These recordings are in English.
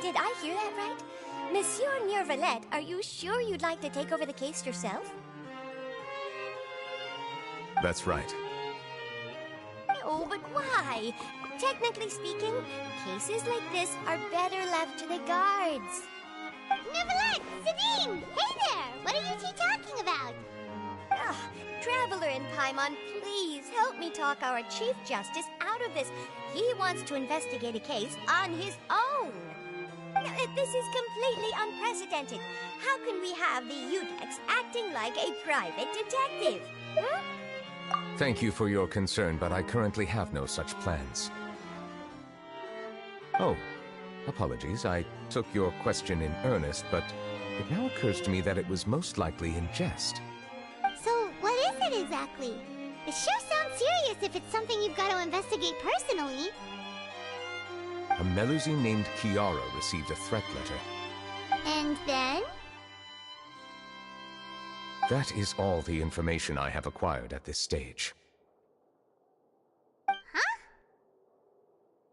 Did I hear that right? Monsieur Nervalette, are you sure you'd like to take over the case yourself? That's right. Oh, but why? Technically speaking, cases like this are better left to the guards. Nervalette! Sidine! Hey there! What are you two talking about? Traveler in Paimon, please help me talk our Chief Justice out of this. He wants to investigate a case on his own. This is completely unprecedented. How can we have the Udex acting like a private detective? Huh? Thank you for your concern, but I currently have no such plans. Oh, apologies. I took your question in earnest, but it now occurs to me that it was most likely in jest. So, what is it exactly? It sure sounds serious if it's something you've got to investigate personally. A Melusine named Kiara received a threat letter. And then? That is all the information I have acquired at this stage. Huh?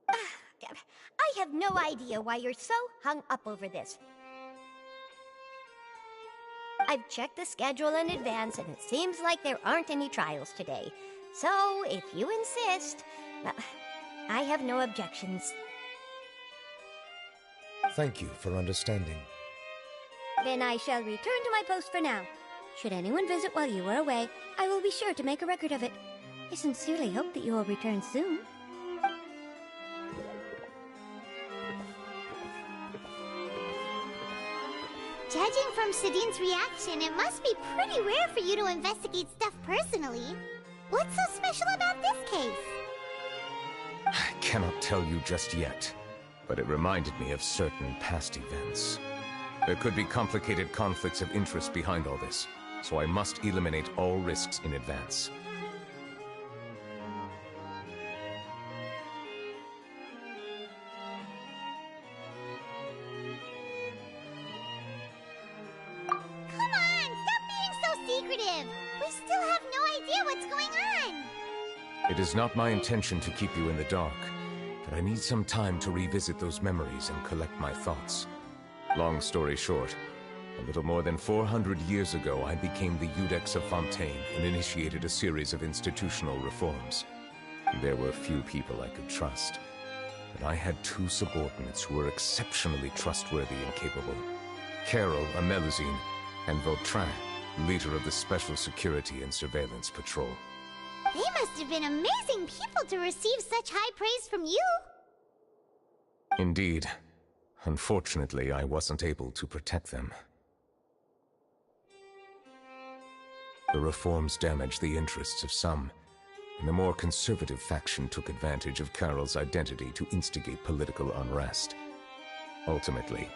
I have no idea why you're so hung up over this. I've checked the schedule in advance, and it seems like there aren't any trials today. So, if you insist, I have no objections. Thank you for understanding. Then I shall return to my post for now. Should anyone visit while you are away, I will be sure to make a record of it. I sincerely hope that you will return soon. Judging from Sidine's reaction, it must be pretty rare for you to investigate stuff personally. What's so special about this case? I cannot tell you just yet, but it reminded me of certain past events. There could be complicated conflicts of interest behind all this, so I must eliminate all risks in advance. Come on, stop being so secretive! We still have no idea what's going on! It is not my intention to keep you in the dark, but I need some time to revisit those memories and collect my thoughts. Long story short, a little more than 400 years ago, I became the Udex of Fontaine and initiated a series of institutional reforms. There were few people I could trust, but I had two subordinates who were exceptionally trustworthy and capable. Carol, a Melusine, and Vautrin, leader of the Special Security and Surveillance Patrol. They must have been amazing people to receive such high praise from you! Indeed. Unfortunately, I wasn't able to protect them. The reforms damaged the interests of some, and the more conservative faction took advantage of Carol's identity to instigate political unrest. Ultimately,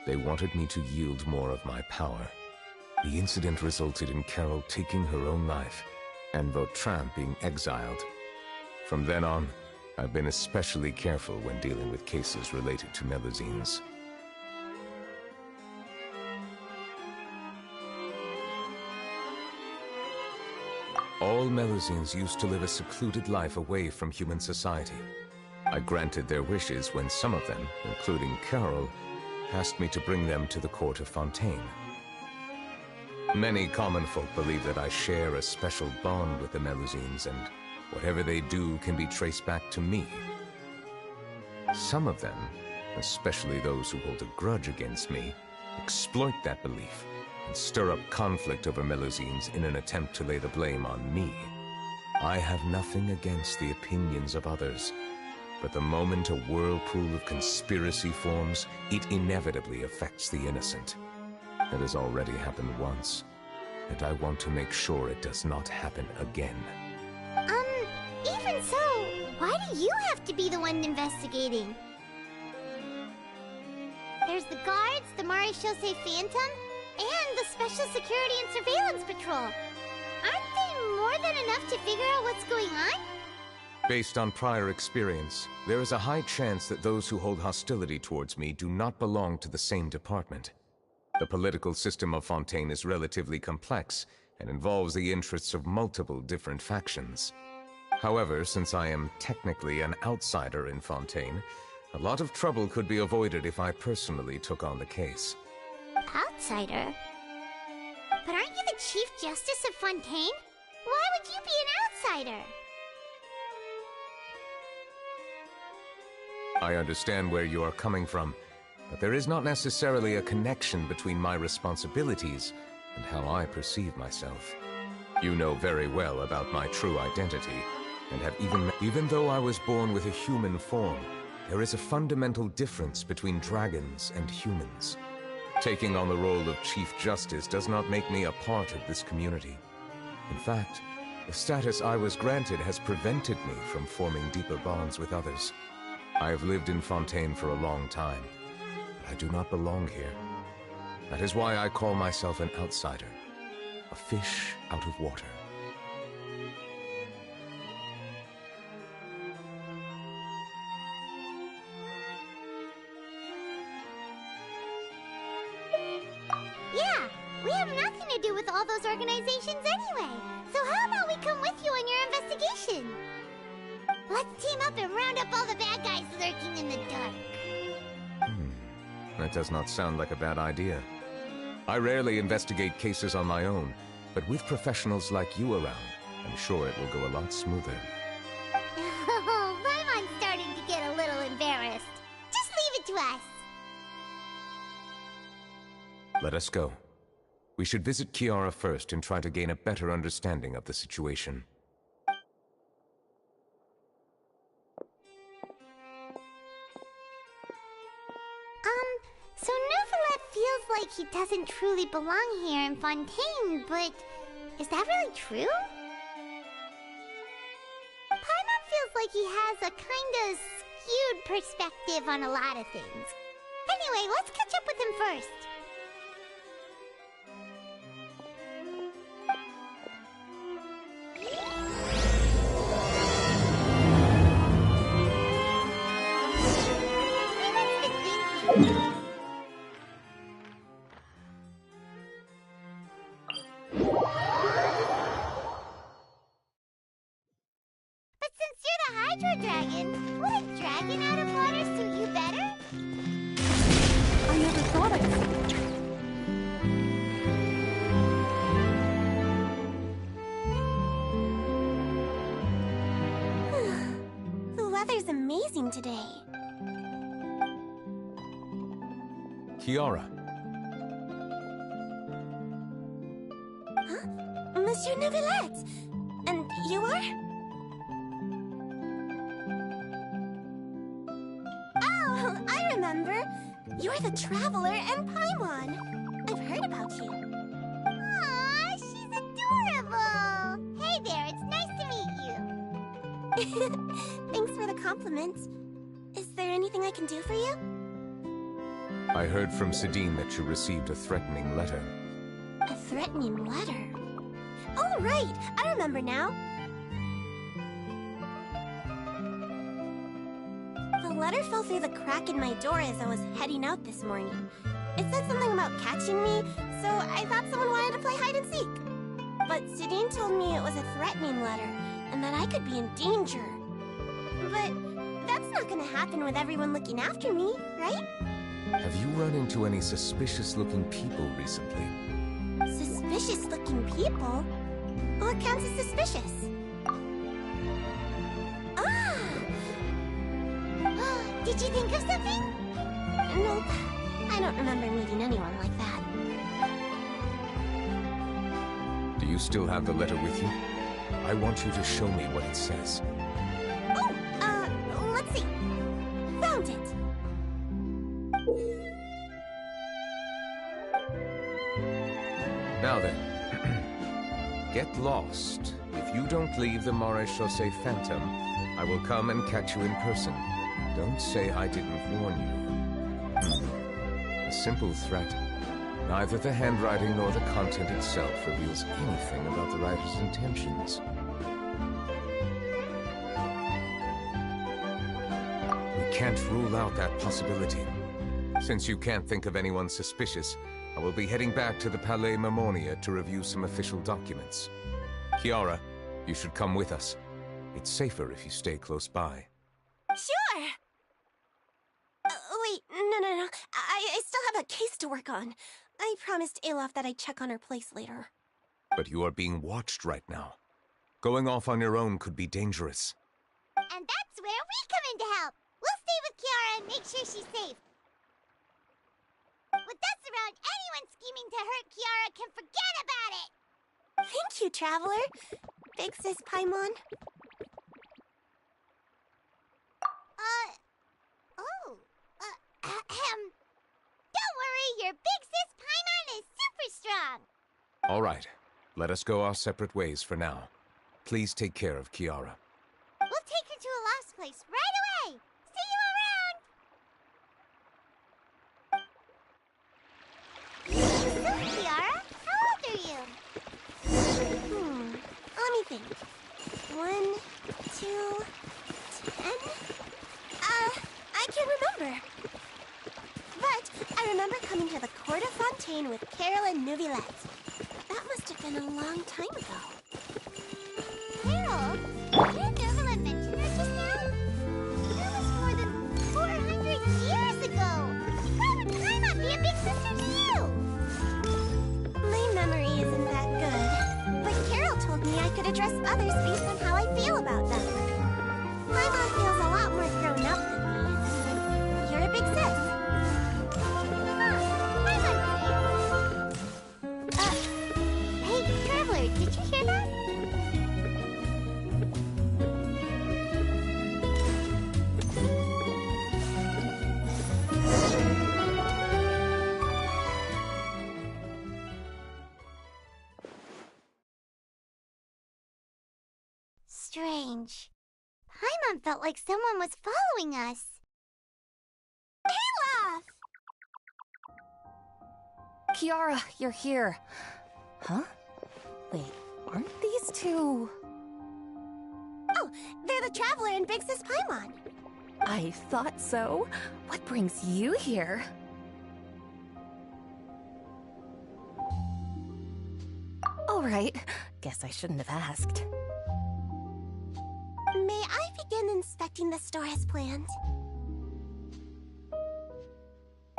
they wanted me to yield more of my power. The incident resulted in Carol taking her own life, and Vautrin being exiled. From then on, I've been especially careful when dealing with cases related to Melusines. All Melusines used to live a secluded life away from human society. I granted their wishes when some of them, including Carol, asked me to bring them to the court of Fontaine. Many common folk believe that I share a special bond with the Melusines, and whatever they do can be traced back to me. Some of them, especially those who hold a grudge against me, exploit that belief and stir up conflict over Melusines in an attempt to lay the blame on me. I have nothing against the opinions of others, but the moment a whirlpool of conspiracy forms, it inevitably affects the innocent. It has already happened once, and I want to make sure it does not happen again. Even so, why do you have to be the one investigating? There's the guards, the Marechaussee Phantom, and the Special Security and Surveillance Patrol. Aren't they more than enough to figure out what's going on? Based on prior experience, there is a high chance that those who hold hostility towards me do not belong to the same department. The political system of Fontaine is relatively complex and involves the interests of multiple different factions. However, since I am technically an outsider in Fontaine, a lot of trouble could be avoided if I personally took on the case. Outsider? But aren't you the Chief Justice of Fontaine? Why would you be an outsider? I understand where you are coming from, but there is not necessarily a connection between my responsibilities and how I perceive myself. You know very well about my true identity, and have even though I was born with a human form, there is a fundamental difference between dragons and humans. Taking on the role of Chief Justice does not make me a part of this community. In fact, the status I was granted has prevented me from forming deeper bonds with others. I have lived in Fontaine for a long time, but I do not belong here. That is why I call myself an outsider, a fish out of water. Yeah, we have nothing to do with all those organizations anyway. So how about we come with you on your investigation? Let's team up and round up all the bad guys lurking in the dark. That does not sound like a bad idea. I rarely investigate cases on my own, but with professionals like you around, I'm sure it will go a lot smoother. Oh, Paimon's starting to get a little embarrassed. Just leave it to us. Let us go. We should visit Kiara first and try to gain a better understanding of the situation. So Neuvillette feels like he doesn't truly belong here in Fontaine, but is that really true? Paimon feels like he has a kinda skewed perspective on a lot of things. Anyway, let's catch up with him first. Dragon? Would a dragon out of water suit you better? I never thought of it. The weather's amazing today. Kiara. Huh? Monsieur Neuvillette! And you are? I remember. You're the Traveler and Paimon. I've heard about you. Aw, she's adorable. Hey there, it's nice to meet you. Thanks for the compliment. Is there anything I can do for you? I heard from Sidine that you received a threatening letter. A threatening letter? Oh, right. I remember now. The letter fell through the crack in my door as I was heading out this morning. It said something about catching me, so I thought someone wanted to play hide and seek. But Sidine told me it was a threatening letter, and that I could be in danger. But that's not gonna happen with everyone looking after me, right? Have you run into any suspicious-looking people recently? Suspicious-looking people? What counts as suspicious? Did you think of something? Nope. I don't remember meeting anyone like that. Do you still have the letter with you? I want you to show me what it says. Oh, let's see. Found it. Now then. Get lost. If you don't leave the Maréchaussée Phantom, I will come and catch you in person. Don't say I didn't warn you. A simple threat. Neither the handwriting nor the content itself reveals anything about the writer's intentions. can't rule out that possibility. Since you can't think of anyone suspicious, I will be heading back to the Palais Mermonia to review some official documents. Kiara, you should come with us. It's safer if you stay close by. Sure! Wait, no. I still have a case to work on. I promised Alof that I'd check on her place later. But you are being watched right now. Going off on your own could be dangerous. And that's where we come in to help. We'll stay with Kiara and make sure she's safe. With us around, anyone scheming to hurt Kiara can forget about it! Thank you, Traveler. Big Sis Paimon. Don't worry, your Big Sis Paimon is super strong! All right, let us go our separate ways for now. Please take care of Kiara. We'll take her to a lost place right away! See you around! So, Kiara, how old are you? Let me think. 1, 2, 10? I can't remember. But I remember coming to the Court of Fontaine with Carol and Neuvillette. That must have been a long time ago. Carol? Didn't Neuvillette mention her just now? That was more than 400 years ago! How would Paimon be a big sister to you? My memory isn't that good, but Carol told me I could address others based on how I feel about them. Paimon feels a lot more grown up than me. You're a big sis. Hey, Traveler, did you hear that? Strange. Paimon felt like someone was following us. Alof! Kiara, you're here. Huh? Wait, aren't these two... Oh, they're the Traveler and Big Sis Paimon. I thought so. What brings you here? All right, guess I shouldn't have asked. May I begin inspecting the store as planned?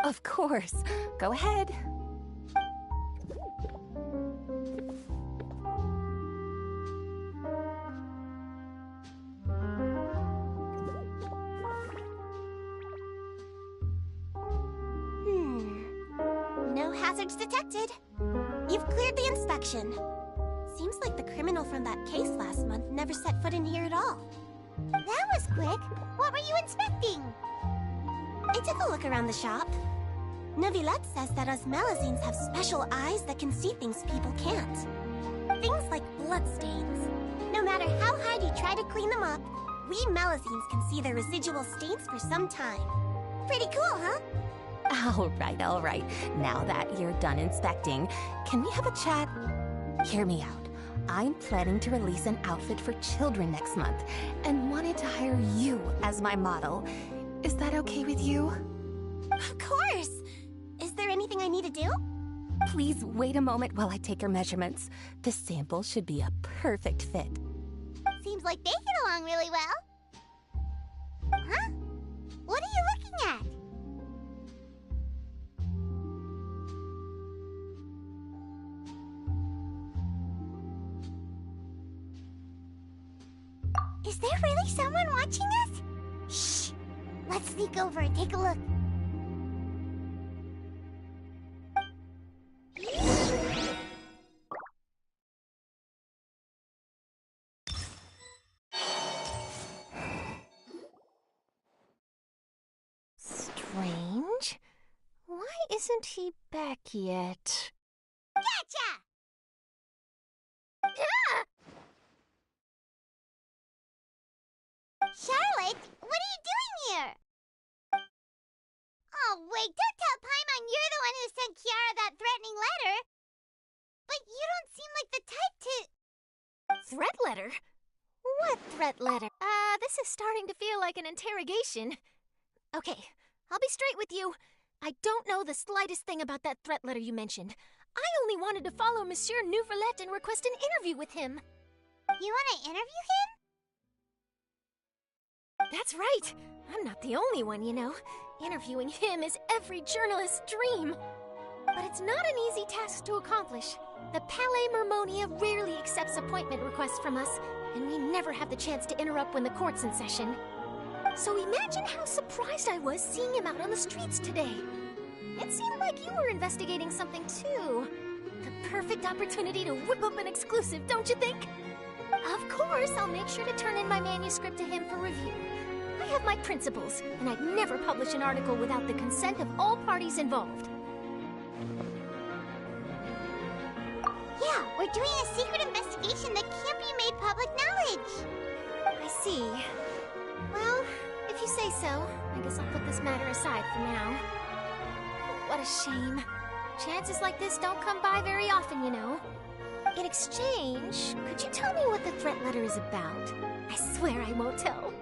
Of course. Go ahead. No hazards detected. You've cleared the inspection. Seems like the criminal from that case last month never set foot in here at all. That was quick. What were you inspecting? I took a look around the shop. Neuvillette says that us Melazines have special eyes that can see things people can't. Things like bloodstains. No matter how hard you try to clean them up, we Melazines can see their residual stains for some time. Pretty cool, huh? All right. Now that you're done inspecting, can we have a chat? Hear me out. I'm planning to release an outfit for children next month and wanted to hire you as my model. Is that okay with you? Of course! Is there anything I need to do? Please wait a moment while I take your measurements. The sample should be a perfect fit. Seems like they get along really well. Huh? What are you looking at? Is there really someone watching us? Shh! Let's sneak over and take a look. Strange. Why isn't he back yet? Gotcha! Charlotte, what are you doing here? Oh, wait, don't tell Paimon you're the one who sent Kiara that threatening letter. But you don't seem like the type to... Threat letter? What threat letter? This is starting to feel like an interrogation. Okay, I'll be straight with you. I don't know the slightest thing about that threat letter you mentioned. I only wanted to follow Monsieur Neuvillette and request an interview with him. You want to interview him? That's right. I'm not the only one, you know. Interviewing him is every journalist's dream. But it's not an easy task to accomplish. The Palais Mermonia rarely accepts appointment requests from us, and we never have the chance to interrupt when the court's in session. So imagine how surprised I was seeing him out on the streets today. It seemed like you were investigating something too. The perfect opportunity to whip up an exclusive, don't you think? Of course, I'll make sure to turn in my manuscript to him for review. I have my principles, and I'd never publish an article without the consent of all parties involved. Yeah, we're doing a secret investigation that can't be made public knowledge. I see. Well, if you say so, I guess I'll put this matter aside for now. What a shame. Chances like this don't come by very often, you know. In exchange, could you tell me what the threat letter is about? I swear I won't tell.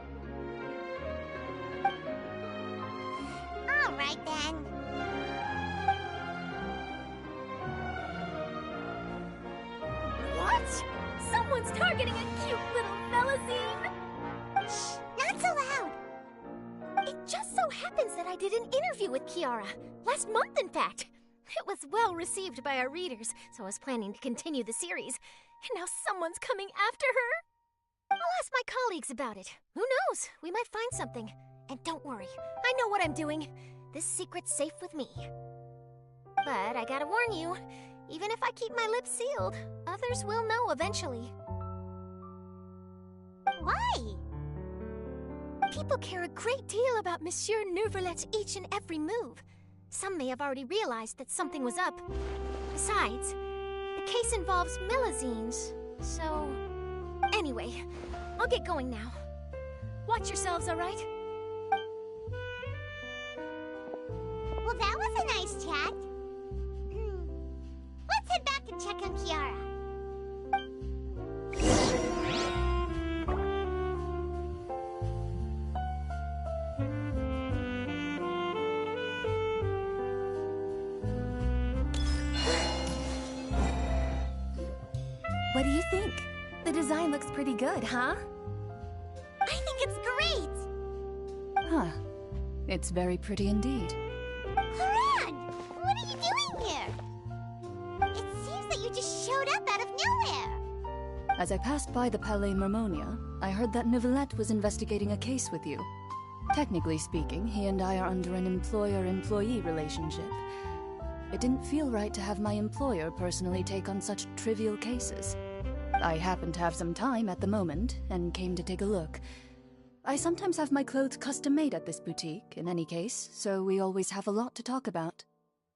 All right, then. What? Someone's targeting a cute little Melusine! Shh, not so loud. It just so happens that I did an interview with Kiara. Last month, in fact. It was well received by our readers, so I was planning to continue the series. And now someone's coming after her. I'll ask my colleagues about it. Who knows? We might find something. And don't worry, I know what I'm doing. This secret's safe with me. But I gotta warn you, even if I keep my lips sealed, others will know eventually. Why? People care a great deal about Monsieur Neuvillette's each and every move. Some may have already realized that something was up. Besides, the case involves Melusines, so... Anyway, I'll get going now. Watch yourselves, all right? Well, that was a nice chat. Let's head back and check on Kiara. What do you think? The design looks pretty good, huh? I think it's great! Huh. It's very pretty indeed. Haran! What are you doing here? It seems that you just showed up out of nowhere. As I passed by the Palais Mermonia, I heard that Neuvillette was investigating a case with you. Technically speaking, he and I are under an employer-employee relationship. It didn't feel right to have my employer personally take on such trivial cases. I happened to have some time at the moment, and came to take a look. I sometimes have my clothes custom-made at this boutique, in any case, so we always have a lot to talk about.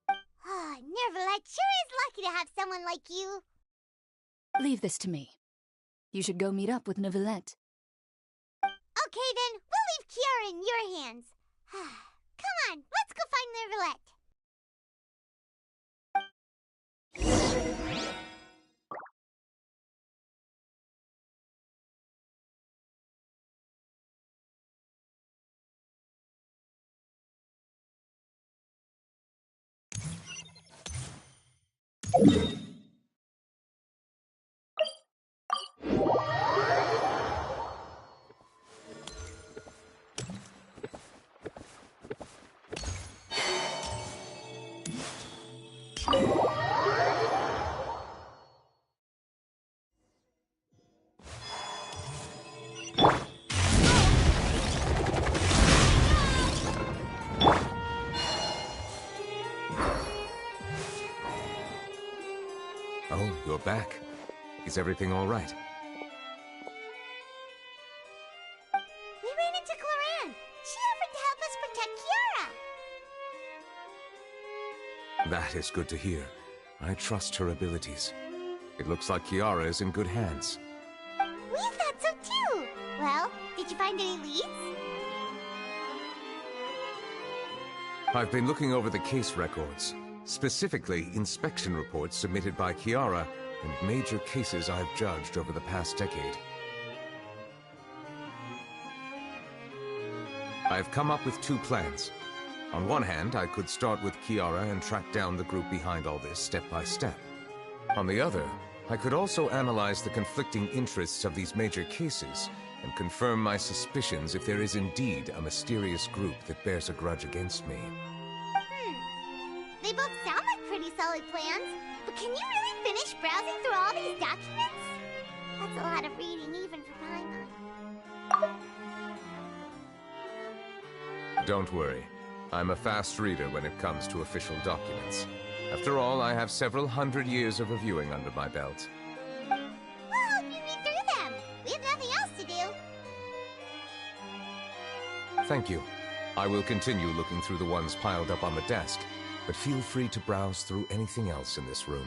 Ah, Neuvillette sure is lucky to have someone like you. Leave this to me. You should go meet up with Neuvillette. Okay then, we'll leave Kiara in your hands. Come on, let's go find Neuvillette. Oh, you're back. Is everything all right? We ran into Cloran. She offered to help us protect Kiara. That is good to hear. I trust her abilities. It looks like Kiara is in good hands. We thought so too. Well, did you find any leads? I've been looking over the case records, specifically inspection reports submitted by Kiara and major cases I've judged over the past decade. I've come up with two plans. On one hand, I could start with Kiara and track down the group behind all this step by step. On the other, I could also analyze the conflicting interests of these major cases and confirm my suspicions if there is indeed a mysterious group that bears a grudge against me. They both sound like pretty solid plans, but can you really finish browsing through all these documents? That's a lot of reading even for Paimon. Don't worry. I'm a fast reader when it comes to official documents. After all, I have several hundred years of reviewing under my belt. We'll help you read through them. We have nothing else to do. Thank you. I will continue looking through the ones piled up on the desk, but feel free to browse through anything else in this room.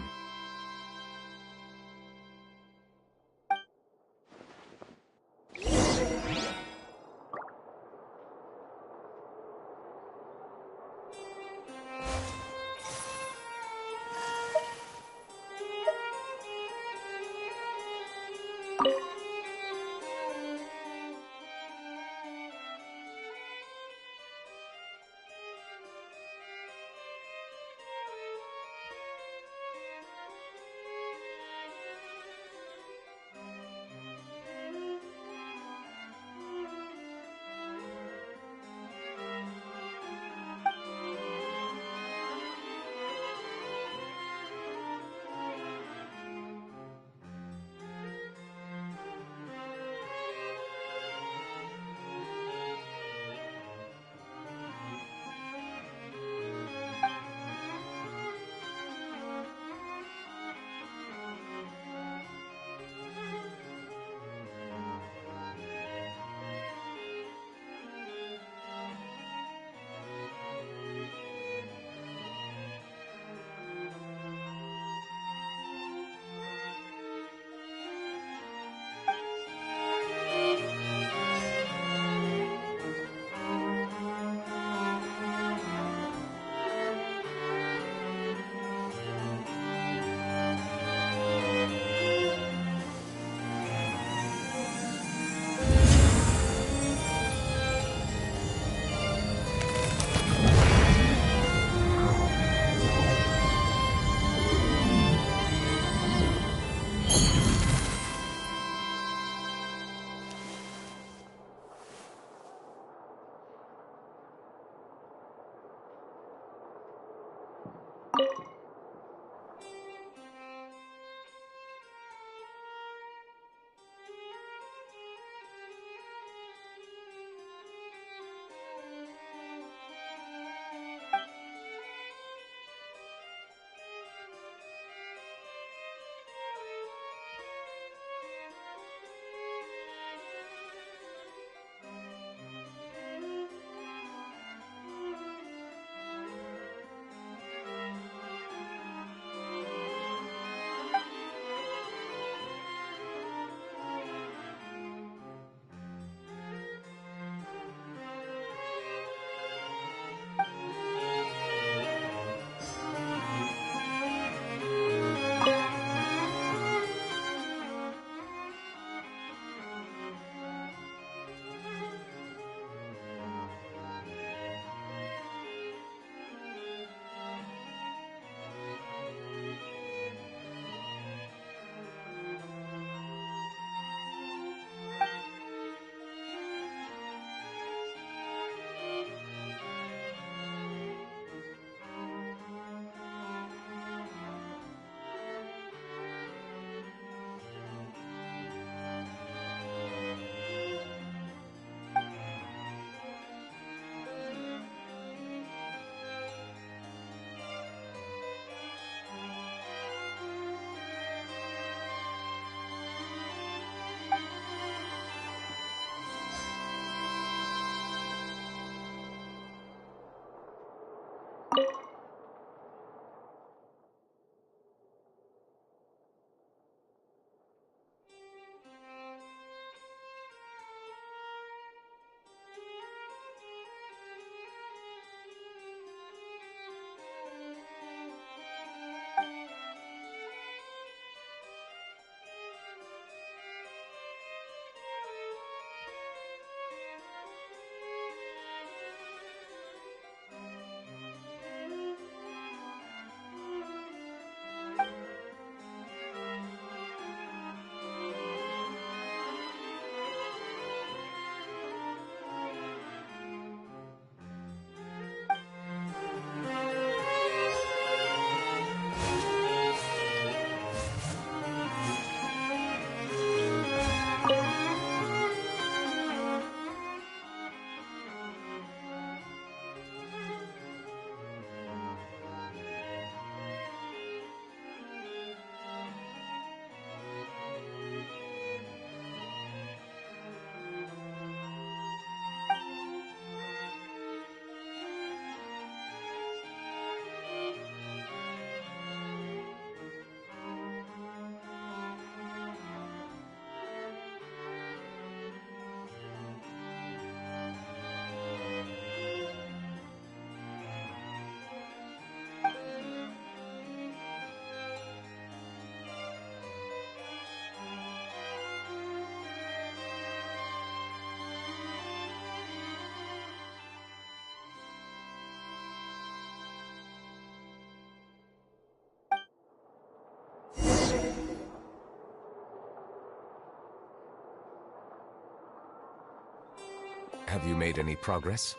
Have you made any progress?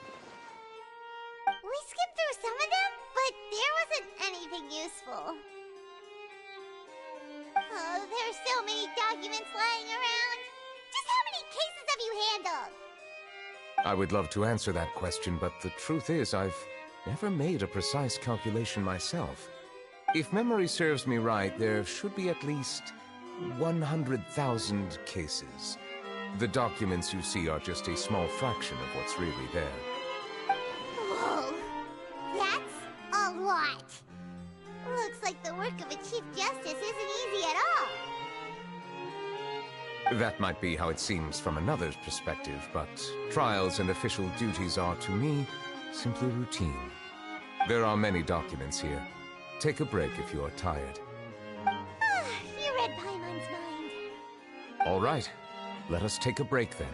We skimmed through some of them, but there wasn't anything useful. Oh, there's so many documents lying around. Just how many cases have you handled? I would love to answer that question, but the truth is I've never made a precise calculation myself. If memory serves me right, there should be at least 100,000 cases. The documents you see are just a small fraction of what's really there. Whoa, that's a lot. Looks like the work of a Chief Justice isn't easy at all. That might be how it seems from another's perspective, but trials and official duties are, to me, simply routine. There are many documents here. Take a break if you are tired. You read Paimon's mind. All right, let us take a break then.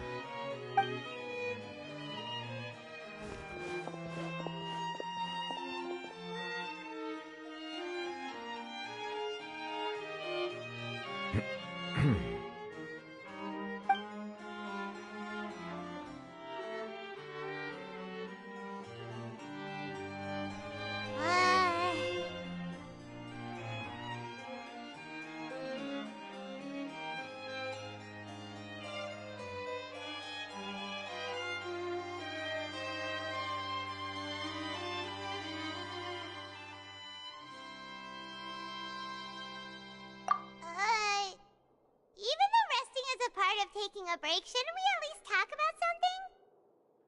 Even though resting is a part of taking a break, shouldn't we at least talk about something?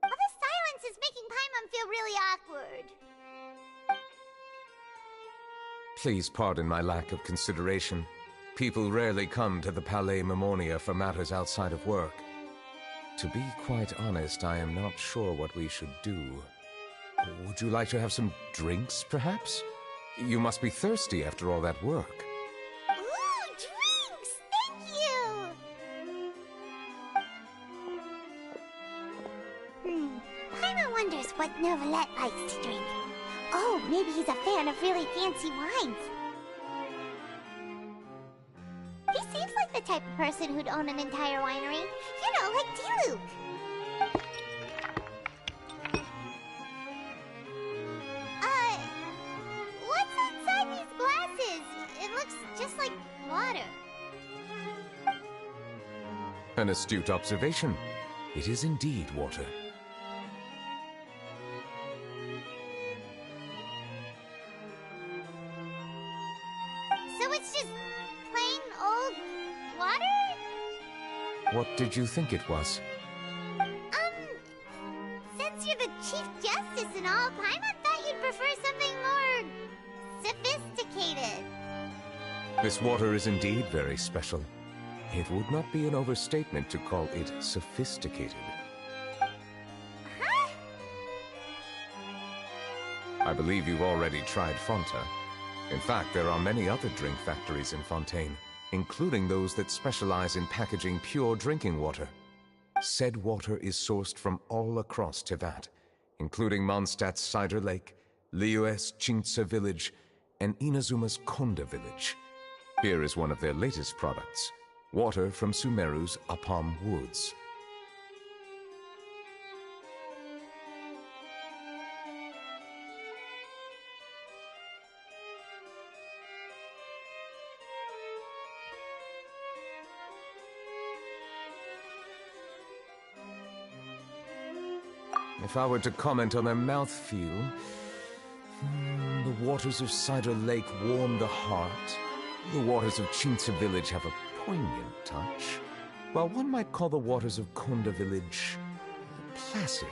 All the silence is making Paimon feel really awkward. Please pardon my lack of consideration. People rarely come to the Palais Mermonia for matters outside of work. To be quite honest, I am not sure what we should do. Would you like to have some drinks, perhaps? You must be thirsty after all that work. Ooh, drinks! Thank you! Paimon wonders what Novelette likes to drink. Oh, maybe he's a fan of really fancy wines. He seems like the type of person who'd own an entire winery. You know, like Diluc. What's inside these glasses? It looks just like water. An astute observation. It is indeed water. So it's just plain old water? What did you think it was? Since you're the Chief Justice and all, Paimon thought you'd prefer something more sophisticated. This water is indeed very special. It would not be an overstatement to call it sophisticated. Huh? I believe you've already tried Fonta. In fact, there are many other drink factories in Fontaine, including those that specialize in packaging pure drinking water. Said water is sourced from all across Tevat, including Mondstadt's Cider Lake, Liyue's Chintsa village, and Inazuma's Konda village. Here is one of their latest products, water from Sumeru's Apam Woods. If I were to comment on their mouthfeel, the waters of Cider Lake warm the heart. The waters of Chintsa village have a poignant touch, while one might call the waters of Konda village placid.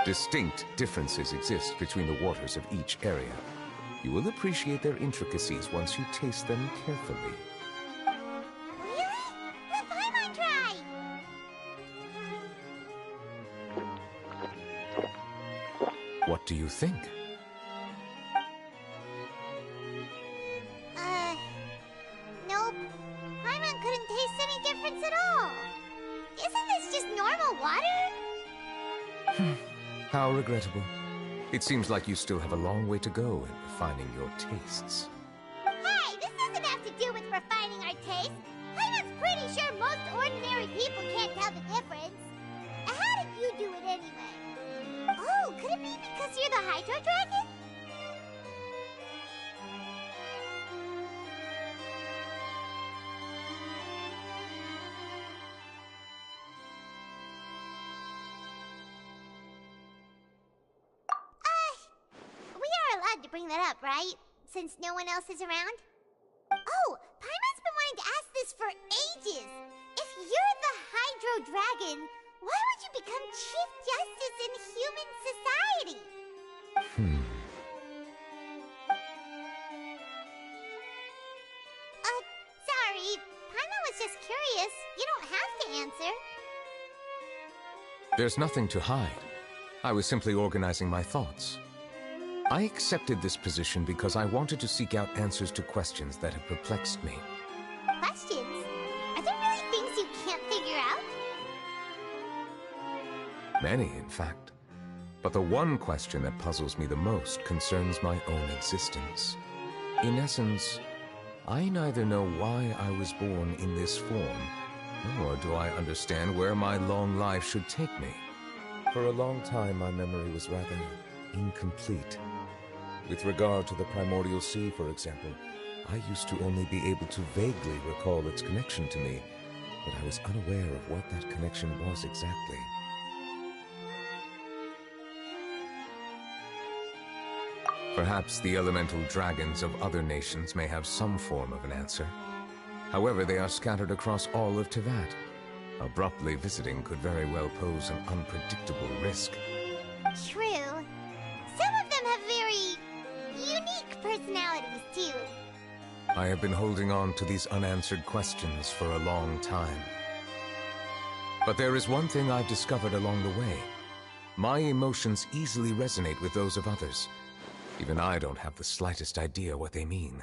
Distinct differences exist between the waters of each area. You will appreciate their intricacies once you taste them carefully. Really? Let Paimon try! What do you think? Nope. Paimon couldn't taste any difference at all. Isn't this just normal water? How regrettable. It seems like you still have a long way to go in refining your tastes. Hey, this doesn't have to do with refining case. Paimon's pretty sure most ordinary people can't tell the difference. How did you do it anyway? Oh, could it be because you're the Hydro Dragon? We are allowed to bring that up, right? Since no one else is around? Oh, Paimon's been wanting to ask this for ages. If you're the Hydro Dragon, why would you become Chief Justice in human society? Sorry. Paimon was just curious. You don't have to answer. There's nothing to hide. I was simply organizing my thoughts. I accepted this position because I wanted to seek out answers to questions that had perplexed me. Questions? Are there really things you can't figure out? Many, in fact. But the one question that puzzles me the most concerns my own existence. In essence, I neither know why I was born in this form, nor do I understand where my long life should take me. For a long time, my memory was rather incomplete. With regard to the primordial sea, for example, I used to only be able to vaguely recall its connection to me, but I was unaware of what that connection was exactly. Perhaps the elemental dragons of other nations may have some form of an answer. However, they are scattered across all of Teyvat. Abruptly visiting could very well pose an unpredictable risk. True. Some of them have very unique personalities, too. I have been holding on to these unanswered questions for a long time. But there is one thing I've discovered along the way. My emotions easily resonate with those of others. Even I don't have the slightest idea what they mean.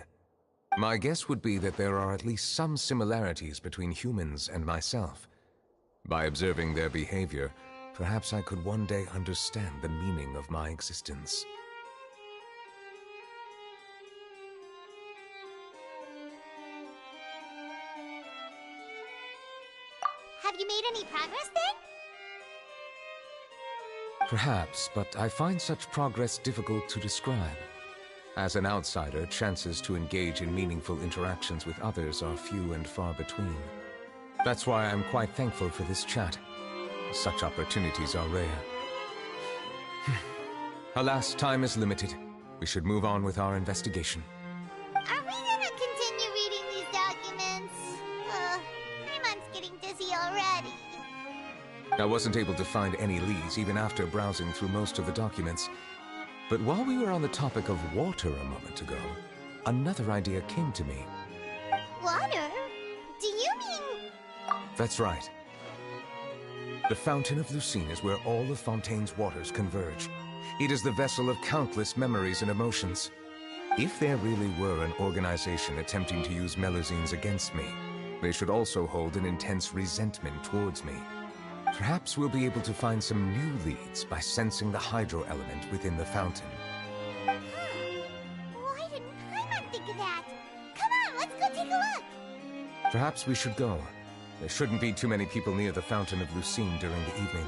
My guess would be that there are at least some similarities between humans and myself. By observing their behavior, perhaps I could one day understand the meaning of my existence. Have you made any progress then? Perhaps, but I find such progress difficult to describe. As an outsider, chances to engage in meaningful interactions with others are few and far between. That's why I'm quite thankful for this chat. Such opportunities are rare. Alas, time is limited. We should move on with our investigation. Are we gonna continue reading these documents? Paimon's getting dizzy already. I wasn't able to find any leads even after browsing through most of the documents. But while we were on the topic of water a moment ago, another idea came to me. Water? Do you mean... That's right. The Fountain of Lucine is where all of Fontaine's waters converge. It is the vessel of countless memories and emotions. If there really were an organization attempting to use Melusines against me, they should also hold an intense resentment towards me. Perhaps we'll be able to find some new leads by sensing the hydro element within the fountain. Why didn't Paimon think of that? Come on, let's go take a look! Perhaps we should go. There shouldn't be too many people near the Fountain of Lucine during the evening.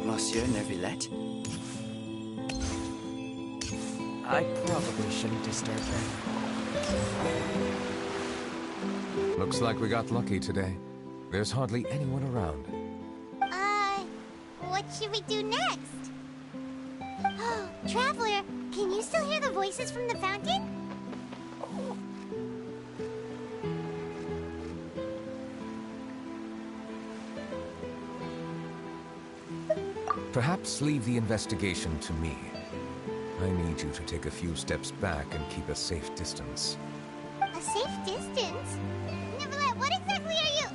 Monsieur Neuvillette? I probably shouldn't disturb her. Looks like we got lucky today. There's hardly anyone around. What should we do next? Oh, Traveler, can you still hear the voices from the fountain? Perhaps leave the investigation to me. I need you to take a few steps back and keep a safe distance. A safe distance. Nicolette, what exactly are you...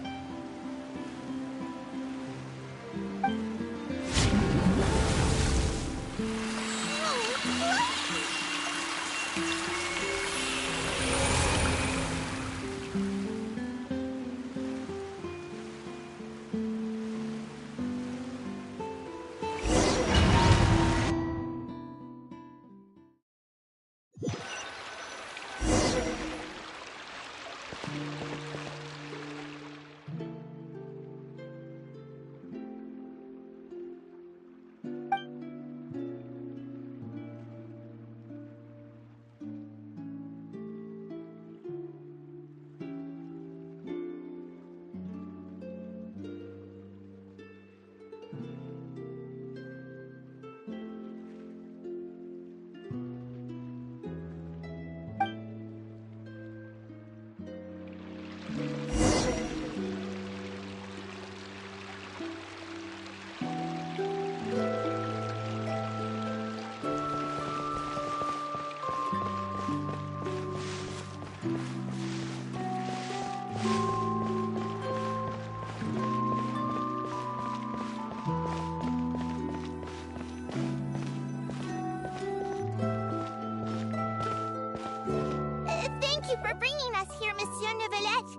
Thank you for bringing us here, Monsieur Neuvillette.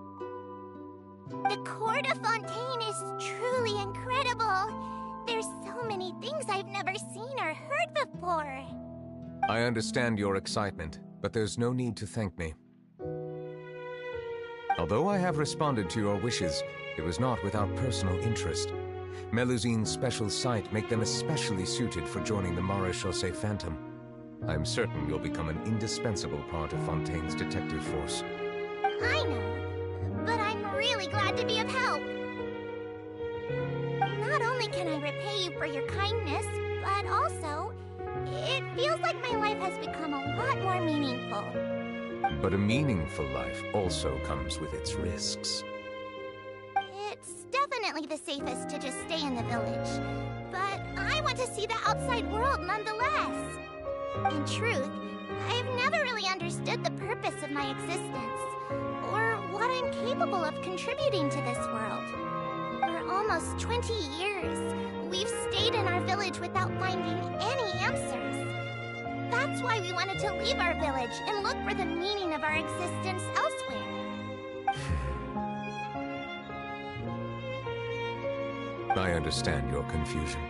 The Court of Fontaine is truly incredible. There's so many things I've never seen or heard before. I understand your excitement, but there's no need to thank me. Although I have responded to your wishes, it was not without personal interest. Melusine's special sight make them especially suited for joining the Marechaussee Phantom. I'm certain you'll become an indispensable part of Fontaine's detective force. I know, but I'm really glad to be of help. Not only can I repay you for your kindness, but also, it feels like my life has become a lot more meaningful. But a meaningful life also comes with its risks. It's definitely the safest to just stay in the village, but I want to see the outside world nonetheless. In truth, I've never really understood the purpose of my existence, or what I'm capable of contributing to this world. For almost 20 years, we've stayed in our village without finding any answers. That's why we wanted to leave our village and look for the meaning of our existence elsewhere. I understand your confusion.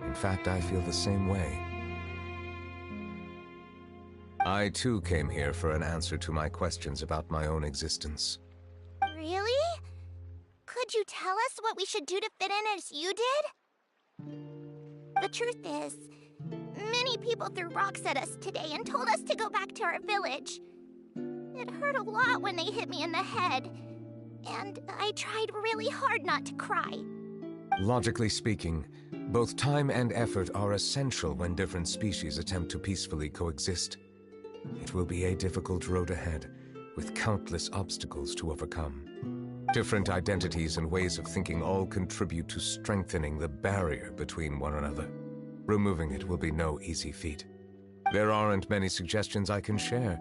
In fact, I feel the same way. I too came here for an answer to my questions about my own existence. Really? Could you tell us what we should do to fit in as you did? The truth is, many people threw rocks at us today and told us to go back to our village. It hurt a lot when they hit me in the head, and I tried really hard not to cry. Logically speaking, both time and effort are essential when different species attempt to peacefully coexist. It will be a difficult road ahead, with countless obstacles to overcome. Different identities and ways of thinking all contribute to strengthening the barrier between one another. Removing it will be no easy feat. There aren't many suggestions I can share,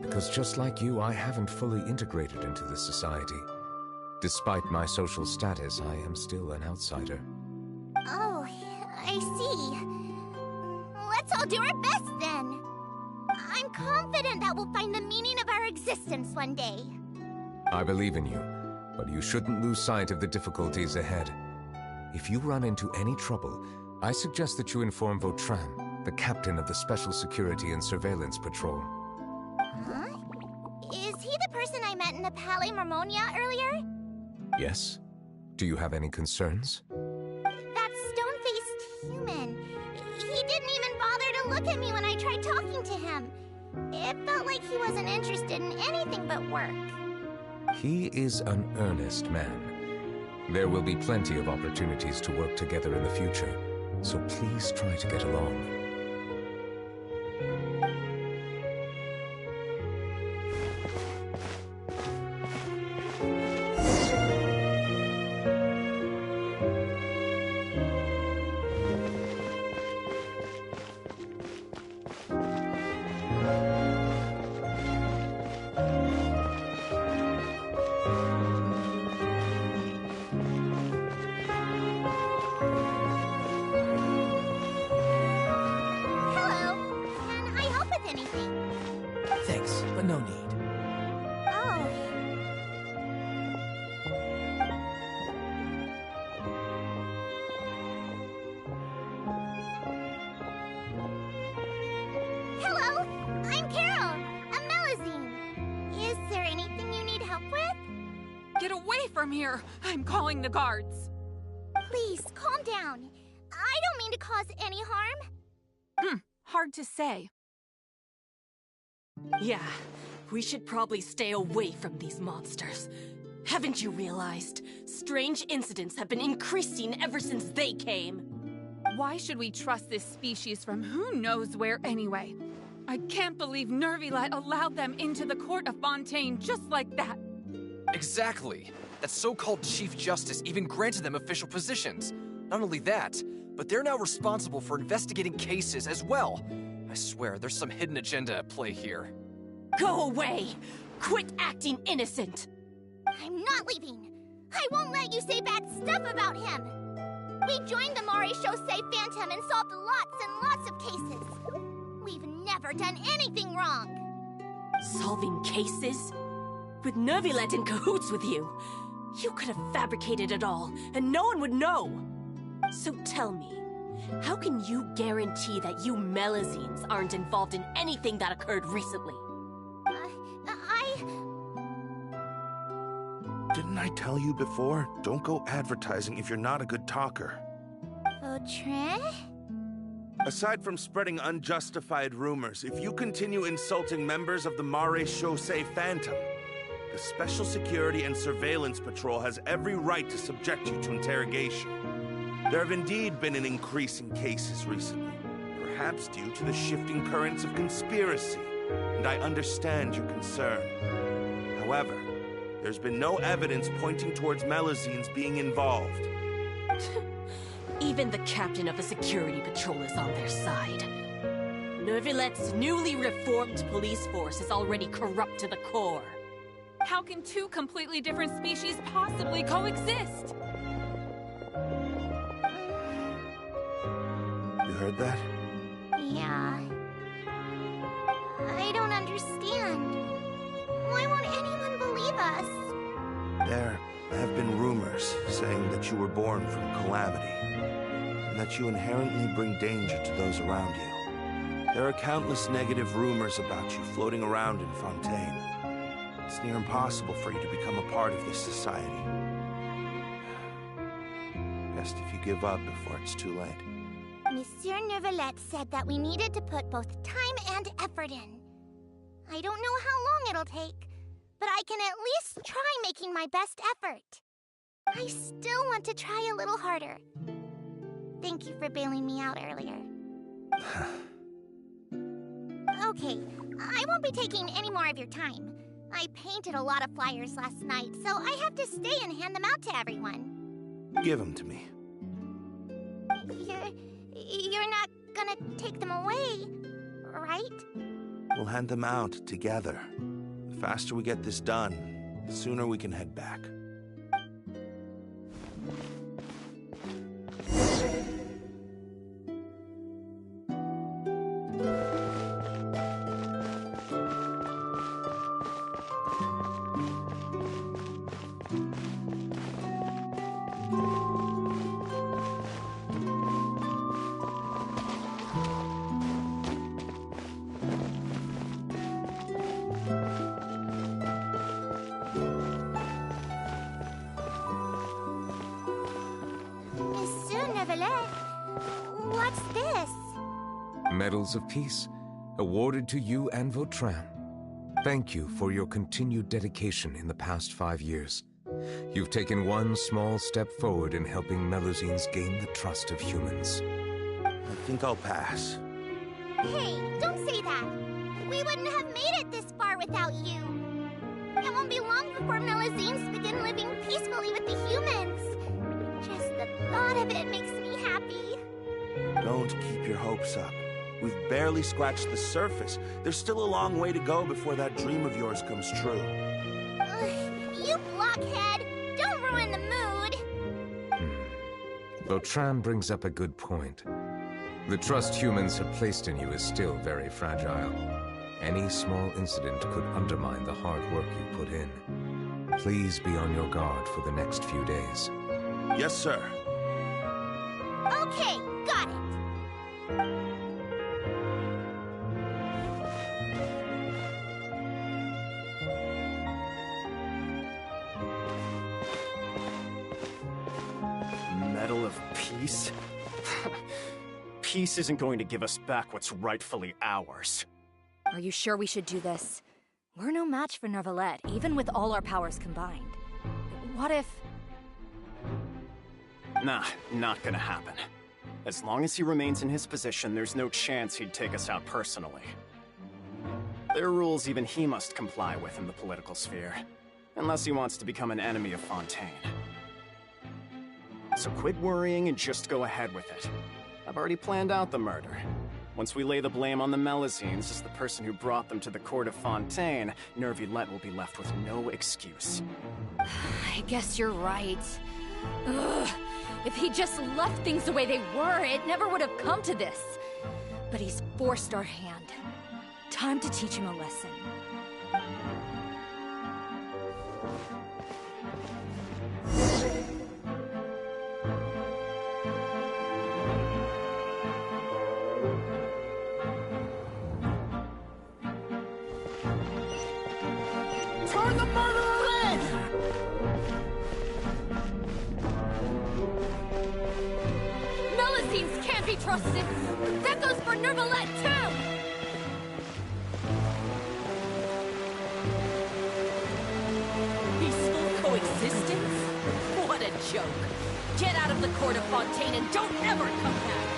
because just like you, I haven't fully integrated into this society. Despite my social status, I am still an outsider. Oh, I see. Let's all do our best then. I'm confident that we'll find the meaning of our existence one day. I believe in you, but you shouldn't lose sight of the difficulties ahead. If you run into any trouble, I suggest that you inform Vautrin, the captain of the Special Security and Surveillance Patrol. Huh? Is he the person I met in the Palais Marmonia earlier? Yes? Do you have any concerns? That stone-faced human. He didn't even bother to look at me when I tried talking to him. It felt like he wasn't interested in anything but work. He is an earnest man. There will be plenty of opportunities to work together in the future, so please try to get along. anything. Thanks, but no need. Oh. Hello, I'm Carol, a Melazine. Is there anything you need help with? Get away from here! I'm calling the guards! Please, calm down. I don't mean to cause any harm. Hard to say. Yeah, we should probably stay away from these monsters. Haven't you realized? Strange incidents have been increasing ever since they came. Why should we trust this species from who knows where anyway? I can't believe Nervilet allowed them into the court of Fontaine just like that. Exactly. That so-called Chief Justice even granted them official positions. Not only that, but they're now responsible for investigating cases as well. I swear, there's some hidden agenda at play here. Go away! Quit acting innocent! I'm not leaving. I won't let you say bad stuff about him. We joined the Mare Chaussee Phantom and solved lots and lots of cases. We've never done anything wrong. Solving cases? With Nervilet in cahoots with you. You could have fabricated it all, and no one would know. So tell me, how can you guarantee that you Melazines aren't involved in anything that occurred recently? Didn't I tell you before? Don't go advertising if you're not a good talker. Vautrin? Aside from spreading unjustified rumors, if you continue insulting members of the Mare Chaussee Phantom, the Special Security and Surveillance Patrol has every right to subject you to interrogation. There have indeed been an increase in cases recently, perhaps due to the shifting currents of conspiracy, and I understand your concern. However, there's been no evidence pointing towards Melazines being involved. Even the captain of a security patrol is on their side. Nervilet's newly reformed police force is already corrupt to the core. How can two completely different species possibly coexist? You heard that? Yeah. I don't understand. Why won't anyone believe us? There have been rumors saying that you were born from calamity, and that you inherently bring danger to those around you. There are countless negative rumors about you floating around in Fontaine. It's near impossible for you to become a part of this society. Best if you give up before it's too late. Monsieur Nervilet said that we needed to put both time and effort in. I don't know how long it'll take, but I can at least try making my best effort. I still want to try a little harder. Thank you for bailing me out earlier. Okay, I won't be taking any more of your time. I painted a lot of flyers last night, so I have to stay and hand them out to everyone. Give them to me. You're not gonna take them away, right? We'll hand them out together. The faster we get this done, the sooner we can head back. What's this? Medals of Peace, awarded to you and Vautrin. Thank you for your continued dedication in the past 5 years. You've taken one small step forward in helping Melazines gain the trust of humans. I think I'll pass. Hey, don't say that. We wouldn't have made it this far without you. It won't be long before Melazines begin living peacefully with the humans. Just the thought of it makes me happy. Don't keep your hopes up. We've barely scratched the surface. There's still a long way to go before that dream of yours comes true. You blockhead! Don't ruin the mood! Vautrin brings up a good point. The trust humans have placed in you is still very fragile. Any small incident could undermine the hard work you put in. Please be on your guard for the next few days. Yes, sir. Okay, got it. Medal of Peace? Peace isn't going to give us back what's rightfully ours. Are you sure we should do this? We're no match for Neuvillette, even with all our powers combined. What if... Nah, not gonna happen. As long as he remains in his position, there's no chance he'd take us out personally. There are rules even he must comply with in the political sphere, unless he wants to become an enemy of Fontaine. So quit worrying and just go ahead with it. I've already planned out the murder. Once we lay the blame on the Melusines as the person who brought them to the court of Fontaine, Neuvillette will be left with no excuse. I guess you're right. Ugh. If he just left things the way they were, it never would have come to this. But he's forced our hand. Time to teach him a lesson. Turn the murderer in! Melusines can't be trusted! That goes for Neuvillette, too! Peaceful coexistence? What a joke. Get out of the court of Fontaine and don't ever come back!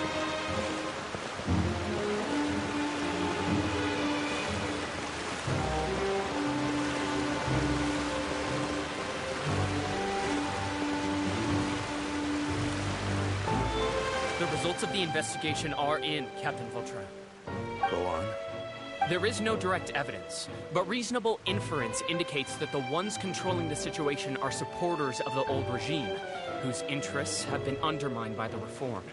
The results of the investigation are in, Captain Vautrin. Go on. There is no direct evidence, but reasonable inference indicates that the ones controlling the situation are supporters of the old regime, whose interests have been undermined by the reform.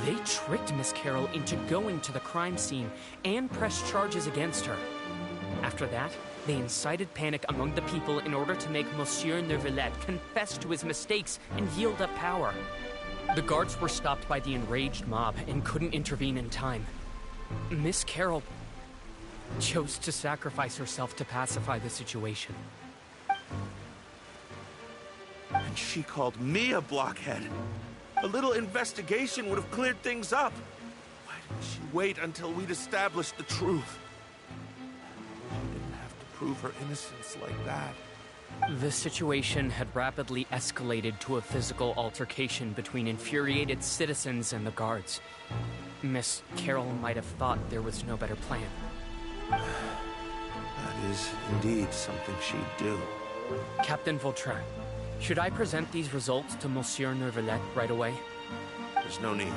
They tricked Miss Carroll into going to the crime scene and pressed charges against her. After that, they incited panic among the people in order to make Monsieur Neuvillette confess to his mistakes and yield up power. The guards were stopped by the enraged mob and couldn't intervene in time. Miss Carroll chose to sacrifice herself to pacify the situation. And she called me a blockhead. A little investigation would have cleared things up. Why didn't she wait until we'd established the truth? She didn't have to prove her innocence like that. The situation had rapidly escalated to a physical altercation between infuriated citizens and the guards. Miss Carroll might have thought there was no better plan. That is indeed something she'd do. Captain Vautrin, should I present these results to Monsieur Neuvillette right away? There's no need.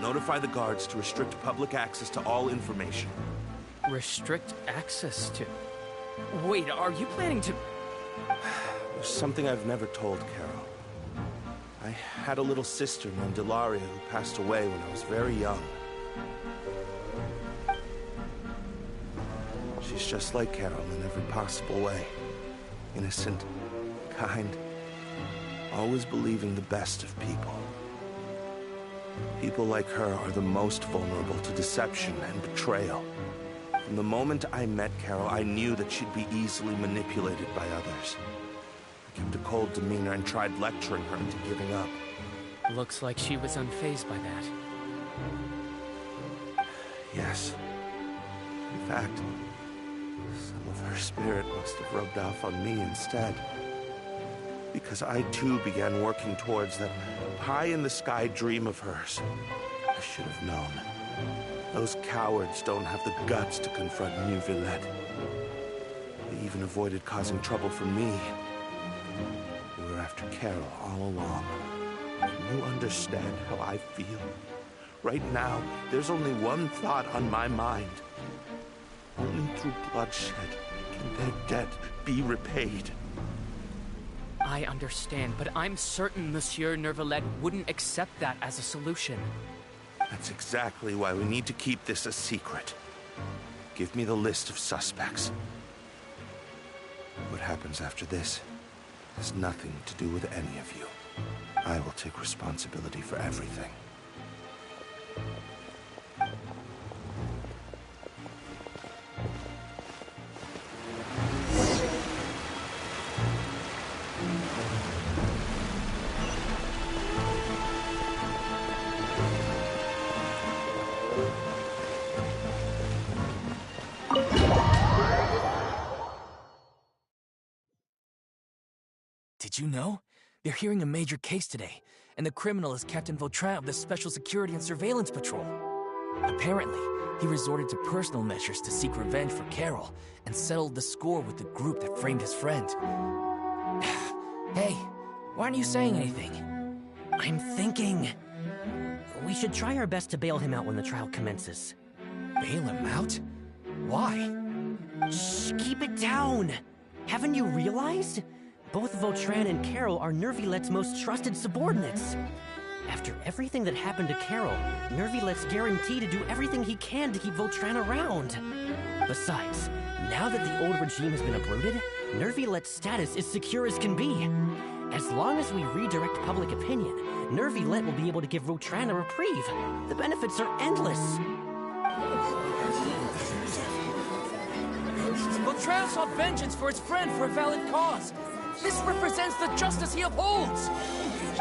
Notify the guards to restrict public access to all information. Restrict access to... Wait, are you planning to... There's something I've never told Carol. I had a little sister named Ilaria who passed away when I was very young. She's just like Carol in every possible way. Innocent, kind, always believing the best of people. People like her are the most vulnerable to deception and betrayal. From the moment I met Carol, I knew that she'd be easily manipulated by others. I kept a cold demeanor and tried lecturing her into giving up. Looks like she was unfazed by that. Yes. In fact, some of her spirit must have rubbed off on me instead. Because I too began working towards that pie-in-the-sky dream of hers. I should have known. Those cowards don't have the guts to confront Neuvillette. They even avoided causing trouble for me. They were after Carol all along. Can you understand how I feel? Right now, there's only one thought on my mind. Only through bloodshed can their debt be repaid. I understand, but I'm certain Monsieur Neuvillette wouldn't accept that as a solution. That's exactly why we need to keep this a secret. Give me the list of suspects. What happens after this has nothing to do with any of you. I will take responsibility for everything. Did you know? They're hearing a major case today, and the criminal is Captain Vautrin of the Special Security and Surveillance Patrol. Apparently, he resorted to personal measures to seek revenge for Carol, and settled the score with the group that framed his friend. Hey, why aren't you saying anything? I'm thinking. We should try our best to bail him out when the trial commences. Bail him out? Why? Shh, keep it down! Haven't you realized? Both Vautrin and Carol are Nervilette's most trusted subordinates. After everything that happened to Carol, Nervilette's guaranteed to do everything he can to keep Vautrin around. Besides, now that the old regime has been uprooted, Nervilette's status is secure as can be. As long as we redirect public opinion, Nervilette will be able to give Vautrin a reprieve. The benefits are endless. Vautrin sought vengeance for his friend for a valid cause. This represents the justice he upholds.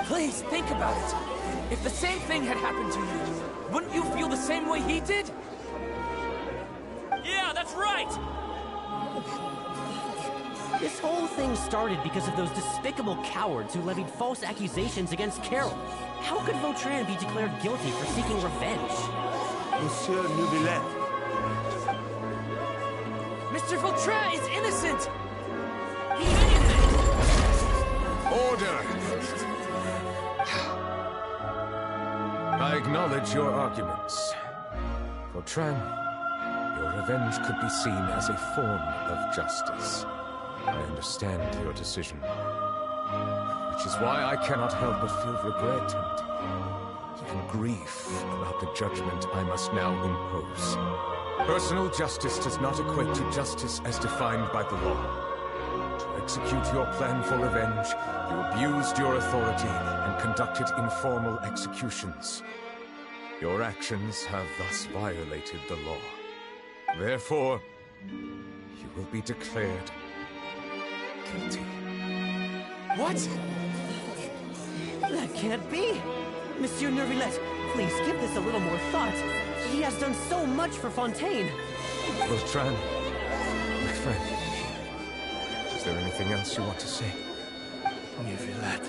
Please, think about it. If the same thing had happened to you, wouldn't you feel the same way he did? Yeah, that's right! This whole thing started because of those despicable cowards who levied false accusations against Carol. How could Vautrin be declared guilty for seeking revenge? Monsieur Neuvillette. Mr. Vautrin is innocent! Order! I acknowledge your arguments. Vautrin, your revenge could be seen as a form of justice. I understand your decision, which is why I cannot help but feel regret and even grief about the judgment I must now impose. Personal justice does not equate to justice as defined by the law. To execute your plan for revenge, you abused your authority and conducted informal executions. Your actions have thus violated the law. Therefore, you will be declared guilty. What? That can't be! Monsieur Nervillette, please give this a little more thought. He has done so much for Fontaine. Vautrin, my friend, is there anything else you want to say? Neuvillette,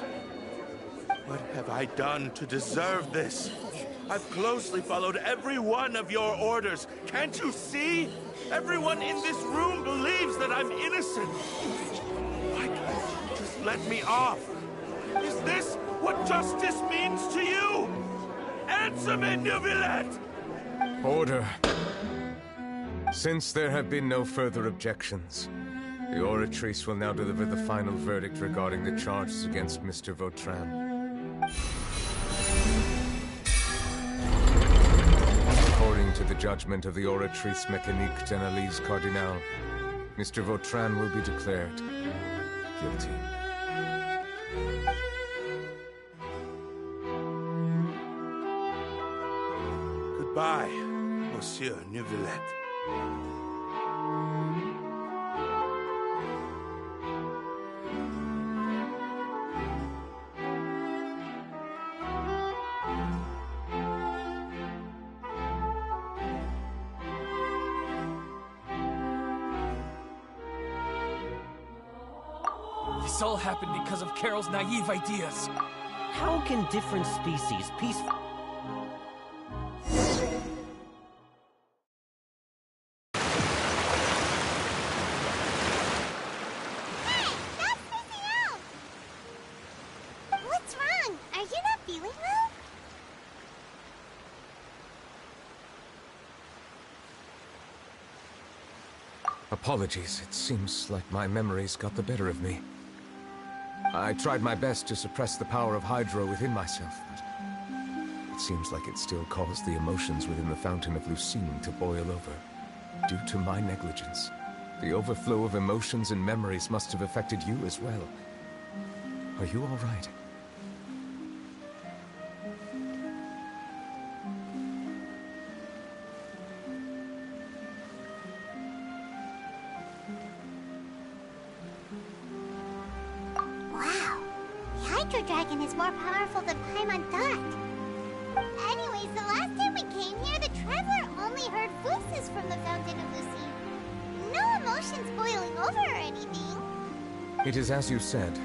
what have I done to deserve this? I've closely followed every one of your orders. Can't you see? Everyone in this room believes that I'm innocent. Why can't you just let me off? Is this what justice means to you? Answer me, Neuvillette! Order. Since there have been no further objections, the Oratrice will now deliver the final verdict regarding the charges against Mr. Vautrin. According to the judgment of the Oratrice Mécanique d'Analyse Cardinal, Mr. Vautrin will be declared guilty. Goodbye, Monsieur Neuvillette. This all happened because of Carol's naive ideas. How can different species peacefully... What's wrong? Are you not feeling well? Apologies, it seems like my memories got the better of me. I tried my best to suppress the power of Hydro within myself, but it seems like it still caused the emotions within the Fountain of Lucine to boil over. due to my negligence. The overflow of emotions and memories must have affected you as well. Are you all right? Wow, the Hydro Dragon is more powerful than Paimon thought. Anyways, the last time we came here, the Traveler only heard voices from the Fountain of Lucine. No emotions boiling over or anything. It is as you said.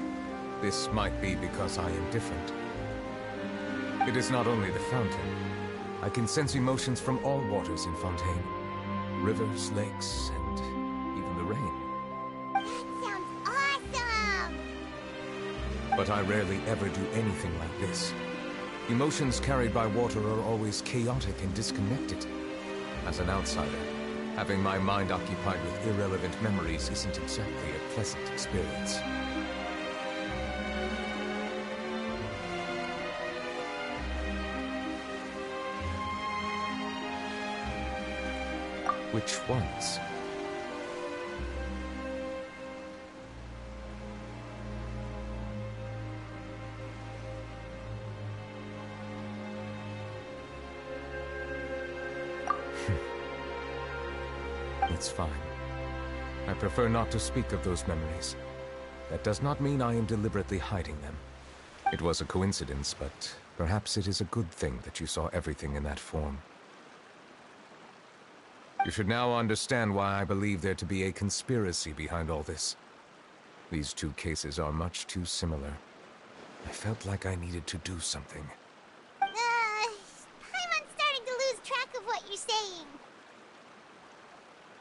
This might be because I am different. It is not only the fountain. I can sense emotions from all waters in Fontaine. Rivers, lakes, and even the rain. That sounds awesome! But I rarely ever do anything like this. Emotions carried by water are always chaotic and disconnected. As an outsider, having my mind occupied with irrelevant memories isn't exactly a pleasant experience. Which ones? It's fine. I prefer not to speak of those memories. That does not mean I am deliberately hiding them. It was a coincidence, but perhaps it is a good thing that you saw everything in that form. You should now understand why I believe there to be a conspiracy behind all this. These two cases are much too similar. I felt like I needed to do something. Paimon's starting to lose track of what you're saying.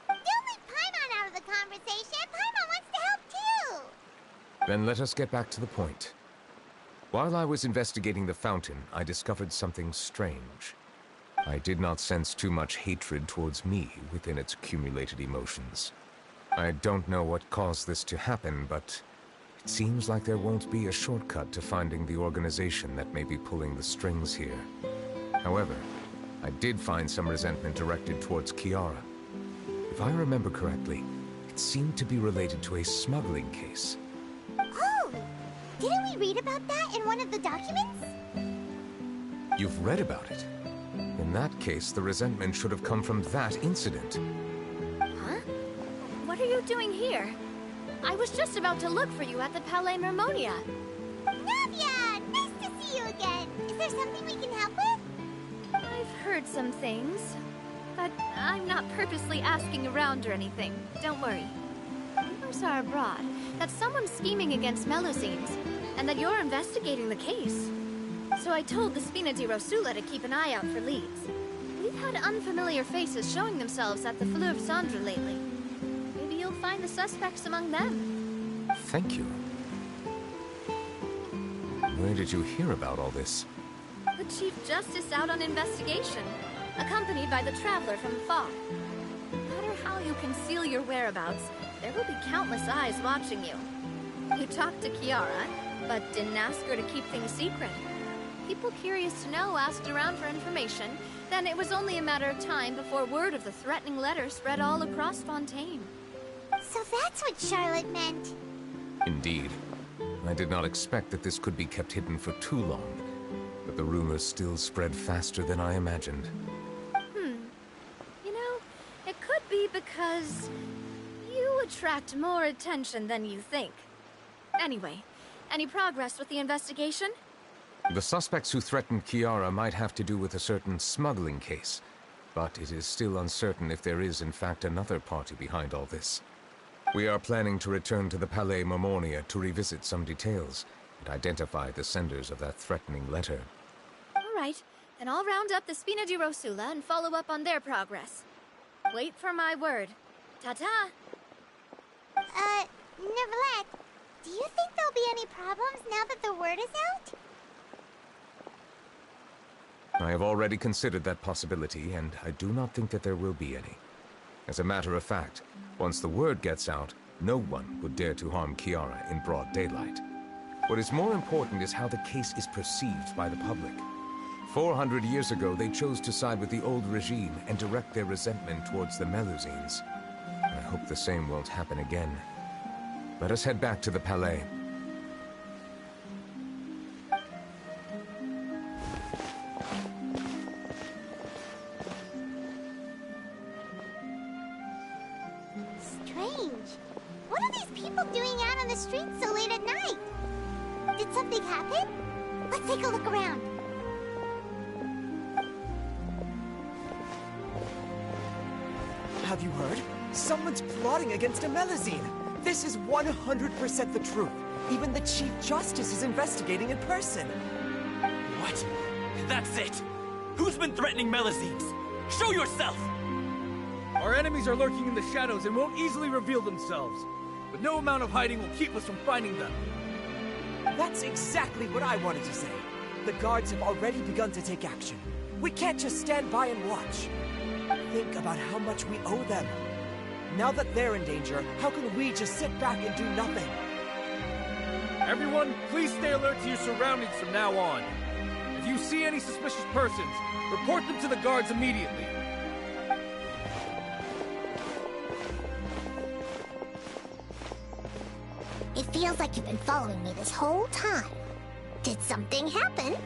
Don't leave Paimon out of the conversation. Paimon wants to help too. Then let us get back to the point. While I was investigating the fountain, I discovered something strange. I did not sense too much hatred towards me within its accumulated emotions. I don't know what caused this to happen, but it seems like there won't be a shortcut to finding the organization that may be pulling the strings here. However, I did find some resentment directed towards Kiara. If I remember correctly, it seemed to be related to a smuggling case. Oh! Didn't we read about that in one of the documents? You've read about it? In that case, the resentment should have come from that incident. Huh? What are you doing here? I was just about to look for you at the Palais Mermonia. Navia! Nice to see you again! Is there something we can help with? I've heard some things, but I'm not purposely asking around or anything. Don't worry. Rumors are abroad that someone's scheming against Melusines, and that you're investigating the case. So I told the Spina di Rosula to keep an eye out for leads. We've had unfamiliar faces showing themselves at the Fleuve Cendre lately. Maybe you'll find the suspects among them. Thank you. Where did you hear about all this? The Chief Justice out on investigation, accompanied by the Traveler from afar. No matter how you conceal your whereabouts, there will be countless eyes watching you. You talked to Kiara, but didn't ask her to keep things secret. People curious to know asked around for information, then it was only a matter of time before word of the threatening letter spread all across Fontaine. So that's what Charlotte meant. Indeed. I did not expect that this could be kept hidden for too long, but the rumors still spread faster than I imagined. You know, it could be because you attract more attention than you think. Anyway, any progress with the investigation? The suspects who threatened Kiara might have to do with a certain smuggling case, but it is still uncertain if there is in fact another party behind all this. We are planning to return to the Palais Mermonia to revisit some details and identify the senders of that threatening letter. All right, then I'll round up the Spina di Rosula and follow up on their progress. Wait for my word. Ta-ta! Neverlet, do you think there'll be any problems now that the word is out? I have already considered that possibility, and I do not think that there will be any. As a matter of fact, once the word gets out, no one would dare to harm Kiara in broad daylight. What is more important is how the case is perceived by the public. 400 years ago, they chose to side with the old regime and direct their resentment towards the Melusines. I hope the same won't happen again. Let us head back to the Palais. Strange. What are these people doing out on the streets so late at night? Did something happen? Let's take a look around. Have you heard? Someone's plotting against a Melusine. This is 100% the truth. Even the Chief Justice is investigating in person. What? That's it! Who's been threatening Melusines? Show yourself! Our enemies are lurking in the shadows and won't easily reveal themselves. But no amount of hiding will keep us from finding them. That's exactly what I wanted to say. The guards have already begun to take action. We can't just stand by and watch. Think about how much we owe them. Now that they're in danger, how can we just sit back and do nothing? Everyone, please stay alert to your surroundings from now on. If you see any suspicious persons, report them to the guards immediately. It feels like you've been following me this whole time. Did something happen?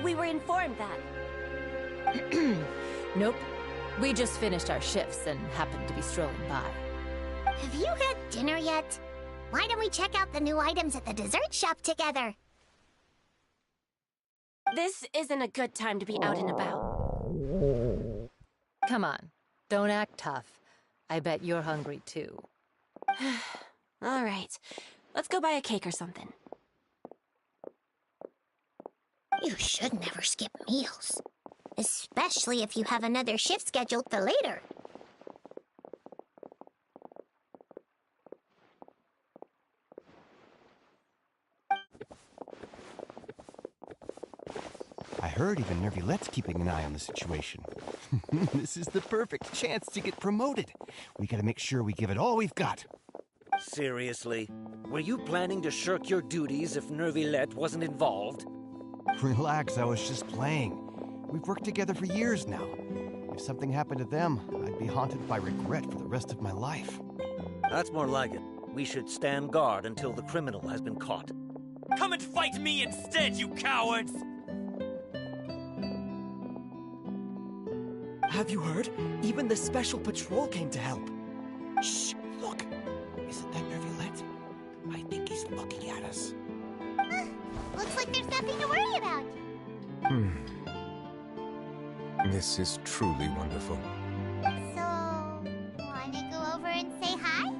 We were informed that. Nope. We just finished our shifts and happened to be strolling by. Have you had dinner yet? Why don't we check out the new items at the dessert shop together? This isn't a good time to be out and about. Come on. Don't act tough. I bet you're hungry too. All right. Let's go buy a cake or something. You should never skip meals. Especially if you have another shift scheduled for later. I heard even Nervilette's keeping an eye on the situation. This is the perfect chance to get promoted. We gotta make sure we give it all we've got. Seriously? Were you planning to shirk your duties if Nervilette wasn't involved? Relax, I was just playing. We've worked together for years now. If something happened to them, I'd be haunted by regret for the rest of my life. That's more like it. We should stand guard until the criminal has been caught. Come and fight me instead, you cowards! Have you heard? Even the Special Patrol came to help. Shh! Look! Isn't that Nervilette? I think he's looking at us. Looks like there's nothing to worry about. This is truly wonderful. So, wanna go over and say hi?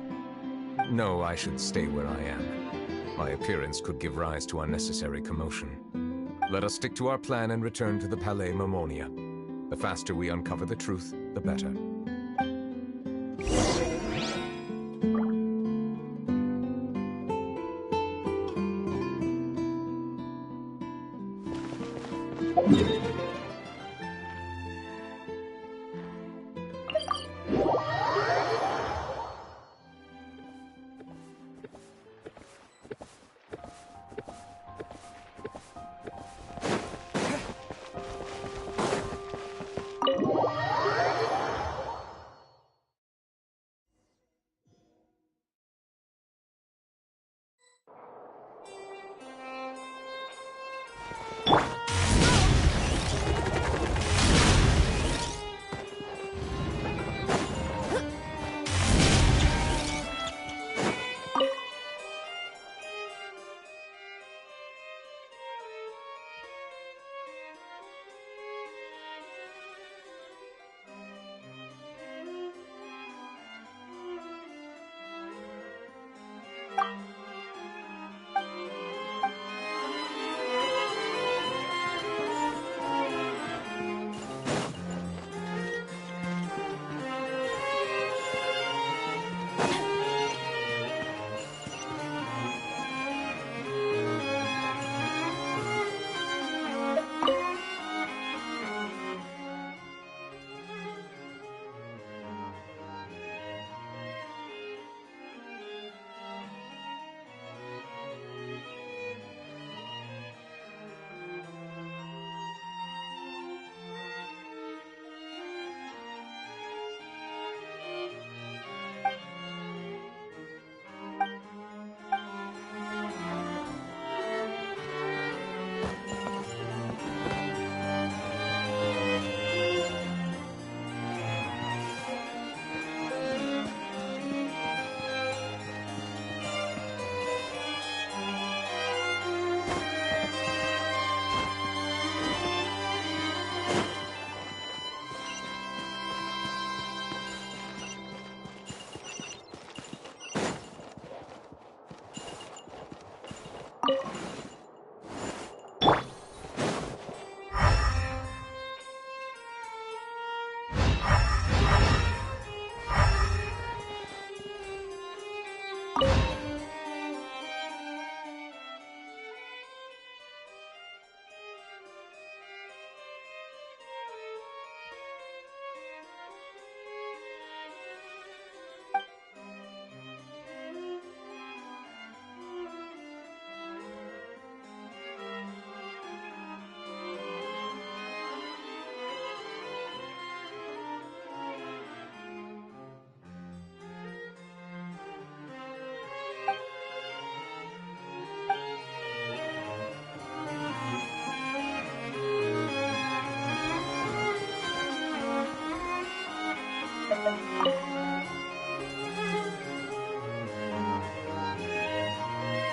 No, I should stay where I am. My appearance could give rise to unnecessary commotion. Let us stick to our plan and return to the Palais Mermonia. The faster we uncover the truth, the better.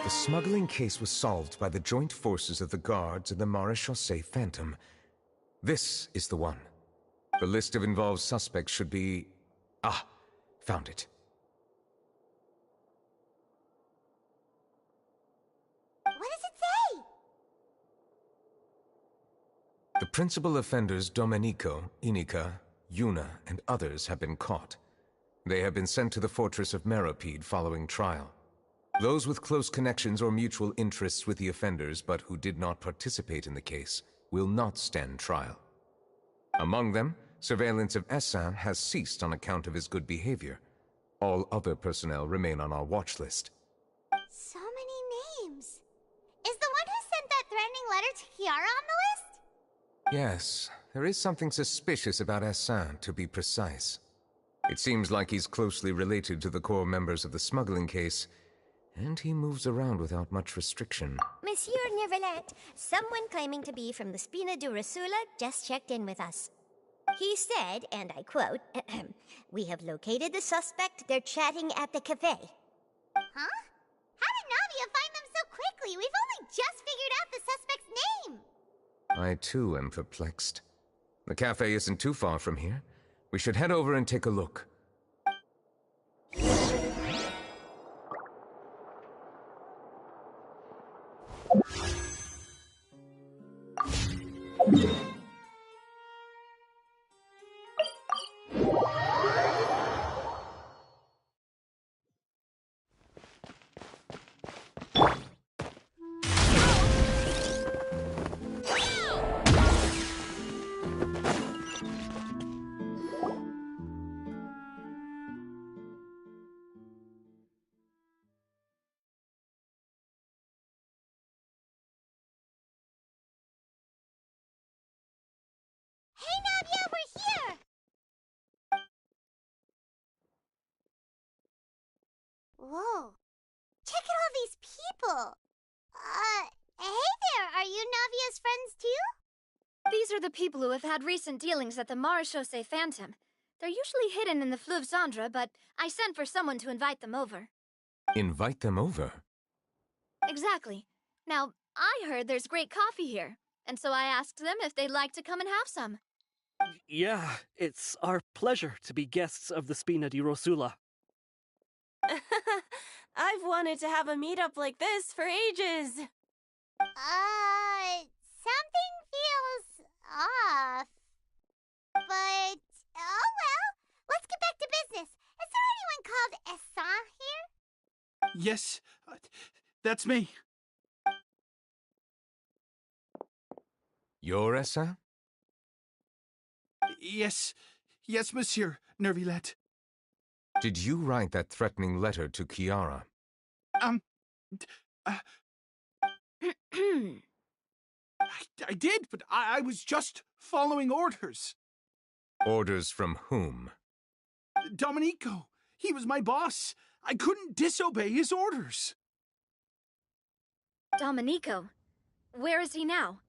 The smuggling case was solved by the joint forces of the guards and the Maréchaussée Phantom. This is the one. The list of involved suspects should be... Ah, found it. What does it say? The principal offenders Domenico, Inika, Yuna, and others have been caught. They have been sent to the fortress of Meropide following trial. Those with close connections or mutual interests with the offenders but who did not participate in the case will not stand trial. Among them, surveillance of Essin has ceased on account of his good behavior. All other personnel remain on our watch list. So many names. Is the one who sent that threatening letter to Kiara on the list? Yes, there is something suspicious about Essin, to be precise. It seems like he's closely related to the core members of the smuggling case, and he moves around without much restriction. Monsieur Neuvillette, someone claiming to be from the Spina Durasula just checked in with us. He said, and I quote, "We have located the suspect. They're chatting at the cafe." Huh? How did Navia find them so quickly? We've only just figured out the suspect's name. I too am perplexed. The cafe isn't too far from here. We should head over and take a look. Hey, Navia, we're here! Whoa. Check out all these people. Hey there, are you Navia's friends too? These are the people who have had recent dealings at the Maréchaussée Phantom. They're usually hidden in the Fleuve Cendre, but I sent for someone to invite them over. Invite them over? Exactly. Now, I heard there's great coffee here, and so I asked them if they'd like to come and have some. Yeah, it's our pleasure to be guests of the Spina di Rosula. I've wanted to have a meetup like this for ages. Something feels off. But, oh well, let's get back to business. Is there anyone called Essin here? Yes, that's me. You're Essin? Yes, Monsieur Neuvillette. Did you write that threatening letter to Kiara? I did, but I was just following orders. Orders from whom? Domenico. He was my boss. I couldn't disobey his orders. Domenico? Where is he now?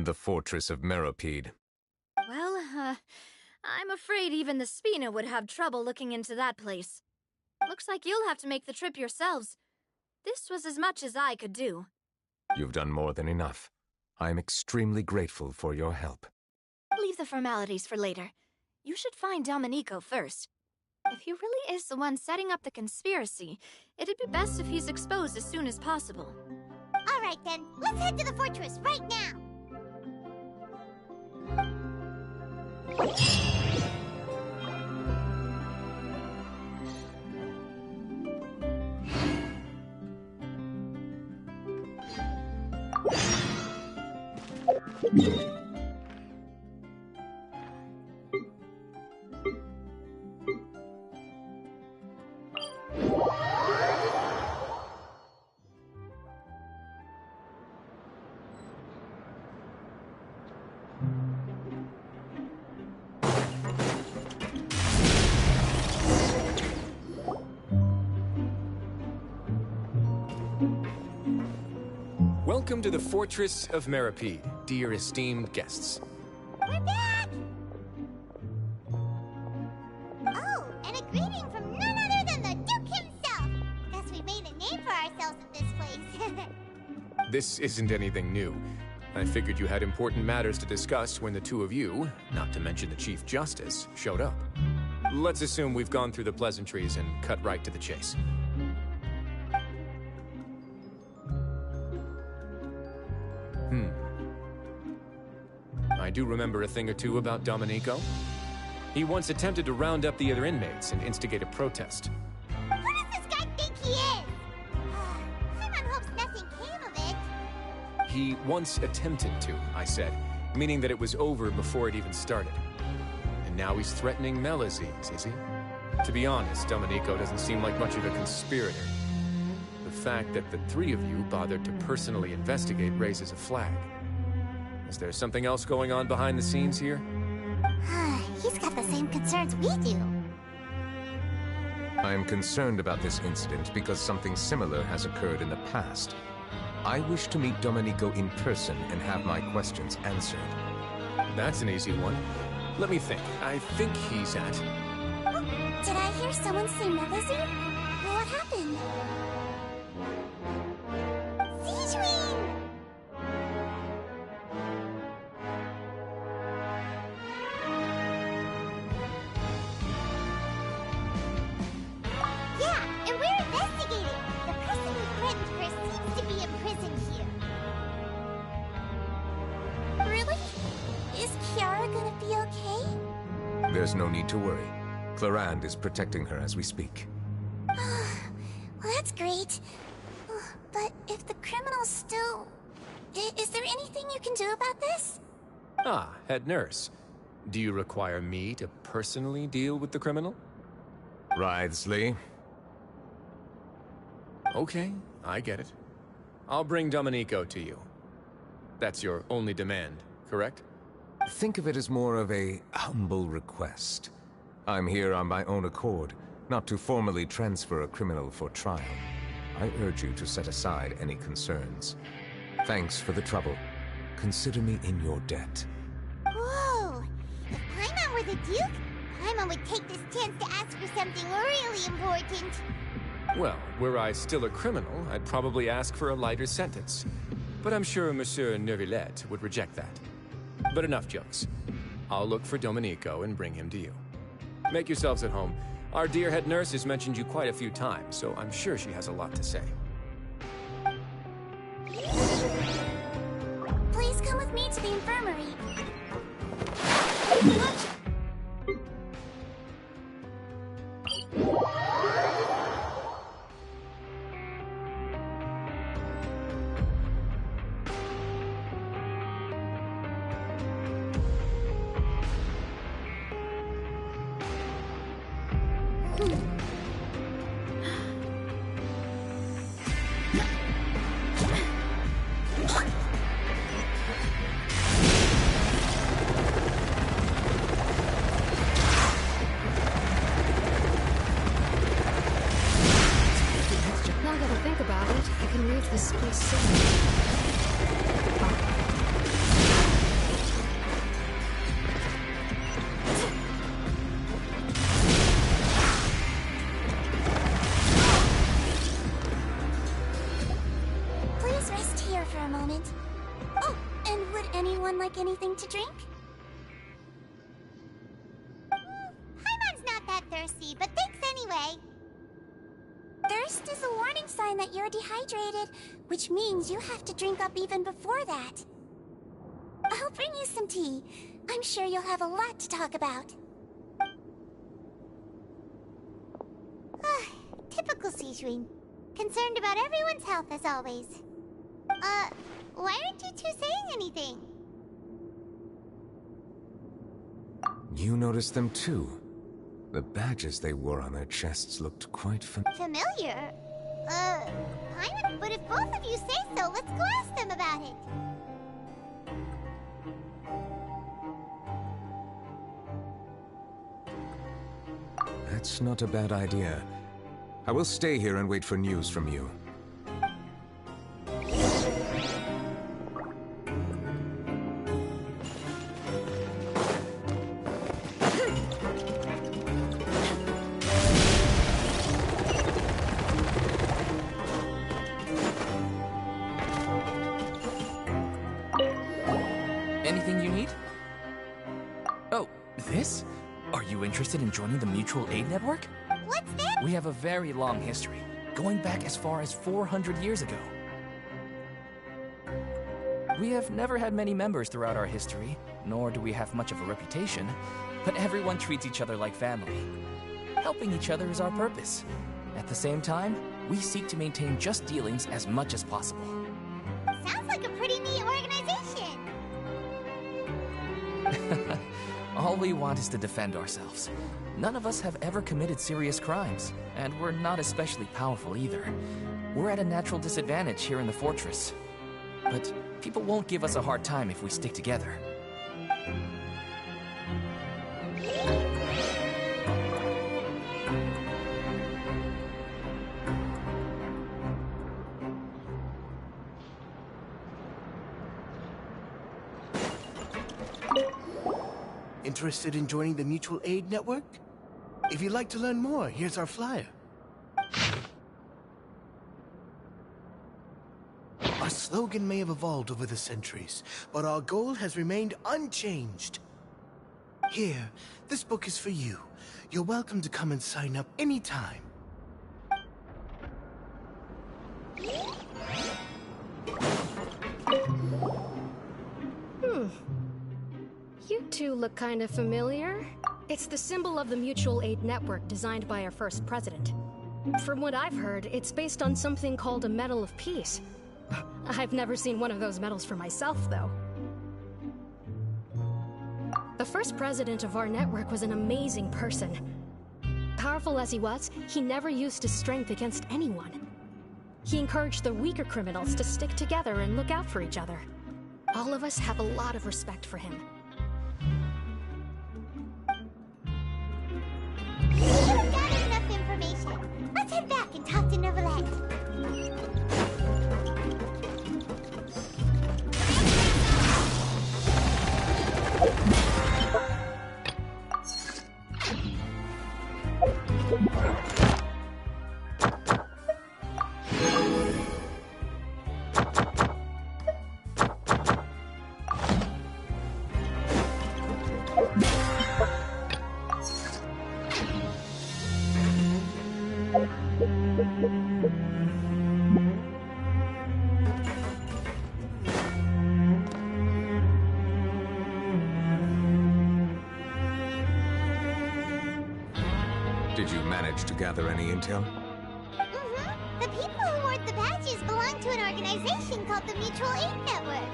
The fortress of Meropide. Well, I'm afraid even the Spina would have trouble looking into that place. Looks like you'll have to make the trip yourselves. This was as much as I could do. You've done more than enough. I am extremely grateful for your help. Leave the formalities for later. You should find Domenico first. If he really is the one setting up the conspiracy, it'd be best if he's exposed as soon as possible. All right then, let's head to the fortress right now. Welcome to the Fortress of Meropide, dear esteemed guests. We're back! Oh, and a greeting from none other than the Duke himself! Guess we made a name for This isn't anything new. I figured you had important matters to discuss when the two of you, not to mention the Chief Justice, showed up. Let's assume we've gone through the pleasantries and cut right to the chase. I do remember a thing or two about Domenico. He once attempted to round up the other inmates and instigate a protest. Who does this guy think he is? Paimon hopes nothing came of it. He once attempted to, I said, meaning that it was over before it even started. And now he's threatening Melazines, is he? To be honest, Domenico doesn't seem like much of a conspirator. The fact that the three of you bothered to personally investigate raises a flag. Is there something else going on behind the scenes here? He's got the same concerns we do. I am concerned about this incident because something similar has occurred in the past. I wish to meet Domenico in person and have my questions answered. That's an easy one. Let me think. I think he's at... Did I hear someone say Melazine? What happened? Siegewing! Yeah, and we're investigating. The person who threatened her seems to be in prison here. Really? Is Kiara gonna be okay? There's no need to worry. Clarande is protecting her as we speak. Well, that's great. But if the criminal's still... Is there anything you can do about this? Ah, head nurse. Do you require me to personally deal with the criminal? Wriothesley. Okay, I get it. I'll bring Domenico to you. That's your only demand, correct? Think of it as more of a humble request. I'm here on my own accord, not to formally transfer a criminal for trial. I urge you to set aside any concerns. Thanks for the trouble. Consider me in your debt. Whoa! If Paimon were the Duke, Paimon would take this chance to ask for something really important. Well, were I still a criminal, I'd probably ask for a lighter sentence. But I'm sure Monsieur Neuvillette would reject that. But enough jokes. I'll look for Domenico and bring him to you. Make yourselves at home. Our dear head nurse has mentioned you quite a few times, so I'm sure she has a lot to say. Please come with me to the infirmary. Now that I think about it, I can leave this place soon. Please rest here for a moment. Oh, and would anyone like anything to drink? Paimon's not that thirsty, but thanks anyway. Thirst is a warning sign that you're dehydrated, which means you have to drink up even before that. I'll bring you some tea. I'm sure you'll have a lot to talk about. Typical Sijuin. Concerned about everyone's health as always. Why aren't you two saying anything? You noticed them too. The badges they wore on their chests looked quite Familiar? Paimon, but if both of you say so, let's go ask them about it. That's not a bad idea. I will stay here and wait for news from you. interested in joining the Mutual Aid Network? What's that? We have a very long history, going back as far as 400 years ago. We have never had many members throughout our history, nor do we have much of a reputation, but everyone treats each other like family. Helping each other is our purpose. At the same time, we seek to maintain just dealings as much as possible. Sounds like a pretty neat organization. All we want is to defend ourselves. None of us have ever committed serious crimes, and we're not especially powerful either. We're at a natural disadvantage here in the fortress. But people won't give us a hard time if we stick together. Interested in joining the Mutual Aid Network? If you'd like to learn more, here's our flyer. Our slogan may have evolved over the centuries, but our goal has remained unchanged. Here, this book is for you. You're welcome to come and sign up anytime. You two look kind of familiar. It's the symbol of the Mutual Aid Network designed by our first president. From what I've heard, it's based on something called a Medal of Peace. I've never seen one of those medals for myself, though. The first president of our network was an amazing person. Powerful as he was, he never used his strength against anyone. He encouraged the weaker criminals to stick together and look out for each other. All of us have a lot of respect for him. We've gathered enough information. Let's head back and talk to Neuvillette. Did you manage to gather any intel? The people who wore the badges belong to an organization called the Mutual Aid Network.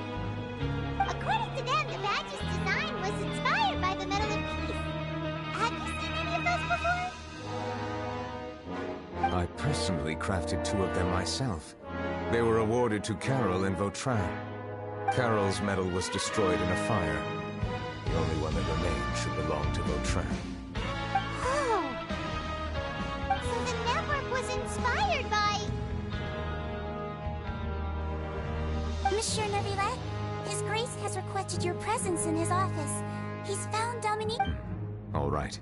According to them, the badge's design was inspired by the Medal of Peace. Have you seen any of those before? I personally crafted 2 of them myself. They were awarded to Carol and Vautrin. Carol's medal was destroyed in a fire. The only one that remained should belong to Vautrin. Inspired by... Monsieur Neuvillette, His Grace has requested your presence in his office. He's found Dominique... All right.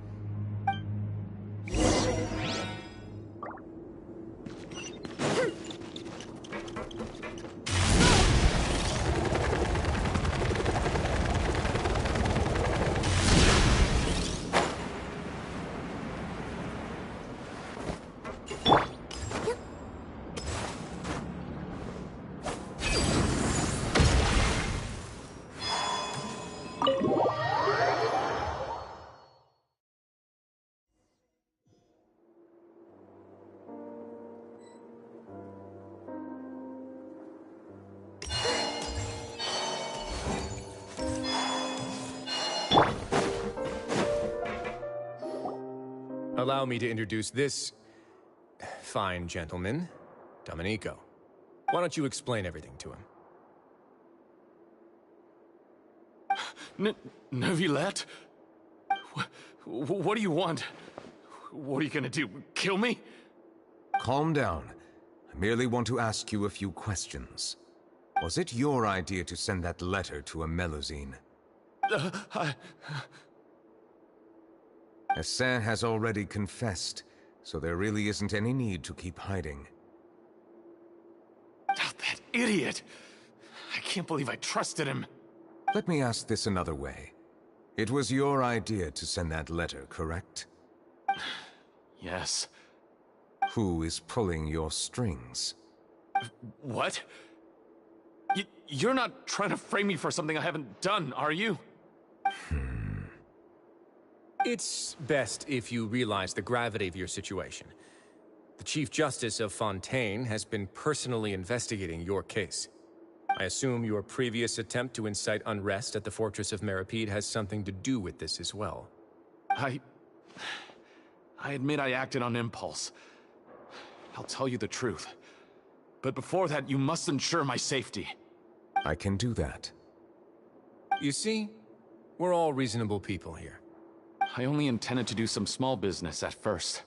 Allow me to introduce this fine gentleman, Domenico. Why don't you explain everything to him? Neuvillette? What do you want? What are you gonna do? Kill me? Calm down. I merely want to ask you a few questions. Was it your idea to send that letter to a Melusine? Hassan has already confessed, so there really isn't any need to keep hiding. That idiot! I can't believe I trusted him. Let me ask this another way. It was your idea to send that letter, correct? Yes. Who is pulling your strings? What? You're not trying to frame me for something I haven't done, are you? It's best if you realize the gravity of your situation. The Chief Justice of Fontaine has been personally investigating your case. I assume your previous attempt to incite unrest at the Fortress of Meripede has something to do with this as well. I admit I acted on impulse. I'll tell you the truth. But before that, you must ensure my safety. I can do that. You see, we're all reasonable people here. I only intended to do some small business at first.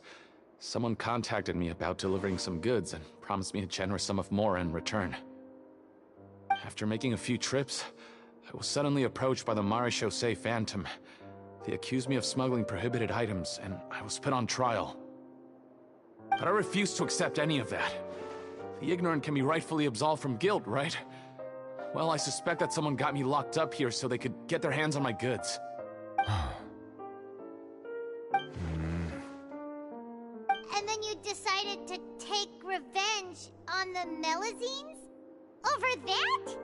Someone contacted me about delivering some goods and promised me a generous sum of more in return. After making a few trips, I was suddenly approached by the Marechaussee Phantom. They accused me of smuggling prohibited items, and I was put on trial. But I refused to accept any of that. The ignorant can be rightfully absolved from guilt, right? Well, I suspect that someone got me locked up here so they could get their hands on my goods. And then you decided to take revenge on the Melazines? Over that?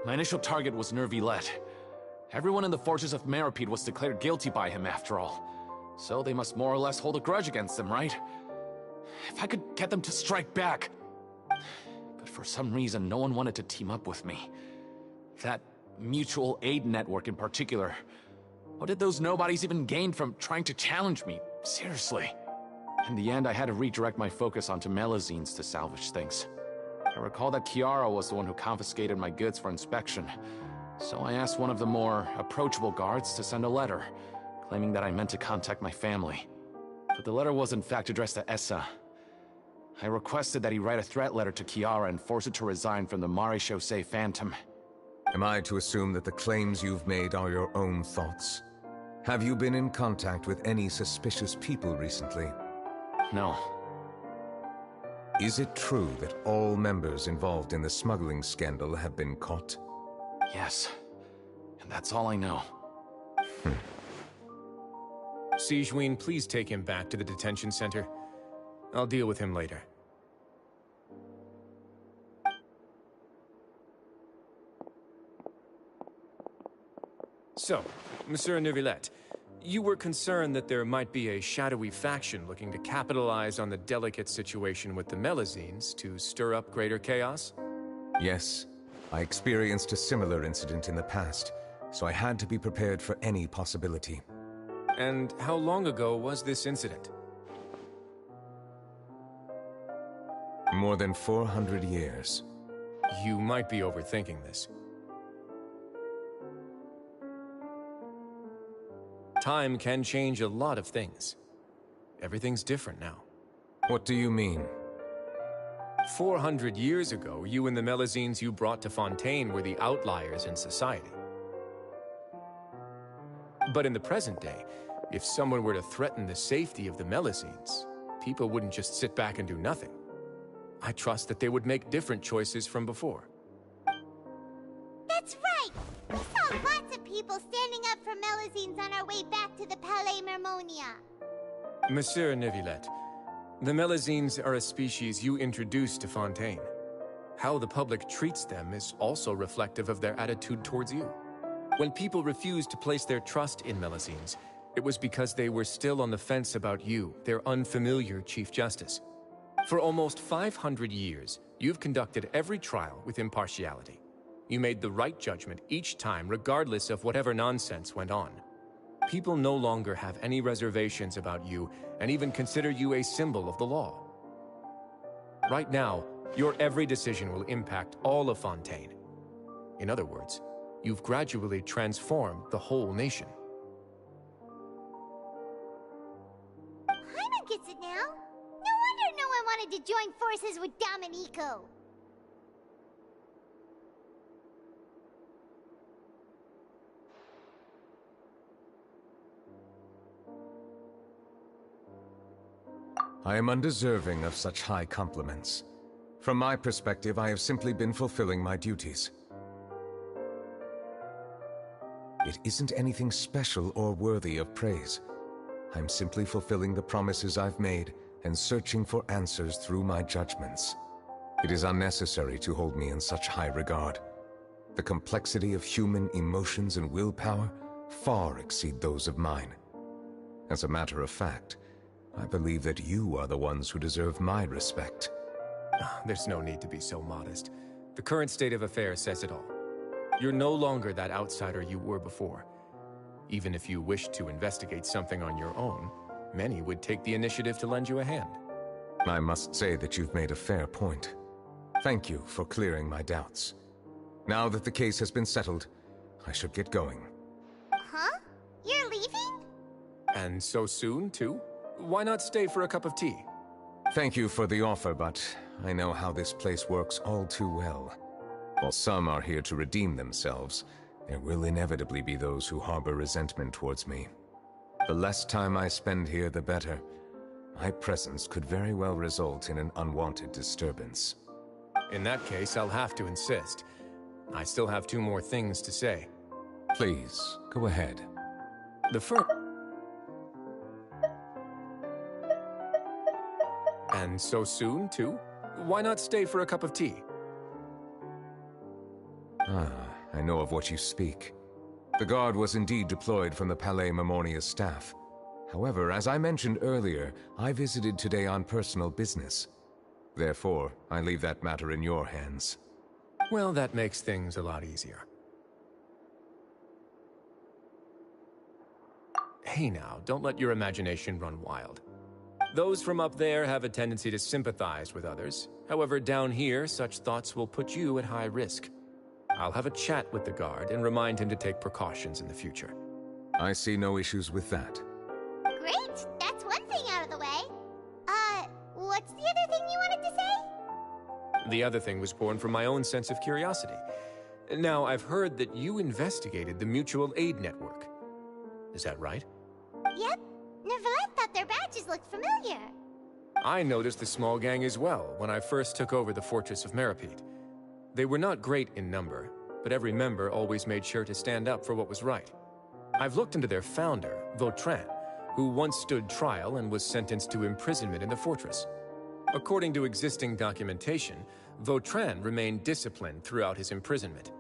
My initial target was Nervilette. Everyone in the Fortress of Meripede was declared guilty by him after all. So they must more or less hold a grudge against him, right? If I could get them to strike back. But for some reason, no one wanted to team up with me. That mutual aid network in particular. What did those nobodies even gain from trying to challenge me? Seriously. In the end, I had to redirect my focus onto Melazines to salvage things. I recall that Kiara was the one who confiscated my goods for inspection. So I asked one of the more approachable guards to send a letter, claiming that I meant to contact my family. But the letter was in fact addressed to Essa. I requested that he write a threat letter to Kiara and force her to resign from the Marechaussee Phantom. Am I to assume that the claims you've made are your own thoughts? Have you been in contact with any suspicious people recently? No. Is it true that all members involved in the smuggling scandal have been caught? Yes. And that's all I know. Sigewinne, please take him back to the detention center. I'll deal with him later. So, Monsieur Nervilette, you were concerned that there might be a shadowy faction looking to capitalize on the delicate situation with the Melazines to stir up greater chaos? Yes. I experienced a similar incident in the past, so I had to be prepared for any possibility. And how long ago was this incident? More than 400 years. You might be overthinking this. Time can change a lot of things. Everything's different now. What do you mean? 400 years ago, you and the Melazines you brought to Fontaine were the outliers in society. But in the present day, if someone were to threaten the safety of the Melazines, people wouldn't just sit back and do nothing. I trust that they would make different choices from before. That's right! We saw lots of people standing up for Melazines on our way back to the Palais Mermonia. Monsieur Nervilette, the Melazines are a species you introduced to Fontaine. How the public treats them is also reflective of their attitude towards you. When people refused to place their trust in Melazines, it was because they were still on the fence about you, their unfamiliar Chief Justice. For almost 500 years, you've conducted every trial with impartiality. You made the right judgment each time, regardless of whatever nonsense went on. People no longer have any reservations about you and even consider you a symbol of the law. Right now, your every decision will impact all of Fontaine. In other words, you've gradually transformed the whole nation. Paimon gets it now. No wonder no one wanted to join forces with Domenico. I am undeserving of such high compliments. From my perspective, I have simply been fulfilling my duties. It isn't anything special or worthy of praise. I'm simply fulfilling the promises I've made and searching for answers through my judgments. It is unnecessary to hold me in such high regard. The complexity of human emotions and willpower far exceed those of mine. As a matter of fact, I believe that you are the ones who deserve my respect. There's no need to be so modest. The current state of affairs says it all. You're no longer that outsider you were before. Even if you wished to investigate something on your own, many would take the initiative to lend you a hand. I must say that you've made a fair point. Thank you for clearing my doubts. Now that the case has been settled, I should get going. Huh? You're leaving? And so soon, too? Why not stay for a cup of tea? Thank you for the offer, but I know how this place works all too well. While some are here to redeem themselves, there will inevitably be those who harbor resentment towards me. The less time I spend here, the better. My presence could very well result in an unwanted disturbance. In that case, I'll have to insist. I still have 2 more things to say. Please, go ahead. The first... And so soon, too? Why not stay for a cup of tea? I know of what you speak. The guard was indeed deployed from the Palais Mermonia's staff. However, as I mentioned earlier, I visited today on personal business. Therefore, I leave that matter in your hands. Well, that makes things a lot easier. Hey now, don't let your imagination run wild. Those from up there have a tendency to sympathize with others. However, down here, such thoughts will put you at high risk. I'll have a chat with the guard and remind him to take precautions in the future. I see no issues with that. Great! That's one thing out of the way. What's the other thing you wanted to say? The other thing was born from my own sense of curiosity. Now, I've heard that you investigated the Mutual Aid Network. Is that right? Yep. Neverland thought their badges looked familiar. I noticed the small gang as well when I first took over the Fortress of Meripede. They were not great in number, but every member always made sure to stand up for what was right. I've looked into their founder, Vautrin, who once stood trial and was sentenced to imprisonment in the fortress. According to existing documentation, Vautrin remained disciplined throughout his imprisonment.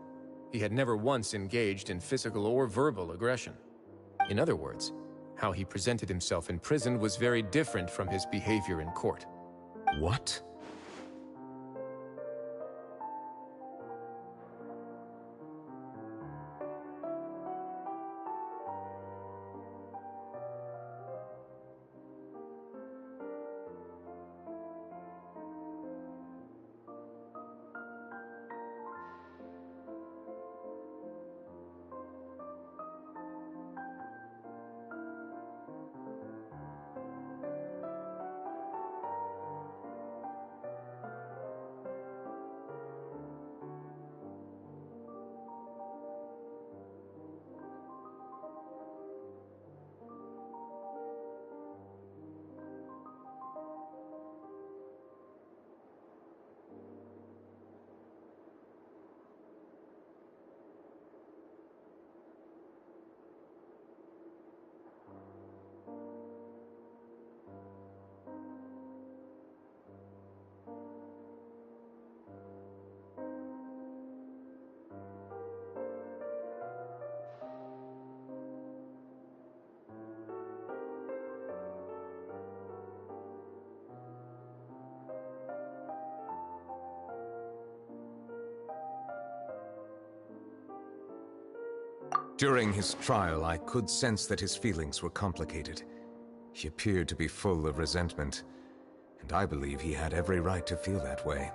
He had never once engaged in physical or verbal aggression. In other words, how he presented himself in prison was very different from his behavior in court. What? During his trial, I could sense that his feelings were complicated. He appeared to be full of resentment, and I believe he had every right to feel that way.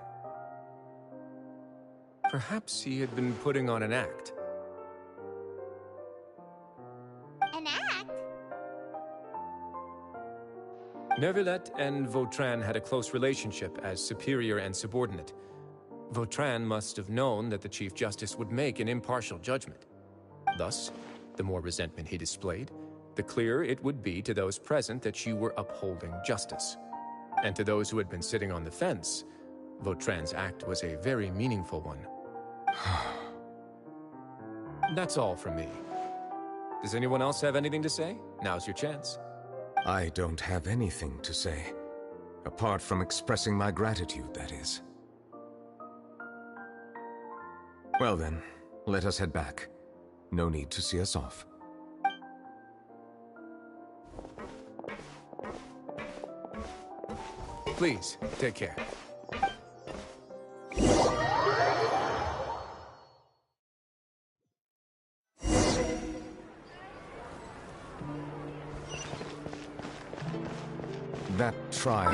Perhaps he had been putting on an act. An act? Neuvillette and Vautrin had a close relationship as superior and subordinate. Vautrin must have known that the Chief Justice would make an impartial judgment. Thus, the more resentment he displayed, the clearer it would be to those present that you were upholding justice. And to those who had been sitting on the fence, Vautrin's act was a very meaningful one. That's all from me. Does anyone else have anything to say? Now's your chance. I don't have anything to say. Apart from expressing my gratitude, that is. Well then, let us head back. No need to see us off. Please, take care. That trial...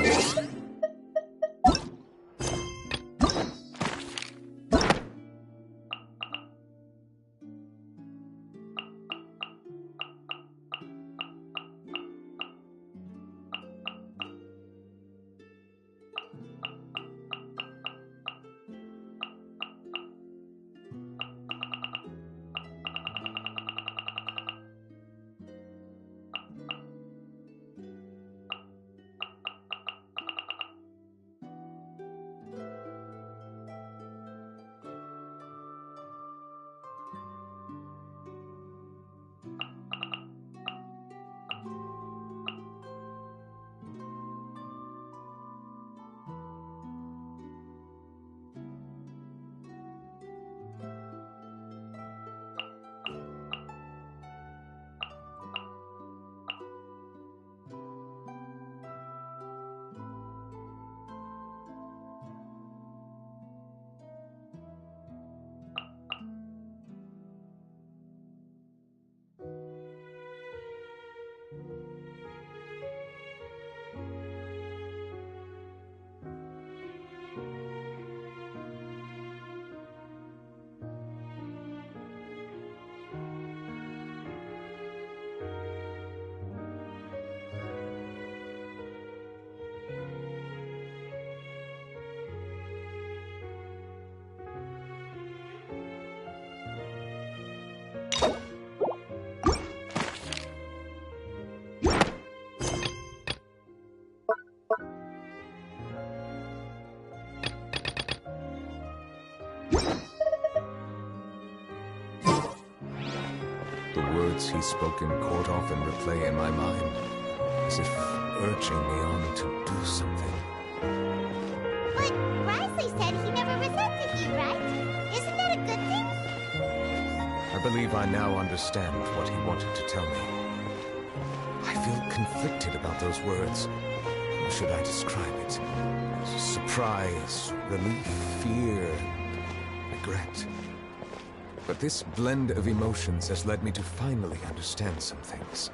The words he spoke in court often replay in my mind, as if urging me on to do something. But Risley said he never resented you, right? Isn't that a good thing? I believe I now understand what he wanted to tell me. I feel conflicted about those words. How should I describe it? Surprise, relief, fear, regret. But this blend of emotions has led me to finally understand some things.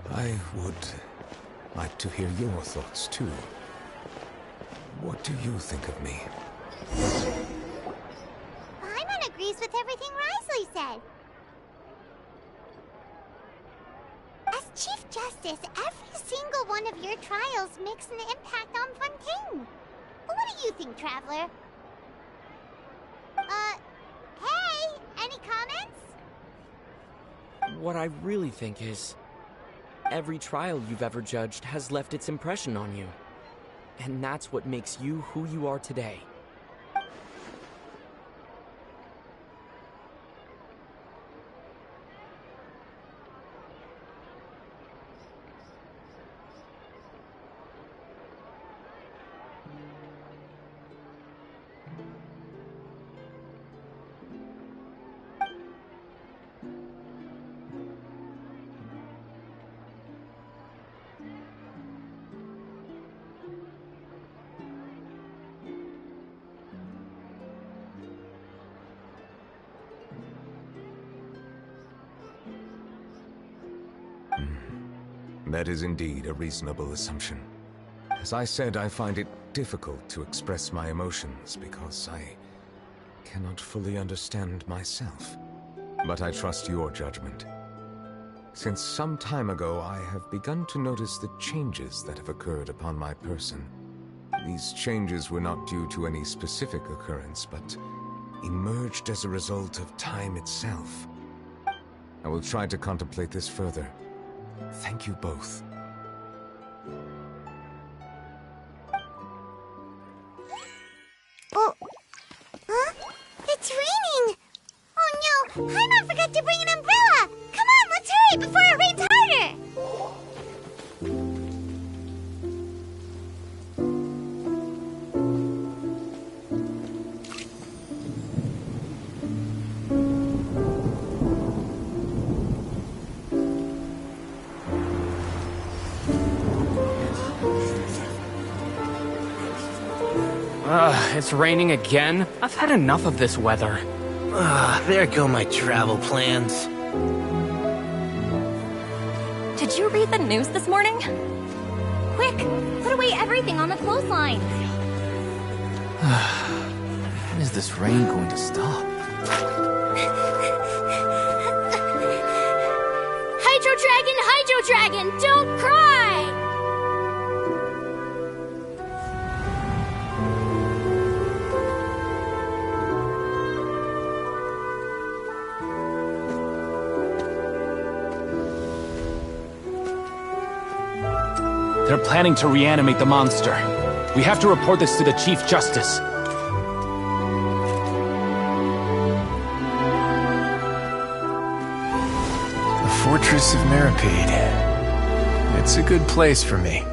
I would like to hear your thoughts, too. What do you think of me? Paimon agrees with everything Risley said. As Chief Justice, every single one of your trials makes an impact on Fontaine. What do you think, Traveler? Hey! Any comments? What I really think is, every trial you've ever judged has left its impression on you. And that's what makes you who you are today. That is indeed a reasonable assumption. As I said, I find it difficult to express my emotions because I cannot fully understand myself. But I trust your judgment. Since some time ago, I have begun to notice the changes that have occurred upon my person. These changes were not due to any specific occurrence, but emerged as a result of time itself. I will try to contemplate this further. Thank you both. It's raining again? I've had enough of this weather. There go my travel plans. Did you read the news this morning? Quick, put away everything on the clothesline. When is this rain going to stop? Hydro Dragon, don't cry! They're planning to reanimate the monster. We have to report this to the Chief Justice. The Fortress of Maripede. It's a good place for me.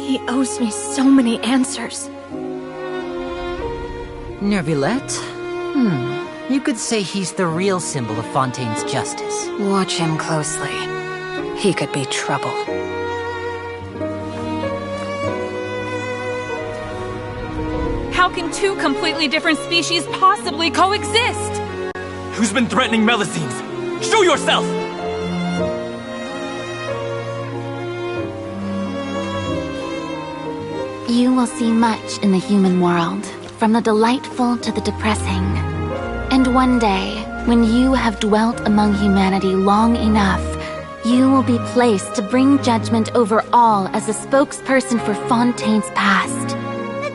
He owes me so many answers. Neuvillette? You could say he's the real symbol of Fontaine's justice. Watch him closely. He could be trouble. How can two completely different species possibly coexist? Who's been threatening Melusines? Show yourself! You will see much in the human world, from the delightful to the depressing. And one day, when you have dwelt among humanity long enough, you will be placed to bring judgment over all as a spokesperson for Fontaine's past.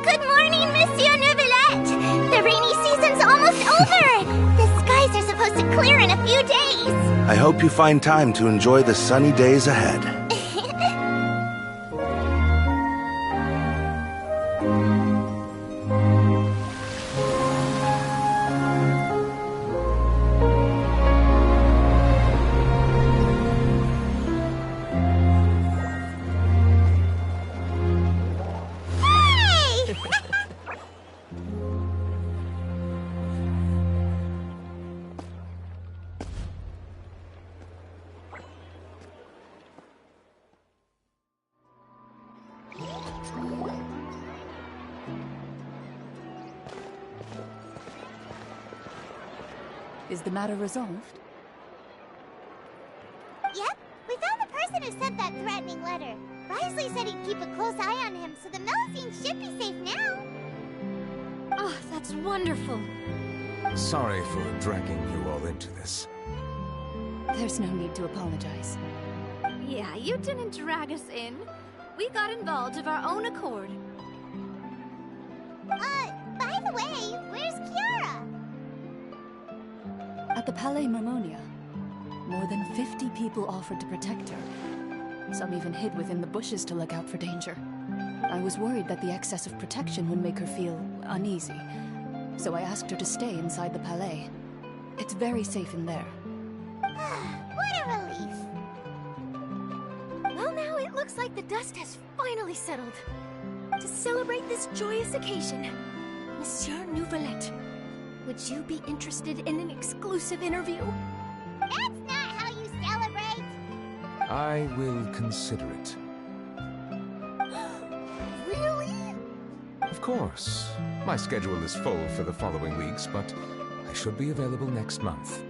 Good morning, Monsieur Neuvillette! The rainy season's almost over! The skies are supposed to clear in a few days! I hope you find time to enjoy the sunny days ahead. Is the matter resolved? Yep, we found the person who sent that threatening letter. Risley said he'd keep a close eye on him, so the Melusines should be safe now. Oh, that's wonderful. Sorry for dragging you all into this. There's no need to apologize. Yeah, you didn't drag us in. We got involved of our own accord. By the way, where's Kiara? At the Palais Marmonia, more than 50 people offered to protect her. Some even hid within the bushes to look out for danger. I was worried that the excess of protection would make her feel uneasy, so I asked her to stay inside the Palais. It's very safe in there. What a relief! Well, now it looks like the dust has finally settled. To celebrate this joyous occasion, Monsieur Neuvillette, would you be interested in an exclusive interview? That's not how you celebrate! I will consider it. Really? Of course. My schedule is full for the following weeks, but I should be available next month.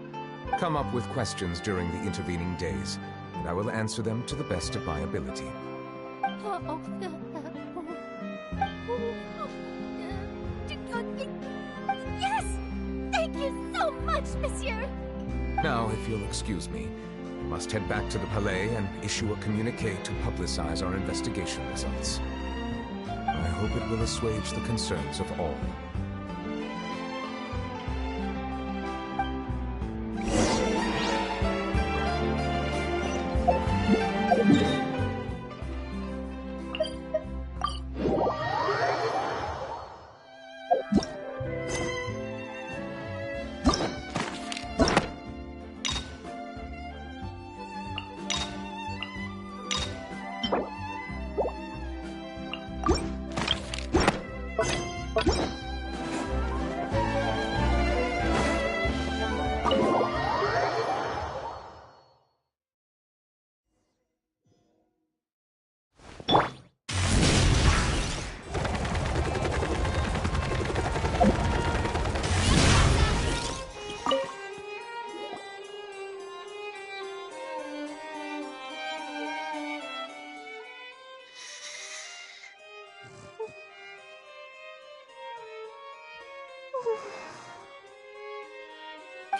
Come up with questions during the intervening days, and I will answer them to the best of my ability. Yes! Thank you so much, Monsieur! Now, if you'll excuse me, I must head back to the Palais and issue a communique to publicize our investigation results. I hope it will assuage the concerns of all.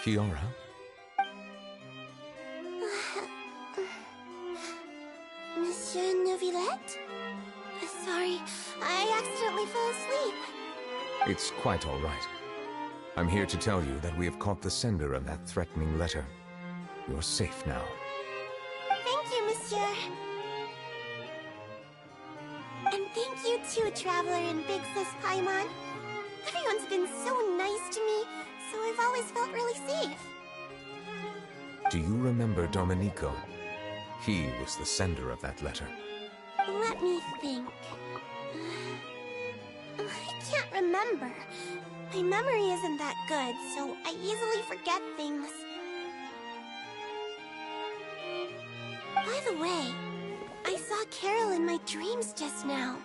Kiara? Monsieur Neuvillette? Sorry, I accidentally fell asleep. It's quite all right. I'm here to tell you that we have caught the sender of that threatening letter. You're safe now. Thank you, Monsieur. And thank you too, Traveler and Big Sis Paimon. Everyone's been so nice to me, so I've always felt really safe. Do you remember Domenico? He was the sender of that letter. Let me think. I can't remember. My memory isn't that good, so I easily forget things. By the way, I saw Carol in my dreams just now.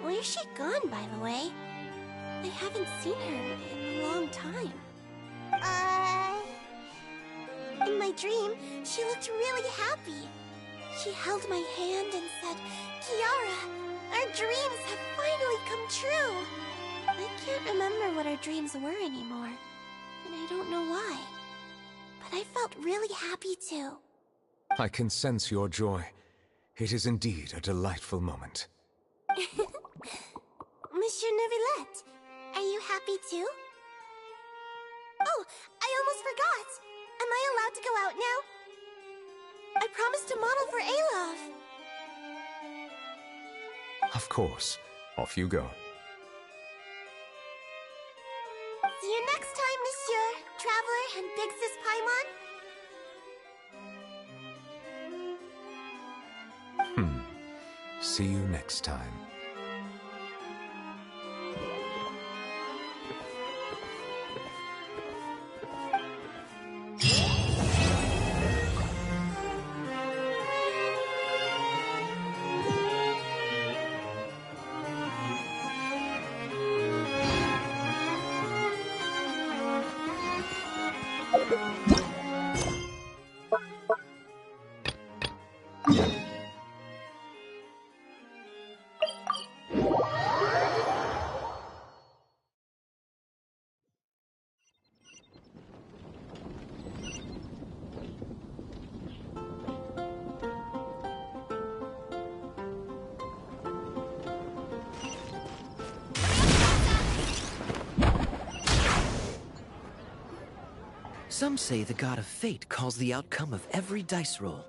Where's she gone, by the way? I haven't seen her in a long time. In my dream, she looked really happy. She held my hand and said, "Kiara, our dreams have finally come true." I can't remember what our dreams were anymore, and I don't know why. But I felt really happy too. I can sense your joy. It is indeed a delightful moment. Monsieur Neuvillette, are you happy too? Oh, I almost forgot! Am I allowed to go out now? I promised to model for Alof. Of course. Off you go. See you next time, Monsieur, Traveler, and Big Sis Paimon. See you next time. Some say the god of fate calls the outcome of every dice roll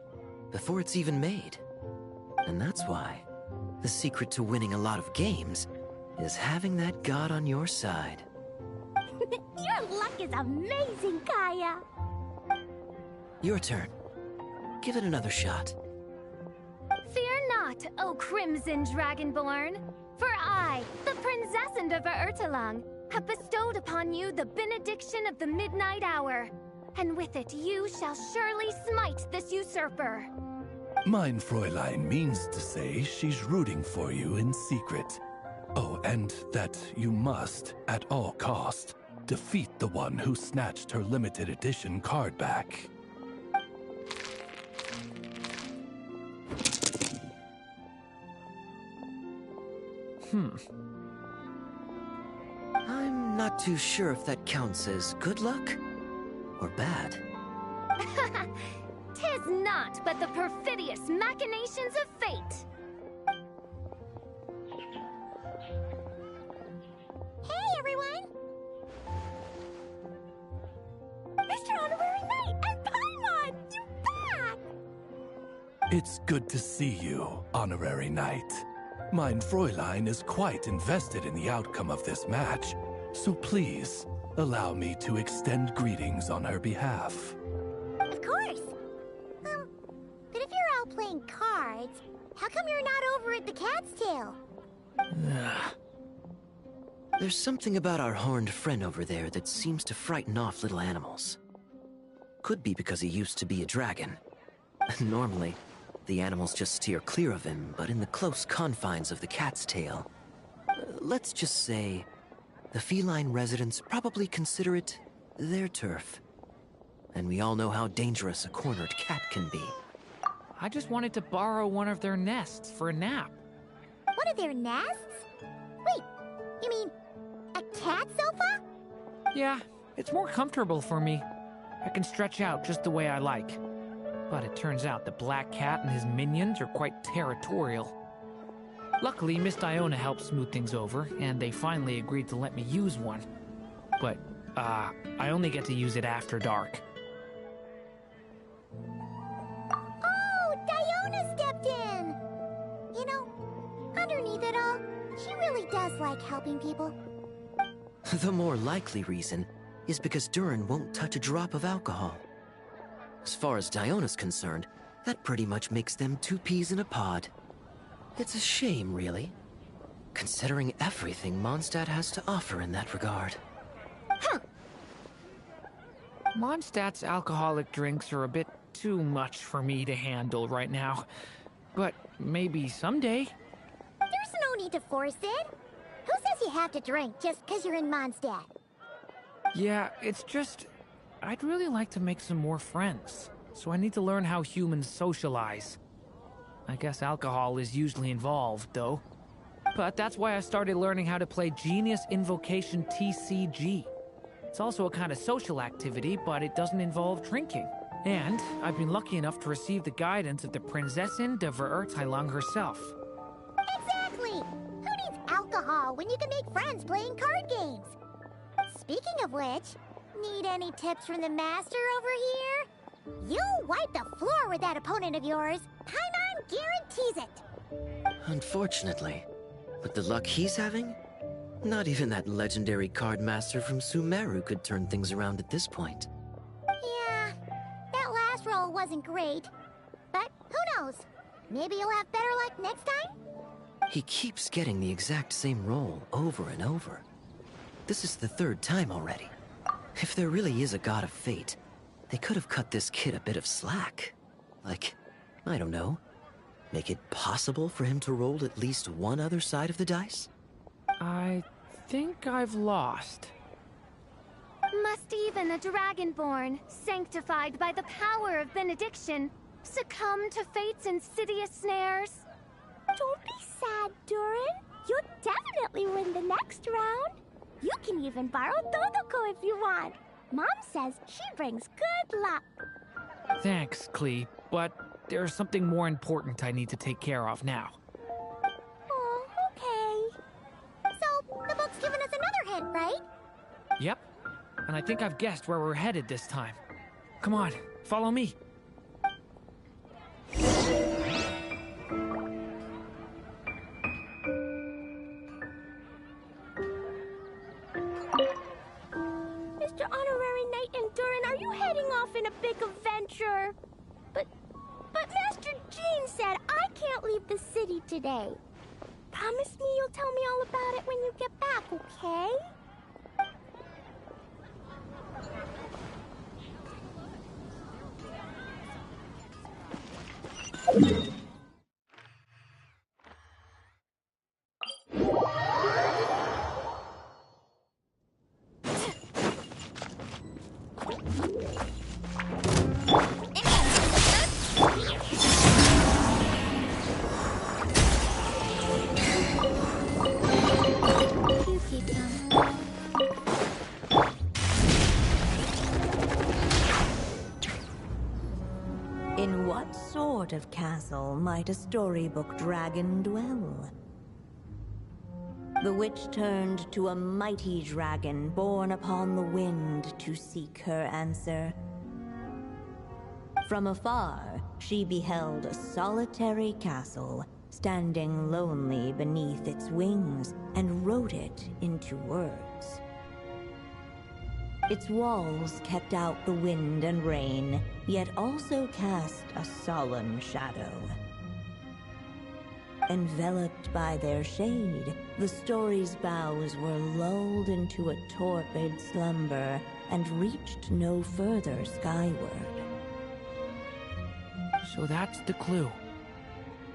before it's even made. And that's why the secret to winning a lot of games is having that god on your side. Your luck is amazing, Kaya. Your turn. Give it another shot. Fear not, O Crimson Dragonborn, for I, the Princess of Ertalang, have bestowed upon you the benediction of the midnight hour, and with it you shall surely smite this usurper. Mein Fräulein means to say she's rooting for you in secret. Oh, and that you must, at all cost, defeat the one who snatched her limited edition card back. I'm not too sure if that counts as good luck or bad. Tis not but the perfidious machinations of fate. Hey, everyone! Mr. Honorary Knight and Paimon! You're back! It's good to see you, Honorary Knight. Mein Fräulein is quite invested in the outcome of this match, so please, allow me to extend greetings on her behalf. Of course! But if you're all playing cards, how come you're not over at the Cat's Tail? There's something about our horned friend over there that seems to frighten off little animals. Could be because he used to be a dragon. Normally, the animals just steer clear of him, but in the close confines of the Cat's Tail, let's just say, the feline residents probably consider it their turf. And we all know how dangerous a cornered cat can be. I just wanted to borrow one of their nests for a nap. One of their nests? Wait, you cat sofa? Yeah, it's more comfortable for me. I can stretch out just the way I like. But it turns out the Black Cat and his minions are quite territorial. Luckily, Miss Diona helped smooth things over, and they finally agreed to let me use one. But, I only get to use it after dark. Oh, Diona stepped in! You know, underneath it all, she really does like helping people. The more likely reason is because Durin won't touch a drop of alcohol. As far as Diona's concerned, that pretty much makes them two peas in a pod. It's a shame, really, considering everything Mondstadt has to offer in that regard. Mondstadt's alcoholic drinks are a bit too much for me to handle right now. But maybe someday. There's no need to force it. Who says you have to drink just because you're in Mondstadt? Yeah, it's just... I'd really like to make some more friends. So I need to learn how humans socialize. I guess alcohol is usually involved, though. But that's why I started learning how to play Genius Invocation TCG. It's also a kind of social activity, but it doesn't involve drinking. And I've been lucky enough to receive the guidance of the Prinzessin de Verurteilung herself. Exactly! Who needs alcohol when you can make friends playing card games? Speaking of which, need any tips from the master over here? You'll wipe the floor with that opponent of yours. Paimon guarantees it. Unfortunately, with the luck he's having, not even that legendary card master from Sumeru could turn things around at this point. Yeah, that last roll wasn't great. But who knows? Maybe you'll have better luck next time? He keeps getting the exact same roll over and over. This is the third time already. If there really is a god of fate, they could have cut this kid a bit of slack. Like, I don't know, make it possible for him to roll at least one other side of the dice? I think I've lost. Must even a dragonborn, sanctified by the power of benediction, succumb to fate's insidious snares? Don't be sad, Durin. You'll definitely win the next round. You can even borrow Dodoko if you want. Mom says she brings good luck. Thanks, Klee, but there's something more important I need to take care of now. Oh, okay. So, the book's given us another hint, right? Yep, and I think I've guessed where we're headed this time. Come on, follow me. Mr. Honorary Knight and Durin, are you heading off in a big adventure? But Master Jean said I can't leave the city today. Promise me you'll tell me all about it when you get back, okay? In what sort of castle might a storybook dragon dwell? The witch turned to a mighty dragon born upon the wind to seek her answer. From afar, she beheld a solitary castle, standing lonely beneath its wings, and wrote it into words. Its walls kept out the wind and rain, yet also cast a solemn shadow. Enveloped by their shade, the story's boughs were lulled into a torpid slumber and reached no further skyward. So that's the clue.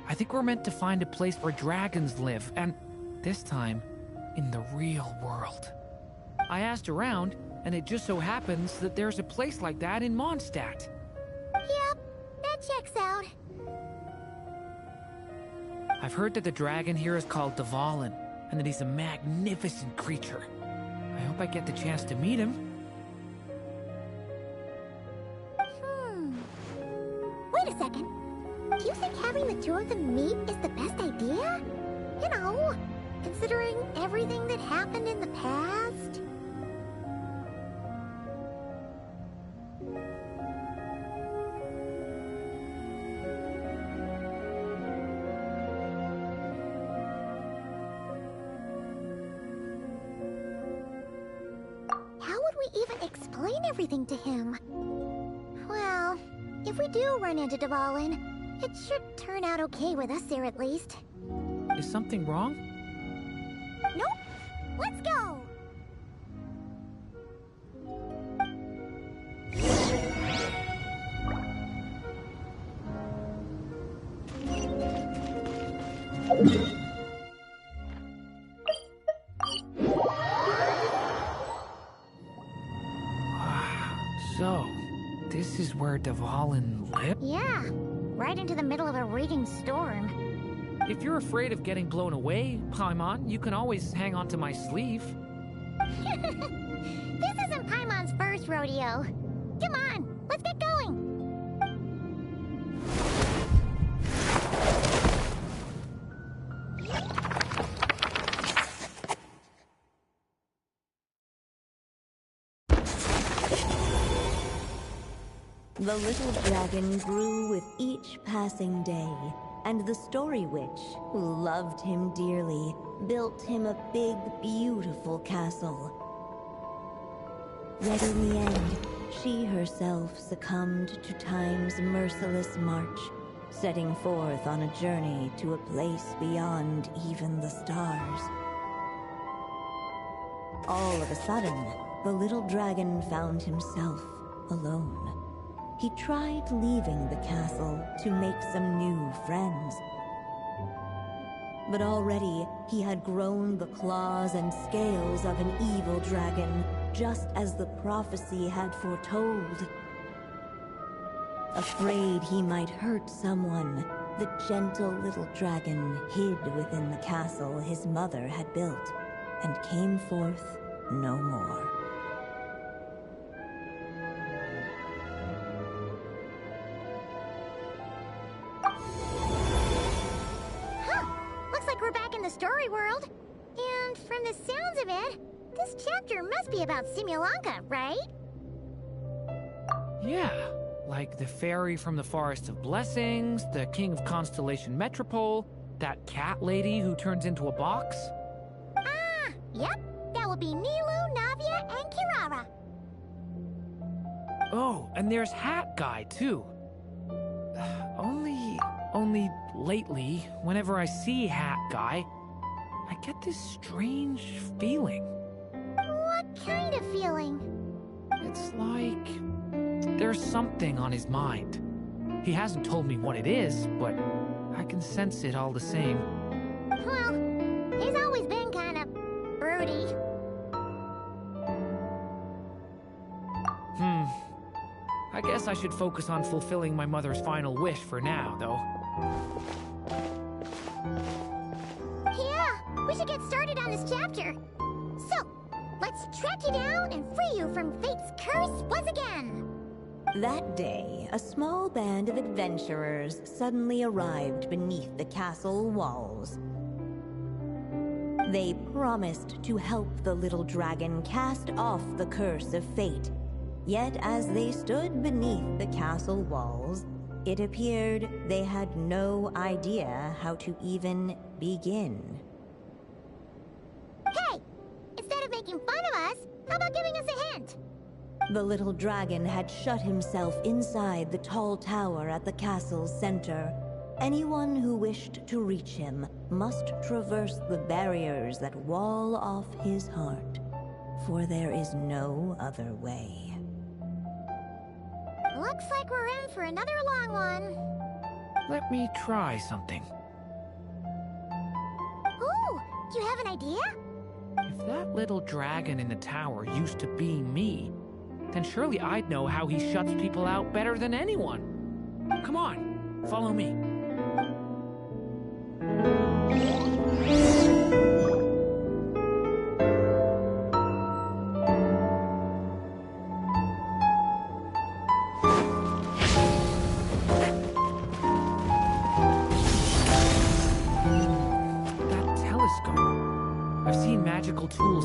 I think we're meant to find a place where dragons live, and this time, in the real world. I asked around, and it just so happens that there's a place like that in Mondstadt. Yep, that checks out. I've heard that the dragon here is called Dvalin, and that he's a magnificent creature. I hope I get the chance to meet him. Wait a second. Do you think having the two of them meet is the best idea? You know, considering everything that happened in the past? How would we even explain everything to him? Well, if we do run into Dvalin, it should turn out okay with us there at least. Is something wrong? Nope. Let's go! So, this is where Dvalin lives? Yeah, right into the middle of a raging storm. If you're afraid of getting blown away, Paimon, you can always hang onto my sleeve. This isn't Paimon's first rodeo. Come on, let's get going! The little dragon grew with each passing day, and the Story Witch, who loved him dearly, built him a big, beautiful castle. Yet in the end, she herself succumbed to time's merciless march, setting forth on a journey to a place beyond even the stars. All of a sudden, the little dragon found himself alone. He tried leaving the castle to make some new friends. But already, he had grown the claws and scales of an evil dragon, just as the prophecy had foretold. Afraid he might hurt someone, the gentle little dragon hid within the castle his mother had built, and came forth no more. We're back in the story world. And from the sounds of it, this chapter must be about Simulanka, right? Yeah, like the fairy from the Forest of Blessings, the king of Constellation Metropole, that cat lady who turns into a box. Ah, yep. That would be Nilu, Navia, and Kirara. Oh, and there's Hat Guy, too. Only lately, whenever I see Hat Guy, I get this strange feeling. What kind of feeling? It's like there's something on his mind. He hasn't told me what it is, but I can sense it all the same. Well, he's always been kind of broody. I guess I should focus on fulfilling my mother's final wish for now, though. Yeah, we should get started on this chapter. So, let's track you down and free you from fate's curse once again. That day, a small band of adventurers suddenly arrived beneath the castle walls. They promised to help the little dragon cast off the curse of fate. Yet as they stood beneath the castle walls, it appeared they had no idea how to even begin. Hey! Instead of making fun of us, how about giving us a hint? The little dragon had shut himself inside the tall tower at the castle's center. Anyone who wished to reach him must traverse the barriers that wall off his heart, for there is no other way. Looks like we're in for another long one. Let me try something. Ooh, do you have an idea? If that little dragon in the tower used to be me, then surely I'd know how he shuts people out better than anyone. Come on, follow me.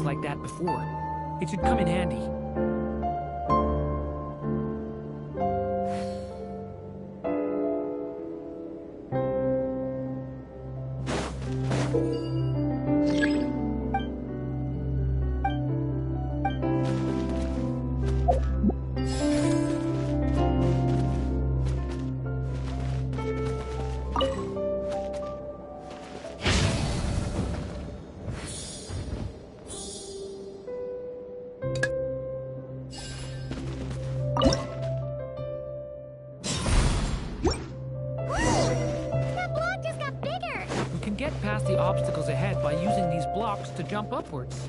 like that before. It should come in handy. Past the obstacles ahead by using these blocks to jump upwards.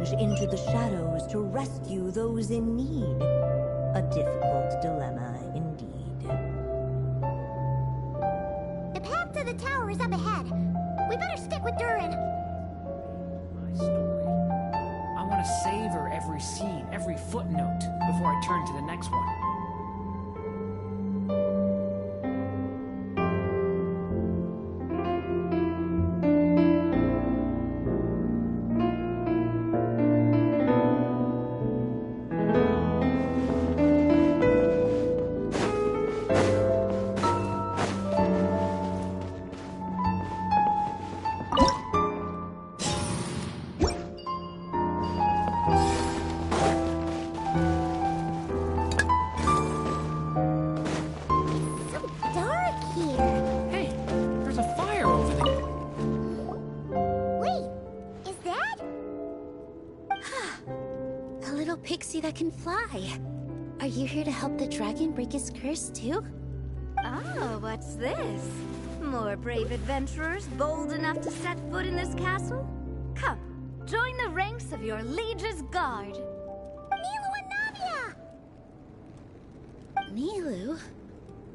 plunge into the shadows to rescue those in need. A difficult dilemma indeed. The path to the tower is up ahead. We better stick with Durin. My story. I want to savor every scene, every footnote, before I turn to the next one. Pixie that can fly. Are you here to help the dragon break his curse too? Oh, what's this? More brave adventurers bold enough to set foot in this castle? Come, join the ranks of your liege's guard. Nilu and Navia! Nilu?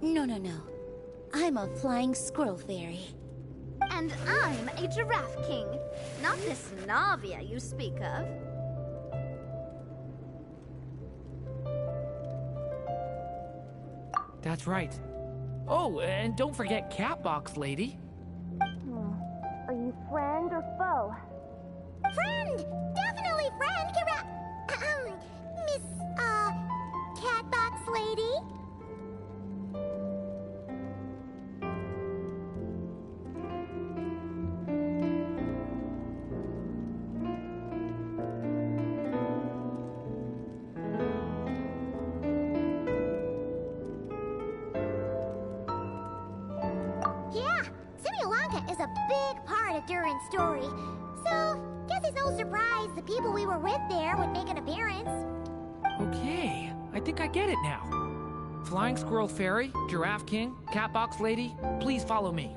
No. I'm a flying squirrel fairy. And I'm a giraffe king. Not this Navia you speak of. That's right. Oh, and don't forget Catbox Lady. Are you friend or foe? Friend! Definitely friend, Miss, Catbox Lady? Durin's story. So, guess it's no surprise the people we were with there would make an appearance. Okay, I think I get it now. Flying Squirrel Fairy, Giraffe King, Catbox Lady, please follow me.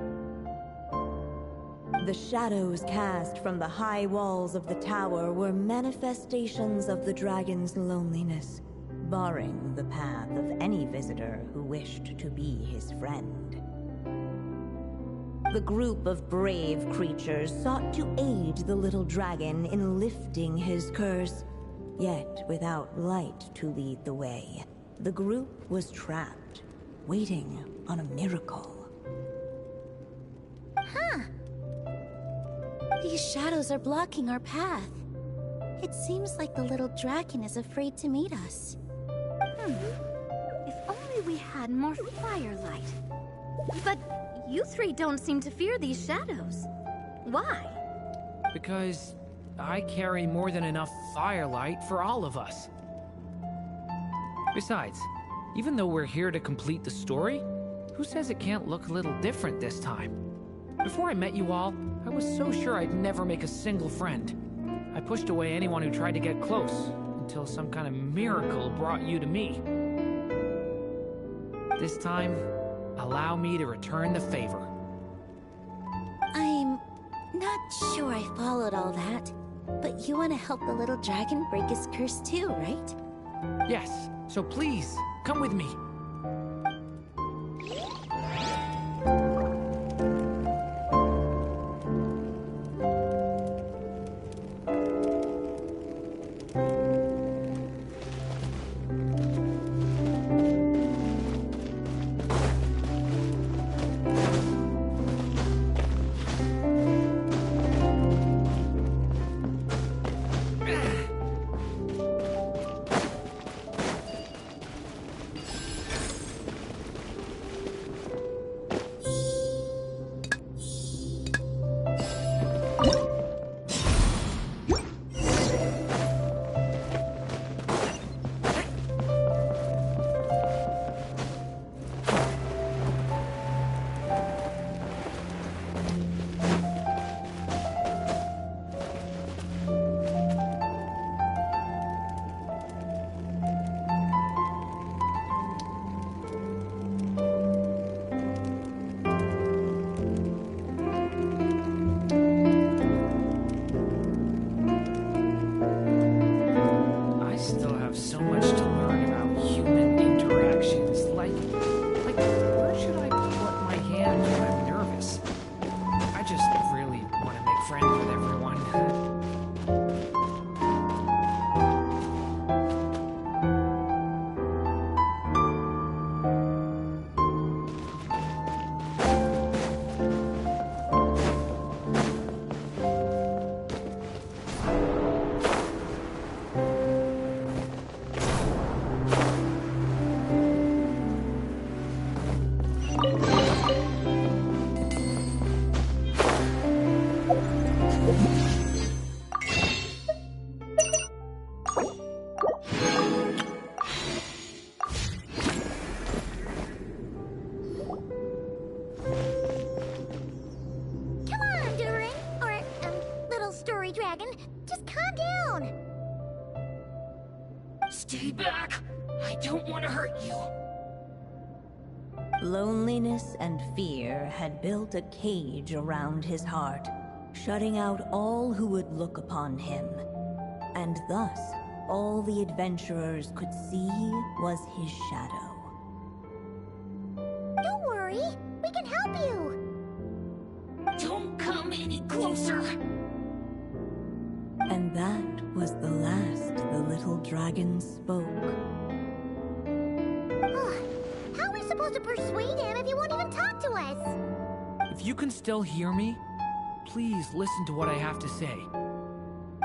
The shadows cast from the high walls of the tower were manifestations of the dragon's loneliness, barring the path of any visitor who wished to be his friend. The group of brave creatures sought to aid the little dragon in lifting his curse, yet without light to lead the way. The group was trapped, waiting on a miracle. Huh. These shadows are blocking our path. It seems like the little dragon is afraid to meet us. If only we had more firelight. But you three don't seem to fear these shadows. Why? Because I carry more than enough firelight for all of us. Besides, even though we're here to complete the story, who says it can't look a little different this time? Before I met you all, I was so sure I'd never make a single friend. I pushed away anyone who tried to get close, until some kind of miracle brought you to me. This time, allow me to return the favor. I'm not sure I followed all that, but you want to help the little dragon break his curse too, right? Yes, so please, come with me. alone! Stay back! I don't want to hurt you. Loneliness and fear had built a cage around his heart, shutting out all who would look upon him. And thus, all the adventurers could see was his shadow. Don't worry, we can help you! Don't come any closer! And that was the last the little dragon spoke. How are we supposed to persuade him if he won't even talk to us? If you can still hear me, please listen to what I have to say.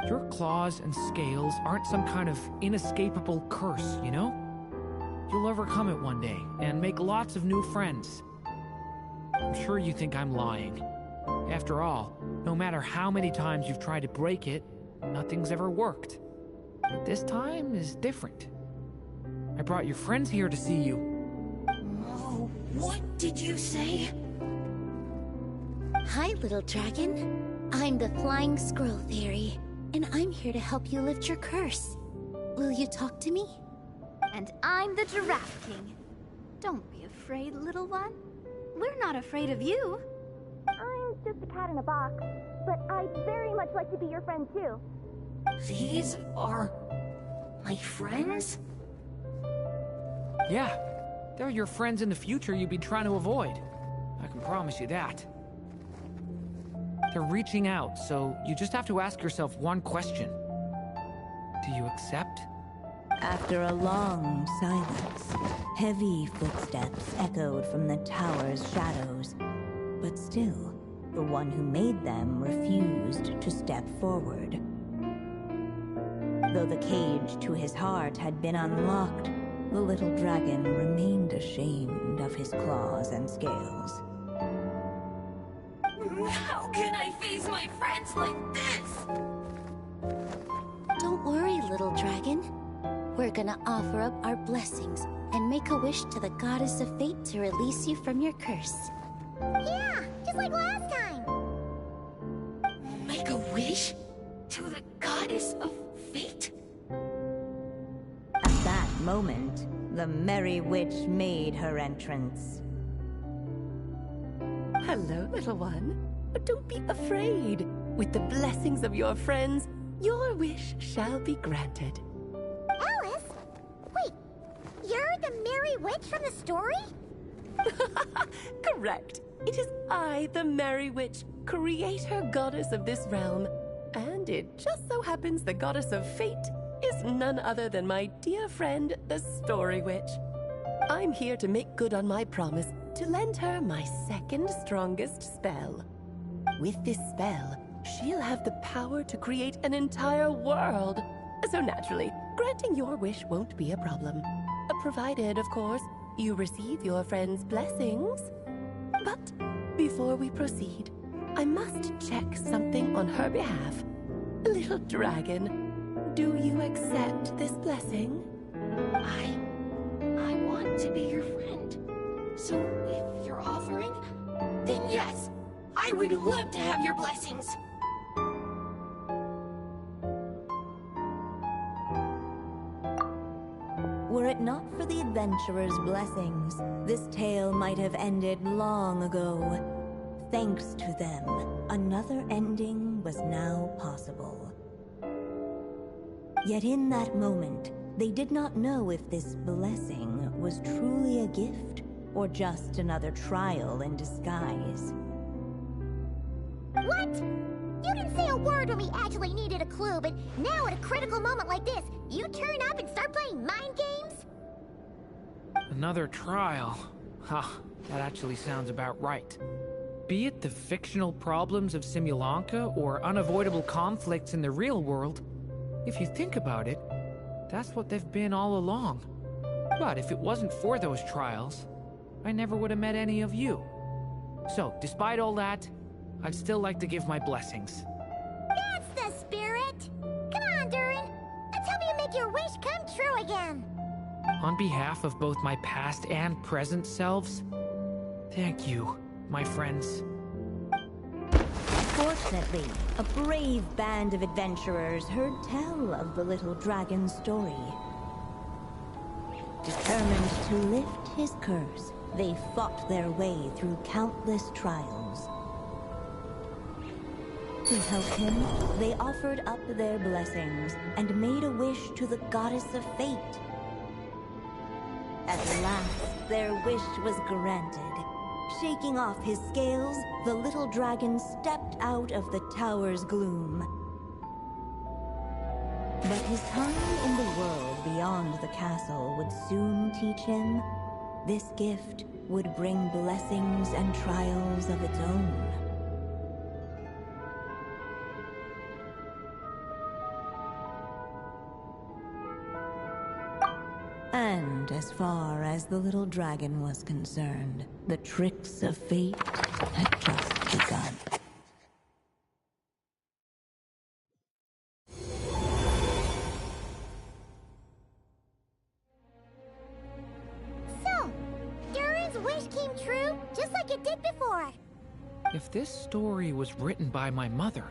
Your claws and scales aren't some kind of inescapable curse, you know? You'll overcome it one day, and make lots of new friends. I'm sure you think I'm lying. After all, no matter how many times you've tried to break it, nothing's ever worked. But this time is different. I brought your friends here to see you. Oh, what did you say? Hi, little dragon. I'm the Flying Squirrel Fairy, and I'm here to help you lift your curse. Will you talk to me? And I'm the Giraffe King. Don't be afraid, little one. We're not afraid of you. I'm just a cat in a box, but I'd very much like to be your friend too. These are my friends? Yeah, they're your friends in the future you'd be trying to avoid. I can promise you that. They're reaching out, so you just have to ask yourself one question. Do you accept? After a long silence, heavy footsteps echoed from the tower's shadows. But still, the one who made them refused to step forward. Though the cage to his heart had been unlocked, the little dragon remained ashamed of his claws and scales. How can I face my friends like this? Don't worry, little dragon. We're gonna offer up our blessings and make a wish to the Goddess of Fate to release you from your curse. Yeah, just like last time! Make a wish? To the Goddess of Fate? At that moment, the Merry Witch made her entrance. Hello, little one. Don't be afraid. With the blessings of your friends, your wish shall be granted. Alice? Wait, you're the Merry Witch from the story? Correct. It is I, the Merry Witch, creator goddess of this realm. And it just so happens the Goddess of Fate is none other than my dear friend, the Story Witch. I'm here to make good on my promise to lend her my second strongest spell. With this spell, she'll have the power to create an entire world. So naturally, granting your wish won't be a problem. Provided, of course, you receive your friend's blessings. But before we proceed, I must check something on her behalf. Little dragon, do you accept this blessing? I want to be your friend. So if you're offering, then yes, I would love to have your blessings. Were it not for the adventurer's blessings, this tale might have ended long ago. Thanks to them, another ending was now possible. Yet in that moment, they did not know if this blessing was truly a gift or just another trial in disguise. What? You didn't say a word when we actually needed a clue, but now at a critical moment like this, you turn up and start playing mind games? Another trial. Huh, that actually sounds about right. Be it the fictional problems of Simulanka or unavoidable conflicts in the real world, if you think about it, that's what they've been all along. But if it wasn't for those trials, I never would have met any of you. So, despite all that, I'd still like to give my blessings. That's the spirit! Come on, Durin! Let's help you make your wish come true again! On behalf of both my past and present selves, thank you, my friends. For Recently, a brave band of adventurers heard tell of the little dragon's story. Determined to lift his curse, they fought their way through countless trials. To help him, they offered up their blessings and made a wish to the goddess of fate. At last, their wish was granted. Shaking off his scales, the little dragon stepped out of the tower's gloom. But his time in the world beyond the castle would soon teach him this gift would bring blessings and trials of its own. And as far as the little dragon was concerned, the tricks of fate had just begun. So, Durin's wish came true, just like it did before. If this story was written by my mother,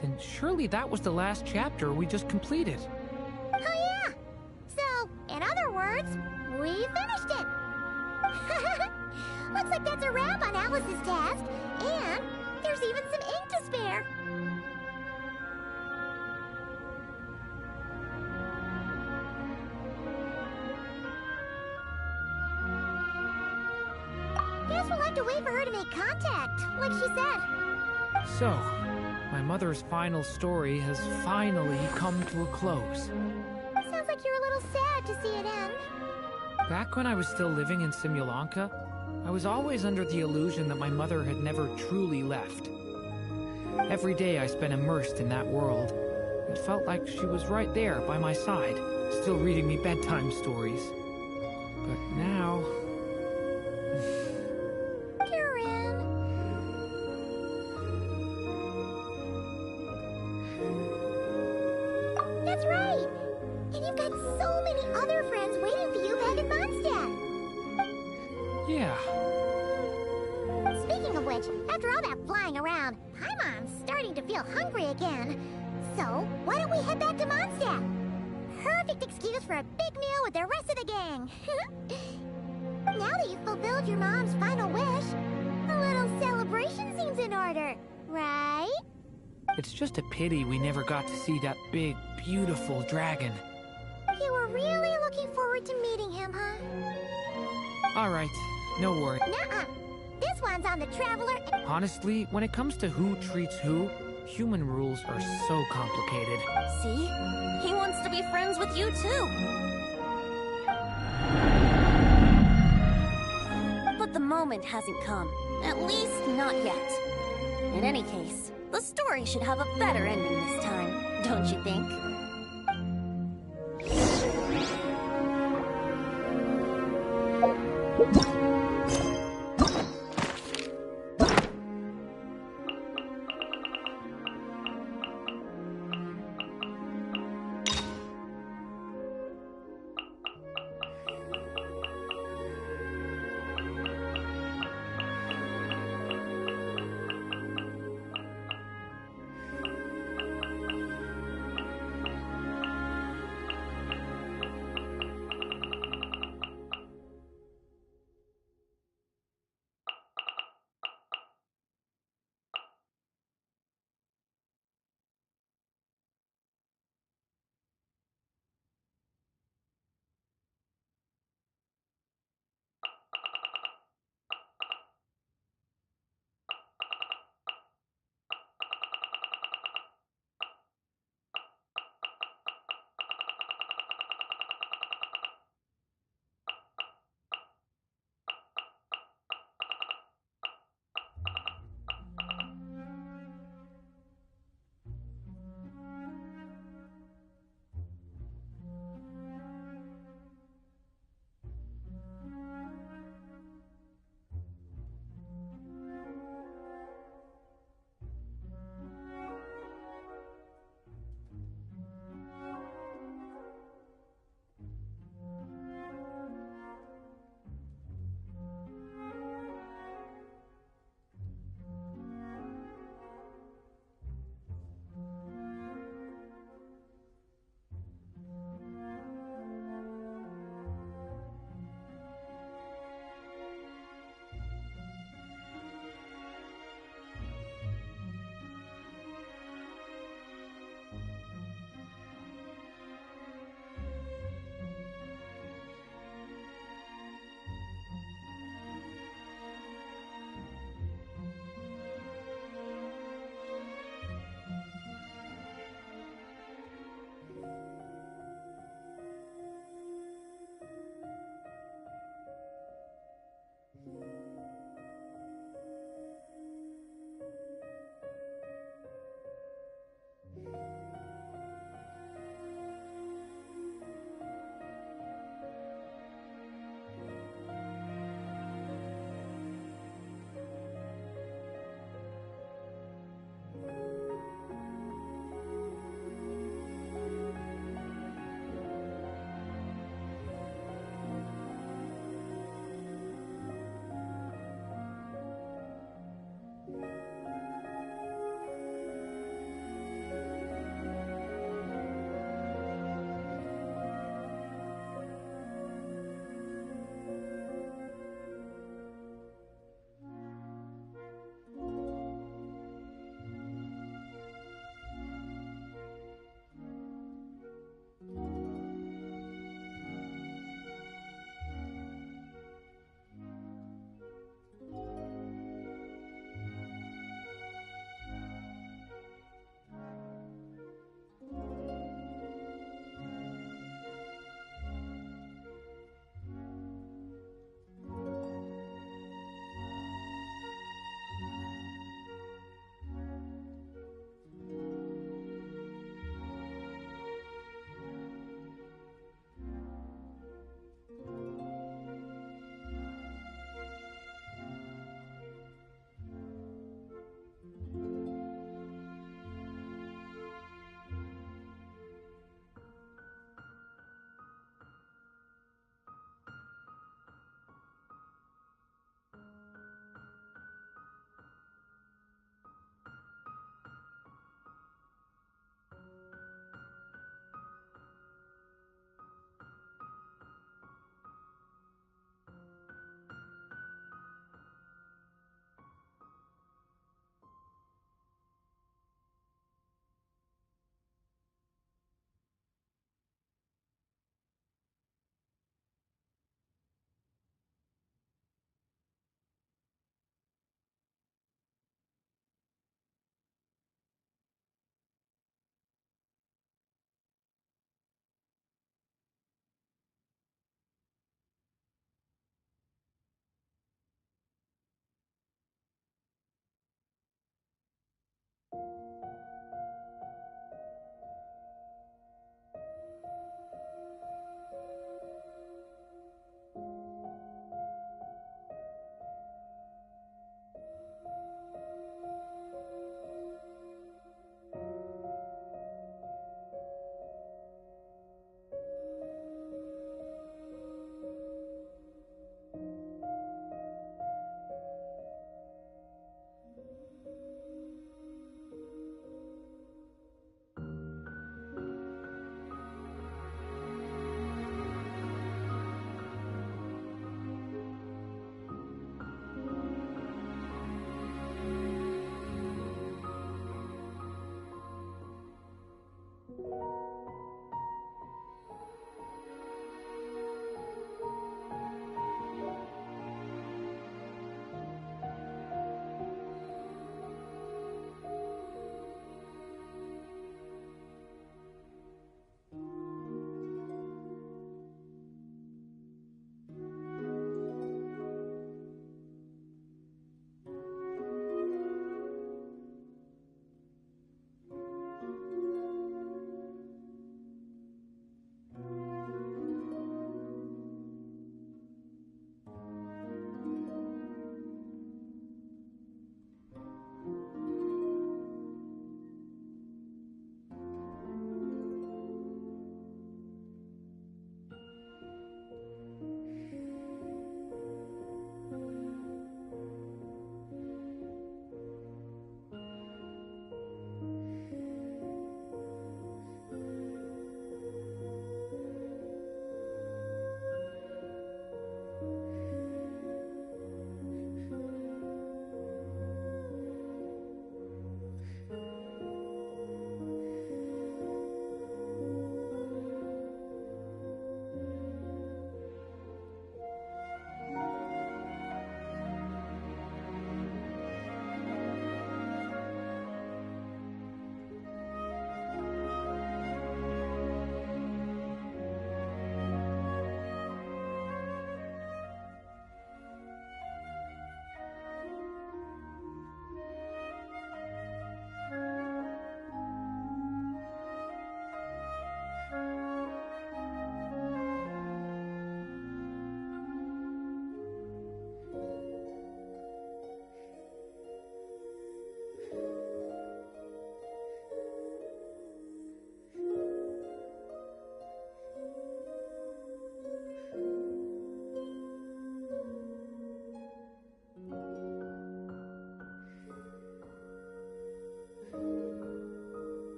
then surely that was the last chapter we just completed. Oh yeah! So, in other words, we finished it! Looks like that's a wrap on Alice's task, and there's even some ink to spare. Guess we'll have to wait for her to make contact, like she said. So, my mother's final story has finally come to a close. Sounds like you're a little sad to see it end. Back when I was still living in Simulanka, I was always under the illusion that my mother had never truly left. Every day I spent immersed in that world. It felt like she was right there by my side, still reading me bedtime stories. But now... That's right! And you've got so many other friends waiting for you back in Mondstadt! Yeah. Speaking of which, after all that flying around, Paimon's starting to feel hungry again. So, why don't we head back to Mondstadt? Perfect excuse for a big meal with the rest of the gang! Now that you've fulfilled your mom's final wish, a little celebration seems in order, right? It's just a pity we never got to see that big, beautiful dragon. You were really looking forward to meeting him, huh? Alright, no worry. Nuh-uh. This one's on the Traveler. Honestly, when it comes to who treats who, human rules are so complicated. See? He wants to be friends with you, too. But the moment hasn't come. At least, not yet. In any case, the story should have a better ending this time, don't you think?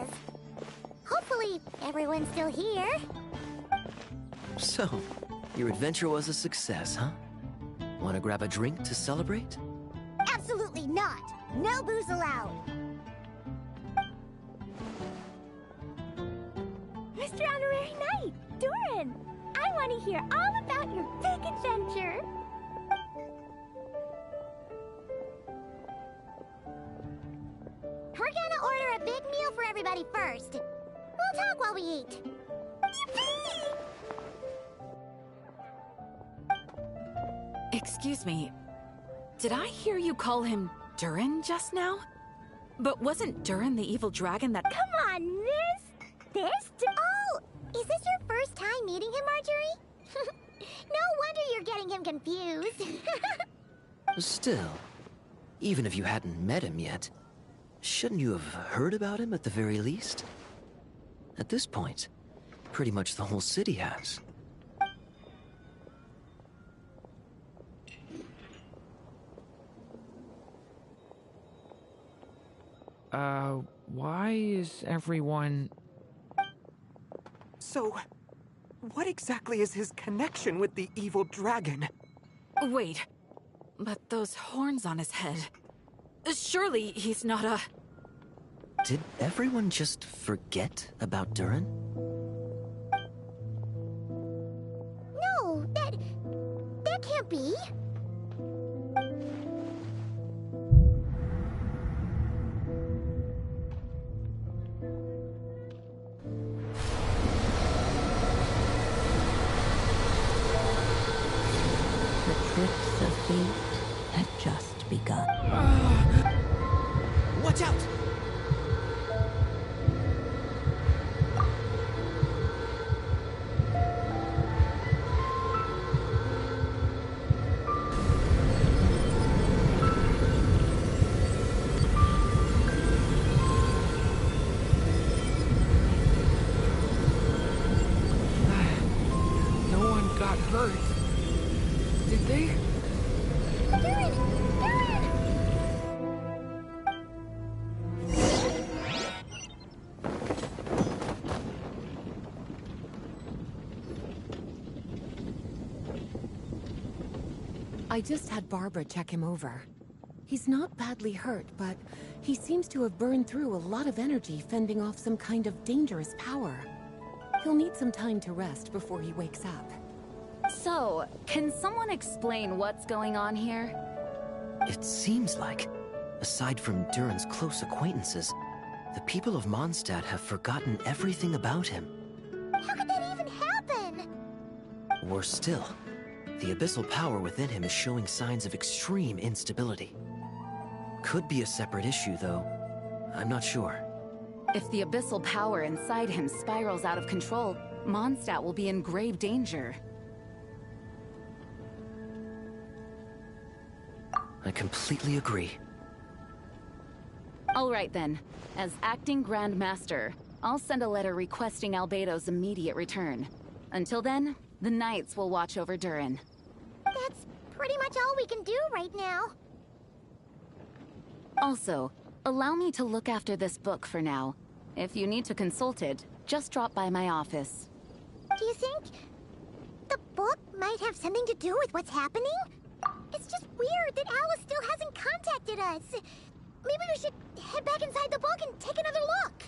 is. Hopefully, everyone's still here. So, your adventure was a success, huh? Want to grab a drink to celebrate? Absolutely not. No booze allowed. Mr. Honorary Knight, Doran, I want to hear all about your big adventure. We're gonna order a big meal for everybody first. We'll talk while we eat. Yippee! Excuse me. Did I hear you call him Durin just now? But wasn't Durin the evil dragon that— Come on, Oh, is this your first time meeting him, Marjorie? No wonder you're getting him confused. Still, even if you hadn't met him yet, shouldn't you have heard about him at the very least? At this point, pretty much the whole city has. Why is everyone... So, what exactly is his connection with the evil dragon? Wait, but those horns on his head... Surely he's not a... Did everyone just forget about Durin? No, that can't be. Tricks of fate had just begun. Watch out! No one got hurt. Did they? Durin! I just had Barbara check him over. He's not badly hurt, but he seems to have burned through a lot of energy fending off some kind of dangerous power. He'll need some time to rest before he wakes up. So, can someone explain what's going on here? It seems like, aside from Durin's close acquaintances, the people of Mondstadt have forgotten everything about him. How could that even happen? Worse still, the abyssal power within him is showing signs of extreme instability. Could be a separate issue, though. I'm not sure. If the abyssal power inside him spirals out of control, Mondstadt will be in grave danger. I completely agree. All right then. As acting Grand Master, I'll send a letter requesting Albedo's immediate return. Until then, the Knights will watch over Durin. That's pretty much all we can do right now. Also, allow me to look after this book for now. If you need to consult it, just drop by my office. Do you think the book might have something to do with what's happening? It's just weird that Alice still hasn't contacted us. Maybe we should head back inside the book and take another look.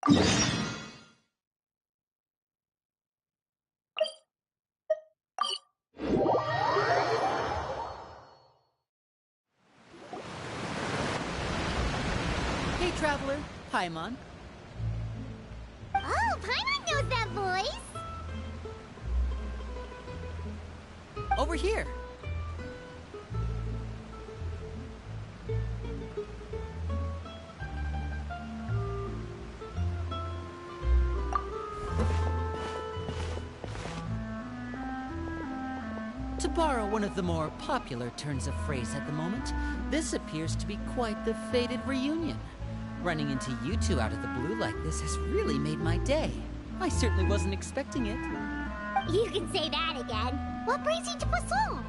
Hey, Traveler. Paimon. Oh, Paimon knows that voice! Over here. To borrow one of the more popular turns of phrase at the moment, this appears to be quite the fated reunion. Running into you two out of the blue like this has really made my day. I certainly wasn't expecting it. You can say that again. What brings you to Poisson?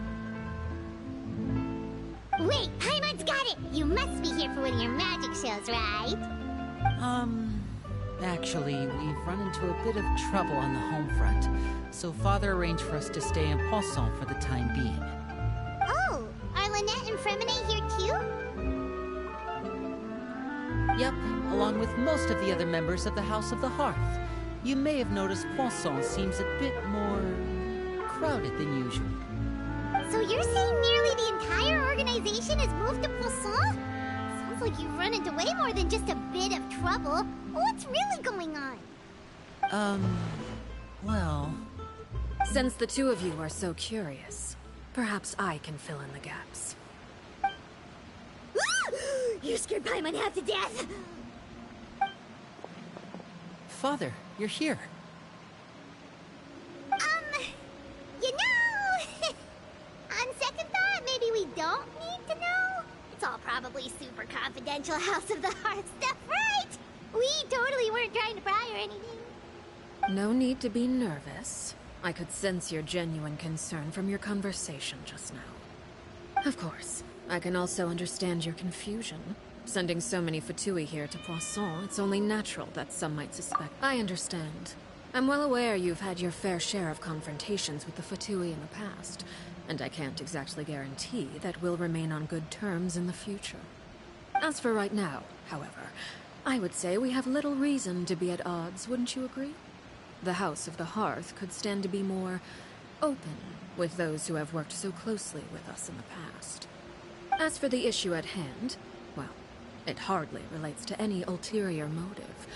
Wait, Paimon's got it! You must be here for one of your magic shows, right? Actually, we've run into a bit of trouble on the home front, so Father arranged for us to stay in Poisson for the time being. Oh, are Lynette and Fremine here too? Yep, along with most of the other members of the House of the Hearth. You may have noticed Poisson seems a bit more crowded than usual. So you're saying nearly the entire organization has moved to Poisson? Sounds like you've run into way more than just a bit of trouble. What's really going on? Well... Since the two of you are so curious, perhaps I can fill in the gaps. You scared Paimon half to death! Father, you're here. You know... on second thought, maybe we don't need to know. It's all probably super confidential House of the Hearth stuff, right? We totally weren't trying to pry or anything. No need to be nervous. I could sense your genuine concern from your conversation just now. Of course, I can also understand your confusion. Sending so many Fatui here to Poisson, it's only natural that some might suspect. I understand. I'm well aware you've had your fair share of confrontations with the Fatui in the past, and I can't exactly guarantee that we'll remain on good terms in the future. As for right now, however, I would say we have little reason to be at odds, wouldn't you agree? The House of the Hearth could stand to be more open with those who have worked so closely with us in the past. As for the issue at hand, well, it hardly relates to any ulterior motive.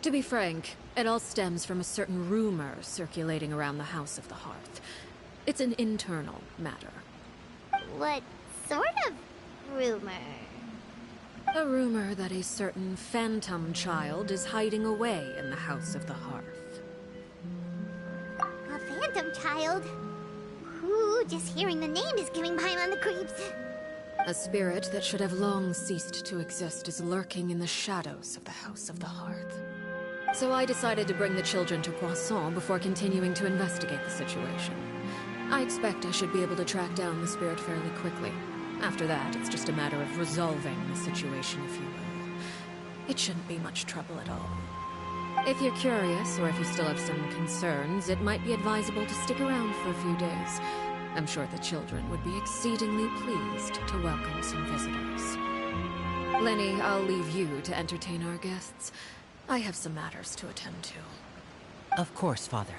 To be frank, it all stems from a certain rumor circulating around the House of the Hearth. It's an internal matter. What sort of rumor? A rumor that a certain phantom child is hiding away in the House of the Hearth. A phantom child? Ooh, just hearing the name is giving Paimon the creeps. A spirit that should have long ceased to exist is lurking in the shadows of the House of the Hearth. So I decided to bring the children to Poisson before continuing to investigate the situation. I expect I should be able to track down the spirit fairly quickly. After that, it's just a matter of resolving the situation, if you will. It shouldn't be much trouble at all. If you're curious, or if you still have some concerns, it might be advisable to stick around for a few days. I'm sure the children would be exceedingly pleased to welcome some visitors. Lenny, I'll leave you to entertain our guests. I have some matters to attend to. Of course, Father.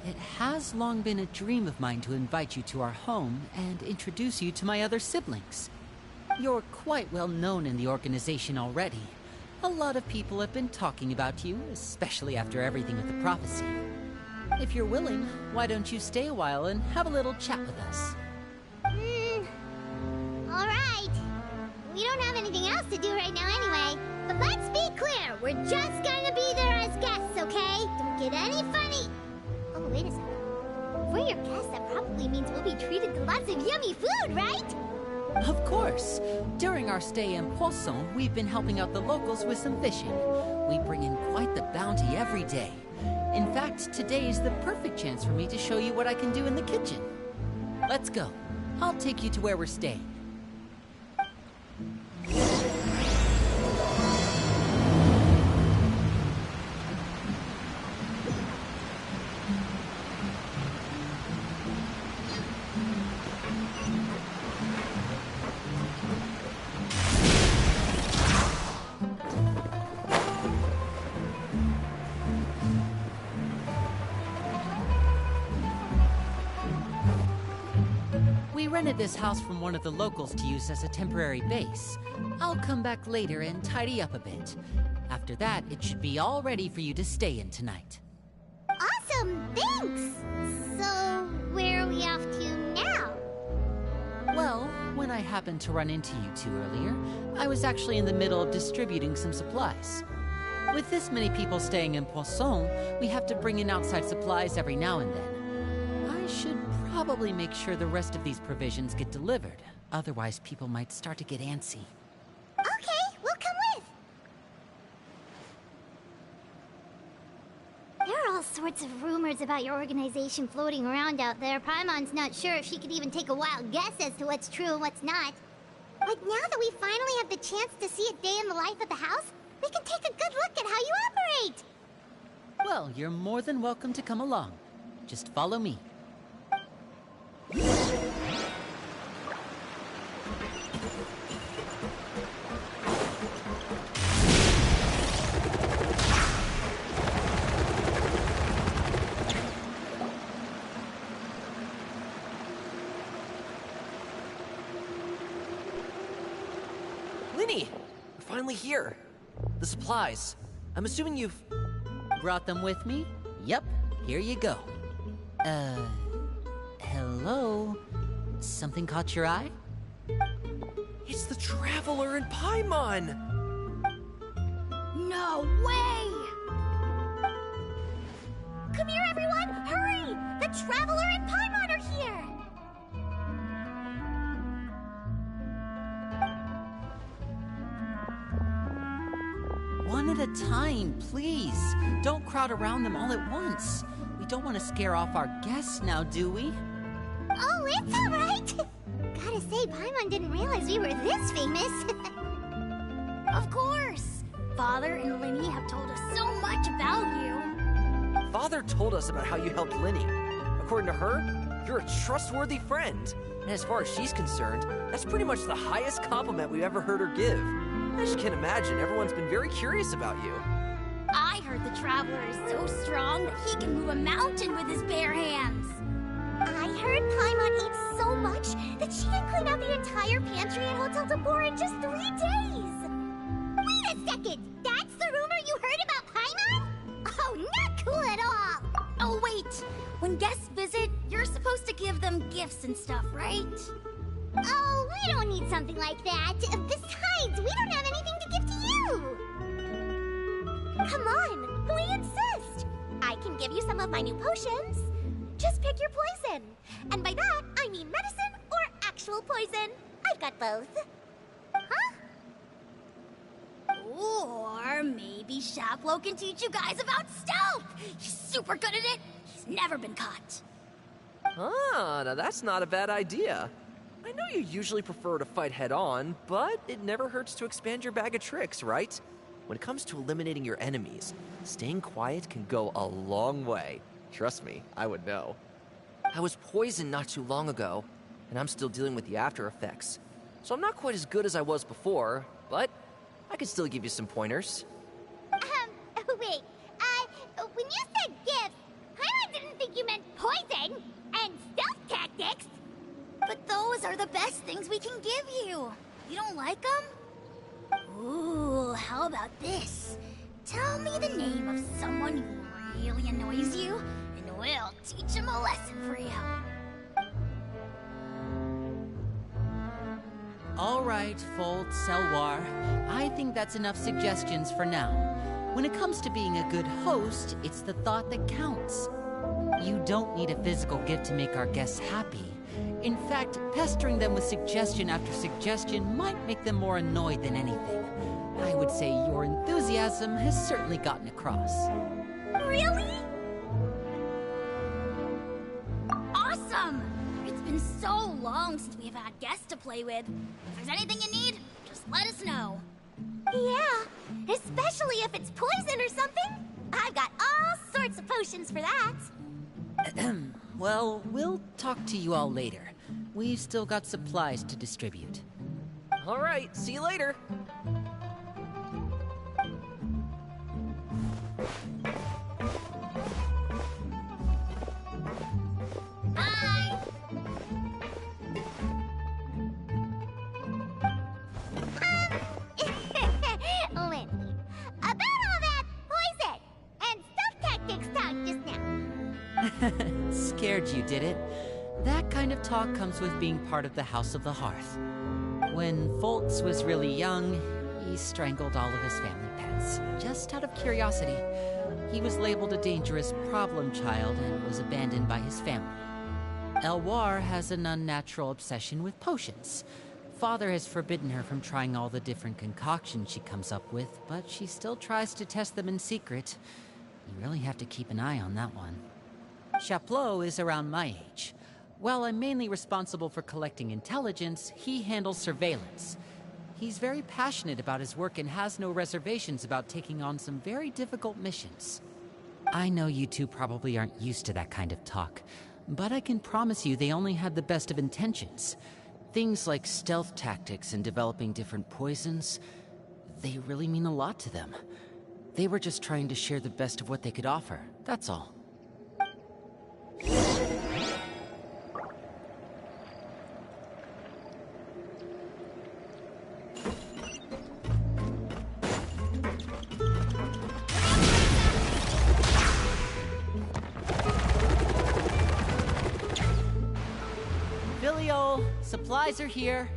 It has long been a dream of mine to invite you to our home and introduce you to my other siblings. You're quite well known in the organization already. A lot of people have been talking about you, especially after everything with the prophecy. If you're willing, why don't you stay a while and have a little chat with us? Alright. We don't have anything else to do right now anyway. But let's be clear, we're just gonna be there as guests, okay? Don't get any funny. probably means we'll be treated to lots of yummy food, right? Of course. During our stay in Poisson, we've been helping out the locals with some fishing. We bring in quite the bounty every day. In fact, today is the perfect chance for me to show you what I can do in the kitchen. Let's go. I'll take you to where we're staying. We rented this house from one of the locals to use as a temporary base. I'll come back later and tidy up a bit. After that, it should be all ready for you to stay in tonight. Awesome, thanks! So, where are we off to now? Well, when I happened to run into you two earlier, I was actually in the middle of distributing some supplies. With this many people staying in Poisson, we have to bring in outside supplies every now and then. I should probably make sure the rest of these provisions get delivered. Otherwise, people might start to get antsy. Okay, we'll come with. There are all sorts of rumors about your organization floating around out there. Paimon's not sure if she could even take a wild guess as to what's true and what's not. But now that we finally have the chance to see a day in the life of the house, we can take a good look at how you operate. Well, you're more than welcome to come along. Just follow me. Linny! We're finally here. The supplies. I'm assuming you've... Brought them with me? Yep, here you go. Hello? Something caught your eye? It's the Traveler and Paimon! No way! Come here, everyone! Hurry! The Traveler and Paimon are here! One at a time, please. Don't crowd around them all at once. We don't want to scare off our guests now, do we? Oh, it's all right. Gotta say, Paimon didn't realize we were this famous. Of course. Father and Linny have told us so much about you. Father told us about how you helped Linny. According to her, you're a trustworthy friend. And as far as she's concerned, that's pretty much the highest compliment we've ever heard her give. I just can't imagine. Everyone's been very curious about you. I heard the Traveler is so strong that he can move a mountain with his bare hands. I heard Paimon ate so much that she can clean out the entire pantry at Hotel Tabor in just 3 days. Wait a second! That's the rumor you heard about Paimon? Oh, not cool at all! Oh, wait. When guests visit, you're supposed to give them gifts and stuff, right? Oh, we don't need something like that. Besides, we don't have anything to give to you. Come on, we insist. I can give you some of my new potions. Just pick your poison. And by that, I mean medicine or actual poison. I've got both. Huh? Or maybe Shaplo can teach you guys about stealth. He's super good at it. He's never been caught. Ah, now that's not a bad idea. I know you usually prefer to fight head-on, but it never hurts to expand your bag of tricks, right? When it comes to eliminating your enemies, staying quiet can go a long way. Trust me, I would know. I was poisoned not too long ago, and I'm still dealing with the after effects. So I'm not quite as good as I was before, but I can still give you some pointers. Wait, when you said gifts, Paimon didn't think you meant poison and stealth tactics. But those are the best things we can give you. You don't like them? Ooh, how about this? Tell me the name of someone who really annoys you, and we'll teach him a lesson for you. All right, Fold, Selwar. I think that's enough suggestions for now. When it comes to being a good host, it's the thought that counts. You don't need a physical gift to make our guests happy. In fact, pestering them with suggestion after suggestion might make them more annoyed than anything. I would say your enthusiasm has certainly gotten across. Really? Awesome! It's been so long since we've had guests to play with. If there's anything you need, just let us know. Yeah, especially if it's poison or something. I've got all sorts of potions for that. Well, we'll talk to you all later. We've still got supplies to distribute. All right, see you later. Bye! Lindy, about all that poison and stealth tactics talk just now. Scared you, did it? That kind of talk comes with being part of the House of the Hearth. When Foltz was really young, he strangled all of his family pets, just out of curiosity. He was labeled a dangerous problem child and was abandoned by his family. Elwar has an unnatural obsession with potions. Father has forbidden her from trying all the different concoctions she comes up with, but she still tries to test them in secret. You really have to keep an eye on that one. Chaplot is around my age. While I'm mainly responsible for collecting intelligence, he handles surveillance. He's very passionate about his work and has no reservations about taking on some very difficult missions. I know you two probably aren't used to that kind of talk, but I can promise you they only had the best of intentions. Things like stealth tactics and developing different poisons, they really mean a lot to them. They were just trying to share the best of what they could offer, that's all. Supplies are here.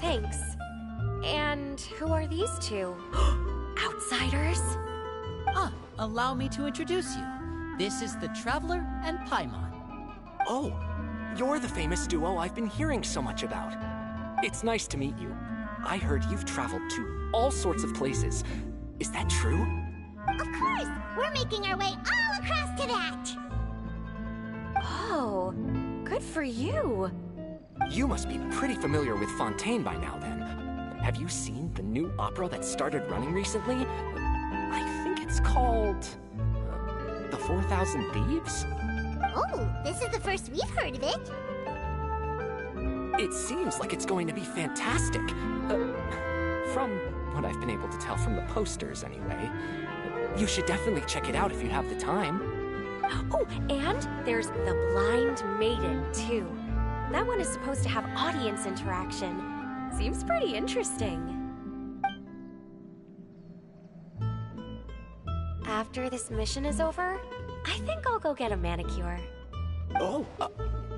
Thanks. And who are these two? Outsiders? Allow me to introduce you. This is the Traveler and Paimon. Oh, you're the famous duo I've been hearing so much about. It's nice to meet you. I heard you've traveled to all sorts of places. Is that true? Of course! We're making our way all across to that! Oh, good for you. You must be pretty familiar with Fontaine by now, then. Have you seen the new opera that started running recently? I think it's called... The 4,000 Thieves? Oh, this is the first we've heard of it. It seems like it's going to be fantastic. From what I've been able to tell from the posters, anyway. You should definitely check it out if you have the time. Oh, and there's The Blind Maiden, too. That one is supposed to have audience interaction. Seems pretty interesting. After this mission is over, I think I'll go get a manicure. Oh,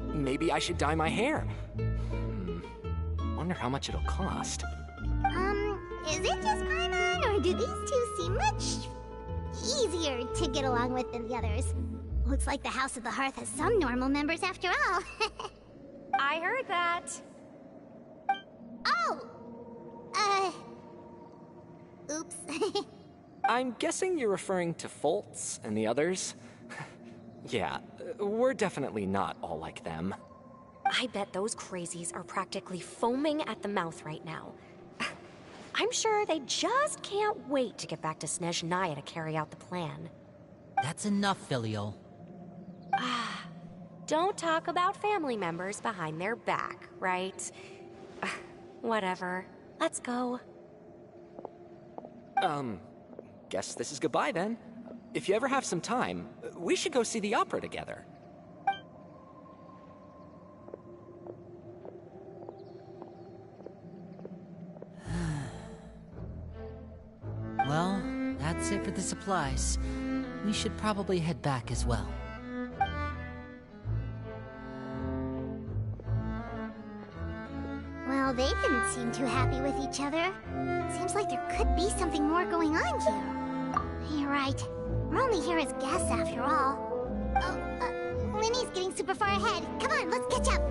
maybe I should dye my hair. Wonder how much it'll cost. Is it just Paimon, or do these two seem much easier to get along with than the others? Looks like the House of the Hearth has some normal members after all. I heard that. Oh! Oops. I'm guessing you're referring to Foltz and the others? Yeah, we're definitely not all like them. I bet those crazies are practically foaming at the mouth right now. I'm sure they just can't wait to get back to Snezhnaya to carry out the plan. That's enough, Filial. Don't talk about family members behind their back, right? Whatever. Let's go. Guess this is goodbye then. If you ever have some time, we should go see the opera together. Well, that's it for the supplies. We should probably head back as well. Well, they didn't seem too happy with each other. Seems like there could be something more going on here. You're right. We're only here as guests after all. Linny's getting super far ahead. Come on, let's catch up.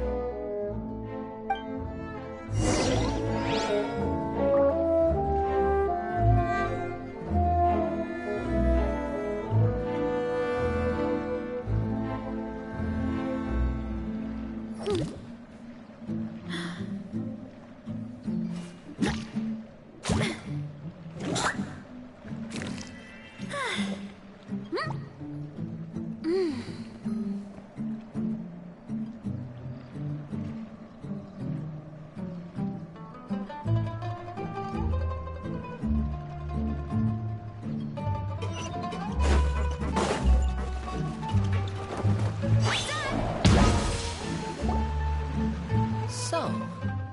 So,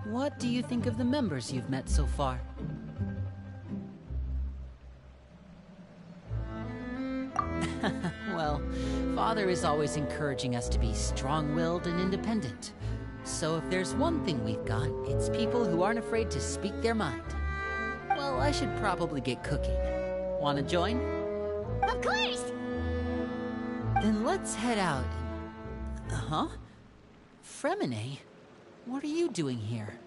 what do you think of the members you've met so far? Well, Father is always encouraging us to be strong-willed and independent. So if there's one thing we've got, it's people who aren't afraid to speak their mind. Well, I should probably get cooking. Wanna join? Of course! Then let's head out. Huh? Fremine? What are you doing here?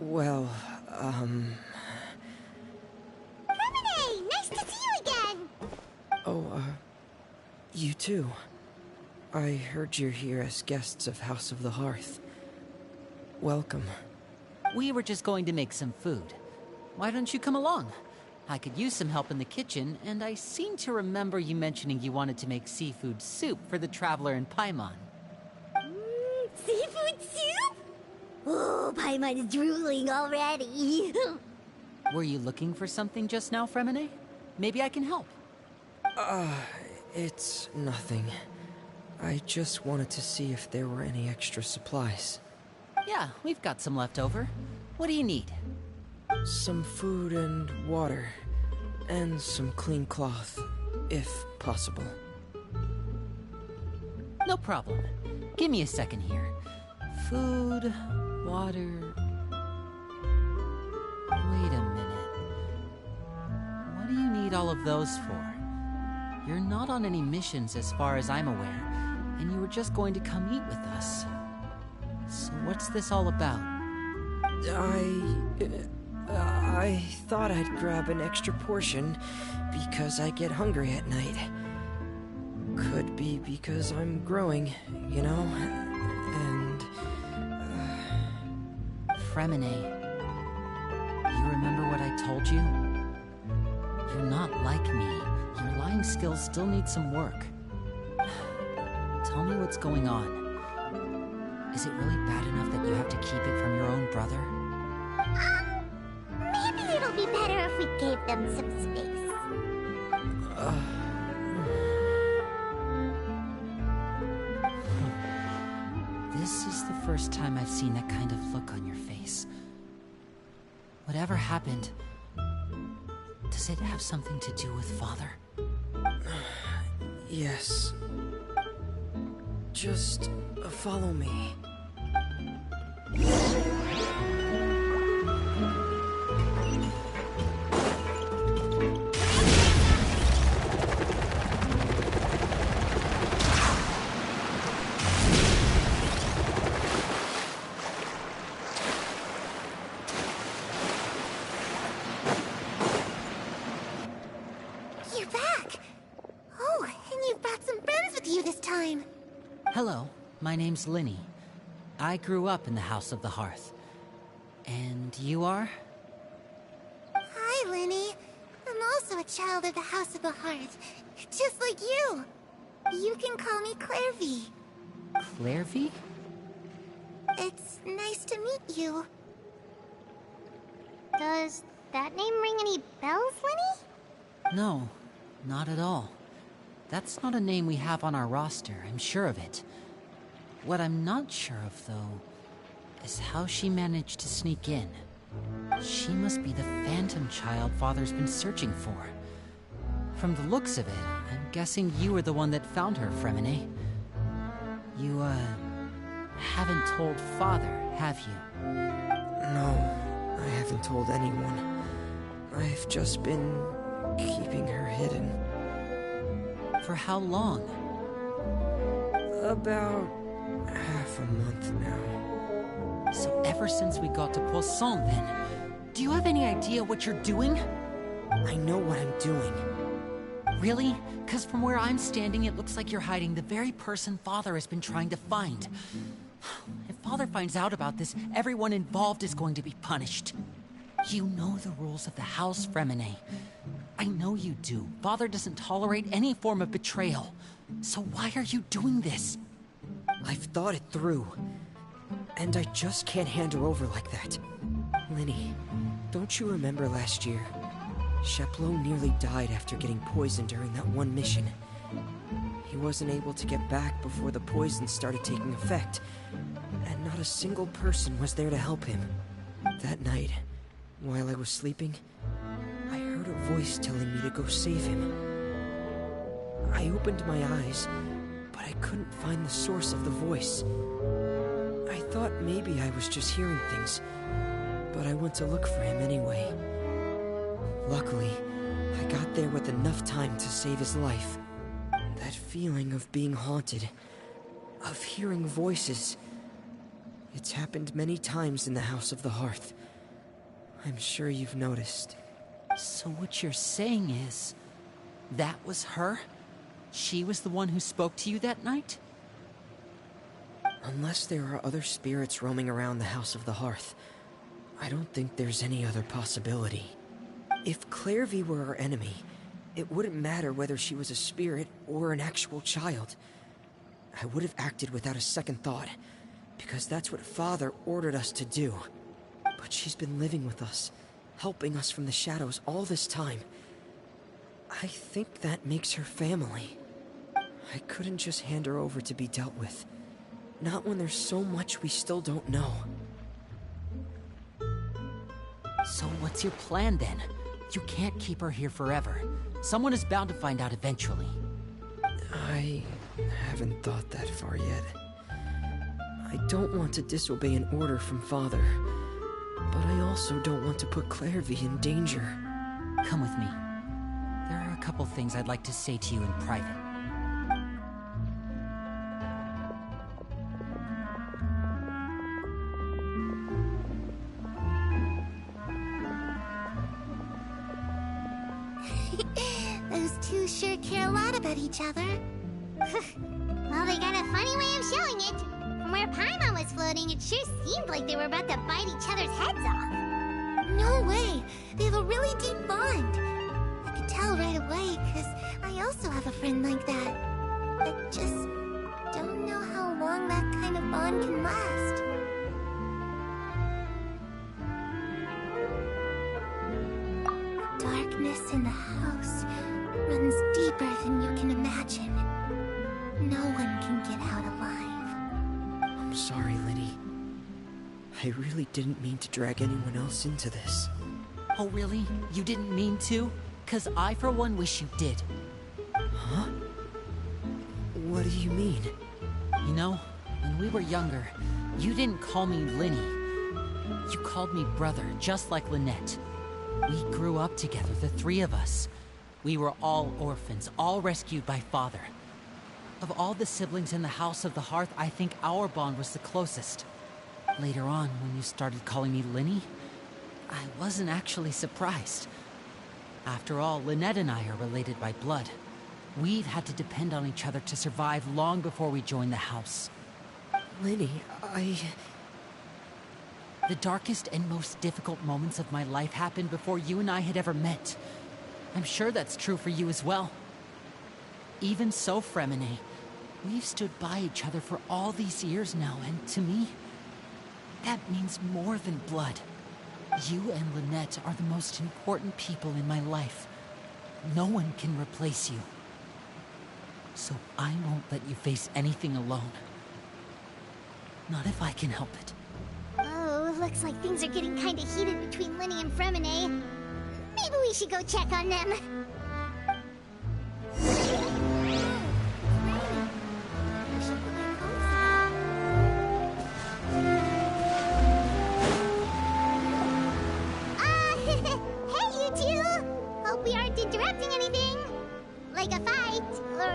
Well, Fremine! Nice to see you again! You too. I heard you're here as guests of House of the Hearth. Welcome. We were just going to make some food. Why don't you come along? I could use some help in the kitchen, and I seem to remember you mentioning you wanted to make seafood soup for the traveler in Paimon. Seafood soup? Oh, Paimon is drooling already. Were you looking for something just now, Fremine? Maybe I can help. It's nothing. I just wanted to see if there were any extra supplies. Yeah, we've got some left over. What do you need? Some food and water. And some clean cloth, if possible. No problem. Give me a second here. Food, water... Wait a minute. What do you need all of those for? You're not on any missions as far as I'm aware, and you were just going to come eat with us. So what's this all about? I thought I'd grab an extra portion because I get hungry at night. Could be because I'm growing, you know? And... Fremine, you remember what I told you? You're not like me. Your lying skills still need some work. Tell me what's going on. Is it really bad enough that you have to keep it from your own brother? Maybe it'll be better if we gave them some space. This is the first time I've seen that kind of look on your face. Whatever happened, does it have something to do with Father? Yes. Just follow me. You're back! Oh, and you've brought some friends with you this time. Hello, my name's Linny. I grew up in the House of the Hearth. And you are? Hi, Linny. I'm also a child of the House of the Hearth, just like you. You can call me Clairvy. Clairvy? It's nice to meet you. Does that name ring any bells, Linny? No, not at all. That's not a name we have on our roster, I'm sure of it. What I'm not sure of, though, is how she managed to sneak in. She must be the phantom child Father's been searching for. From the looks of it, I'm guessing you were the one that found her, Fremine. You, haven't told Father, have you? No, I haven't told anyone. I've just been keeping her hidden. For how long? About half a month now. So ever since we got to Poisson, then. Do you have any idea what you're doing? I know what I'm doing. Really? Because from where I'm standing, it looks like you're hiding the very person Father has been trying to find. If Father finds out about this, everyone involved is going to be punished. You know the rules of the house, Fremine. I know you do. Father doesn't tolerate any form of betrayal. So why are you doing this? I've thought it through. And I just can't hand her over like that. Linny, don't you remember last year? Sheplo nearly died after getting poisoned during that one mission. He wasn't able to get back before the poison started taking effect, and not a single person was there to help him. That night, while I was sleeping, I heard a voice telling me to go save him. I opened my eyes, but I couldn't find the source of the voice. I thought maybe I was just hearing things, but I went to look for him anyway. Luckily, I got there with enough time to save his life. That feeling of being haunted, of hearing voices, it's happened many times in the House of the Hearth. I'm sure you've noticed. So what you're saying is, that was her? She was the one who spoke to you that night? Unless there are other spirits roaming around the House of the Hearth, I don't think there's any other possibility. If Clairvy were our enemy, it wouldn't matter whether she was a spirit or an actual child. I would have acted without a second thought, because that's what Father ordered us to do. But she's been living with us, helping us from the shadows all this time. I think that makes her family. I couldn't just hand her over to be dealt with. Not when there's so much we still don't know. So what's your plan then? You can't keep her here forever. Someone is bound to find out eventually. I haven't thought that far yet. I don't want to disobey an order from Father, but I also don't want to put Clairvy in danger. Come with me. There are a couple things I'd like to say to you in private. Those two sure care a lot about each other. Well, they got a funny way of showing it. From where Paimon was floating, it sure seemed like they were about to bite each other's heads off. No way! They have a really deep bond. I could tell right away, because I also have a friend like that. I just don't know how long that kind of bond can last. The darkness in the house runs deeper than you can imagine. No one can get out alive. I'm sorry, Linny. I really didn't mean to drag anyone else into this. Oh really? You didn't mean to? 'Cause I for one wish you did. Huh? What do you mean? You know, when we were younger, you didn't call me Linny. You called me brother, just like Lynette. We grew up together, the three of us. We were all orphans, all rescued by Father. Of all the siblings in the House of the Hearth, I think our bond was the closest. Later on, when you started calling me Linny, I wasn't actually surprised. After all, Lynette and I are related by blood. We've had to depend on each other to survive long before we joined the house. Linny, The darkest and most difficult moments of my life happened before you and I had ever met. I'm sure that's true for you as well. Even so, Fremine, we've stood by each other for all these years now, and to me, that means more than blood. You and Lynette are the most important people in my life. No one can replace you. So I won't let you face anything alone. Not if I can help it. Oh, looks like things are getting kinda heated between Linny and Fremine. Maybe we should go check on them. Hey, you two! Hope we aren't interrupting anything. Like a fight, or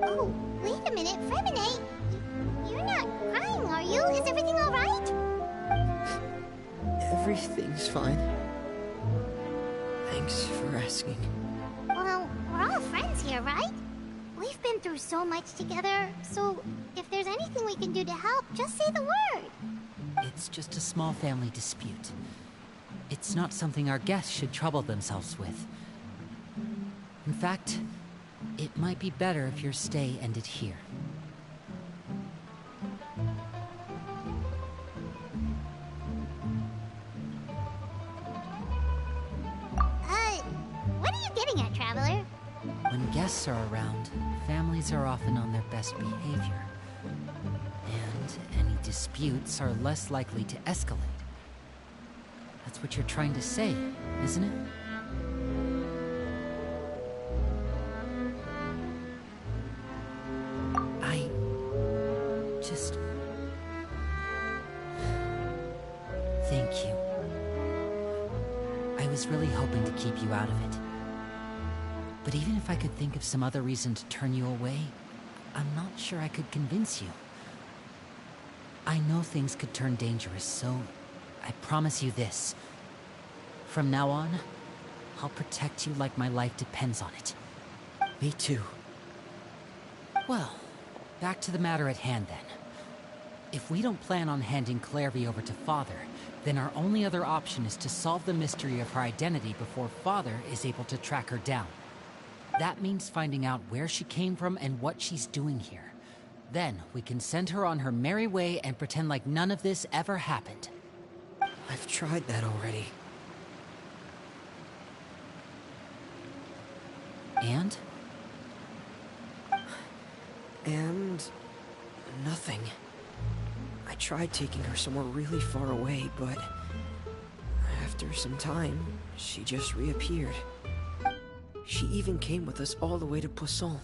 Oh, wait a minute, Fremine. You're not crying, are you? Is everything alright? Everything's fine. Thanks for asking. Well, we're all friends here, right? We've been through so much together, so if there's anything we can do to help, just say the word. It's just a small family dispute. It's not something our guests should trouble themselves with. In fact, it might be better if your stay ended here. What are you getting at, Traveler? When guests are around, families are often on their best behavior. And any disputes are less likely to escalate. That's what you're trying to say, isn't it? I just... Thank you. I was really hoping to keep you out of it. But even if I could think of some other reason to turn you away, I'm not sure I could convince you. I know things could turn dangerous, so I promise you this. From now on, I'll protect you like my life depends on it. Me too. Well, back to the matter at hand then. If we don't plan on handing Clairvy over to Father, then our only other option is to solve the mystery of her identity before Father is able to track her down. That means finding out where she came from and what she's doing here. Then we can send her on her merry way and pretend like none of this ever happened. I've tried that already. And? And... nothing. I tried taking her somewhere really far away, but... after some time, she just reappeared. She even came with us all the way to Poisson.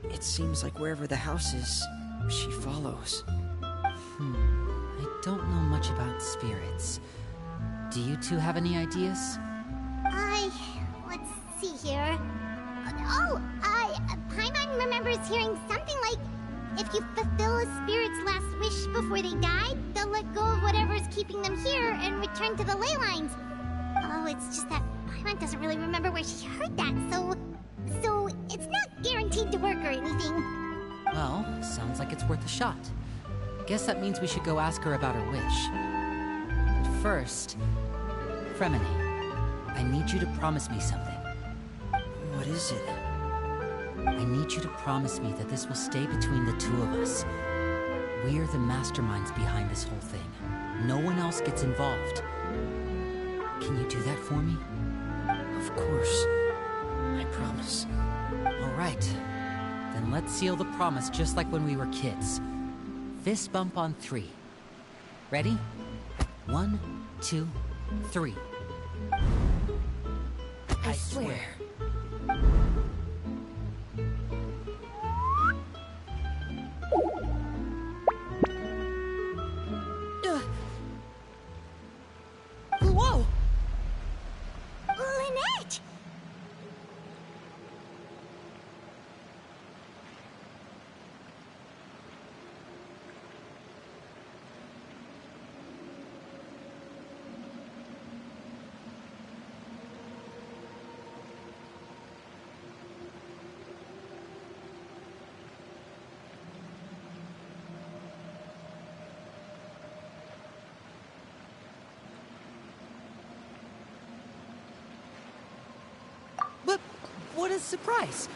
It seems like wherever the house is, she follows. I don't know much about spirits. Do you two have any ideas? Let's see here. Paimon remembers hearing something like, if you fulfill a spirit's last wish before they die, they'll let go of whatever's keeping them here and return to the ley lines. Oh, it's just that Paimon doesn't really remember where she heard that, so it's not guaranteed to work or anything. Well, sounds like it's worth a shot. Guess that means we should go ask her about her wish. But first, Fremine, I need you to promise me something. What is it? I need you to promise me that this will stay between the two of us. We're the masterminds behind this whole thing. No one else gets involved. Can you do that for me? Of course. I promise. All right. Then let's seal the promise just like when we were kids. Fist bump on 3. Ready? 1, 2, 3. I swear. Whoa! Lynette! What a surprise!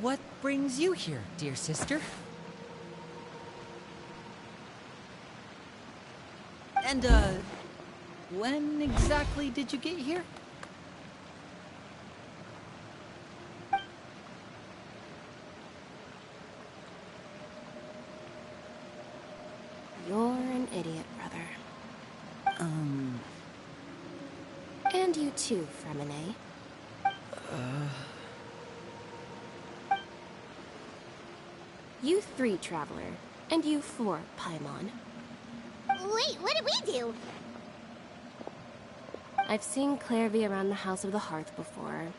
What brings you here, dear sister? And, when exactly did you get here? You're an idiot, brother. And you too, Fremine. You 3, Traveler. And you 4, Paimon. Wait, what did we do? I've seen Clairvy around the House of the Hearth before.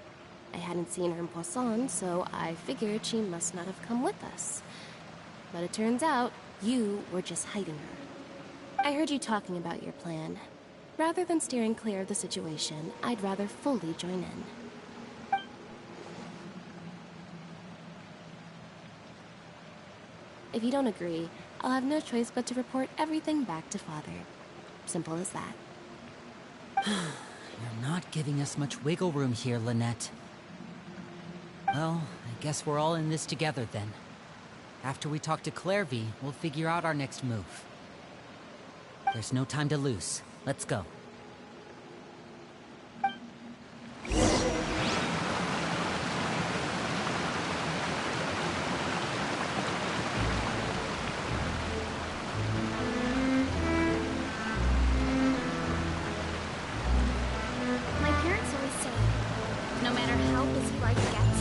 I hadn't seen her in Poisson, so I figured she must not have come with us. But it turns out, you were just hiding her. I heard you talking about your plan. Rather than steering clear of the situation, I'd rather fully join in. If you don't agree, I'll have no choice but to report everything back to Father. Simple as that. You're not giving us much wiggle room here, Lynette. Well, I guess we're all in this together then. After we talk to Clairvy, we'll figure out our next move. There's no time to lose. Let's go. My parents always say, no matter how busy life gets,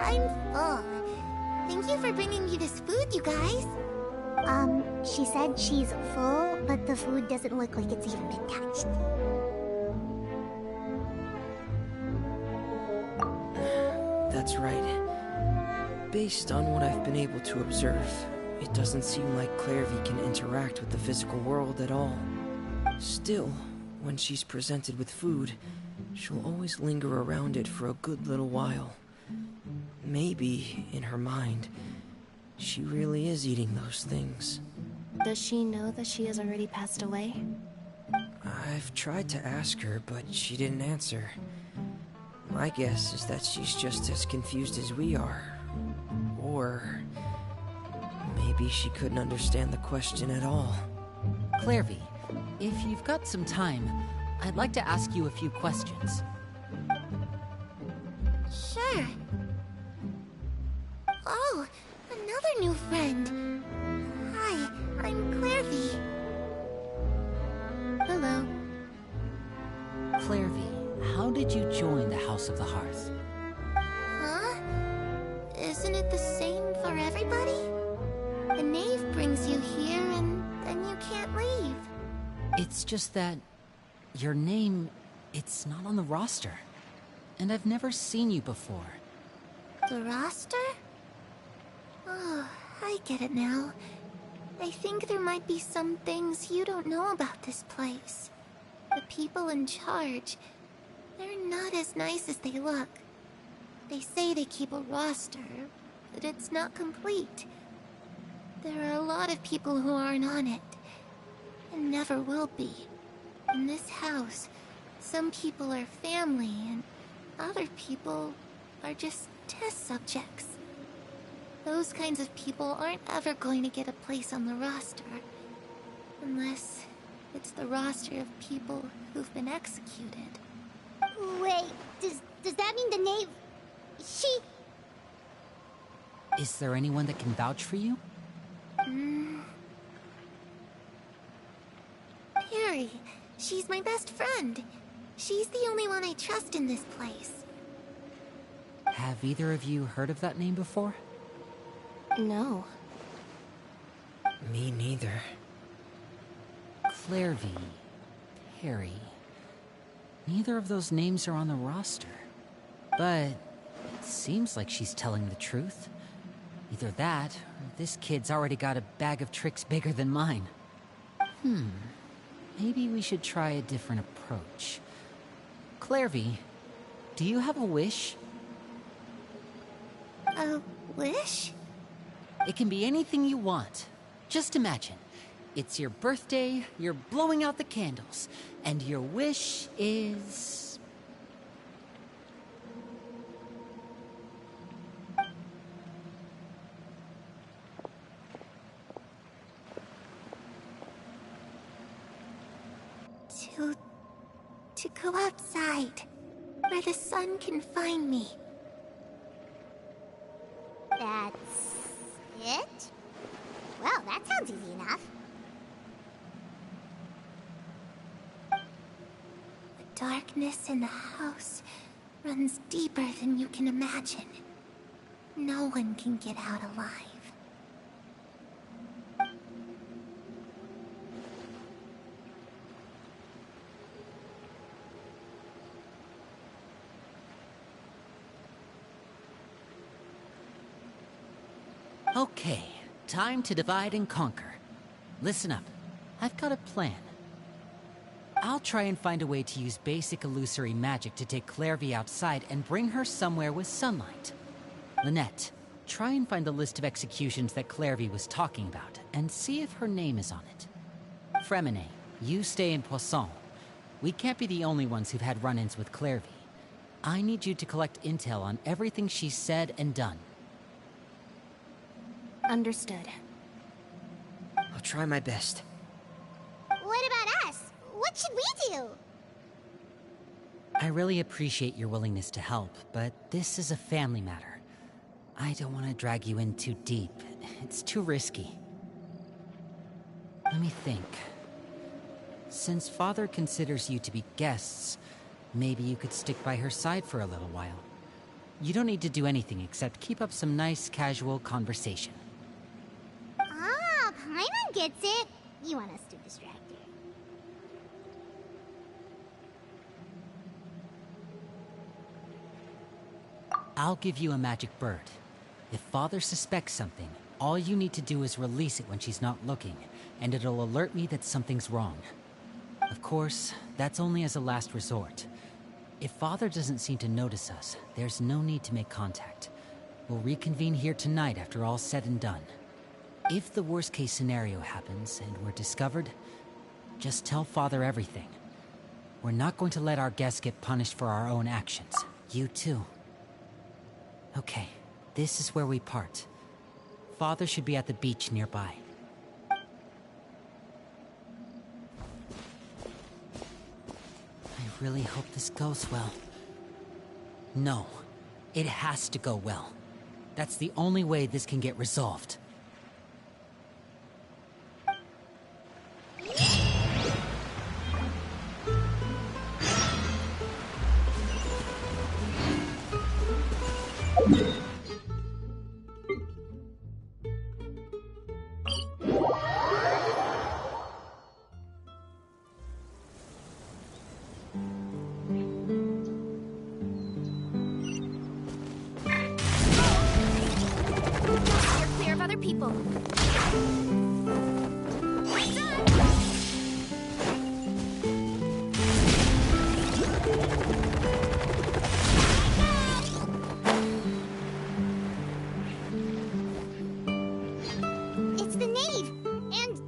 I'm full. Thank you for bringing me this food, you guys. She said she's full, but the food doesn't look like it's even been touched. That's right. Based on what I've been able to observe, it doesn't seem like Clairvy can interact with the physical world at all. Still, when she's presented with food, she'll always linger around it for a good little while. Maybe, in her mind, she really is eating those things. Does she know that she has already passed away? I've tried to ask her, but she didn't answer. My guess is that she's just as confused as we are. Or maybe she couldn't understand the question at all. Clairvy, if you've got some time, I'd like to ask you a few questions. Sure. Oh, another new friend. Hi, I'm Clairvy. Hello. Clairvy, how did you join the House of the Hearth? Huh? Isn't it the same for everybody? The knave brings you here and then you can't leave. It's just that your name, it's not on the roster. And I've never seen you before. The roster? Oh, I get it now. I think there might be some things you don't know about this place. The people in charge, they're not as nice as they look. They say they keep a roster, but it's not complete. There are a lot of people who aren't on it, and never will be. In this house, some people are family, and other people are just test subjects. Those kinds of people aren't ever going to get a place on the roster. Unless it's the roster of people who've been executed. Wait, does that mean the knave... She... Is there anyone that can vouch for you? Perry. She's my best friend. She's the only one I trust in this place. Have either of you heard of that name before? No. Me neither. Clairvy, Perry. Neither of those names are on the roster. But it seems like she's telling the truth. Either that, or this kid's already got a bag of tricks bigger than mine. Maybe we should try a different approach. Clairvy, do you have a wish? A wish? It can be anything you want. Just imagine. It's your birthday, you're blowing out the candles, and your wish is... To go outside, where the sun can find me. That's it? Well, that sounds easy enough. The darkness in the house runs deeper than you can imagine. No one can get out alive. Okay, time to divide and conquer. Listen up, I've got a plan. I'll try and find a way to use basic illusory magic to take Clairvy outside and bring her somewhere with sunlight. Lynette, try and find the list of executions that Clairvy was talking about, and see if her name is on it. Fremine, you stay in Poisson. We can't be the only ones who've had run-ins with Clairvy. I need you to collect intel on everything she's said and done. Understood. I'll try my best. What about us? What should we do? I really appreciate your willingness to help, but this is a family matter. I don't want to drag you in too deep. It's too risky. Let me think. Since Father considers you to be guests, maybe you could stick by her side for a little while. You don't need to do anything except keep up some nice, casual conversation. Ah, Paimon gets it. You want us to distract her. I'll give you a magic bird. If Father suspects something, all you need to do is release it when she's not looking, and it'll alert me that something's wrong. Of course, that's only as a last resort. If Father doesn't seem to notice us, there's no need to make contact. We'll reconvene here tonight after all's said and done. If the worst-case scenario happens and we're discovered, just tell Father everything. We're not going to let our guests get punished for our own actions. You too. Okay, this is where we part. Father should be at the beach nearby. I really hope this goes well. No, it has to go well. That's the only way this can get resolved. Clear of other people. It's the knave and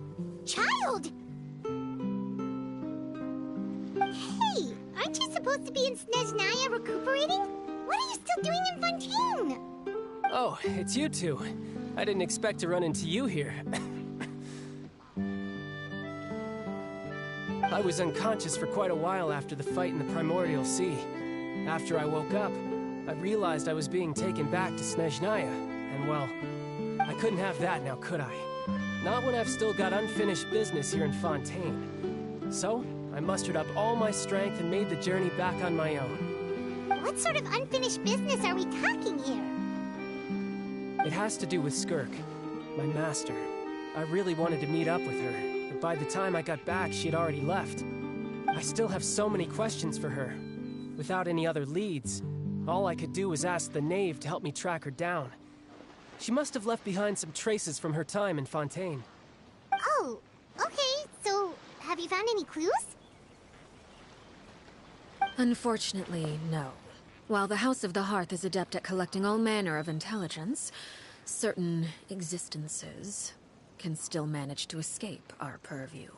child. Hey, aren't you supposed to be in Snezhnaya recuperating? What are you still doing in Fontaine? Oh, it's you two. I didn't expect to run into you here. I was unconscious for quite a while after the fight in the Primordial Sea. After I woke up, I realized I was being taken back to Snezhnaya, and well, I couldn't have that now, could I? Not when I've still got unfinished business here in Fontaine. So, I mustered up all my strength and made the journey back on my own. What sort of unfinished business are we talking here? It has to do with Skirk, my master. I really wanted to meet up with her, but by the time I got back, she had already left. I still have so many questions for her. Without any other leads, all I could do was ask the knave to help me track her down. She must have left behind some traces from her time in Fontaine. Oh, okay, so have you found any clues? Unfortunately, no. While the House of the Hearth is adept at collecting all manner of intelligence, certain existences can still manage to escape our purview.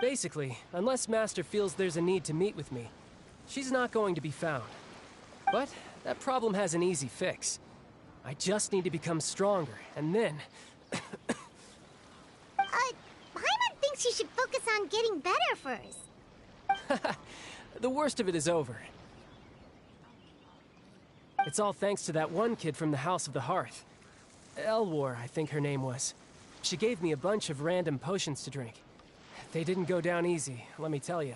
Basically, unless Master feels there's a need to meet with me, she's not going to be found. But that problem has an easy fix. I just need to become stronger, and then... Paimon thinks you should focus on getting better first. The worst of it is over. It's all thanks to that one kid from the House of the Hearth. Elwar, I think her name was. She gave me a bunch of random potions to drink. They didn't go down easy, let me tell you.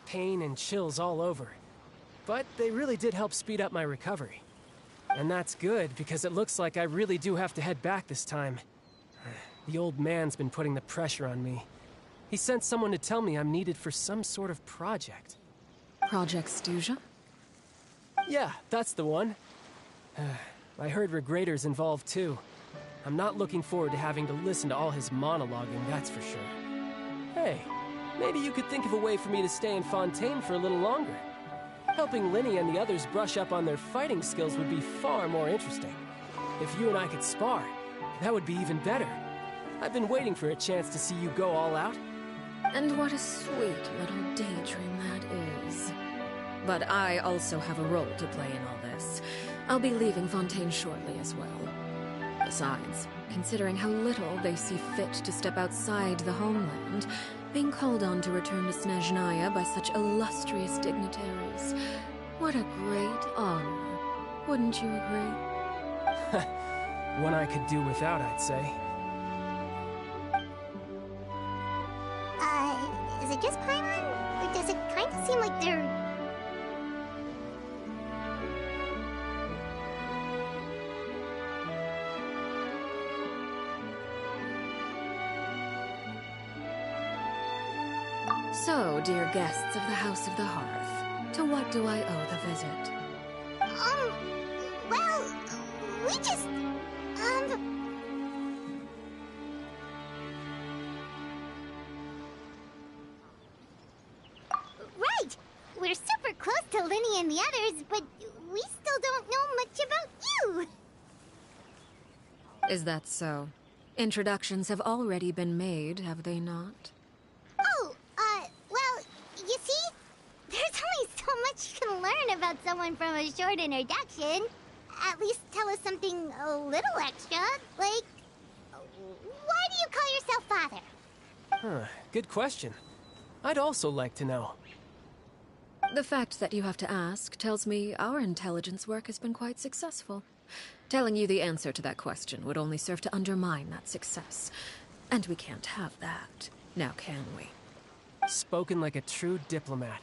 Pain and chills all over. But they really did help speed up my recovery. And that's good, because it looks like I really do have to head back this time. The old man's been putting the pressure on me. He sent someone to tell me I'm needed for some sort of project. Project Stuja? Yeah, that's the one. I heard Regrader's involved too. I'm not looking forward to having to listen to all his monologuing, that's for sure. Hey, maybe you could think of a way for me to stay in Fontaine for a little longer. Helping Linny and the others brush up on their fighting skills would be far more interesting. If you and I could spar, that would be even better. I've been waiting for a chance to see you go all out. And what a sweet little daydream that is. But I also have a role to play in all this. I'll be leaving Fontaine shortly as well. Besides, considering how little they see fit to step outside the homeland, being called on to return to Snezhnaya by such illustrious dignitaries, what a great honor. Wouldn't you agree? One I could do without, I'd say. Is it just Paimon? Or does it kind of seem like they're... So, dear guests of the House of the Hearth, to what do I owe the visit? Well, we just... Right! We're super close to Linny and the others, but we still don't know much about you! Is that so? Introductions have already been made, have they not? Oh, well, you see, there's only so much you can learn about someone from a short introduction. At least tell us something a little extra, like, why do you call yourself father? Huh, good question. I'd also like to know. The fact that you have to ask tells me our intelligence work has been quite successful. Telling you the answer to that question would only serve to undermine that success. And we can't have that, now can we? Spoken like a true diplomat.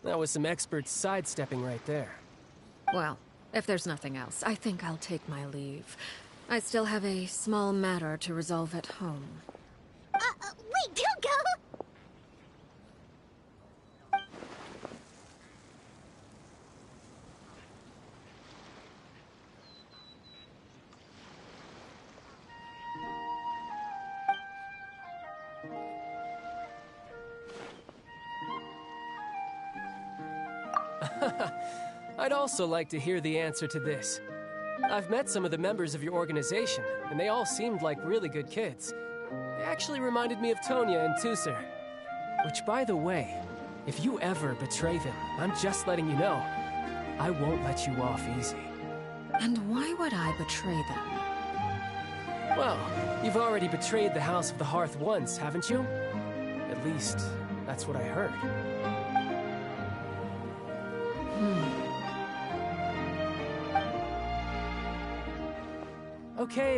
That was some expert sidestepping right there. Well, if there's nothing else, I think I'll take my leave. I still have a small matter to resolve at home. Wait, don't go! I'd also like to hear the answer to this. I've met some of the members of your organization, and they all seemed like really good kids. They actually reminded me of Tonya and Tusser. Which, by the way, if you ever betray them, I'm just letting you know, I won't let you off easy. And why would I betray them? Well, you've already betrayed the House of the Hearth once, haven't you? At least, that's what I heard.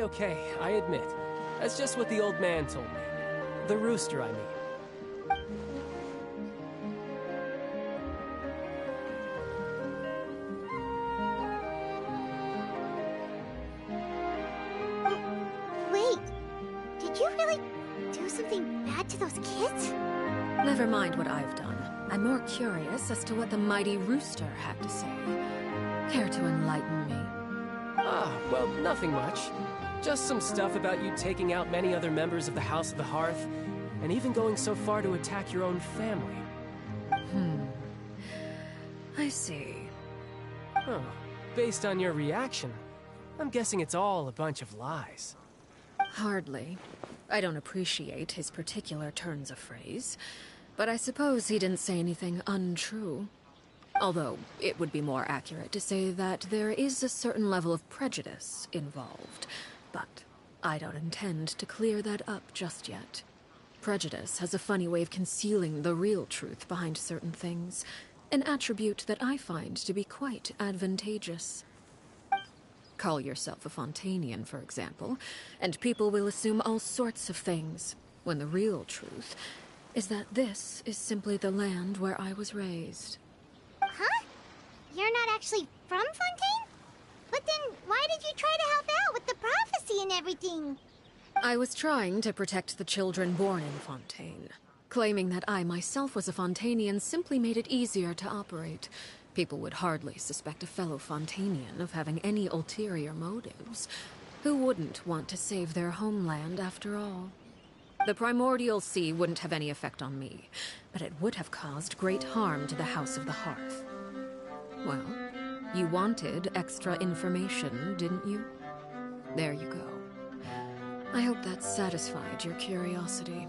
Okay, I admit. That's just what the old man told me. The rooster, I mean. Wait, did you really do something bad to those kids? Never mind what I've done. I'm more curious as to what the mighty rooster had to say. Care to enlighten me? Ah, well, nothing much. Just some stuff about you taking out many other members of the House of the Hearth, and even going so far to attack your own family. I see. Huh. Based on your reaction, I'm guessing it's all a bunch of lies. Hardly. I don't appreciate his particular turns of phrase, but I suppose he didn't say anything untrue. Although, it would be more accurate to say that there is a certain level of prejudice involved. But I don't intend to clear that up just yet. Prejudice has a funny way of concealing the real truth behind certain things, an attribute that I find to be quite advantageous. Call yourself a Fontainian, for example, and people will assume all sorts of things, when the real truth is that this is simply the land where I was raised. Huh? You're not actually from Fontaine? But then, why did you try to help out with the prophecy and everything? I was trying to protect the children born in Fontaine. Claiming that I myself was a Fontainian simply made it easier to operate. People would hardly suspect a fellow Fontainian of having any ulterior motives. Who wouldn't want to save their homeland after all? The primordial sea wouldn't have any effect on me, but it would have caused great harm to the House of the Hearth. Well, you wanted extra information, didn't you? There you go. I hope that satisfied your curiosity.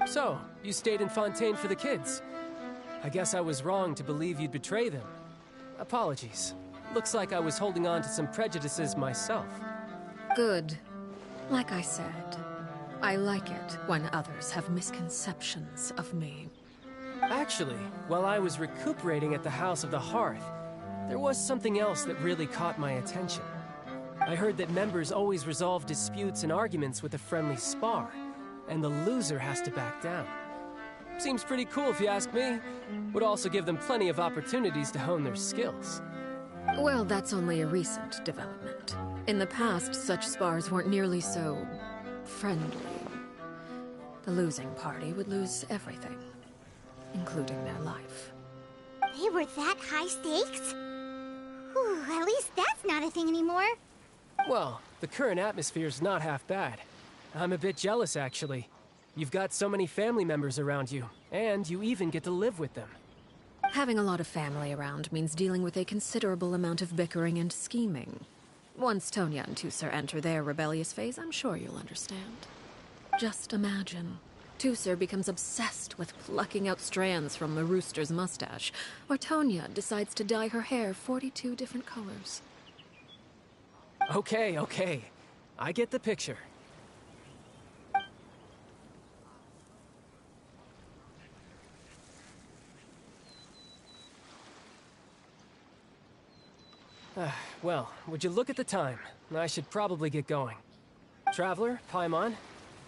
So, you stayed in Fontaine for the kids. I guess I was wrong to believe you'd betray them. Apologies. Looks like I was holding on to some prejudices myself. Good. Like I said, I like it when others have misconceptions of me. Actually, while I was recuperating at the House of the Hearth, there was something else that really caught my attention. I heard that members always resolve disputes and arguments with a friendly spar, and the loser has to back down. Seems pretty cool if you ask me. Would also give them plenty of opportunities to hone their skills. Well, that's only a recent development. In the past, such spars weren't nearly so friendly. The losing party would lose everything, including their life. They were that high stakes? Whew, at least that's not a thing anymore. Well, the current atmosphere's not half bad. I'm a bit jealous, actually. You've got so many family members around you, and you even get to live with them. Having a lot of family around means dealing with a considerable amount of bickering and scheming. Once Tonya and Tusser enter their rebellious phase, I'm sure you'll understand. Just imagine. Tusser becomes obsessed with plucking out strands from the rooster's mustache, or Tonya decides to dye her hair 42 different colors. Okay. I get the picture. Well, would you look at the time? I should probably get going. Traveler, Paimon,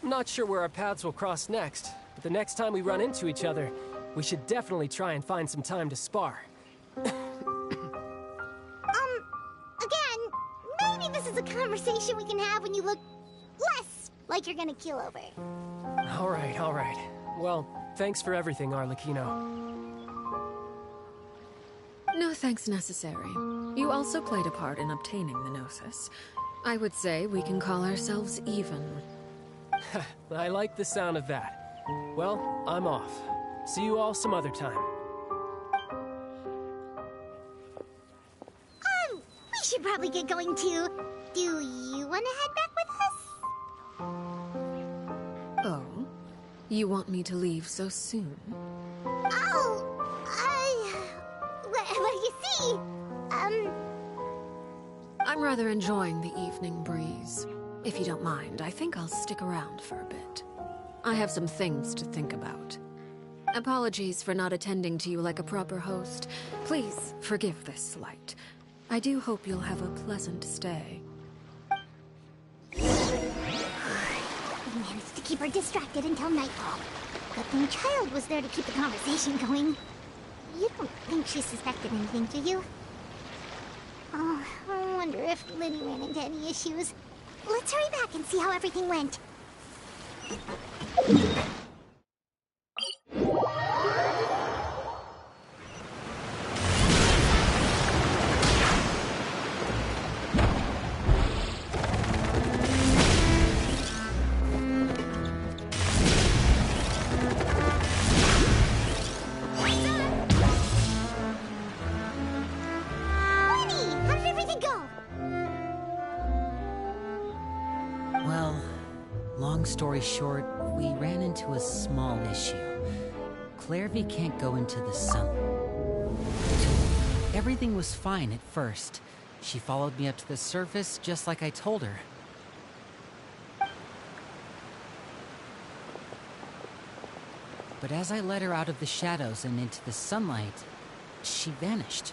I'm not sure where our paths will cross next, but the next time we run into each other, we should definitely try and find some time to spar. Again, maybe this is a conversation we can have when you look less like you're gonna keel over. All right. Well, thanks for everything, Arlecchino. No thanks necessary. You also played a part in obtaining the Gnosis. I would say we can call ourselves even. I like the sound of that. Well, I'm off. See you all some other time. We should probably get going too. Do you want to head back with us? Oh? You want me to leave so soon? What do you see? I'm rather enjoying the evening breeze. If you don't mind, I think I'll stick around for a bit. I have some things to think about. Apologies for not attending to you like a proper host. Please forgive this slight. I do hope you'll have a pleasant stay. We managed to keep her distracted until nightfall. Good thing Child was there to keep the conversation going. You don't think she suspected anything, do you? Oh, I wonder if Liddy ran into any issues. Let's hurry back and see how everything went. Story short, we ran into a small issue. Clairvy can't go into the sun. Everything was fine at first. She followed me up to the surface just like I told her. But as I led her out of the shadows and into the sunlight, she vanished.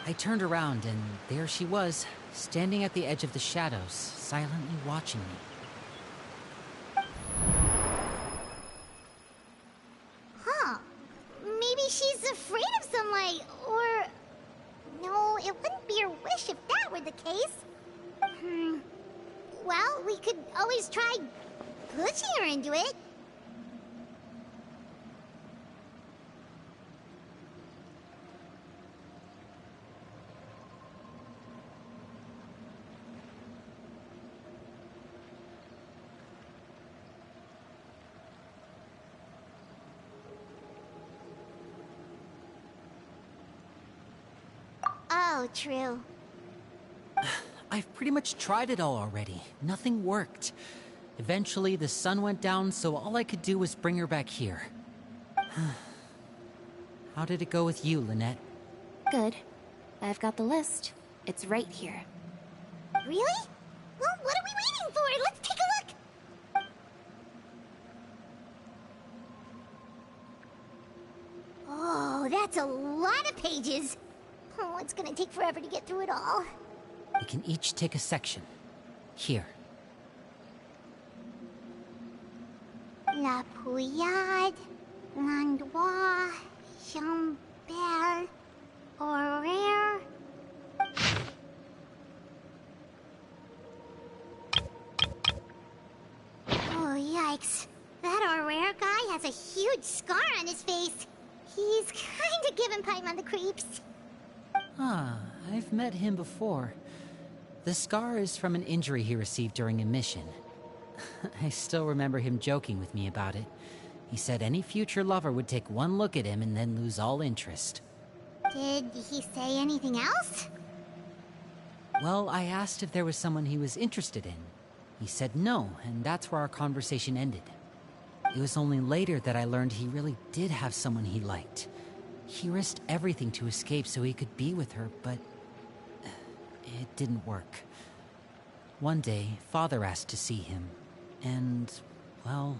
I turned around, and there she was, standing at the edge of the shadows, silently watching me. Huh. Maybe she's afraid of sunlight, or... No, it wouldn't be her wish if that were the case. Well, we could always try pushing her into it. Oh, true. I've pretty much tried it all already. Nothing worked. Eventually, the sun went down, so all I could do was bring her back here. How did it go with you, Lynette? Good. I've got the list. It's right here. Really? Well, what are we waiting for? Let's take a look! Oh, that's a lot of pages. Oh, it's gonna take forever to get through it all. We can each take a section. Here. La Pouillade, L'Endroit, Chambel, Horaire. Oh, yikes. That Horaire guy has a huge scar on his face. He's kinda giving Paimon the creeps. Ah, I've met him before. The scar is from an injury he received during a mission. I still remember him joking with me about it. He said any future lover would take one look at him and then lose all interest. Did he say anything else? Well, I asked if there was someone he was interested in. He said no, and that's where our conversation ended. It was only later that I learned he really did have someone he liked. He risked everything to escape so he could be with her, but it didn't work. One day, Father asked to see him, and, well,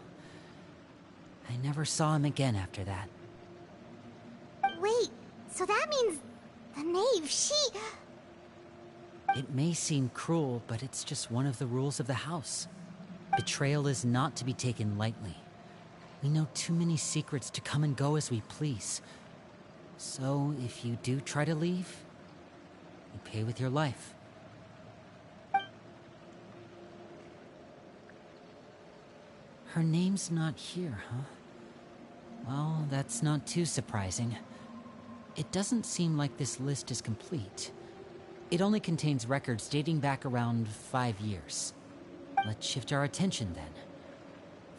I never saw him again after that. Wait, so that means the knave, she... It may seem cruel, but it's just one of the rules of the house. Betrayal is not to be taken lightly. We know too many secrets to come and go as we please. So, if you do try to leave, you pay with your life. Her name's not here, huh? Well, that's not too surprising. It doesn't seem like this list is complete. It only contains records dating back around 5 years. Let's shift our attention then.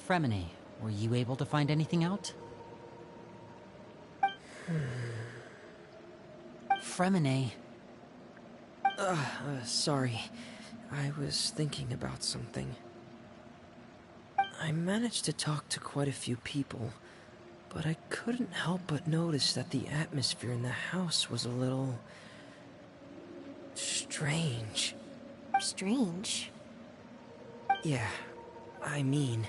Fremine, were you able to find anything out? Fremine. Sorry. I was thinking about something. I managed to talk to quite a few people, but I couldn't help but notice that the atmosphere in the house was a little... strange. Strange? Yeah, I mean,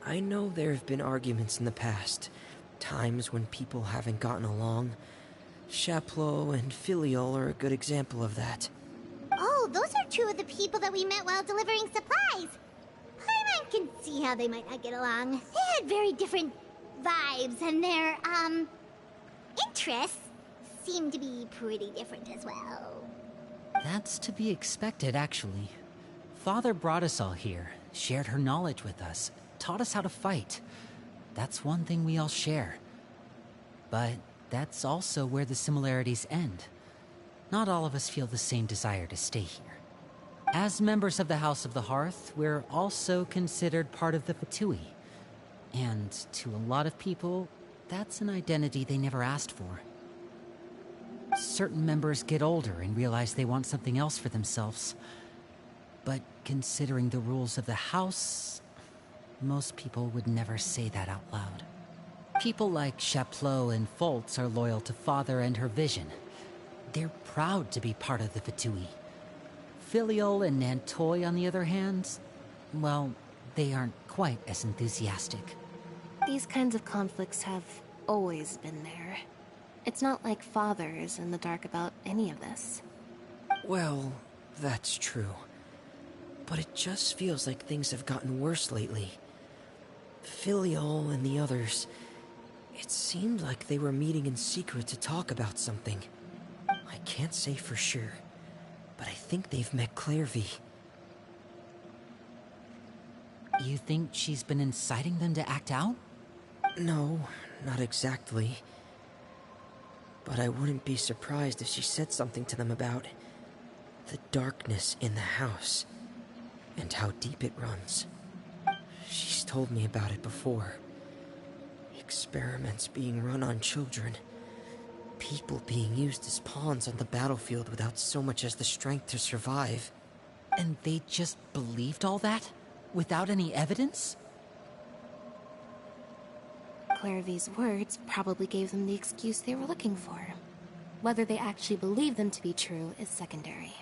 I know there have been arguments in the past, times when people haven't gotten along. Chaplot and Filiol are a good example of that. Oh, those are two of the people that we met while delivering supplies. Paimon can see how they might not get along. They had very different vibes, and their, interests seem to be pretty different as well. That's to be expected, actually. Father brought us all here, shared her knowledge with us, taught us how to fight. That's one thing we all share. But that's also where the similarities end. Not all of us feel the same desire to stay here. As members of the House of the Hearth, we're also considered part of the Fatui. And to a lot of people, that's an identity they never asked for. Certain members get older and realize they want something else for themselves. But considering the rules of the house, most people would never say that out loud. People like Chaplot and Foltz are loyal to Father and her vision. They're proud to be part of the Fatui. Filiol and Nantoy, on the other hand, well, they aren't quite as enthusiastic. These kinds of conflicts have always been there. It's not like Father is in the dark about any of this. Well, that's true. But it just feels like things have gotten worse lately. Filial and the others... It seemed like they were meeting in secret to talk about something. I can't say for sure, but I think they've met Clairvy. You think she's been inciting them to act out? No, not exactly. But I wouldn't be surprised if she said something to them about the darkness in the house and how deep it runs. She's told me about it before. Experiments being run on children. People being used as pawns on the battlefield without so much as the strength to survive. And they just believed all that? Without any evidence? Clairvy's words probably gave them the excuse they were looking for. Whether they actually believe them to be true is secondary.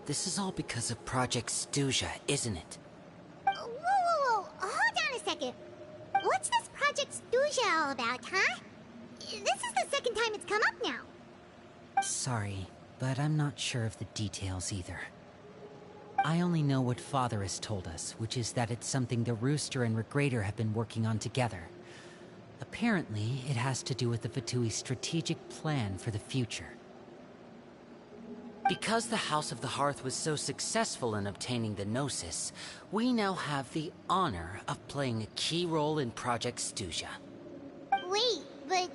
This is all because of Project Stuja, isn't it? Whoa. Hold on a second. What's this Project Stuja all about, huh? This is the second time it's come up now. Sorry, but I'm not sure of the details either. I only know what Father has told us, which is that it's something the Rooster and Regrator have been working on together. Apparently, it has to do with the Fatui's strategic plan for the future. Because the House of the Hearth was so successful in obtaining the Gnosis, we now have the honor of playing a key role in Project Stuja. Wait, but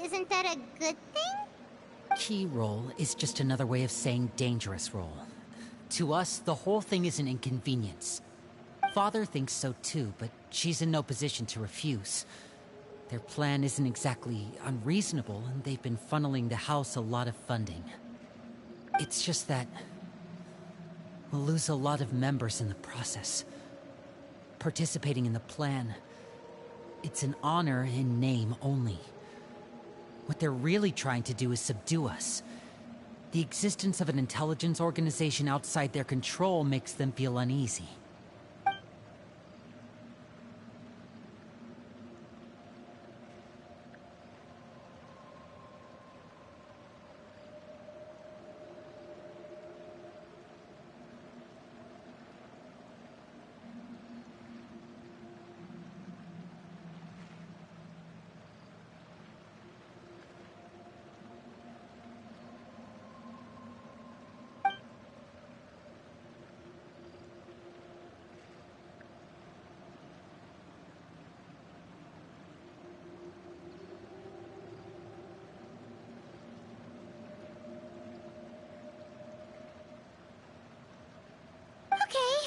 isn't that a good thing? Key role is just another way of saying dangerous role. To us, the whole thing is an inconvenience. Father thinks so too, but she's in no position to refuse. Their plan isn't exactly unreasonable, and they've been funneling the house a lot of funding. It's just that we'll lose a lot of members in the process. Participating in the plan, it's an honor in name only. What they're really trying to do is subdue us. The existence of an intelligence organization outside their control makes them feel uneasy.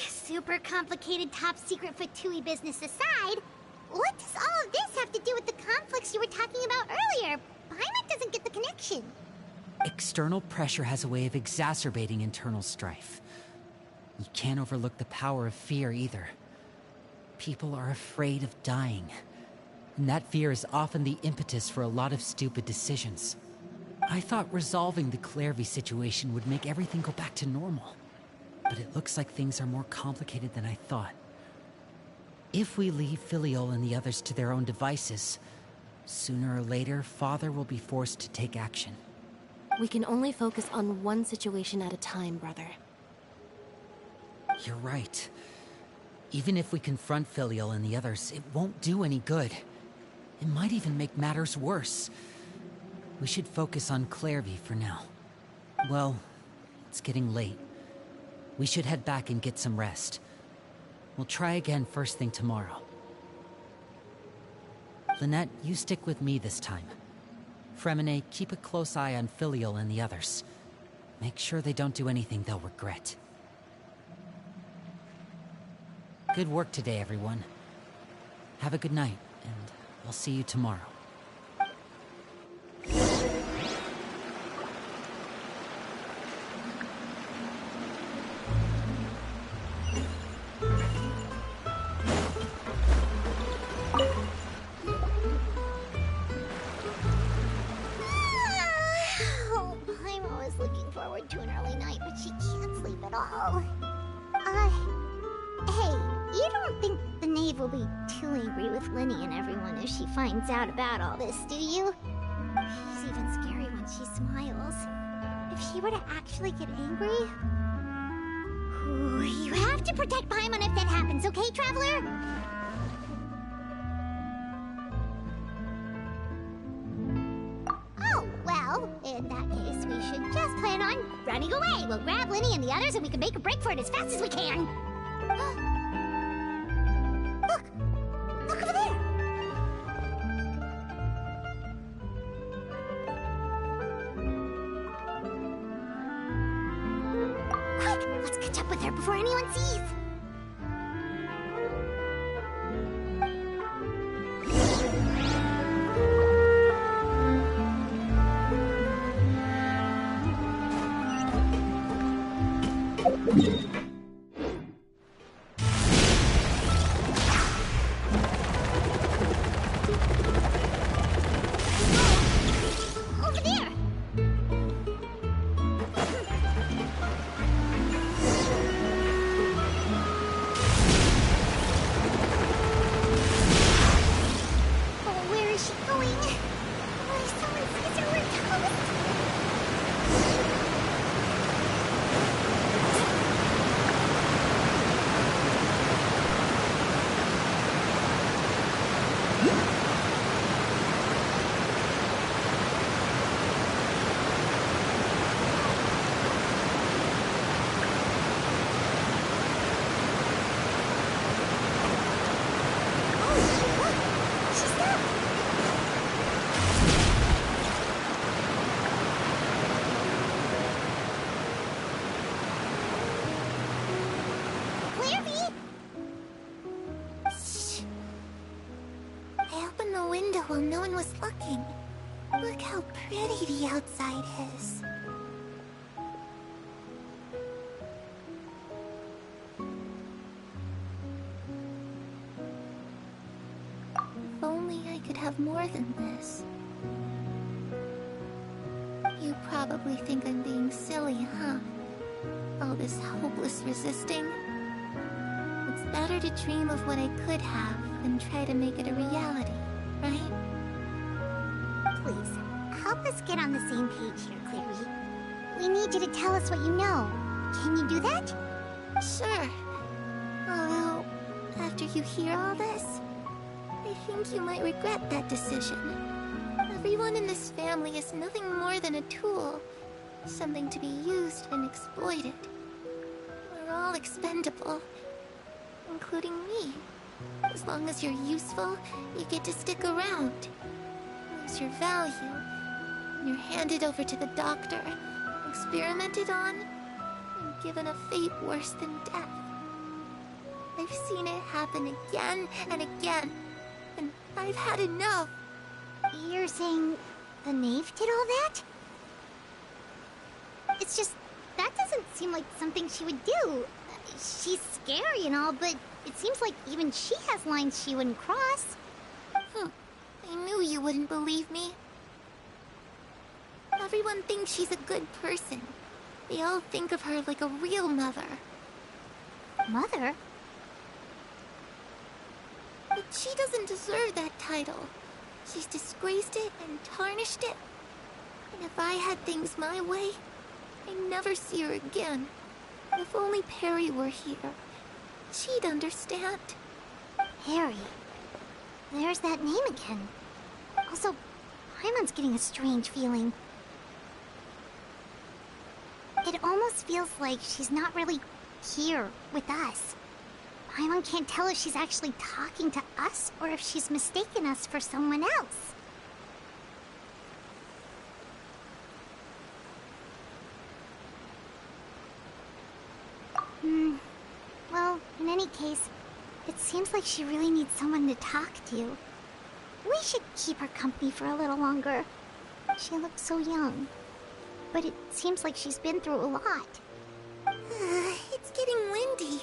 Super complicated top secret Fatui business aside, what does all of this have to do with the conflicts you were talking about earlier? Paimon doesn't get the connection. External pressure has a way of exacerbating internal strife. You can't overlook the power of fear either. People are afraid of dying, and that fear is often the impetus for a lot of stupid decisions. I thought resolving the Clairvy situation would make everything go back to normal. But it looks like things are more complicated than I thought. If we leave Filial and the others to their own devices, sooner or later, Father will be forced to take action. We can only focus on one situation at a time, brother. You're right. Even if we confront Filial and the others, it won't do any good. It might even make matters worse. We should focus on Clairvy for now. Well, it's getting late. We should head back and get some rest. We'll try again first thing tomorrow. Lynette, you stick with me this time. Fremine, keep a close eye on Filial and the others. Make sure they don't do anything they'll regret. Good work today, everyone. Have a good night, and I'll see you tomorrow. Will be too angry with Linny and everyone if she finds out about all this, do you? She's even scary when she smiles. If she were to actually get angry... Ooh, you have to protect Paimon if that happens, okay, Traveler? Oh, well, in that case, we should just plan on running away. We'll grab Linny and the others and we can make a break for it as fast as we can. Look! Look over there! Quick! Let's catch up with her before anyone sees! Over there! Oh, where is she going? Why, someone sees her, we're I opened the window while no one was looking. Look how pretty the outside is. If only I could have more than this. You probably think I'm being silly, huh? All this hopeless resisting. It's better to dream of what I could have than try to make it a reality, right? Please, help us get on the same page here, Clary. We need you to tell us what you know. Can you do that? Sure. Although, after you hear all this, I think you might regret that decision. Everyone in this family is nothing more than a tool. Something to be used and exploited. We're all expendable. Including me. As long as you're useful, you get to stick around. Lose your value. And you're handed over to the doctor, experimented on, and given a fate worse than death. I've seen it happen again and again, and I've had enough. You're saying the knave did all that? It's just, that doesn't seem like something she would do. She's scary and all, but it seems like even she has lines she wouldn't cross. I knew you wouldn't believe me. Everyone thinks she's a good person. They all think of her like a real mother. Mother? But she doesn't deserve that title. She's disgraced it and tarnished it. And if I had things my way, I'd never see her again. If only Perry were here, she'd understand. Perry? There's that name again. Also, Paimon's getting a strange feeling. It almost feels like she's not really here with us. Paimon can't tell if she's actually talking to us or if she's mistaken us for someone else. Well, in any case, it seems like she really needs someone to talk to. We should keep her company for a little longer. She looks so young. But it seems like she's been through a lot. It's getting windy.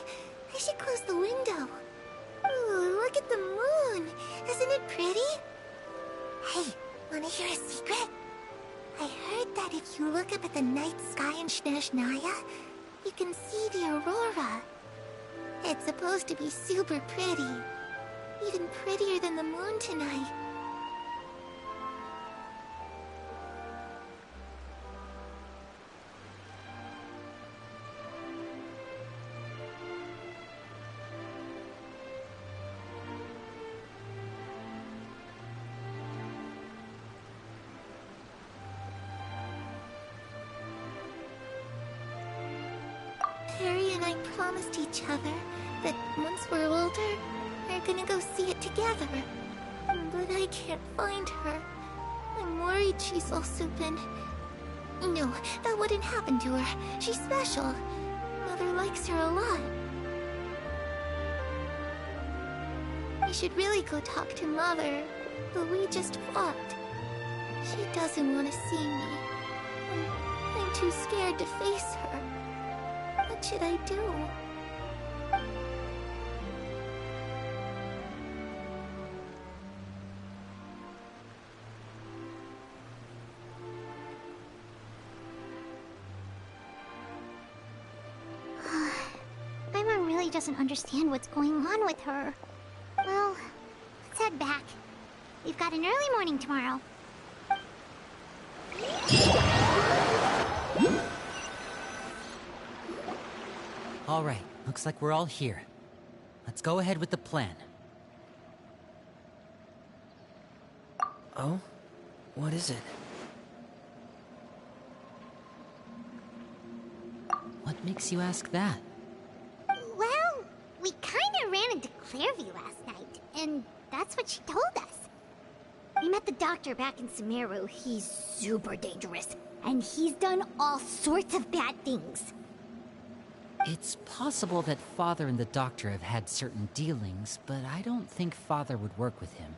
I should close the window. Ooh, look at the moon. Isn't it pretty? Hey, wanna hear a secret? I heard that if you look up at the night sky in Snezhnaya, you can see the aurora. It's supposed to be super pretty. Even prettier than the moon tonight. and I promised each other that once we're older, we're gonna go see it together. But I can't find her. I'm worried she's also been... No, that wouldn't happen to her. She's special. Mother likes her a lot. I should really go talk to Mother, but we just fought. She doesn't want to see me. I'm too scared to face her. What should I do? My mom really doesn't understand what's going on with her. Well, let's head back. We've got an early morning tomorrow. All right, looks like we're all here. Let's go ahead with the plan. Oh? What is it? What makes you ask that? Well, we kinda ran into Clairvy last night, and that's what she told us. We met the doctor back in Sumeru. He's super dangerous, and he's done all sorts of bad things. It's possible that Father and the Doctor have had certain dealings, but I don't think Father would work with him.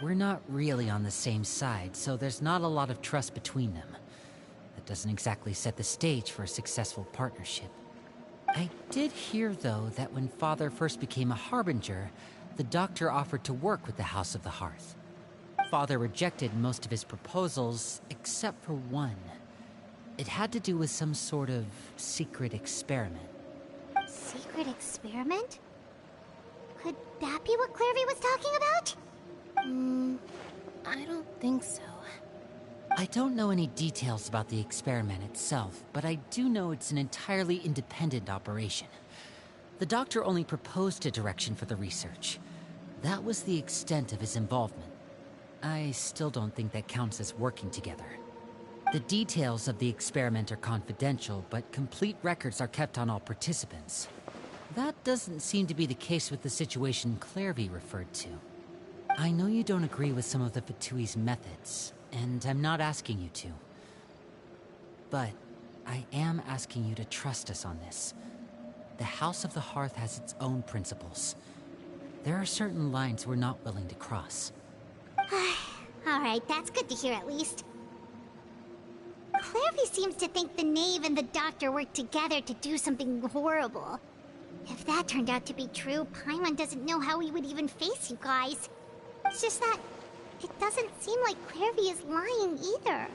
We're not really on the same side, so there's not a lot of trust between them. That doesn't exactly set the stage for a successful partnership. I did hear, though, that when Father first became a Harbinger, the Doctor offered to work with the House of the Hearth. Father rejected most of his proposals, except for one. It had to do with some sort of secret experiment. Secret experiment? Could that be what Clairvy was talking about? I don't think so. I don't know any details about the experiment itself, but I do know it's an entirely independent operation. The Doctor only proposed a direction for the research. That was the extent of his involvement. I still don't think that counts as working together. The details of the experiment are confidential, but complete records are kept on all participants. That doesn't seem to be the case with the situation Clairvy referred to. I know you don't agree with some of the Fatui's methods, and I'm not asking you to. But I am asking you to trust us on this. The House of the Hearth has its own principles. There are certain lines we're not willing to cross. Alright, that's good to hear at least. Clairvy seems to think the Knave and the Doctor worked together to do something horrible. If that turned out to be true, Paimon doesn't know how he would even face you guys. It's just that it doesn't seem like Clairvy is lying either.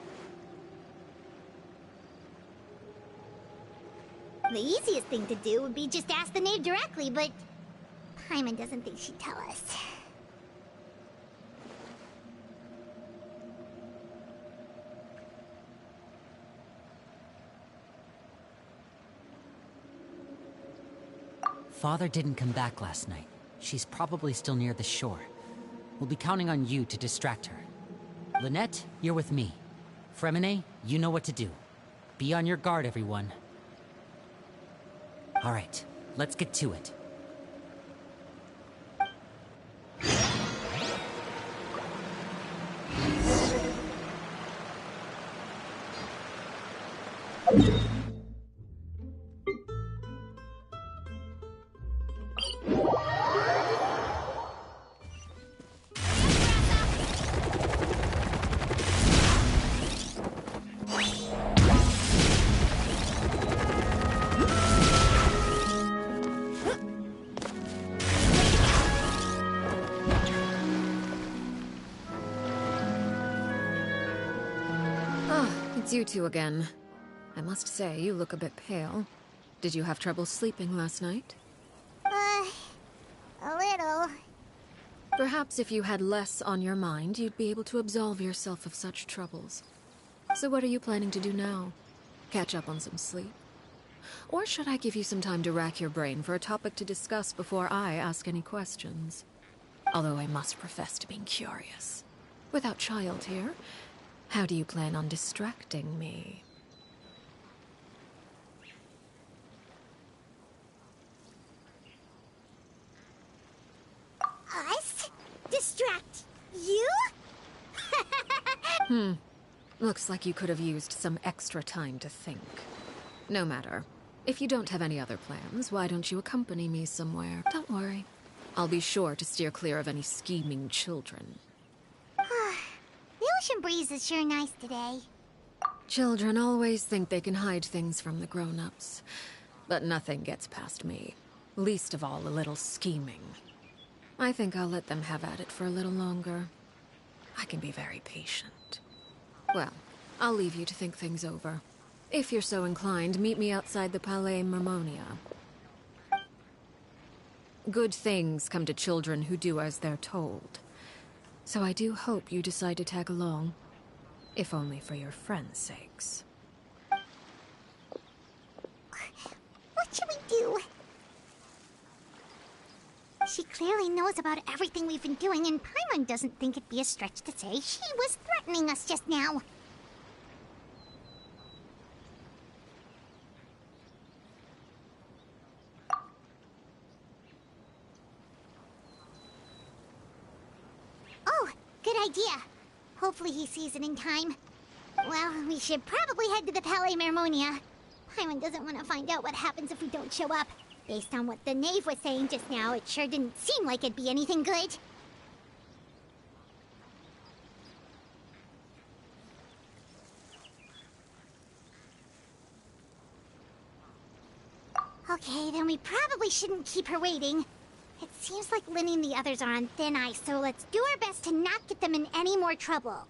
The easiest thing to do would be just ask the Knave directly, but Paimon doesn't think she'd tell us. Father didn't come back last night. She's probably still near the shore. We'll be counting on you to distract her. Lynette, you're with me. Fremine, you know what to do. Be on your guard, everyone. All right, let's get to it. It's you two again. I must say, you look a bit pale. Did you have trouble sleeping last night? A little. Perhaps if you had less on your mind, you'd be able to absolve yourself of such troubles. So what are you planning to do now? Catch up on some sleep? Or should I give you some time to rack your brain for a topic to discuss before I ask any questions? Although I must profess to being curious. Without Child here, how do you plan on distracting me? distract you? Looks like you could have used some extra time to think. No matter. If you don't have any other plans, why don't you accompany me somewhere? Don't worry. I'll be sure to steer clear of any scheming children. The ocean breeze is sure nice today. Children always think they can hide things from the grown-ups. But nothing gets past me. Least of all a little scheming. I think I'll let them have at it for a little longer. I can be very patient. Well, I'll leave you to think things over. If you're so inclined, meet me outside the Palais Mermonia. Good things come to children who do as they're told. So I do hope you decide to tag along. If only for your friends' sakes. What should we do? She clearly knows about everything we've been doing, and Paimon doesn't think it'd be a stretch to say she was threatening us just now. Oh, good idea. Hopefully he sees it in time. Well, we should probably head to the Palais Mermonia. Paimon doesn't want to find out what happens if we don't show up. Based on what the knave was saying just now, it sure didn't seem like it'd be anything good. Okay, then we probably shouldn't keep her waiting. It seems like Lynnie and the others are on thin ice, so let's do our best to not get them in any more trouble.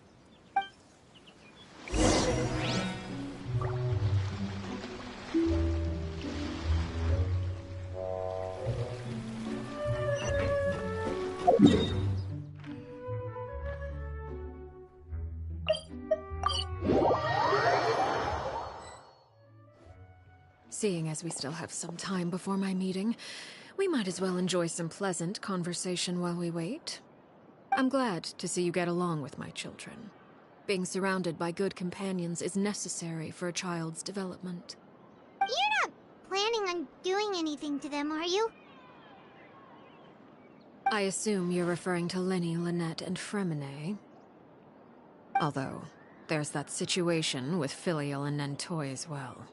Seeing as we still have some time before my meeting, we might as well enjoy some pleasant conversation while we wait. I'm glad to see you get along with my children. Being surrounded by good companions is necessary for a child's development. You're not planning on doing anything to them, are you? I assume you're referring to Lynnie, Lynette, and Fremine. Although, there's that situation with Filial and Nentoy as well.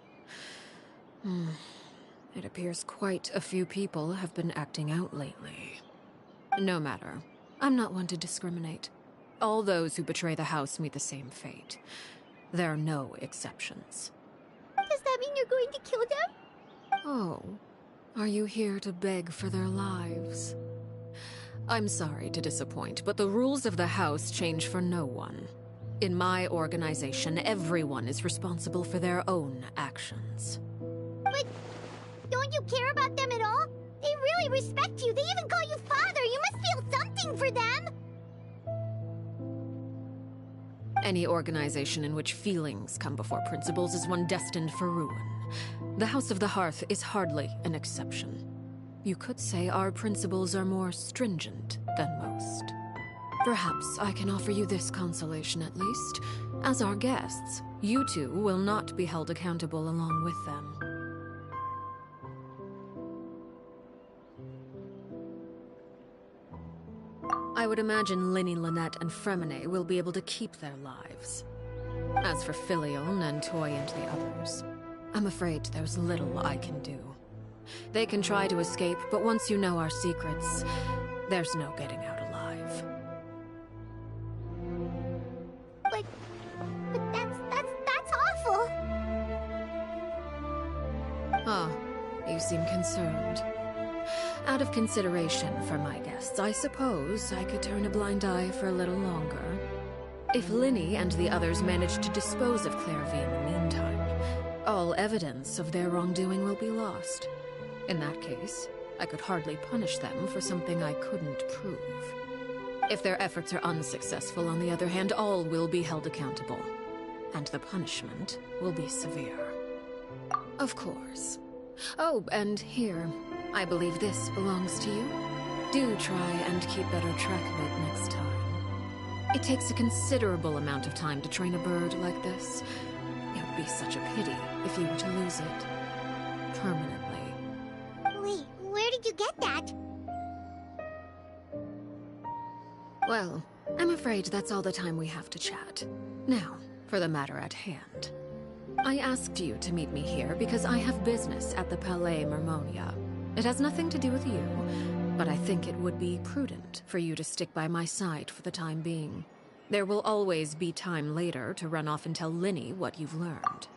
It appears quite a few people have been acting out lately. No matter. I'm not one to discriminate. All those who betray the house meet the same fate. There are no exceptions. Does that mean you're going to kill them? Oh, are you here to beg for their lives? I'm sorry to disappoint, but the rules of the house change for no one. In my organization, everyone is responsible for their own actions. But don't you care about them at all? They really respect you. They even call you father. You must feel something for them. Any organization in which feelings come before principles is one destined for ruin. The House of the Hearth is hardly an exception. You could say our principles are more stringent than most. Perhaps I can offer you this consolation at least. As our guests, you two will not be held accountable along with them. I would imagine Lynnie, Lynette, and Fremine will be able to keep their lives. As for Filial, Nentoy, and the others, I'm afraid there's little I can do. They can try to escape, but once you know our secrets, there's no getting out alive. But that's awful. Ah, you seem concerned. Out of consideration for my guests, I suppose I could turn a blind eye for a little longer. If Lynnie and the others manage to dispose of Clairvy in the meantime, all evidence of their wrongdoing will be lost. In that case, I could hardly punish them for something I couldn't prove. If their efforts are unsuccessful, on the other hand, all will be held accountable. And the punishment will be severe. Of course. Oh, and here, I believe this belongs to you. Do try and keep better track of it next time. It takes a considerable amount of time to train a bird like this. It would be such a pity if you were to lose it. Permanently. Wait, where did you get that? Well, I'm afraid that's all the time we have to chat. Now, for the matter at hand. I asked you to meet me here because I have business at the Palais Mermonia. It has nothing to do with you, but I think it would be prudent for you to stick by my side for the time being. There will always be time later to run off and tell Linny what you've learned.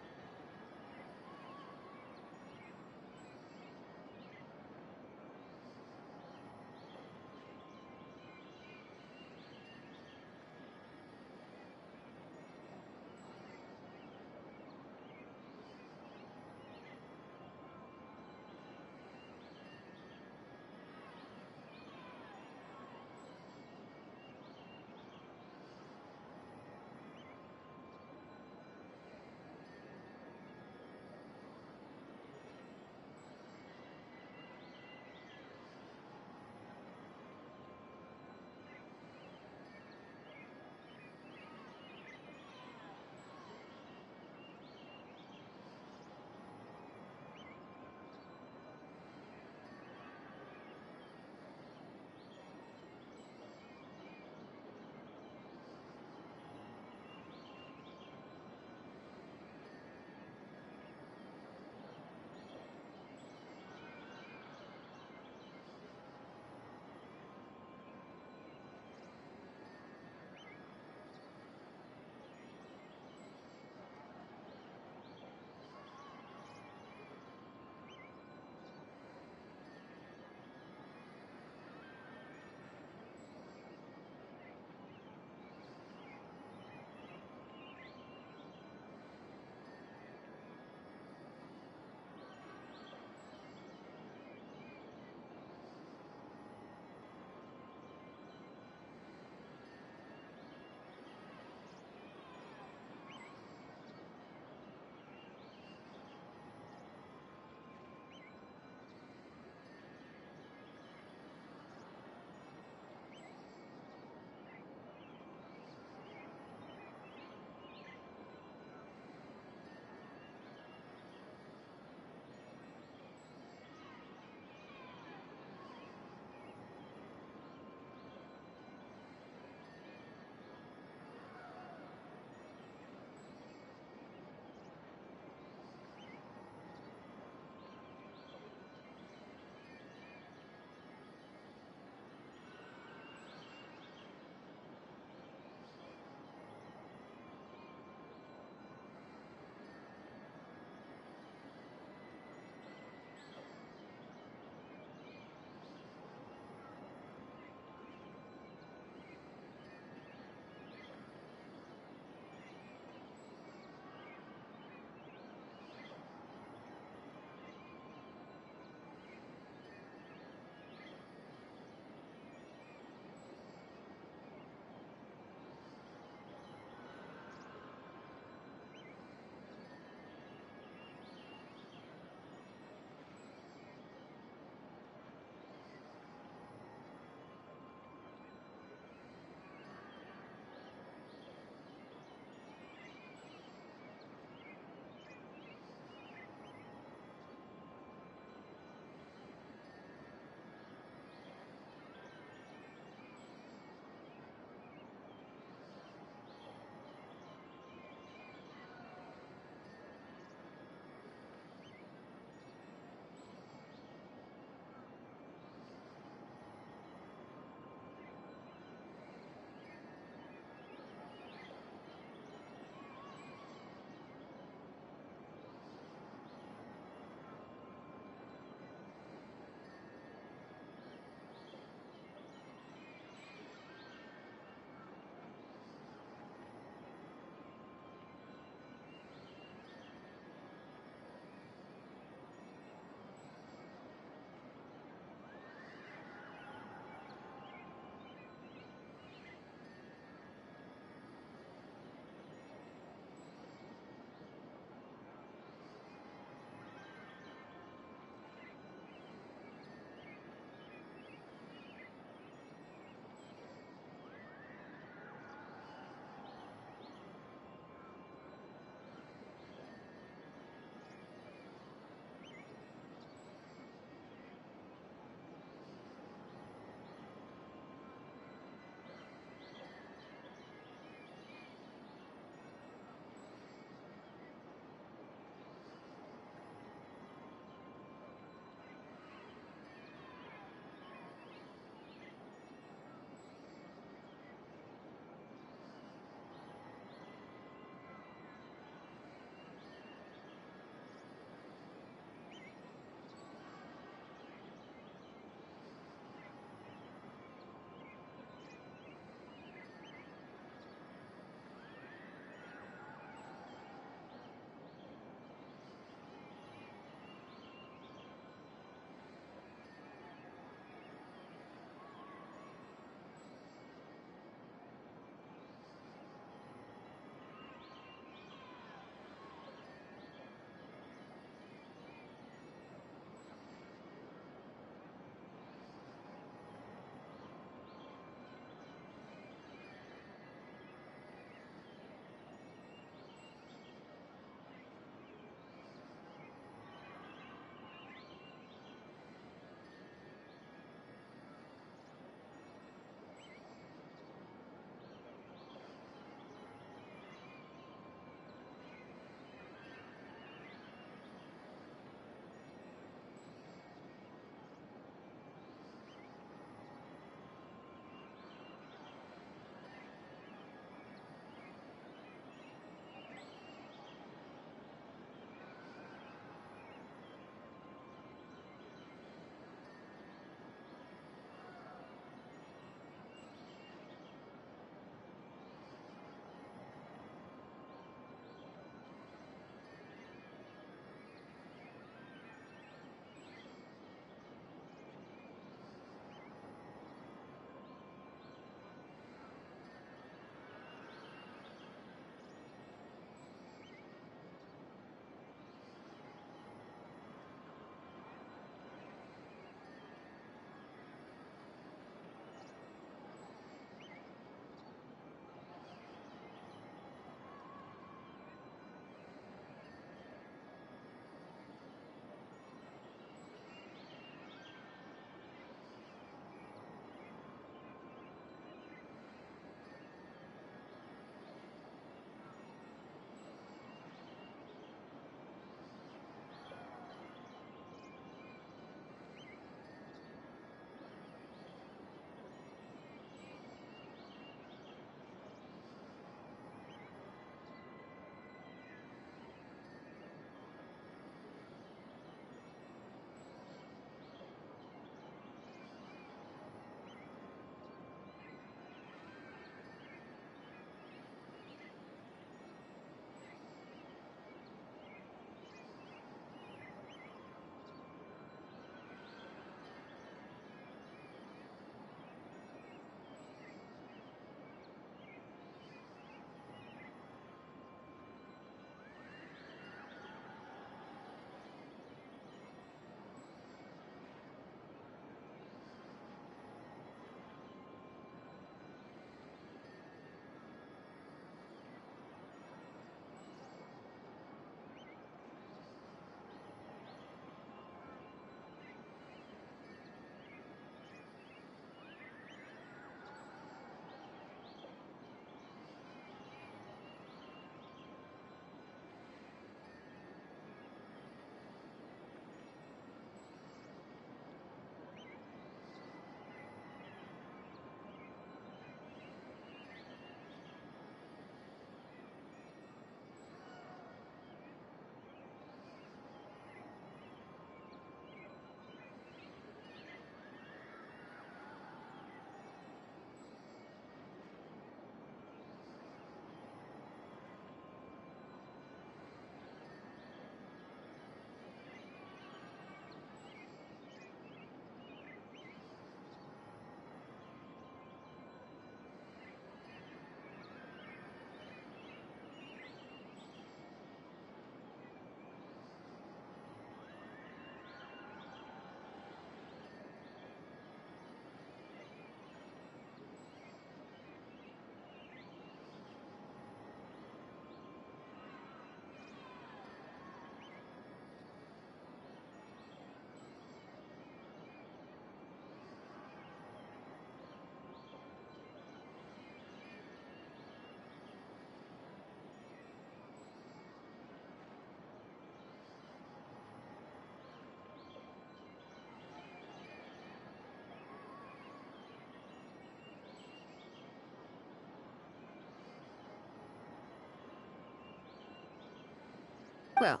Well,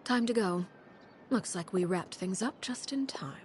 time to go. Looks like we wrapped things up just in time.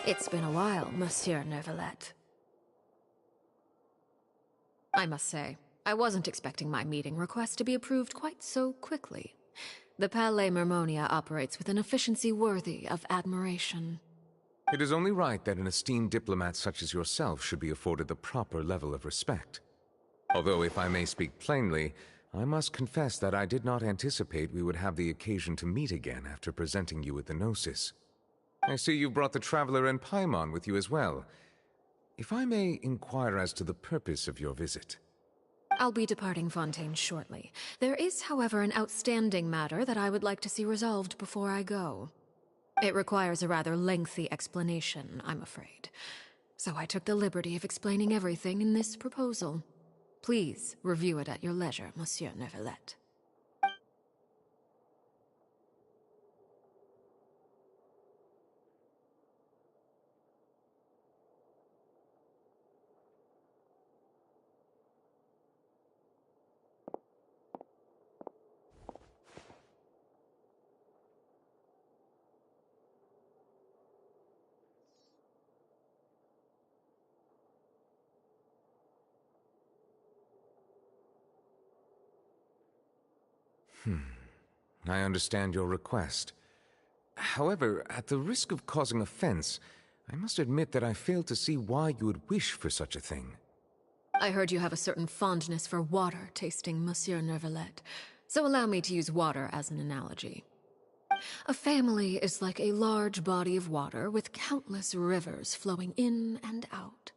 It's been a while, Monsieur Neuvillette. I must say, I wasn't expecting my meeting request to be approved quite so quickly. The Palais Mermonia operates with an efficiency worthy of admiration. It is only right that an esteemed diplomat such as yourself should be afforded the proper level of respect. Although, if I may speak plainly, I must confess that I did not anticipate we would have the occasion to meet again after presenting you with the Gnosis. I see you've brought the Traveler and Paimon with you as well. If I may inquire as to the purpose of your visit. I'll be departing Fontaine shortly. There is, however, an outstanding matter that I would like to see resolved before I go. It requires a rather lengthy explanation, I'm afraid. So I took the liberty of explaining everything in this proposal. Please review it at your leisure, Monsieur Neuvillette. I understand your request. However, at the risk of causing offense, I must admit that I fail to see why you would wish for such a thing. I heard you have a certain fondness for water tasting, Monsieur Neuvillette, so allow me to use water as an analogy. A family is like a large body of water with countless rivers flowing in and out.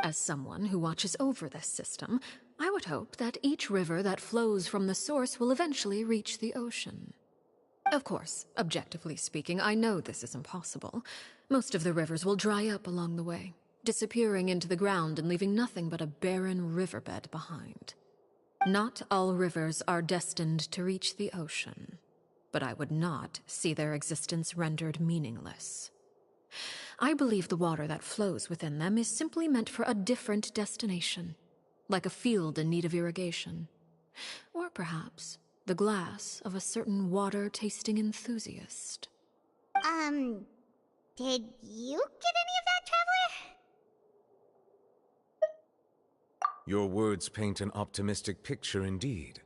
As someone who watches over this system, I would hope that each river that flows from the source will eventually reach the ocean. Of course, objectively speaking, I know this is impossible. Most of the rivers will dry up along the way, disappearing into the ground and leaving nothing but a barren riverbed behind. Not all rivers are destined to reach the ocean, but I would not see their existence rendered meaningless. I believe the water that flows within them is simply meant for a different destination, like a field in need of irrigation. Or perhaps the glass of a certain water-tasting enthusiast. Did you get any of that, Traveler? Your words paint an optimistic picture indeed.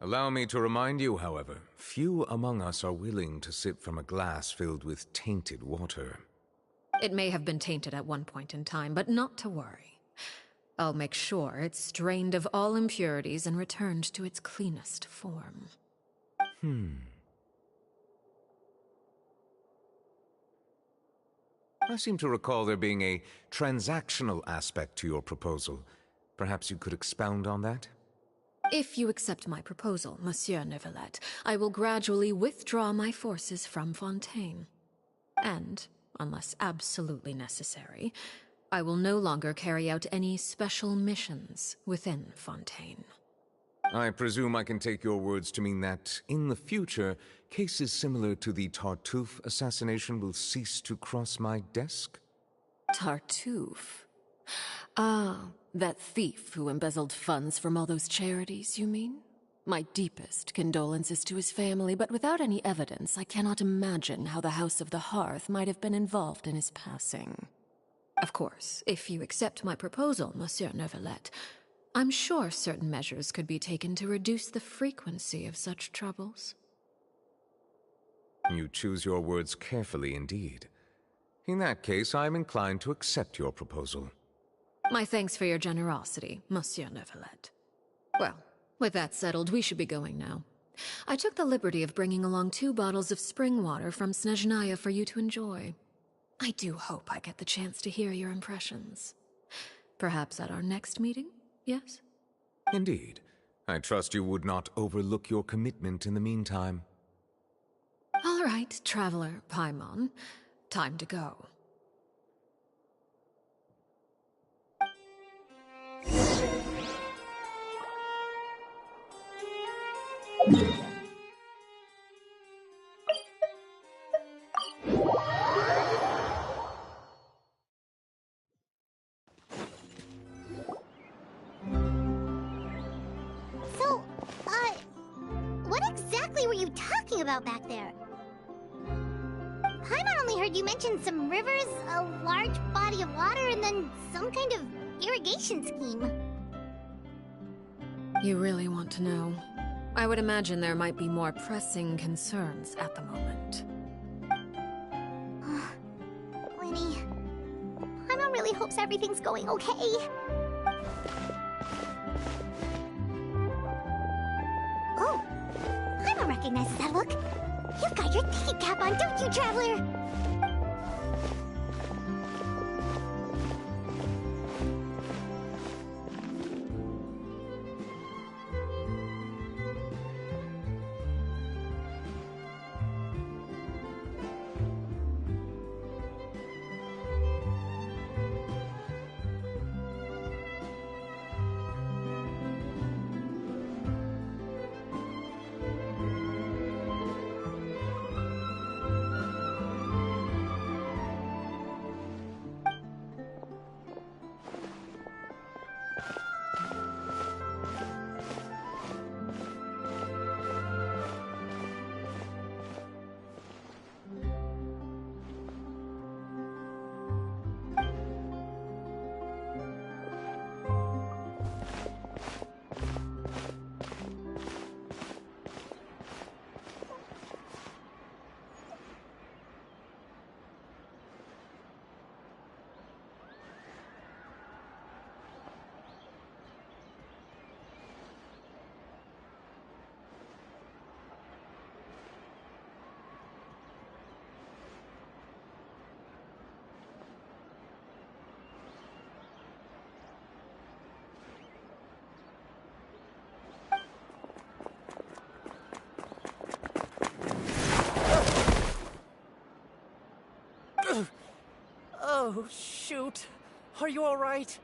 Allow me to remind you, however, few among us are willing to sip from a glass filled with tainted water. It may have been tainted at one point in time, but not to worry. I'll make sure it's strained of all impurities and returned to its cleanest form. I seem to recall there being a transactional aspect to your proposal. Perhaps you could expound on that? If you accept my proposal, Monsieur Neuvillette, I will gradually withdraw my forces from Fontaine. And, unless absolutely necessary, I will no longer carry out any special missions within Fontaine. I presume I can take your words to mean that, in the future, cases similar to the Tartuffe assassination will cease to cross my desk? Tartuffe? Ah, that thief who embezzled funds from all those charities, you mean? My deepest condolences to his family, but without any evidence, I cannot imagine how the House of the Hearth might have been involved in his passing. Of course, if you accept my proposal, Monsieur Neuvillette, I'm sure certain measures could be taken to reduce the frequency of such troubles. You choose your words carefully indeed. In that case, I am inclined to accept your proposal. My thanks for your generosity, Monsieur Neuvillette. Well, with that settled, we should be going now. I took the liberty of bringing along 2 bottles of spring water from Snezhnaya for you to enjoy. I do hope I get the chance to hear your impressions. Perhaps at our next meeting, Yes? Indeed. I trust you would not overlook your commitment in the meantime. All right, Traveler Paimon. Time to go. So, what exactly were you talking about back there? Paimon only heard you mention some rivers, a large body of water, and then some kind of irrigation scheme. You really want to know? I would imagine there might be more pressing concerns at the moment. Winnie, Paimon really hopes everything's going okay. Oh, Paimon recognizes that look. You've got your ticket cap on, don't you, Traveler? Oh, shoot. Are you alright?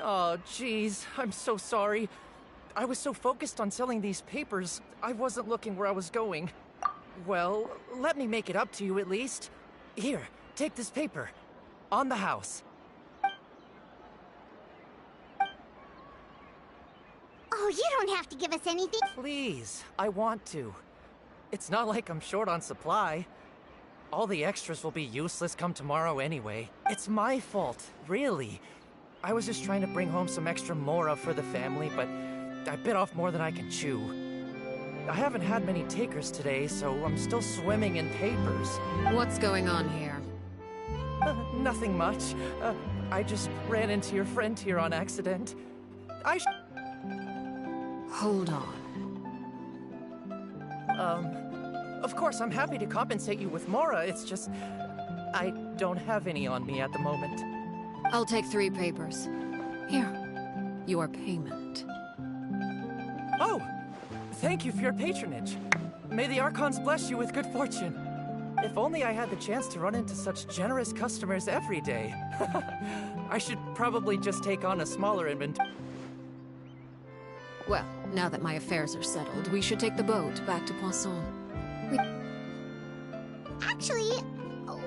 Oh, jeez. I'm so sorry. I was so focused on selling these papers, I wasn't looking where I was going. Well, let me make it up to you at least. Here, take this paper. On the house. Oh, you don't have to give us anything. Please, I want to. It's not like I'm short on supply. All the extras will be useless come tomorrow anyway. It's my fault, really. I was just trying to bring home some extra mora for the family, but I bit off more than I can chew. I haven't had many takers today, so I'm still swimming in papers. What's going on here? Nothing much. I just ran into your friend here on accident. Hold on. Of course, I'm happy to compensate you with mora, it's just... I don't have any on me at the moment. I'll take 3 papers. Here. Your payment. Oh! Thank you for your patronage. May the Archons bless you with good fortune. If only I had the chance to run into such generous customers every day. I should probably just take on a smaller inventory. Well, now that my affairs are settled, we should take the boat back to Poisson. Actually,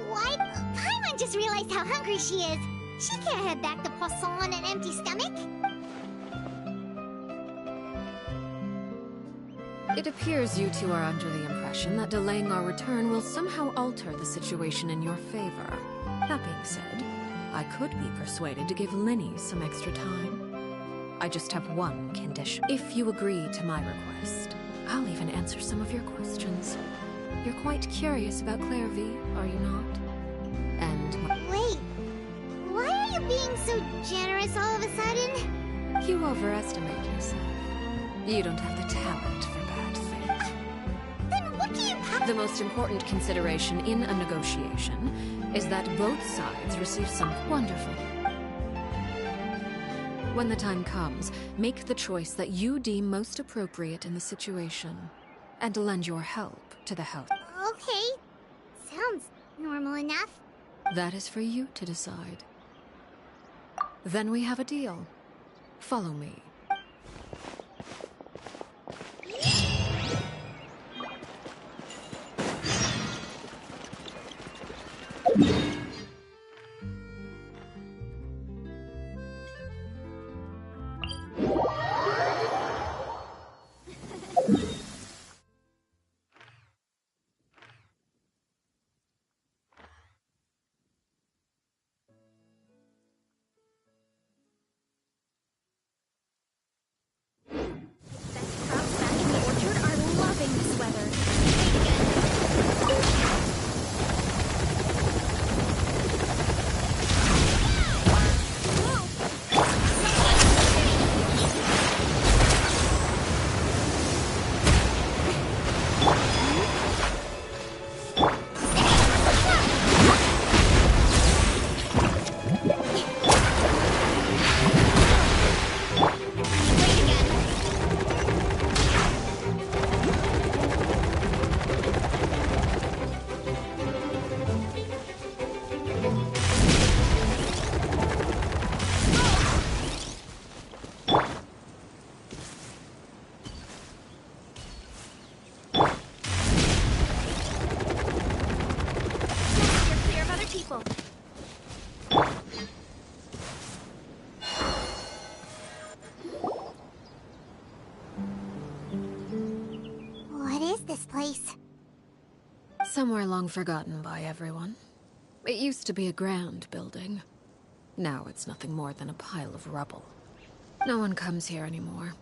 why? Paimon just realized how hungry she is. She can't head back to Poisson on an empty stomach. It appears you two are under the impression that delaying our return will somehow alter the situation in your favor. That being said, I could be persuaded to give Lenny some extra time. I just have one condition. If you agree to my request, I'll even answer some of your questions. You're quite curious about Clairvy, are you not? And Wait, why are you being so generous all of a sudden? You overestimate yourself. You don't have the talent for bad faith. Then what do you have? The most important consideration in a negotiation is that both sides receive some wonderful. When the time comes, make the choice that you deem most appropriate in the situation, and lend your help to the house. Okay. Sounds normal enough. That is for you to decide. Then we have a deal. Follow me. What is this place? Somewhere long forgotten by everyone. It used to be a grand building. Now it's nothing more than a pile of rubble. No one comes here anymore,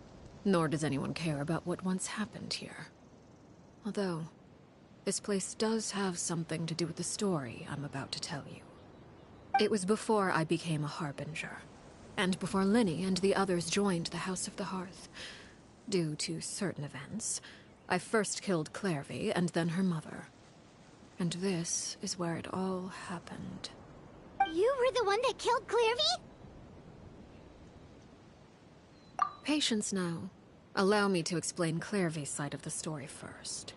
nor does anyone care about what once happened here. Although, this place does have something to do with the story I'm about to tell you. It was before I became a Harbinger, and before Linny and the others joined the House of the Hearth. Due to certain events, I first killed Clairvy and then her mother. And this is where it all happened. You were the one that killed Clairvy? Patience now. Allow me to explain Clairvy's side of the story first.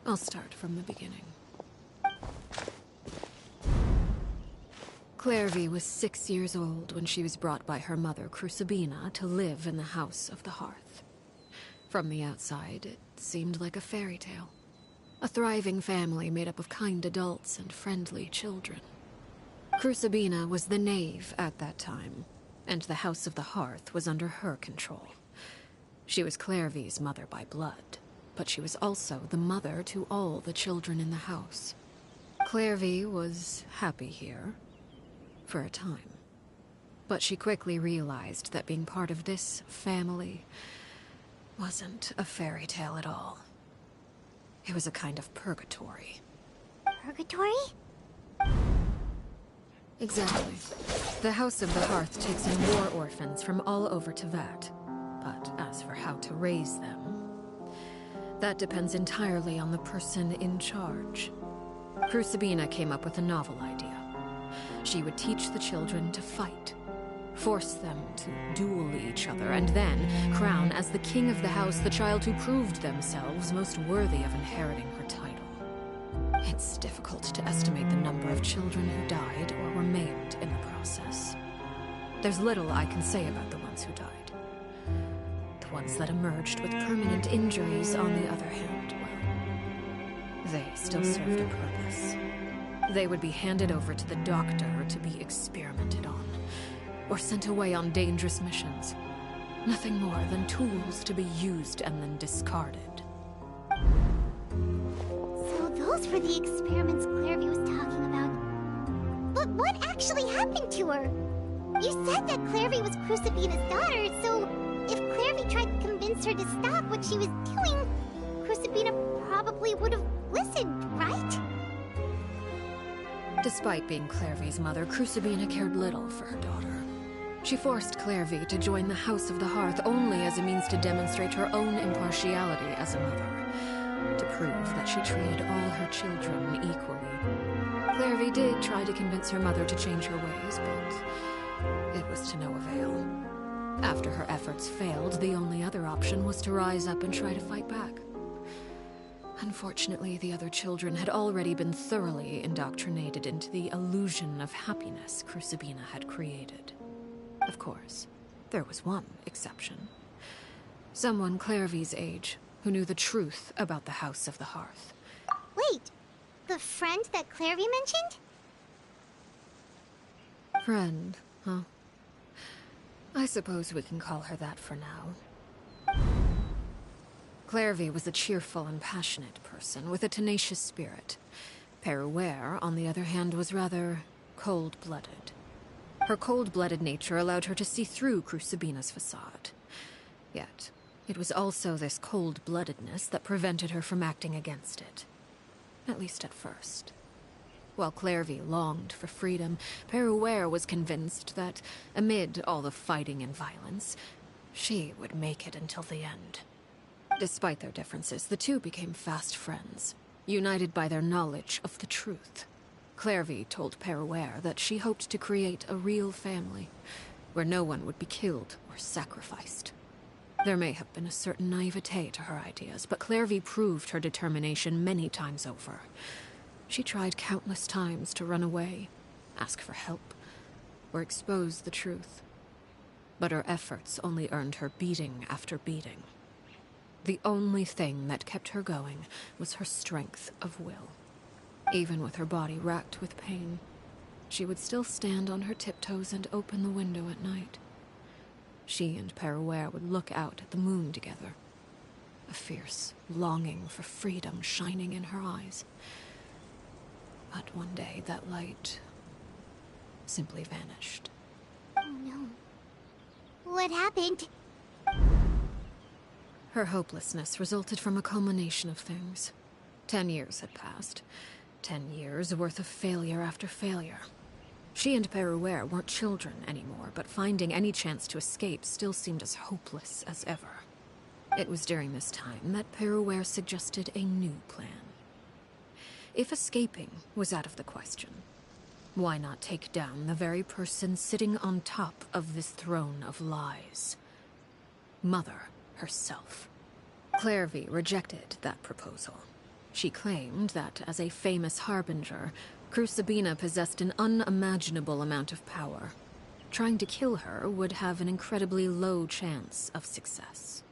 I'll start from the beginning. Clairvy was 6 years old when she was brought by her mother, Crucibina, to live in the House of the Hearth. From the outside, it seemed like a fairy tale. A thriving family made up of kind adults and friendly children. Crucibina was the knave at that time, and the House of the Hearth was under her control. She was Clairvy's mother by blood, but she was also the mother to all the children in the house. Clairvy was happy here, for a time. But she quickly realized that being part of this family wasn't a fairy tale at all. It was a kind of purgatory. Purgatory? Exactly. The House of the Hearth takes in war orphans from all over Teyvat. But as for how to raise them, that depends entirely on the person in charge. Crucibina came up with a novel idea. She would teach the children to fight, force them to duel each other, and then crown as the king of the house the child who proved themselves most worthy of inheriting her title. It's difficult to estimate the number of children who died or were maimed in the process. There's little I can say about the ones who died. The ones that emerged with permanent injuries, on the other hand, well, they still served a purpose. They would be handed over to the doctor to be experimented on, or sent away on dangerous missions. Nothing more than tools to be used and then discarded. So those were the experiments Clairvy was talking about. But what actually happened to her? You said that Clairvy was Crucibina's daughter, so if Clairvy tried to convince her to stop what she was doing, Crucibina probably would have listened, right? Despite being Clairvy's mother, Crucibina cared little for her daughter. She forced Clairvy to join the House of the Hearth only as a means to demonstrate her own impartiality as a mother, to prove that she treated all her children equally. Clairvy did try to convince her mother to change her ways, but It was to no avail. After her efforts failed, the only other option was to rise up and try to fight back. Unfortunately, the other children had already been thoroughly indoctrinated into the illusion of happiness Crucibina had created. Of course, there was one exception. Someone Clairvy's age, who knew the truth about the House of the Hearth. Wait, the friend that Clairvy mentioned? Friend, huh? I suppose we can call her that for now. Clairvy was a cheerful and passionate person with a tenacious spirit. Peruere, on the other hand, was rather cold-blooded. Her cold-blooded nature allowed her to see through Crucibina's facade. Yet, it was also this cold-bloodedness that prevented her from acting against it. At least at first. While Clairvy longed for freedom, Peruere was convinced that, amid all the fighting and violence, she would make it until the end. Despite their differences, the two became fast friends, united by their knowledge of the truth. Clairvy told Peruere that she hoped to create a real family, where no one would be killed or sacrificed. There may have been a certain naivete to her ideas, but Clairvy proved her determination many times over. She tried countless times to run away, ask for help, or expose the truth. But her efforts only earned her beating after beating. The only thing that kept her going was her strength of will. Even with her body racked with pain, she would still stand on her tiptoes and open the window at night. She and Peruere would look out at the moon together, a fierce longing for freedom shining in her eyes. But one day, that light simply vanished. Oh no. What happened? Her hopelessness resulted from a culmination of things. 10 years had passed. 10 years worth of failure after failure. She and Peruere weren't children anymore, but finding any chance to escape still seemed as hopeless as ever. It was during this time that Peruere suggested a new plan. If escaping was out of the question, why not take down the very person sitting on top of this throne of lies? Mother herself. Clairvy rejected that proposal. She claimed that, as a famous harbinger, Crucibina possessed an unimaginable amount of power. Trying to kill her would have an incredibly low chance of success.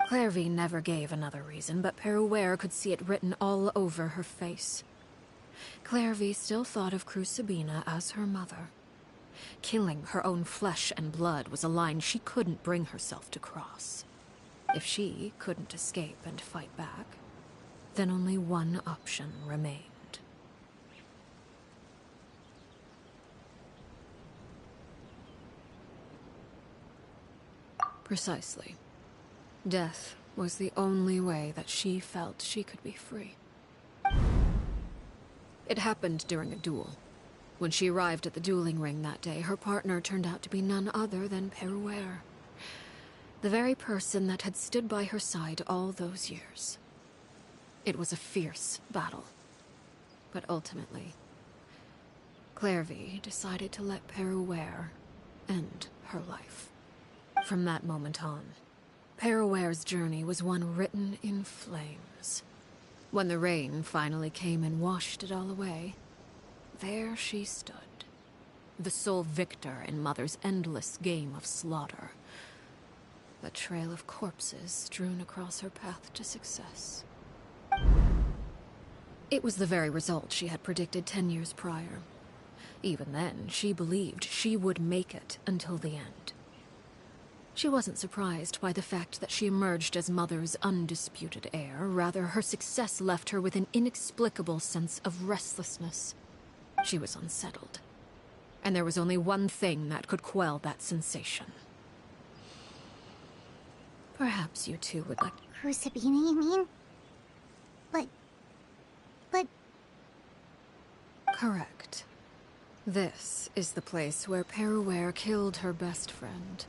Clairvy never gave another reason, but Peruere could see it written all over her face. Clairvy still thought of Crucibina as her mother. Killing her own flesh and blood was a line she couldn't bring herself to cross. If she couldn't escape and fight back, then only one option remained. Precisely. Death was the only way that she felt she could be free. It happened during a duel. When she arrived at the dueling ring that day, her partner turned out to be none other than Peruere. The very person that had stood by her side all those years. It was a fierce battle. But ultimately, Clairvy decided to let Peruere end her life. From that moment on, Peruere's journey was one written in flames. When the rain finally came and washed it all away, there she stood, the sole victor in Mother's endless game of slaughter. A trail of corpses strewn across her path to success. It was the very result she had predicted 10 years prior. Even then, she believed she would make it until the end. She wasn't surprised by the fact that she emerged as Mother's undisputed heir. Rather, her success left her with an inexplicable sense of restlessness. She was unsettled. And there was only one thing that could quell that sensation. Perhaps you two would like... Crucibina, you mean? But... Correct. This is the place where Peruere killed her best friend.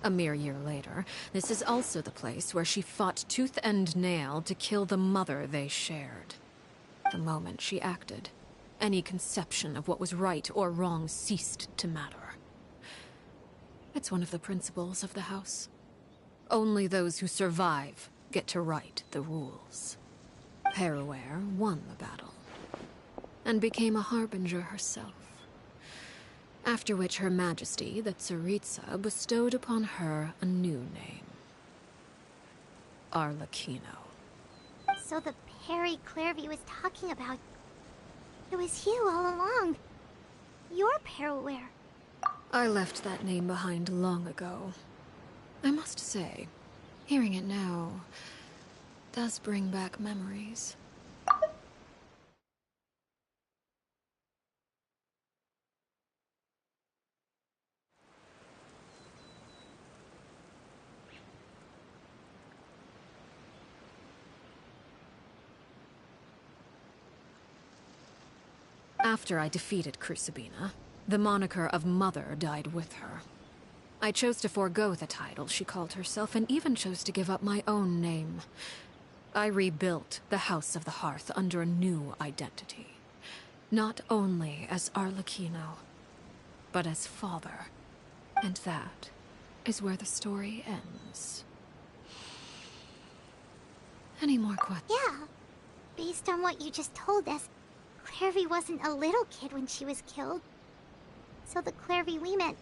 A mere year later, this is also the place where she fought tooth and nail to kill the mother they shared. The moment she acted, any conception of what was right or wrong ceased to matter. It's one of the principles of the house. Only those who survive get to write the rules. Peruere won the battle, and became a harbinger herself. After which Her Majesty, the Tsaritsa, bestowed upon her a new name. Arlecchino. So the Perry Clairvy was talking about... It was you all along. You're Peruere. I left that name behind long ago. I must say, hearing it now does bring back memories. After I defeated Crucibina, the moniker of Mother died with her. I chose to forego the title she called herself, and even chose to give up my own name. I rebuilt the House of the Hearth under a new identity. Not only as Arlecchino, but as father. And that is where the story ends. Any more questions? Yeah. Based on what you just told us, Clairvy wasn't a little kid when she was killed. So the Clairvy we met...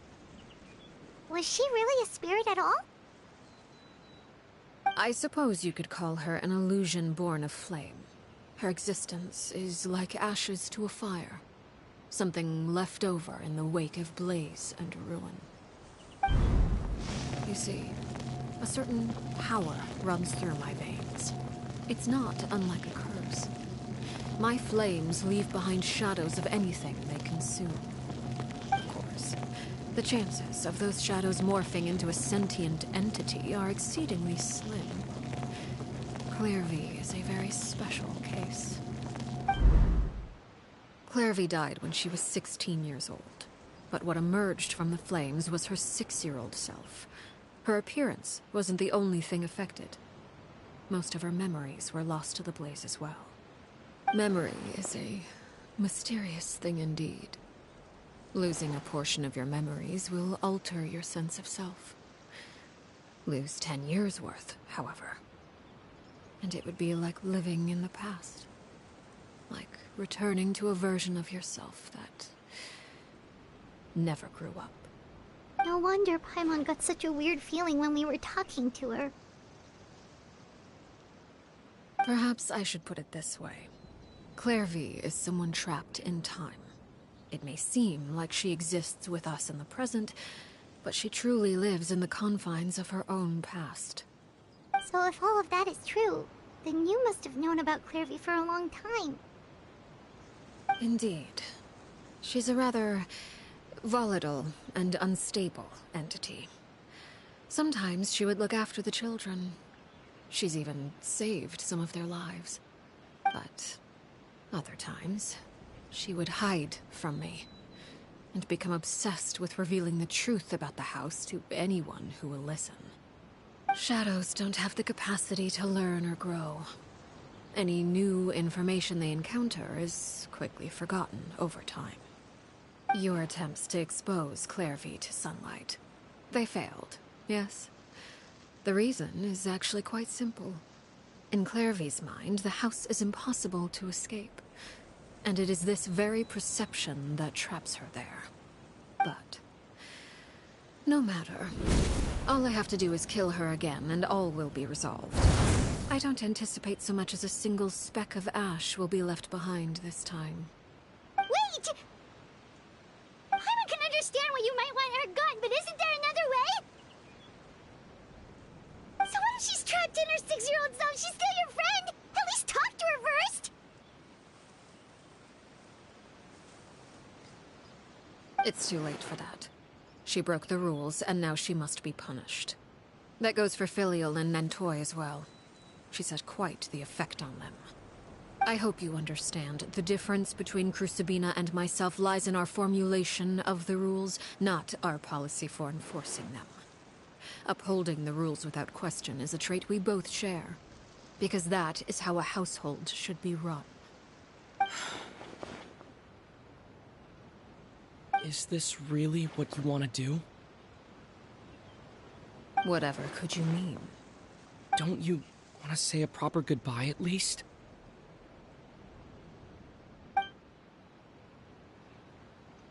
Was she really a spirit at all? I suppose you could call her an illusion born of flame. Her existence is like ashes to a fire. Something left over in the wake of blaze and ruin. You see, a certain power runs through my veins. It's not unlike a curse. My flames leave behind shadows of anything they consume. Of course, the chances of those shadows morphing into a sentient entity are exceedingly slim. Clairvy is a very special case. Clairvy died when she was 16 years old, but what emerged from the flames was her 6-year-old self. Her appearance wasn't the only thing affected. Most of her memories were lost to the blaze as well. Memory is a mysterious thing indeed. Losing a portion of your memories will alter your sense of self. Lose 10 years' worth, however, and it would be like living in the past. Like returning to a version of yourself that never grew up. No wonder Paimon got such a weird feeling when we were talking to her. Perhaps I should put it this way. Clairvy is someone trapped in time. It may seem like she exists with us in the present, but she truly lives in the confines of her own past. So if all of that is true, then you must have known about Clairvy for a long time. Indeed. She's a rather volatile and unstable entity. Sometimes she would look after the children. She's even saved some of their lives. But other times, she would hide from me and become obsessed with revealing the truth about the house to anyone who will listen. Shadows don't have the capacity to learn or grow. Any new information they encounter is quickly forgotten over time. Your attempts to expose Clairvy to sunlight. They failed, yes? The reason is actually quite simple. In Clairvy's mind, the house is impossible to escape. And it is this very perception that traps her there. But no matter. All I have to do is kill her again, and all will be resolved. I don't anticipate so much as a single speck of ash will be left behind this time. Wait! Paimon can understand why you might want her gone, but isn't there another way? So what if she's trapped in her 6-year-old self? She's still your friend! At least talk to her first! It's too late for that. She broke the rules, and now she must be punished. That goes for Filial and Nantoy as well. She's had quite the effect on them. I hope you understand. The difference between Crucibina and myself lies in our formulation of the rules, not our policy for enforcing them. Upholding the rules without question is a trait we both share, because that is how a household should be run. Is this really what you want to do? Whatever could you mean? Don't you want to say a proper goodbye at least?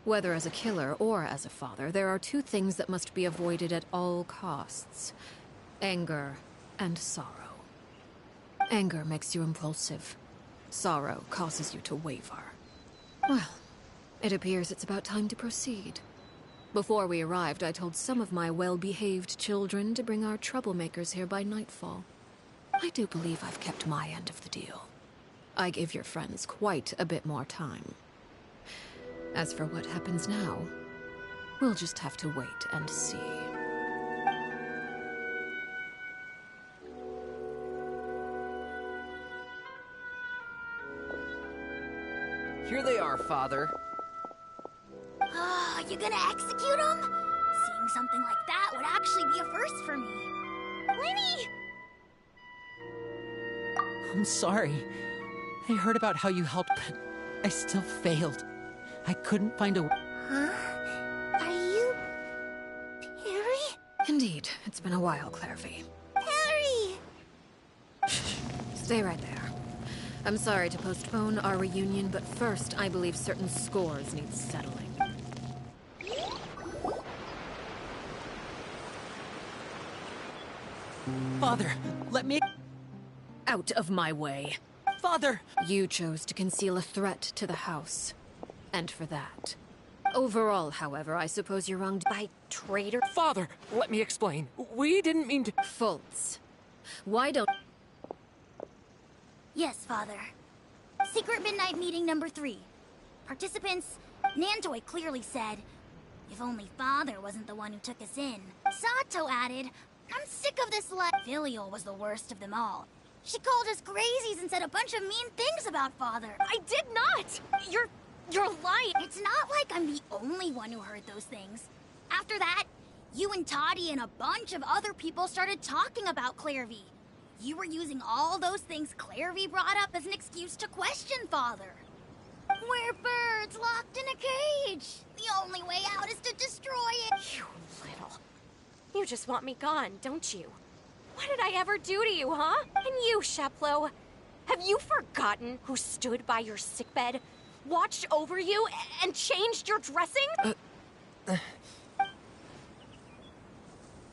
Whether as a killer or as a father, there are two things that must be avoided at all costs: anger and sorrow. Anger makes you impulsive. Sorrow causes you to waver. Well, it appears it's about time to proceed. Before we arrived, I told some of my well-behaved children to bring our troublemakers here by nightfall. I do believe I've kept my end of the deal. I gave your friends quite a bit more time. As for what happens now, we'll just have to wait and see. Here they are, Father. You gonna execute him? Seeing something like that would actually be a first for me. Lenny! I'm sorry. I heard about how you helped, but I still failed. I couldn't find a... Huh? Are you... Perry? Indeed. It's been a while, Clairvy. Perry! Stay right there. I'm sorry to postpone our reunion, but first, I believe certain scores need settling. Father, let me... Out of my way. Father! You chose to conceal a threat to the house. And for that. Overall, however, I suppose you're wronged by traitor... Father, let me explain. We didn't mean to... Fultz. Why don't... Yes, Father. Secret Midnight Meeting number 3. Participants, Nantoy clearly said, if only Father wasn't the one who took us in. Sato added, I'm sick of this life. Filial was the worst of them all. She called us crazies and said a bunch of mean things about Father. I did not! You're lying! It's not like I'm the only one who heard those things. After that, you and Toddy and a bunch of other people started talking about Clairvy. You were using all those things Clairvy brought up as an excuse to question Father. We're birds locked in a cage. The only way out is to destroy it. You little... You just want me gone, don't you? What did I ever do to you, huh? And you, Sheplo, have you forgotten who stood by your sickbed, watched over you, and changed your dressing?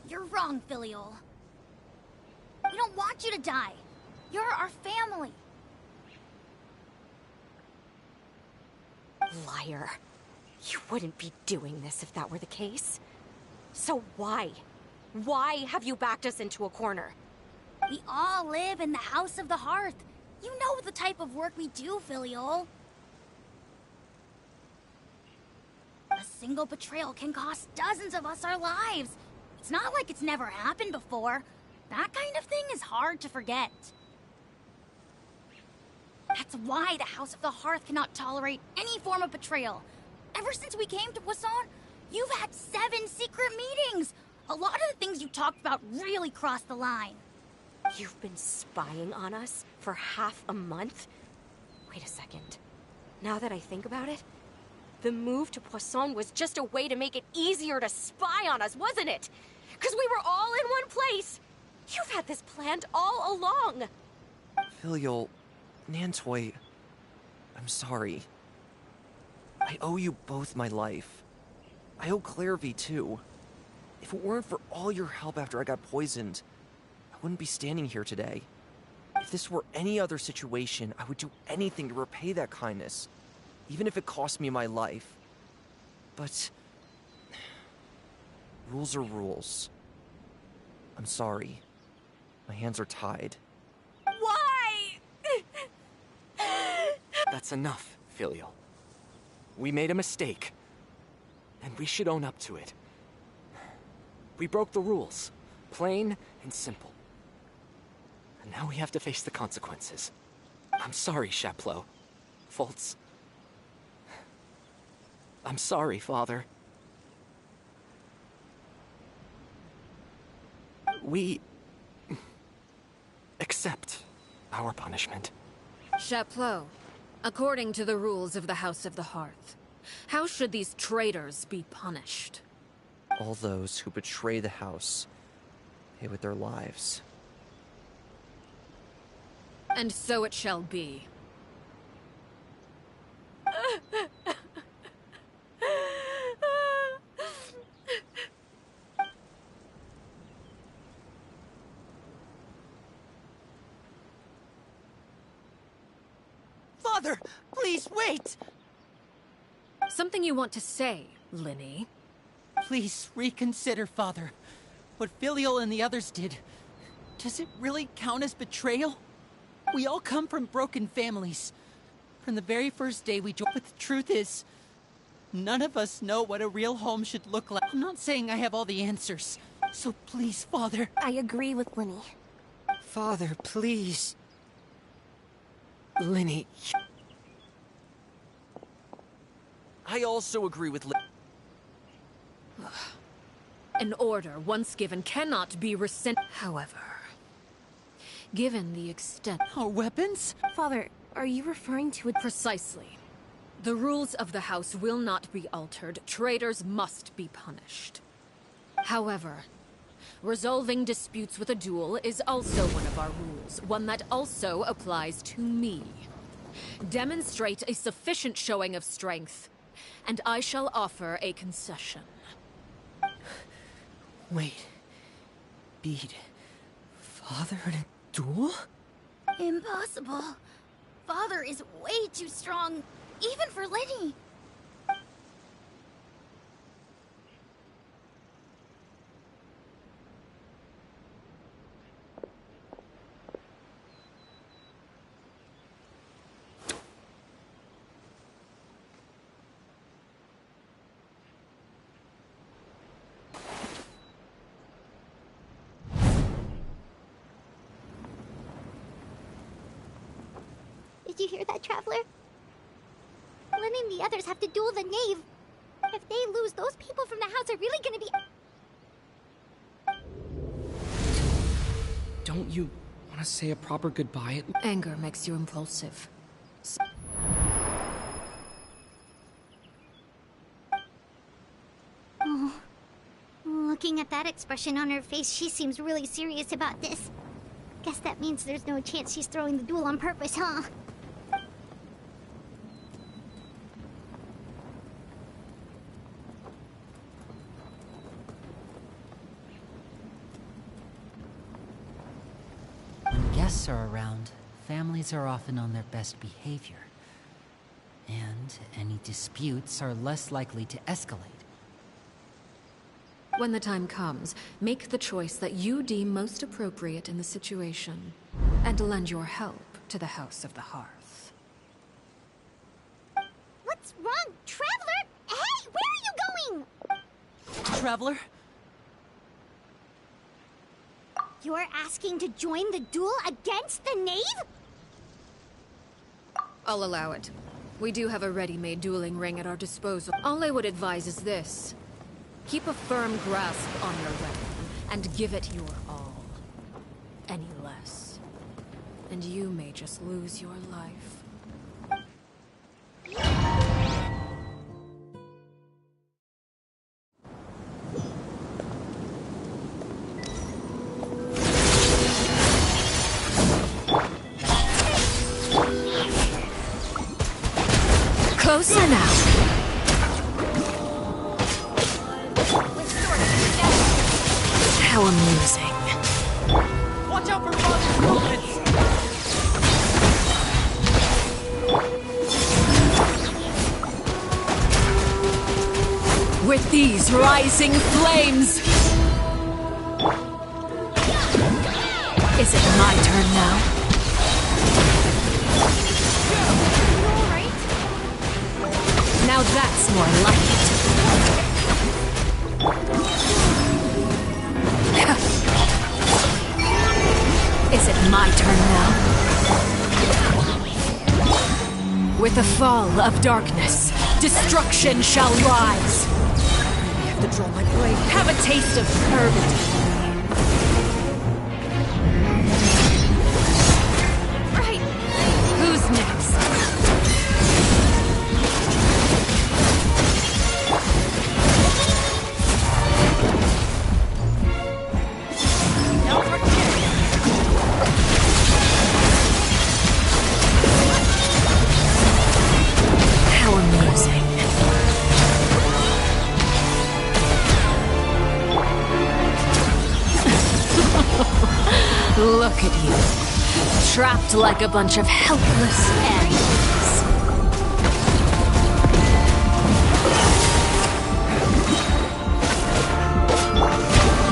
You're wrong, Filial. We don't want you to die. You're our family. Liar. You wouldn't be doing this if that were the case. So why? Why have you backed us into a corner? We all live in the House of the Hearth. You know the type of work we do, Filial. A single betrayal can cost dozens of us our lives. It's not like it's never happened before. That kind of thing is hard to forget. That's why the House of the Hearth cannot tolerate any form of betrayal. Ever since we came to Poisson, you've had 7 secret meetings. A lot of the things you talked about really crossed the line. You've been spying on us for half a month? Wait a second. Now that I think about it, the move to Poisson was just a way to make it easier to spy on us, wasn't it? Because we were all in one place. You've had this planned all along. Filial, Nantoy, I'm sorry. I owe you both my life. I owe Clairvy too. If it weren't for all your help after I got poisoned, I wouldn't be standing here today. If this were any other situation, I would do anything to repay that kindness, even if it cost me my life. But rules are rules. I'm sorry. My hands are tied. Why? That's enough, Filial. We made a mistake, and we should own up to it. We broke the rules, plain and simple. And now we have to face the consequences. I'm sorry, Sheplo. Fultz. I'm sorry, Father. We... accept our punishment. Chapleau, according to the rules of the House of the Hearth, how should these traitors be punished? All those who betray the house okay with their lives. And so it shall be. Father, please wait! Something you want to say, Linny? Please reconsider, Father. What Filial and the others did, does it really count as betrayal? We all come from broken families. From the very first day we joined, but the truth is, none of us know what a real home should look like. I'm not saying I have all the answers, so please, Father. I agree with Linny. Father, please. Linny. I also agree with An order once given cannot be rescinded. However, given the extent... Our weapons? Father, are you referring to it? Precisely. The rules of the house will not be altered. Traitors must be punished. However, resolving disputes with a duel is also one of our rules, one that also applies to me. Demonstrate a sufficient showing of strength, and I shall offer a concession. Wait. Beat Father in a duel? Impossible. Father is way too strong, even for Linny. Did you hear that, Traveler? Linny and the others have to duel the knave. If they lose, those people from the house are really gonna be... Don't you want to say a proper goodbye? Anger makes you impulsive. Oh. Looking at that expression on her face, she seems really serious about this. Guess that means there's no chance she's throwing the duel on purpose, huh? Guests are around, families are often on their best behavior. And any disputes are less likely to escalate. When the time comes, make the choice that you deem most appropriate in the situation, and lend your help to the House of the Hearth. What's wrong, Traveler? Hey, where are you going? Traveler? You're asking to join the duel against the knave? I'll allow it. We do have a ready-made dueling ring at our disposal. All I would advise is this. Keep a firm grasp on your weapon, and give it your all. Any less, and you may just lose your life. Closer now. How amusing. Watch out for Father's movements! With these rising flames! Is it my turn now? Now that's more like it. Is it my turn now? With the fall of darkness, destruction shall rise. I have to draw my blade. Have a taste of purgatory. Right. Who's next? at you. Trapped like a bunch of helpless animals.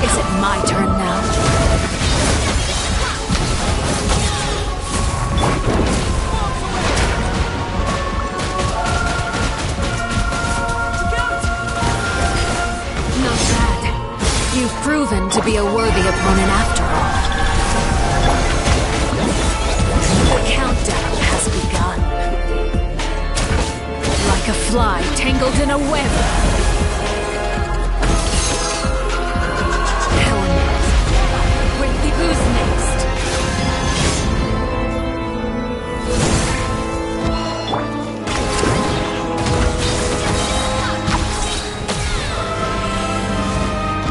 Is it my turn now? Not bad. You've proven to be a worthy opponent after all. The countdown has begun. Like a fly tangled in a web. Who's next?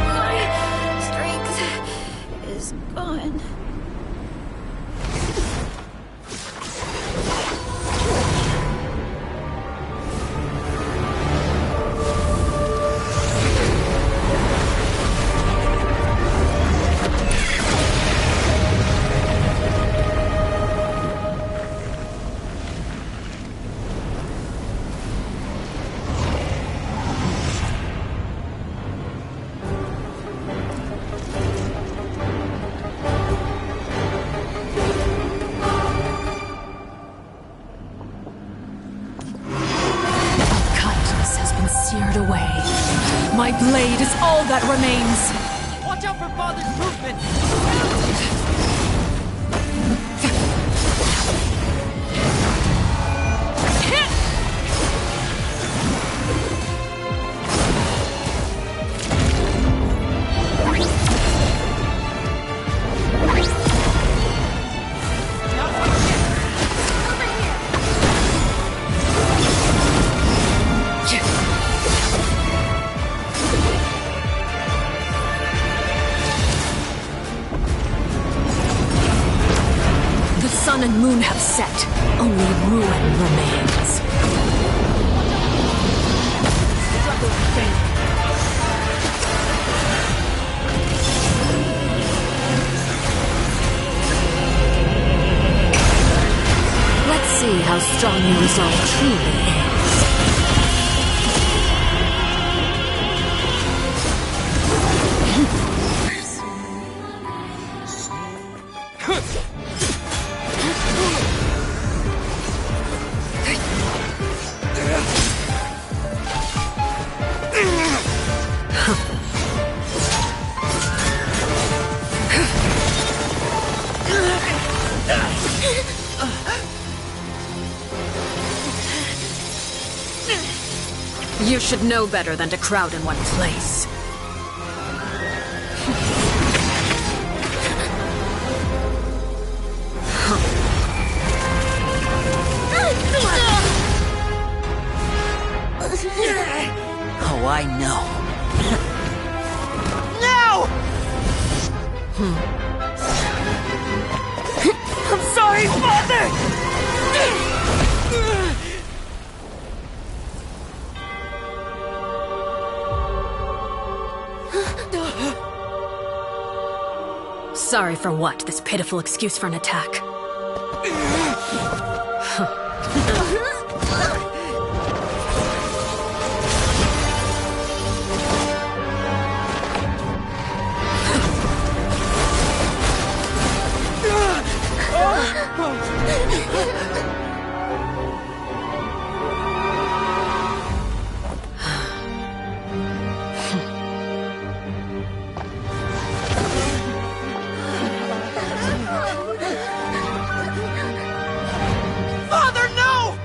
My strength is gone. Seared away. My blade is all that remains. Watch out for Father's movement! Sun and moon have set. Only ruin remains. Let's see how strong your resolve truly is. You should know better than to crowd in one place. Oh, I know. No! I'm sorry, Father! Sorry for what? This pitiful excuse for an attack? Father, no!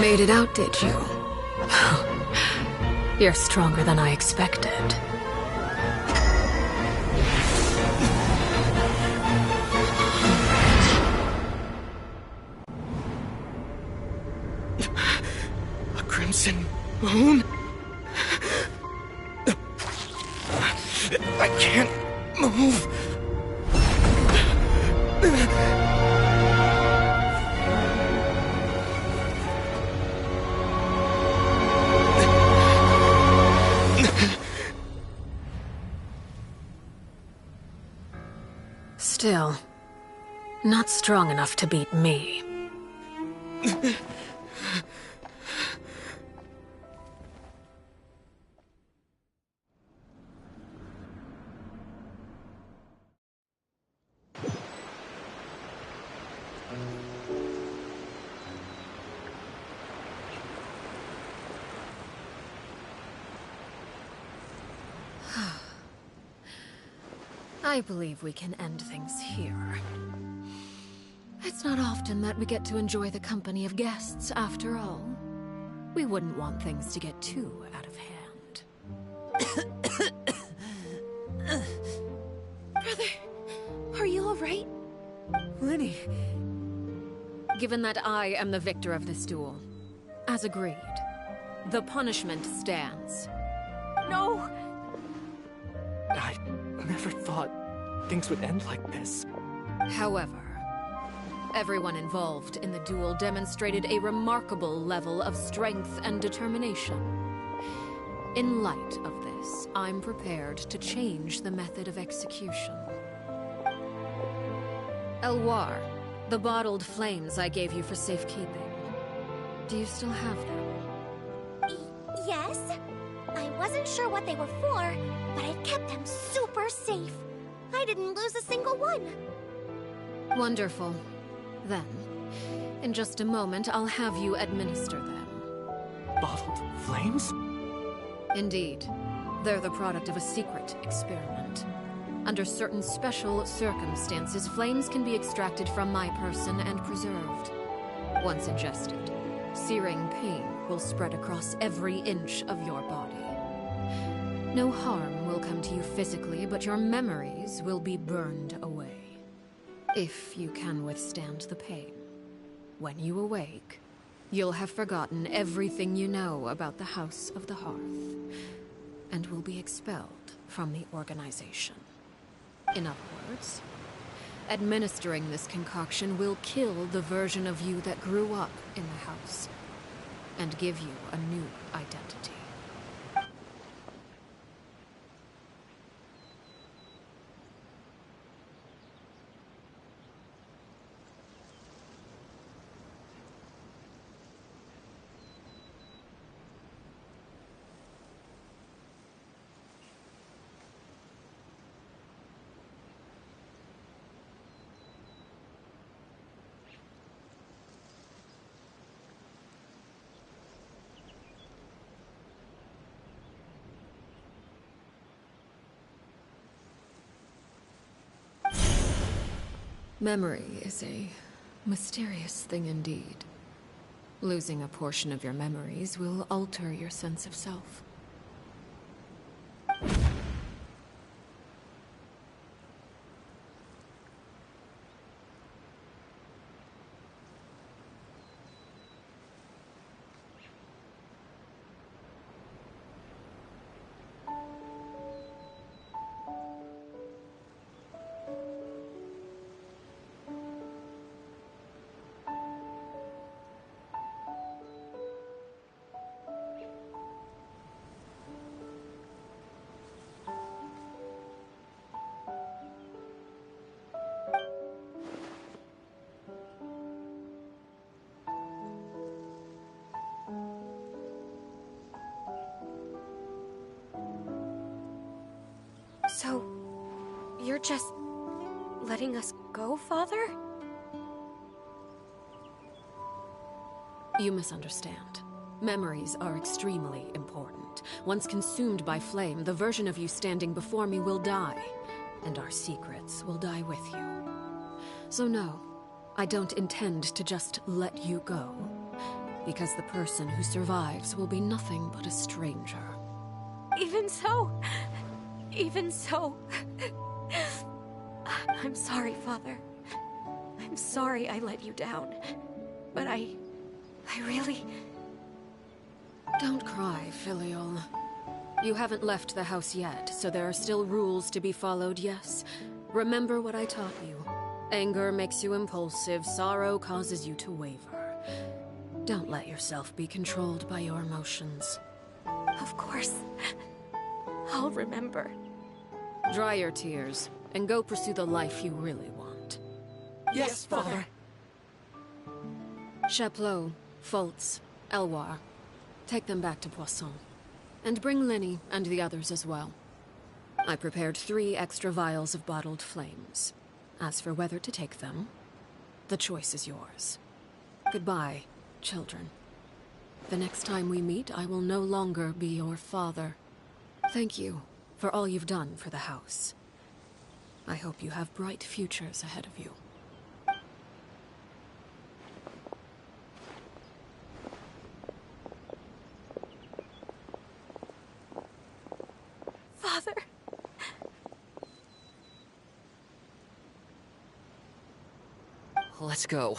Made it out, did you? You're stronger than I expected. A crimson moon? I can't move. strong enough to beat me. I believe we can end things here. It's not often that we get to enjoy the company of guests, after all. We wouldn't want things to get too out of hand. Brother, are you alright? Lenny. Given that I am the victor of this duel, as agreed, the punishment stands. No! I never thought things would end like this. However, everyone involved in the duel demonstrated a remarkable level of strength and determination. In light of this, I'm prepared to change the method of execution. Elwar, the bottled flames I gave you for safekeeping. Do you still have them? Yes. I wasn't sure what they were for, but I kept them super safe. I didn't lose a single one. Wonderful. Then, in just a moment, I'll have you administer them. Bottled flames? Indeed. They're the product of a secret experiment. Under certain special circumstances, flames can be extracted from my person and preserved. Once ingested, searing pain will spread across every inch of your body. No harm will come to you physically, but your memories will be burned away. If you can withstand the pain. When you awake, you'll have forgotten everything you know about the House of the Hearth, and will be expelled from the organization. In other words, administering this concoction will kill the version of you that grew up in the house, and give you a new identity. Memory is a mysterious thing indeed. Losing a portion of your memories will alter your sense of self. So, you're just letting us go, Father? You misunderstand. Memories are extremely important. Once consumed by flame, the version of you standing before me will die, and our secrets will die with you. So no, I don't intend to just let you go, because the person who survives will be nothing but a stranger. Even so... I'm sorry, Father. I'm sorry I let you down. But I really... Don't cry, Filial. You haven't left the house yet, so there are still rules to be followed, yes. Remember what I taught you. Anger makes you impulsive, sorrow causes you to waver. Don't let yourself be controlled by your emotions. Of course. I'll remember. Dry your tears, and go pursue the life you really want. Yes, Father. Chaplot, Foltz, Elwar. Take them back to Poisson. And bring Lenny and the others as well. I prepared 3 extra vials of bottled flames. As for whether to take them, the choice is yours. Goodbye, children. The next time we meet, I will no longer be your father. Thank you for all you've done for the house. I hope you have bright futures ahead of you. Father. Let's go.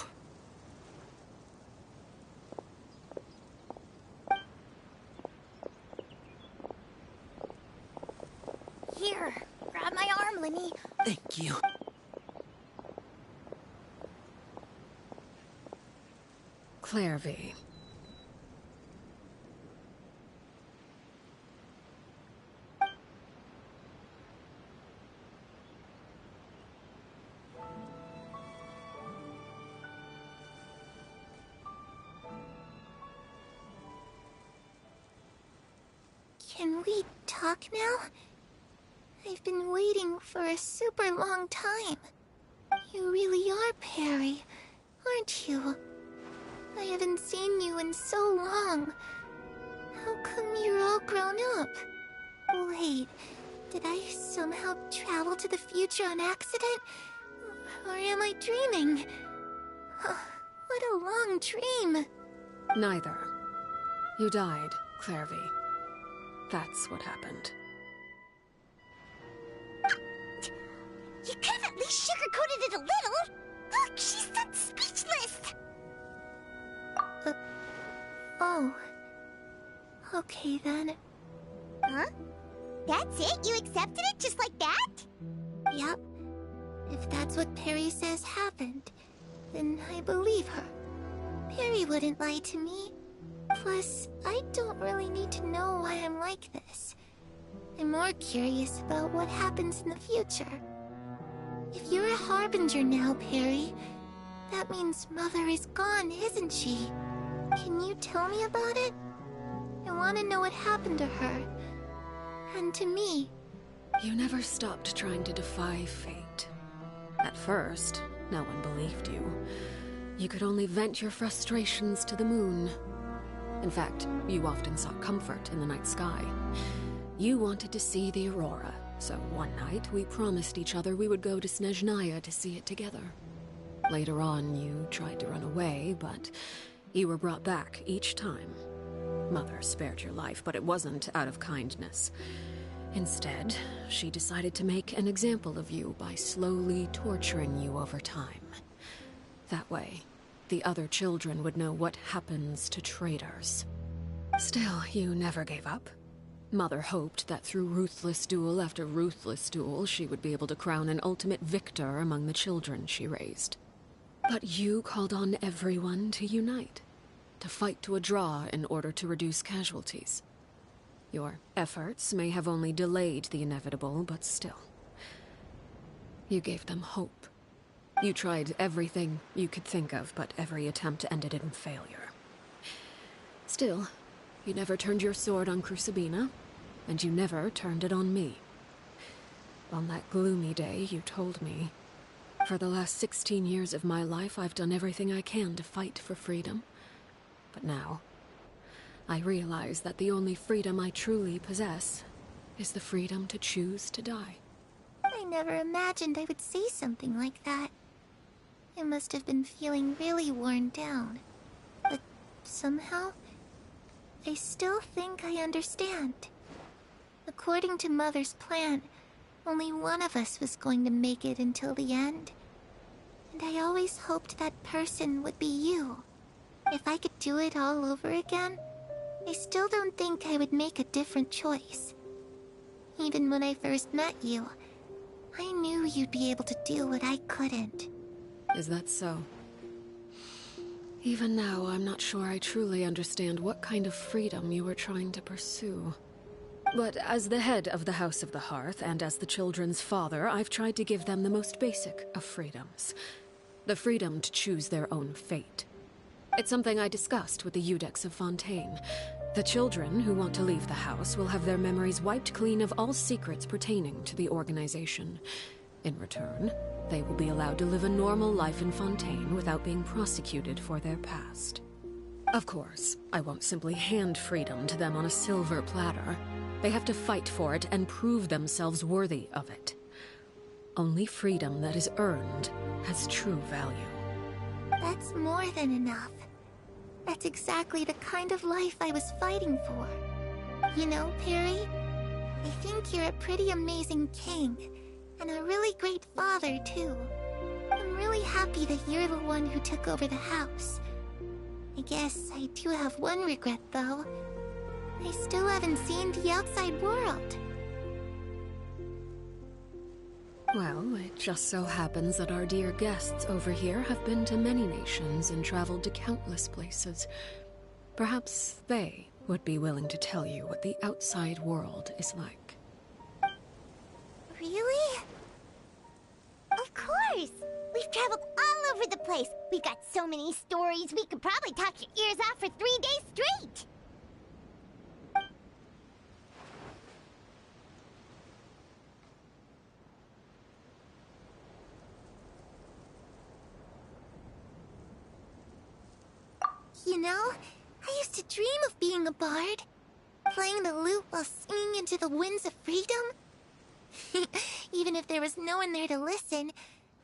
Here, grab my arm, Lenny. Thank you. Clairvy. Can we talk now? I've been waiting for a super long time. You really are Perry, aren't you? I haven't seen you in so long. How come you're all grown up? Wait, did I somehow travel to the future on accident? Or am I dreaming? What a long dream. Neither. You died, Clairvy. That's what happened. You could have at least sugarcoated it a little. Look, she's done speechless. Oh. Okay then. Huh? That's it? You accepted it just like that? Yep. If that's what Perry says happened, then I believe her. Perry wouldn't lie to me. Plus, I don't really need to know why I'm like this. I'm more curious about what happens in the future. If you're a harbinger now, Perry, that means Mother is gone, isn't she? Can you tell me about it? I want to know what happened to her. And to me. You never stopped trying to defy fate. At first, no one believed you. You could only vent your frustrations to the moon. In fact, you often sought comfort in the night sky. You wanted to see the aurora, so one night we promised each other we would go to Snezhnaya to see it together. Later on, you tried to run away, but you were brought back each time. Mother spared your life, but it wasn't out of kindness. Instead, she decided to make an example of you by slowly torturing you over time. That way, the other children would know what happens to traitors. Still, you never gave up. Mother hoped that through ruthless duel after ruthless duel, she would be able to crown an ultimate victor among the children she raised. But you called on everyone to unite, to fight to a draw in order to reduce casualties. Your efforts may have only delayed the inevitable, but still. You gave them hope. You tried everything you could think of, but every attempt ended in failure. Still, you never turned your sword on Crucibina, and you never turned it on me. On that gloomy day, you told me, for the last 16 years of my life, I've done everything I can to fight for freedom. But now, I realize that the only freedom I truly possess is the freedom to choose to die. I never imagined I would say something like that. I must have been feeling really worn down. But somehow, I still think I understand. According to Mother's plan, only one of us was going to make it until the end. And I always hoped that person would be you. If I could do it all over again, I still don't think I would make a different choice. Even when I first met you, I knew you'd be able to do what I couldn't. Is that so? Even now, I'm not sure I truly understand what kind of freedom you were trying to pursue. But as the head of the House of the Hearth, and as the children's father, I've tried to give them the most basic of freedoms. The freedom to choose their own fate. It's something I discussed with the Eudex of Fontaine. The children who want to leave the house will have their memories wiped clean of all secrets pertaining to the organization. In return, they will be allowed to live a normal life in Fontaine without being prosecuted for their past. Of course, I won't simply hand freedom to them on a silver platter. They have to fight for it and prove themselves worthy of it. Only freedom that is earned has true value. That's more than enough. That's exactly the kind of life I was fighting for. You know, Perry, I think you're a pretty amazing king, and a really great father, too. I'm really happy that you're the one who took over the house. I guess I do have one regret, though. I still haven't seen the outside world. Well, it just so happens that our dear guests over here have been to many nations and traveled to countless places. Perhaps they would be willing to tell you what the outside world is like. Really? Of course! We've traveled all over the place. We've got so many stories, we could probably talk your ears off for 3 days straight! You know, I used to dream of being a bard. Playing the lute while singing into the winds of freedom. Even if there was no one there to listen,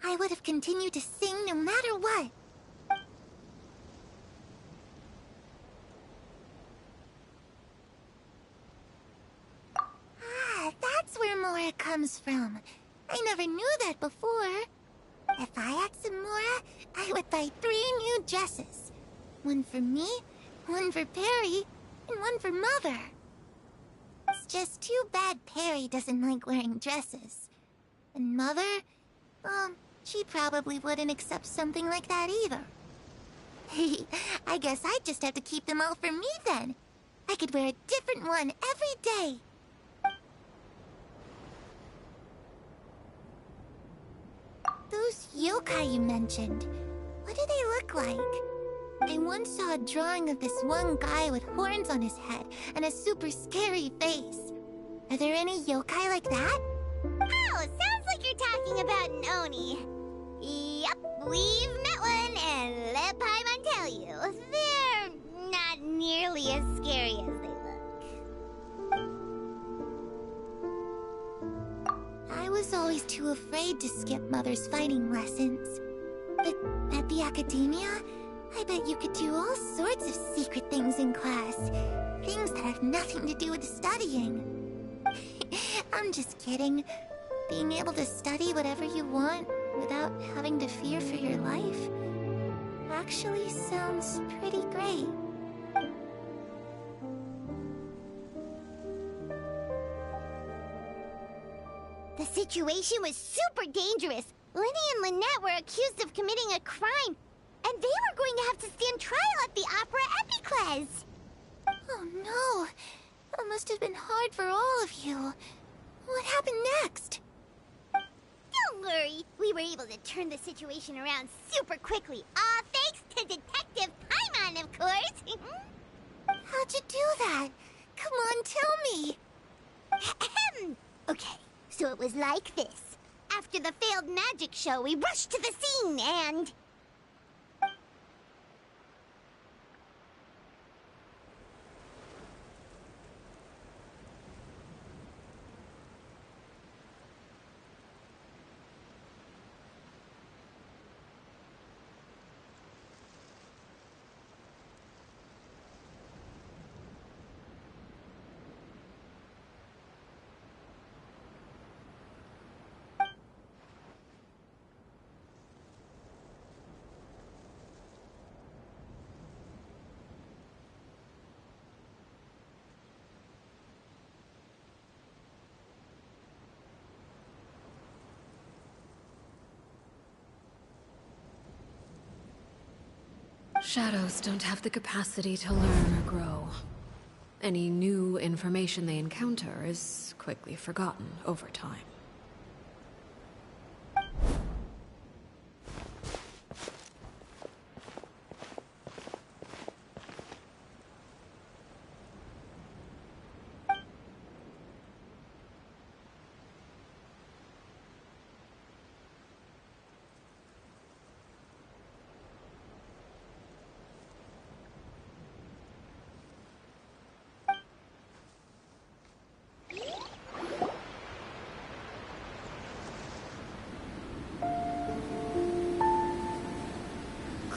I would have continued to sing no matter what. Ah, that's where Mora comes from. I never knew that before. If I had some Mora, I would buy 3 new dresses. One for me, one for Perry, and one for Mother. It's just too bad Perry doesn't like wearing dresses. And Mother, well, she probably wouldn't accept something like that either. I guess I'd just have to keep them all for me then. I could wear a different one every day. Those yokai you mentioned, what do they look like? I once saw a drawing of this one guy with horns on his head and a super scary face. Are there any yokai like that? Oh, sounds like you're talking about an Oni. Yup, we've met one, and let Paimon tell you, they're not nearly as scary as they look. I was always too afraid to skip Mother's fighting lessons. But at the academia, I bet you could do all sorts of secret things in class. Things that have nothing to do with studying. I'm just kidding. Being able to study whatever you want without having to fear for your life actually sounds pretty great. The situation was super dangerous. Lenny and Lynette were accused of committing a crime. And they were going to have to stand trial at the Opera Epicles! Oh no! That must have been hard for all of you. What happened next? Don't worry. We were able to turn the situation around super quickly. All thanks to Detective Paimon, of course! How'd you do that? Come on, tell me! Okay, so it was like this. After the failed magic show, we rushed to the scene and... Shadows don't have the capacity to learn or grow. Any new information they encounter is quickly forgotten over time.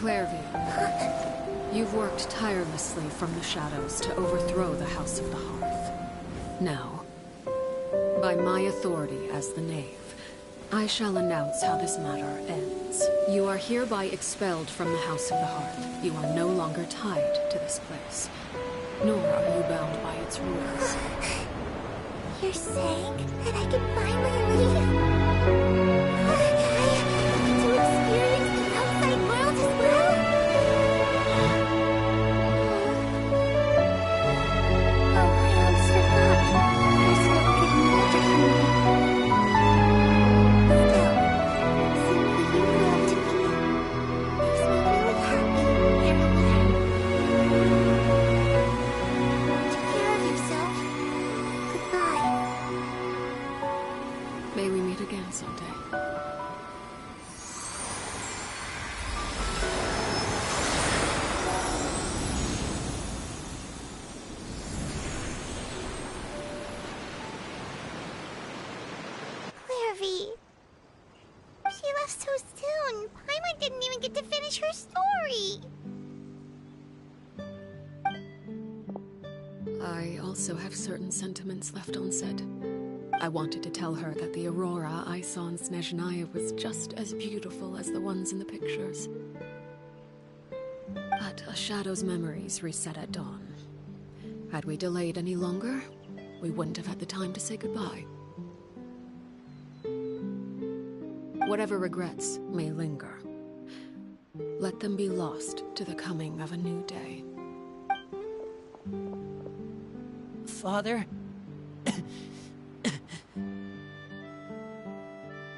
Clairview, you've worked tirelessly from the shadows to overthrow the House of the Hearth. Now, by my authority as the Knave, I shall announce how this matter ends. You are hereby expelled from the House of the Hearth. You are no longer tied to this place, nor are you bound by its rules. You're saying that I can finally leave? To experience the outside world as well? Oh, I almost forgot. There's no getting better for me. Still, simply you love to me makes me really happy and alive. Take care of yourself. Goodbye. May we meet again someday. Clairvy. She left so soon. Paimon didn't even get to finish her story. I also have certain sentiments left unsaid. I wanted to tell her that the aurora I saw in Snezhnaya was just as beautiful as the ones in the pictures. But a shadow's memories reset at dawn. Had we delayed any longer, we wouldn't have had the time to say goodbye. Whatever regrets may linger, let them be lost to the coming of a new day. Father?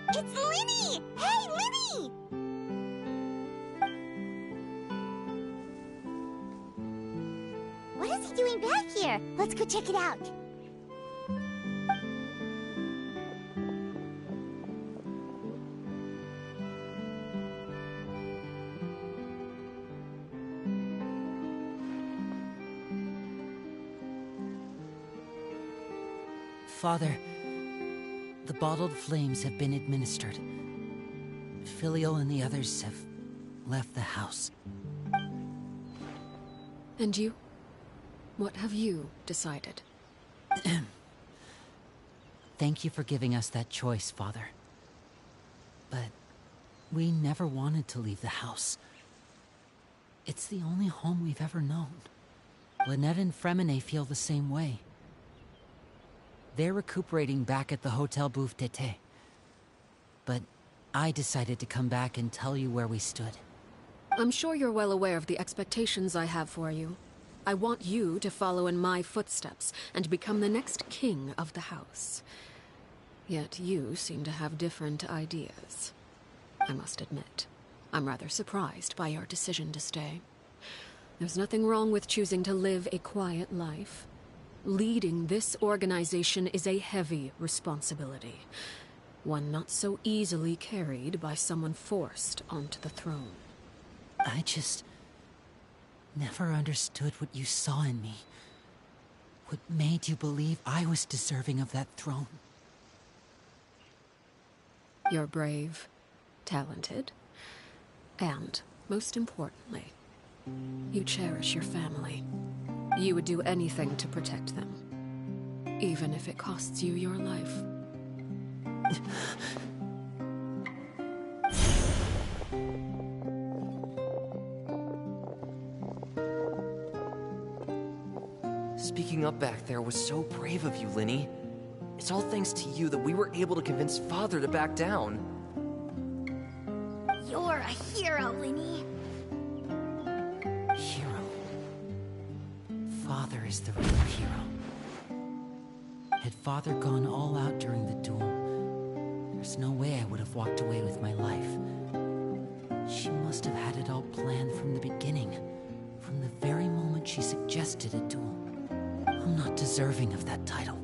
It's Linny! Hey, Linny! What is he doing back here? Let's go check it out. Father, the bottled flames have been administered. Filio and the others have left the house. And you? What have you decided? Thank you for giving us that choice, Father. But we never wanted to leave the house. It's the only home we've ever known. Lynette and Fremine feel the same way. They're recuperating back at the Hotel Bouffe d'été. But I decided to come back and tell you where we stood. I'm sure you're well aware of the expectations I have for you. I want you to follow in my footsteps and become the next king of the house. Yet you seem to have different ideas. I must admit, I'm rather surprised by your decision to stay. There's nothing wrong with choosing to live a quiet life. Leading this organization is a heavy responsibility. One not so easily carried by someone forced onto the throne. I just never understood what you saw in me. What made you believe I was deserving of that throne? You're brave, talented, and, most importantly, you cherish your family. You would do anything to protect them, even if it costs you your life. Speaking up back there was so brave of you, Linny. It's all thanks to you that we were able to convince Father to back down. You're a hero, Linny. Hero. Father is the real hero. Had Father gone all out during the duel, there's no way I would have walked away with my life. She must have had it all planned from the beginning, from the very moment she suggested a duel. I'm not deserving of that title.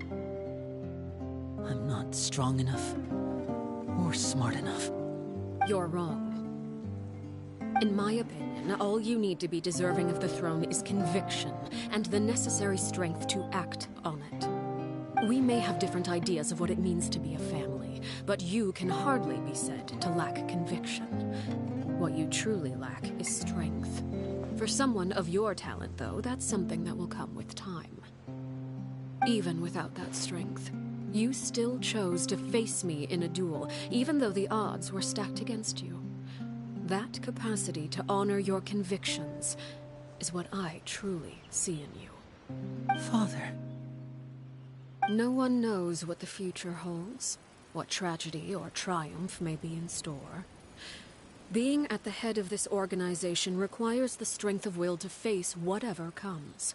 I'm not strong enough, or smart enough. You're wrong. In my opinion, all you need to be deserving of the throne is conviction and the necessary strength to act on it. We may have different ideas of what it means to be a family, but you can hardly be said to lack conviction. What you truly lack is strength. For someone of your talent, though, that's something that will come with time. Even without that strength, you still chose to face me in a duel, even though the odds were stacked against you. That capacity to honor your convictions is what I truly see in you. Father. No one knows what the future holds, what tragedy or triumph may be in store. Being at the head of this organization requires the strength of will to face whatever comes.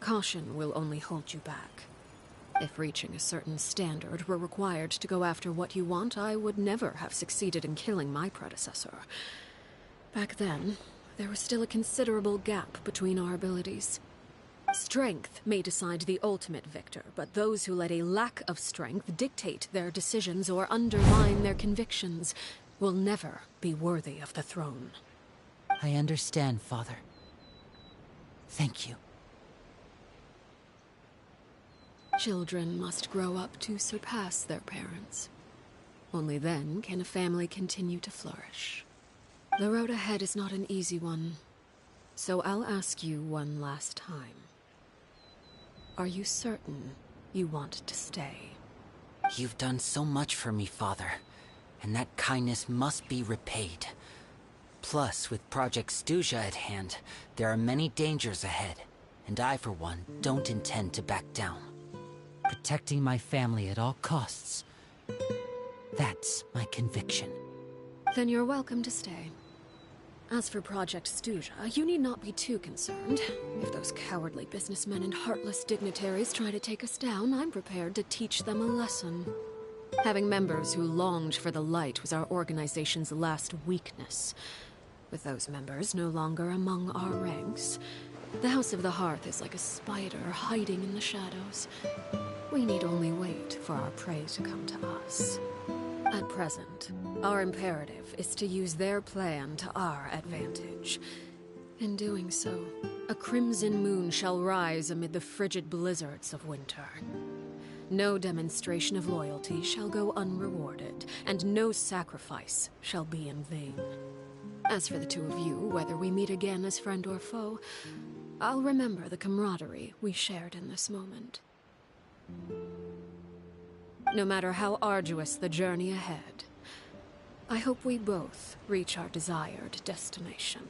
Caution will only hold you back. If reaching a certain standard were required to go after what you want, I would never have succeeded in killing my predecessor. Back then, there was still a considerable gap between our abilities. Strength may decide the ultimate victor, but those who let a lack of strength dictate their decisions or undermine their convictions will never be worthy of the throne. I understand, Father. Thank you. Children must grow up to surpass their parents. Only then can a family continue to flourish. The road ahead is not an easy one, so I'll ask you one last time. Are you certain you want to stay? You've done so much for me, Father, and that kindness must be repaid. Plus, with Project Stuja at hand, there are many dangers ahead, and I, for one, don't intend to back down. Protecting my family at all costs. That's my conviction. Then you're welcome to stay. As for Project Stuja, you need not be too concerned. If those cowardly businessmen and heartless dignitaries try to take us down, I'm prepared to teach them a lesson. Having members who longed for the light was our organization's last weakness. With those members no longer among our ranks, the House of the Hearth is like a spider hiding in the shadows. We need only wait for our prey to come to us. At present, our imperative is to use their plan to our advantage. In doing so, a crimson moon shall rise amid the frigid blizzards of winter. No demonstration of loyalty shall go unrewarded, and no sacrifice shall be in vain. As for the two of you, whether we meet again as friend or foe, I'll remember the camaraderie we shared in this moment. No matter how arduous the journey ahead, I hope we both reach our desired destination.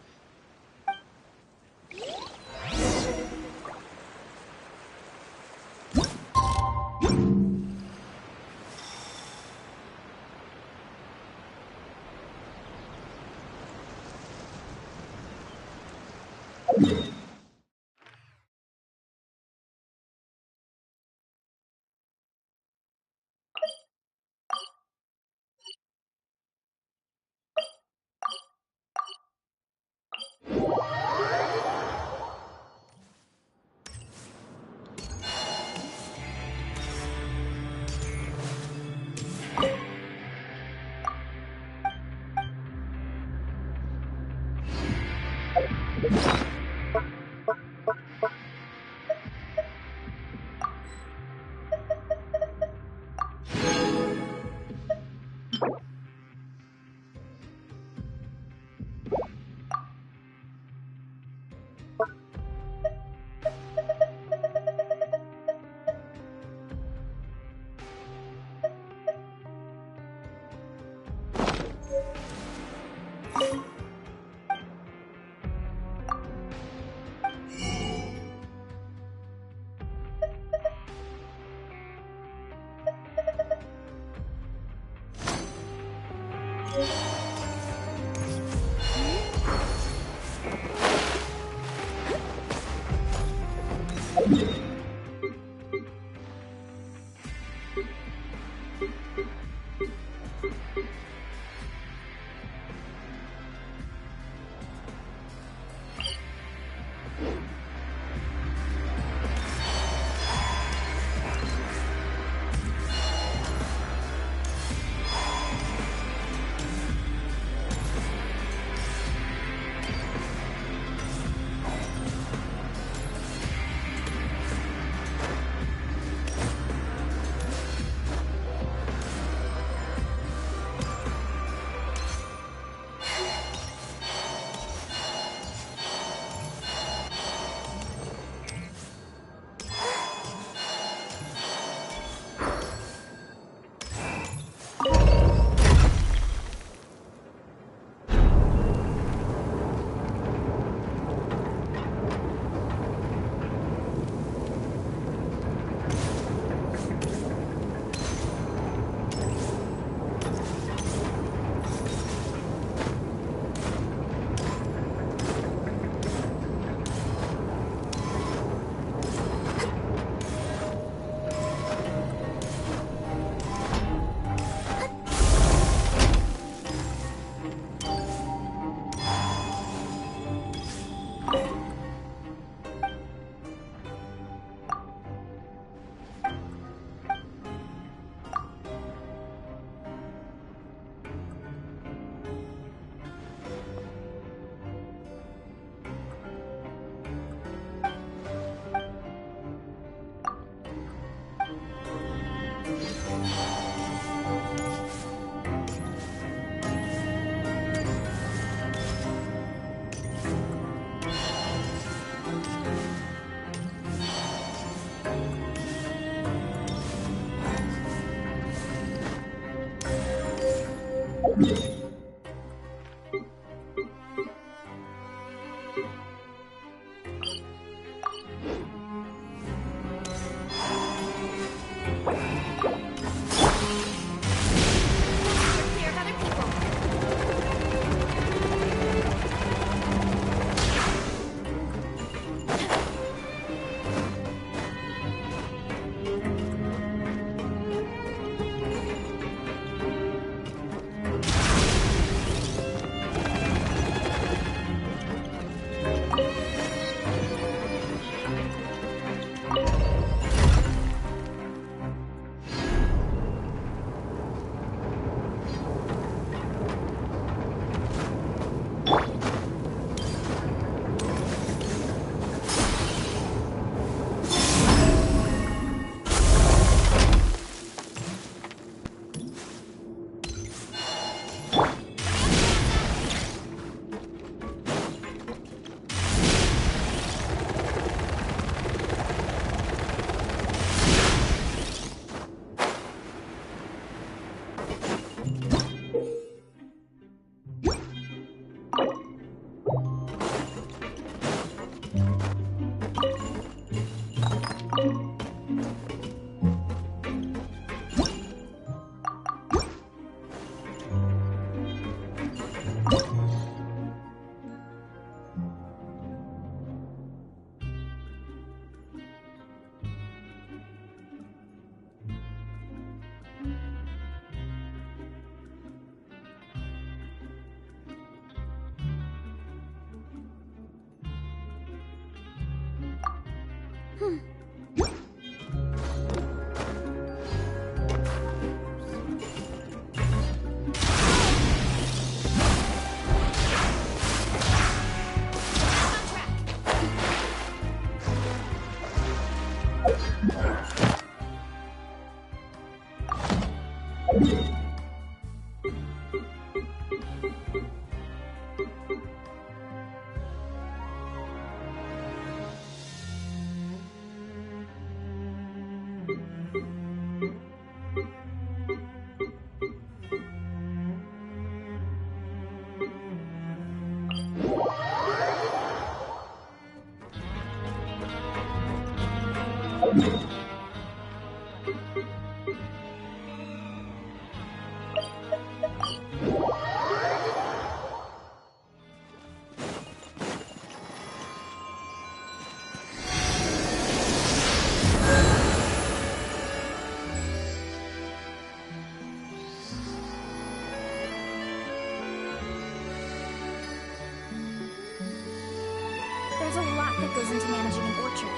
There's a lot that goes into managing an orchard.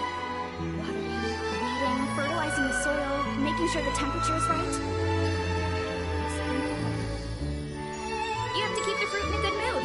Watering, weeding, fertilizing the soil, making sure the temperature is right. You have to keep the fruit in a good mood.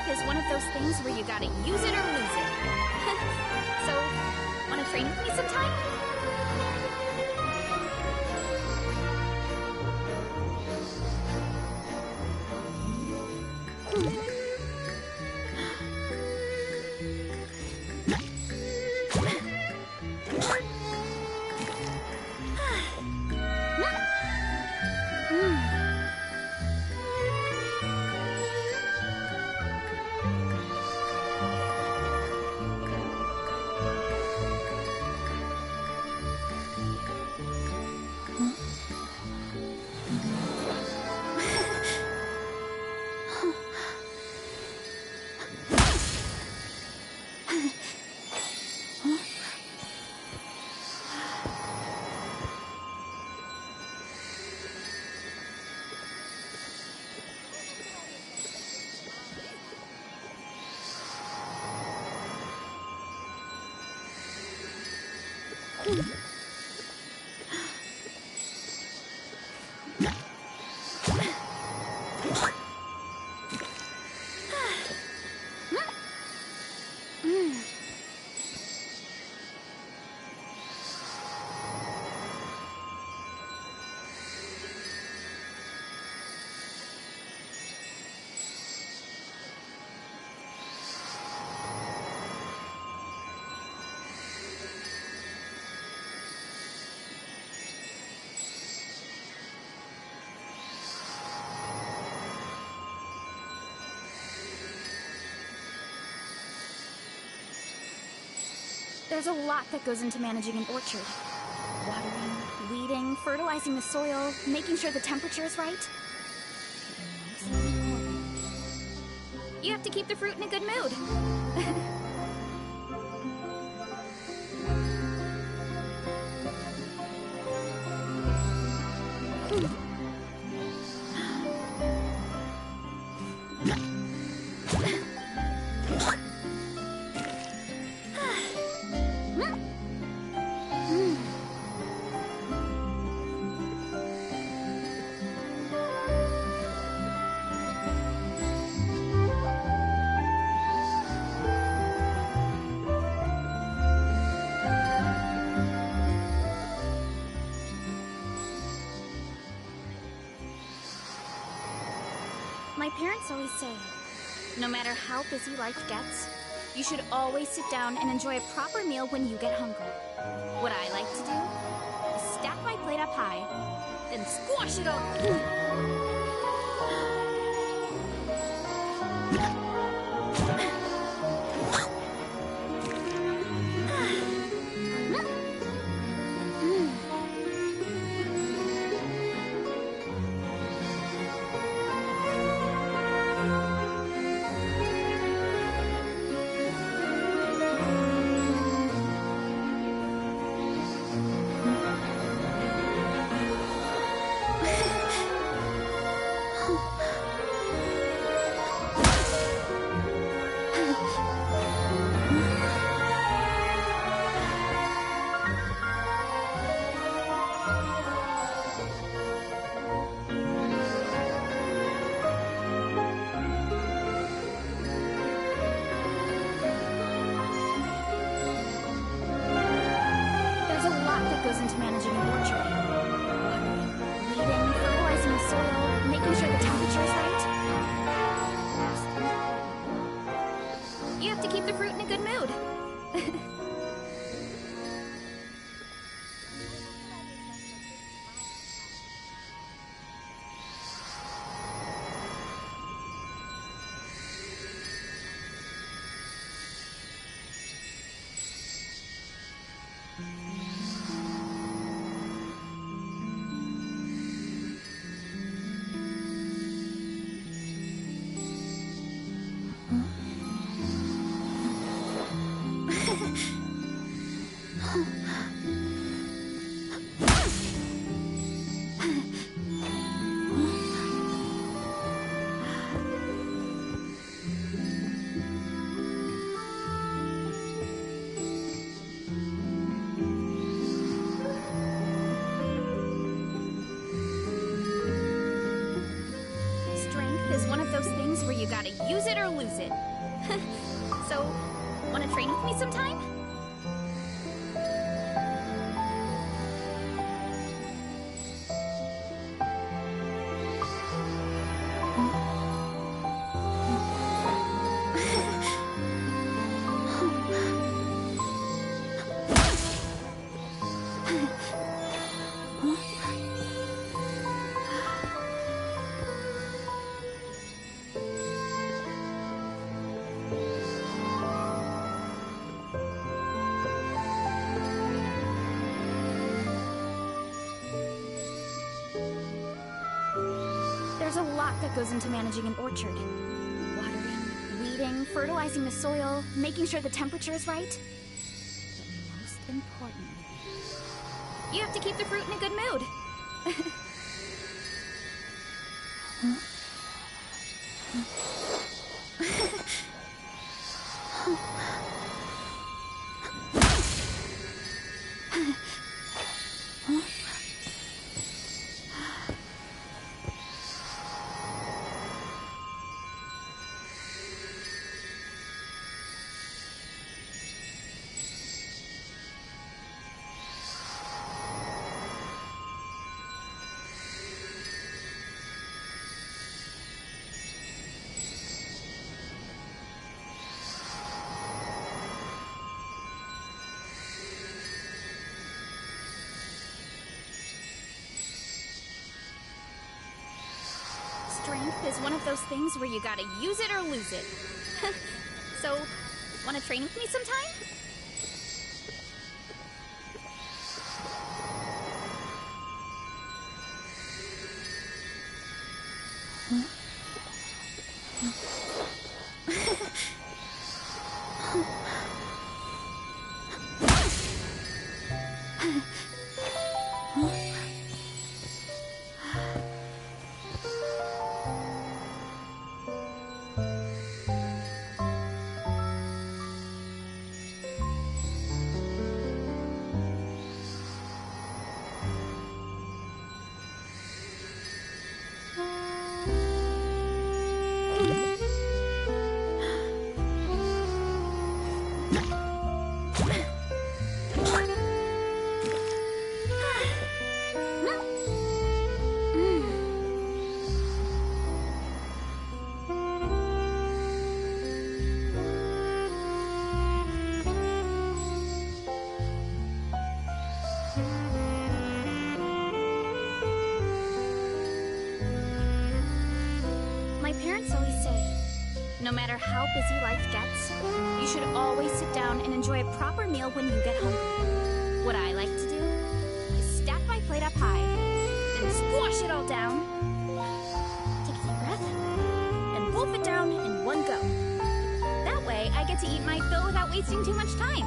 Is one of those things where you gotta use it or lose it. So, wanna train with me sometime? There's a lot that goes into managing an orchard. Watering, weeding, fertilizing the soil, making sure the temperature is right. You have to keep the fruit in a good mood. My parents always say, no matter how busy life gets, you should always sit down and enjoy a proper meal when you get hungry. What I like to do is stack my plate up high, then squash it all. Goes into managing an orchard. Weeding, fertilizing the soil, making sure the temperature is right. You have to keep the fruit in a good mood. Where you gotta use it or lose it. So, wanna train with me sometime? There's a lot that goes into managing an orchard. Watering, weeding, fertilizing the soil, making sure the temperature is right. But most importantly, you have to keep the fruit in a good mood. Strength is one of those things where you gotta use it or lose it. So, wanna train with me sometime? No matter how busy life gets, you should always sit down and enjoy a proper meal when you get hungry. What I like to do is stack my plate up high, then squash it all down, take a deep breath, and wolf it down in one go. That way, I get to eat my fill without wasting too much time.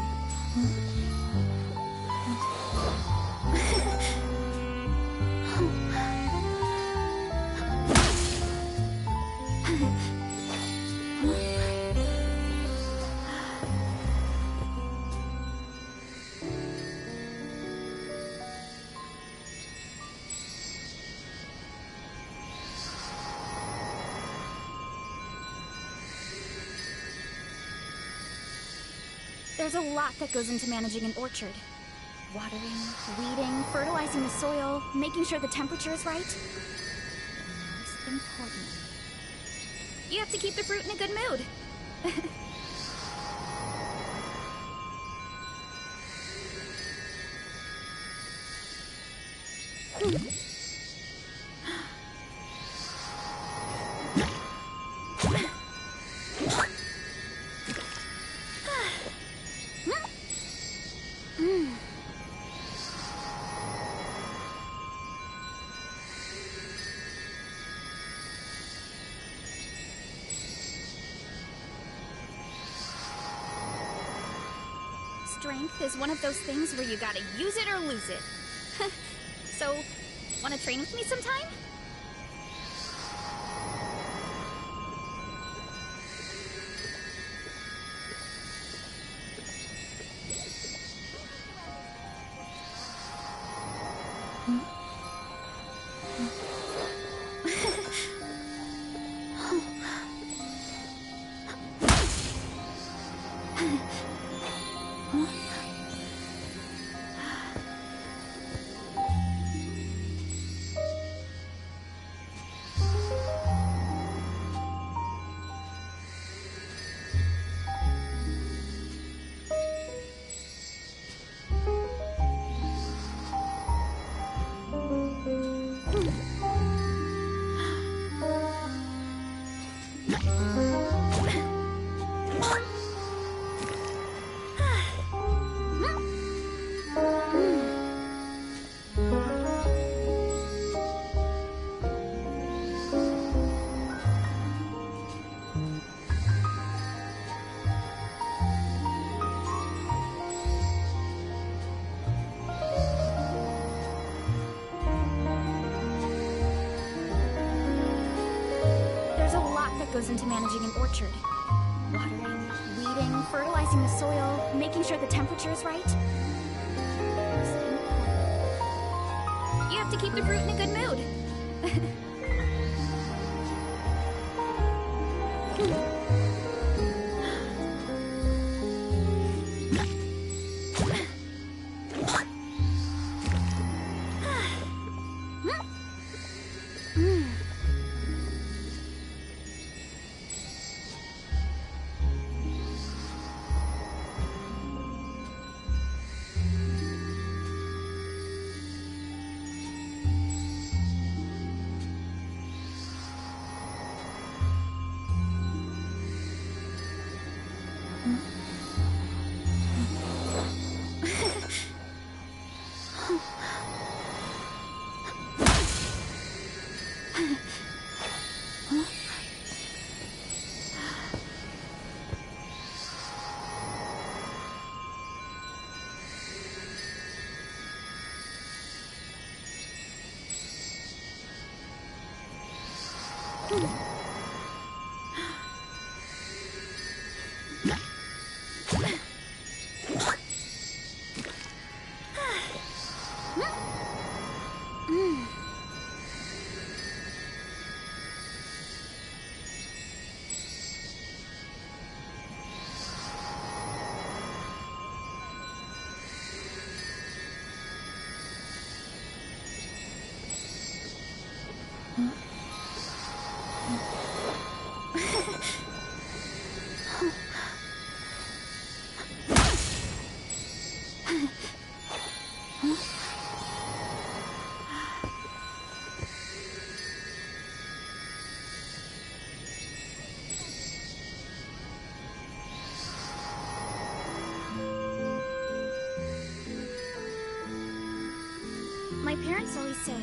There's a lot that goes into managing an orchard. Watering, weeding, fertilizing the soil, making sure the temperature is right. Most important, you have to keep the fruit in a good mood. Strength is one of those things where you gotta use it or lose it. So, wanna train with me sometime? Goes into managing an orchard. Watering, weeding, fertilizing the soil, making sure the temperature is right. You have to keep the fruit in a good mood. My parents always say,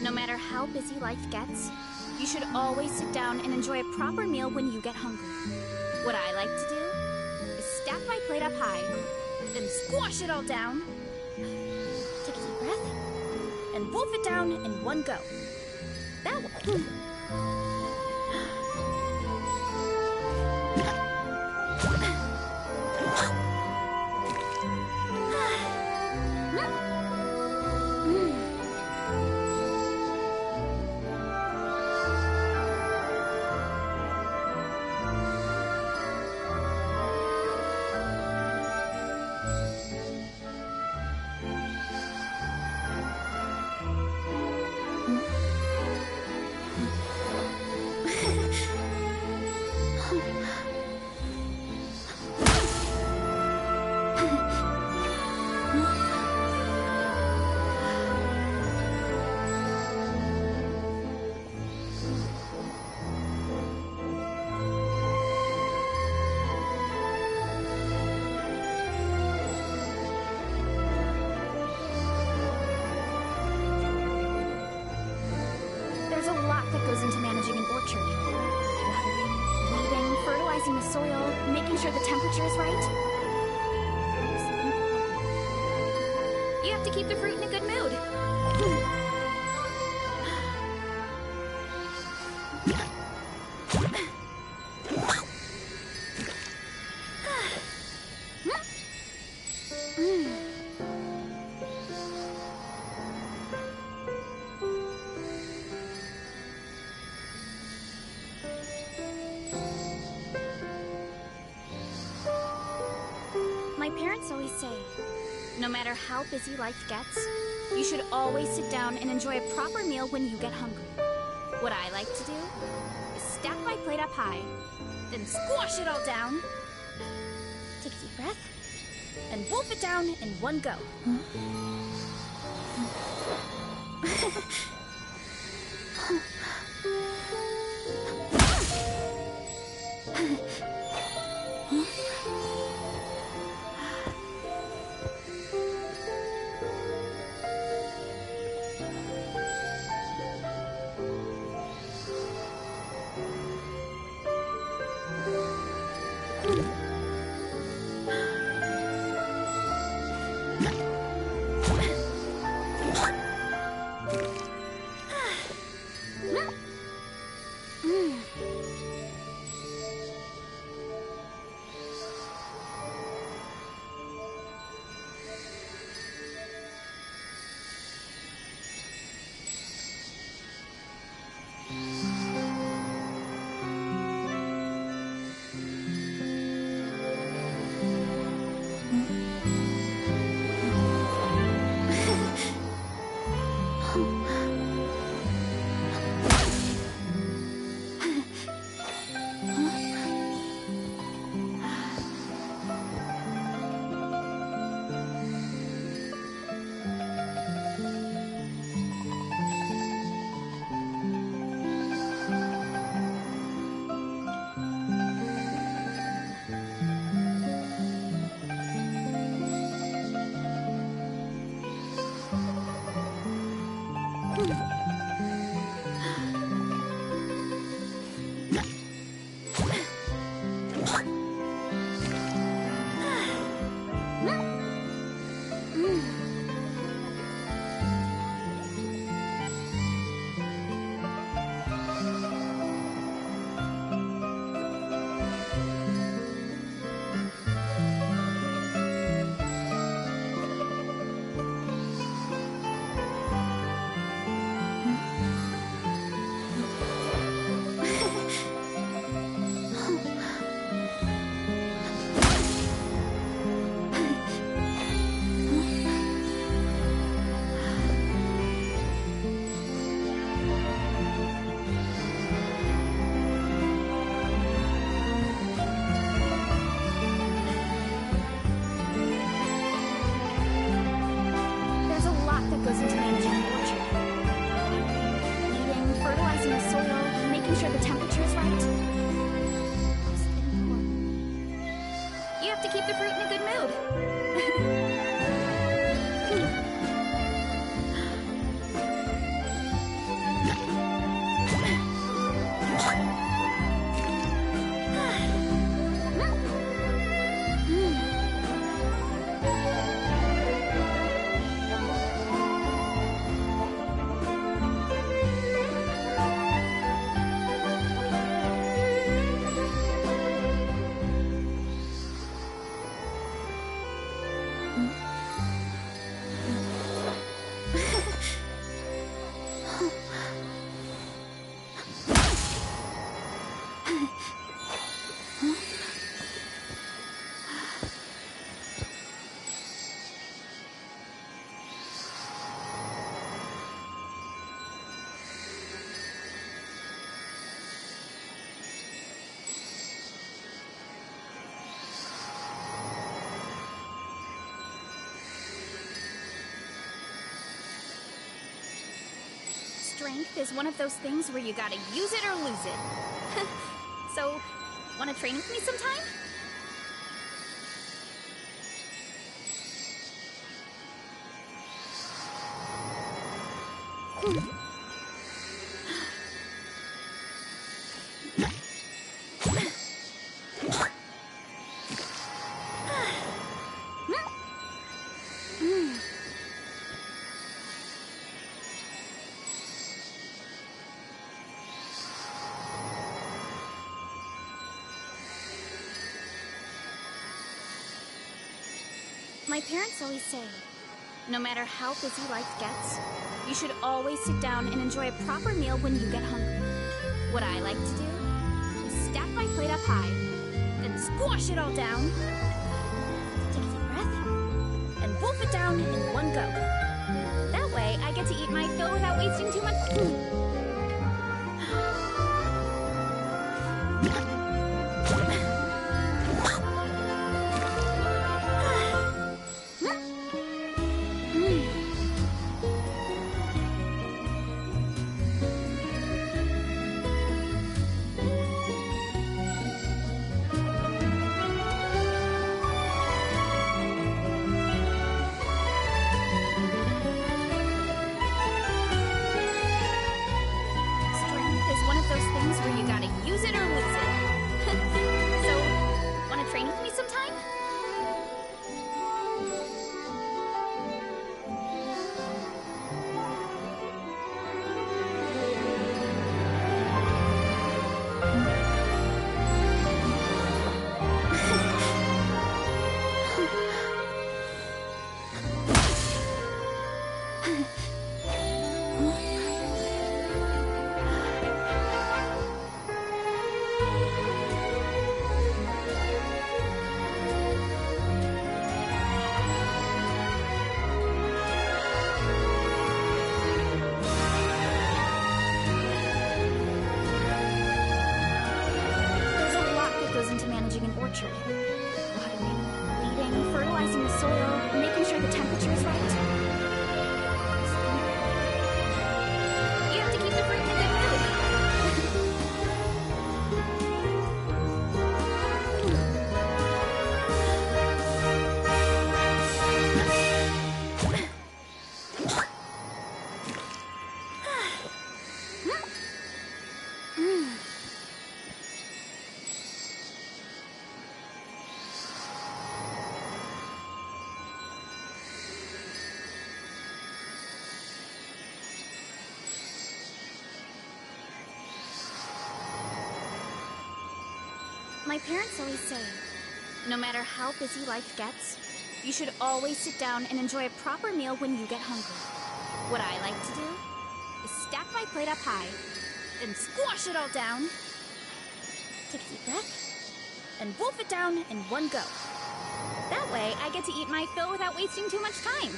no matter how busy life gets, you should always sit down and enjoy a proper meal when you get hungry. What I like to do is stack my plate up high, then squash it all down, take a deep breath, and wolf it down in one go. That way. There's a lot that goes into managing an orchard. Watering, weeding, fertilizing the soil, making sure the temperature is right. You have to keep the fruit in a good mood. My parents always say, no matter how busy life gets, you should always sit down and enjoy a proper meal when you get hungry. What I like to do is stack my plate up high, then squash it all down, take a deep breath, and wolf it down in one go. Strength is one of those things where you gotta use it or lose it. So, wanna train with me sometime? My parents always say, no matter how busy life gets, you should always sit down and enjoy a proper meal when you get hungry. What I like to do is stack my plate up high, then squash it all down, take a deep breath, and wolf it down in one go. That way, I get to eat my fill without wasting too much food. Watering, weeding, fertilizing the soil, making sure the temperature is right. You have to keep the fruit in a good My parents always say, no matter how busy life gets, you should always sit down and enjoy a proper meal when you get hungry. What I like to do is stack my plate up high, then squash it all down, take a deep breath, and wolf it down in one go. That way, I get to eat my fill without wasting too much time.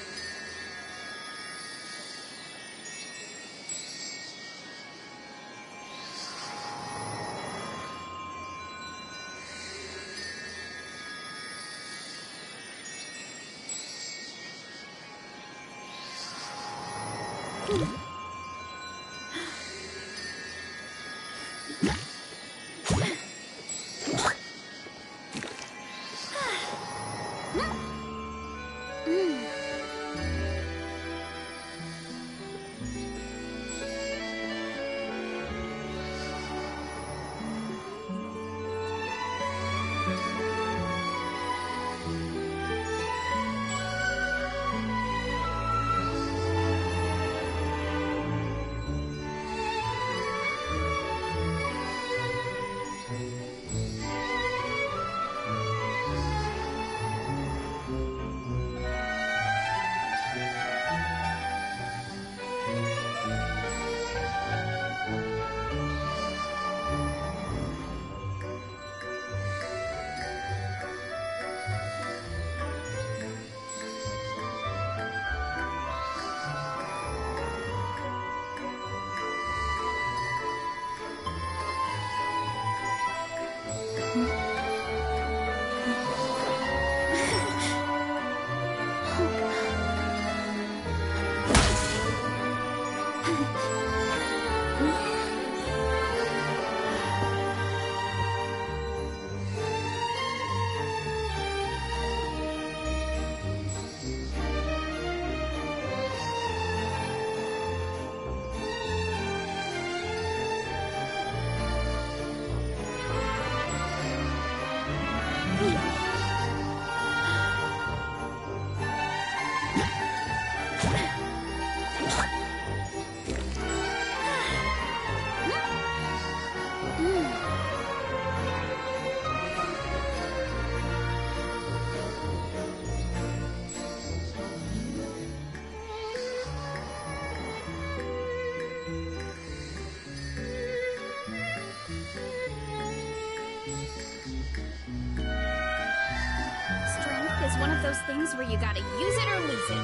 one of those things where you gotta use it or lose it.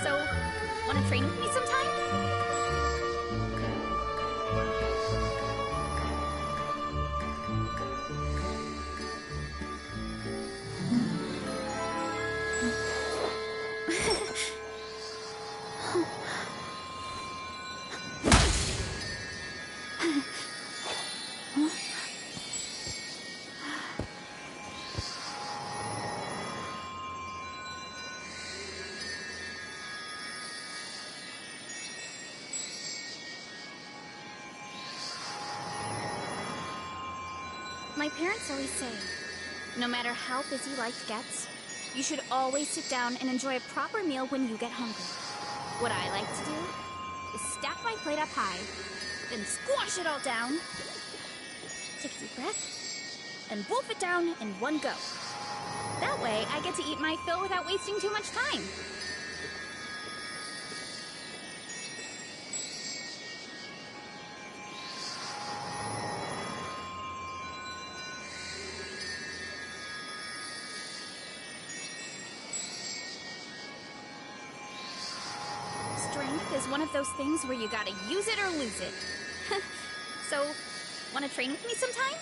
So, wanna train with me sometime? My parents always say, no matter how busy life gets, you should always sit down and enjoy a proper meal when you get hungry. What I like to do is stack my plate up high, then squash it all down, take a deep breath, and wolf it down in one go. That way, I get to eat my fill without wasting too much time. Strength is one of those things where you gotta use it or lose it. So, wanna train with me sometime?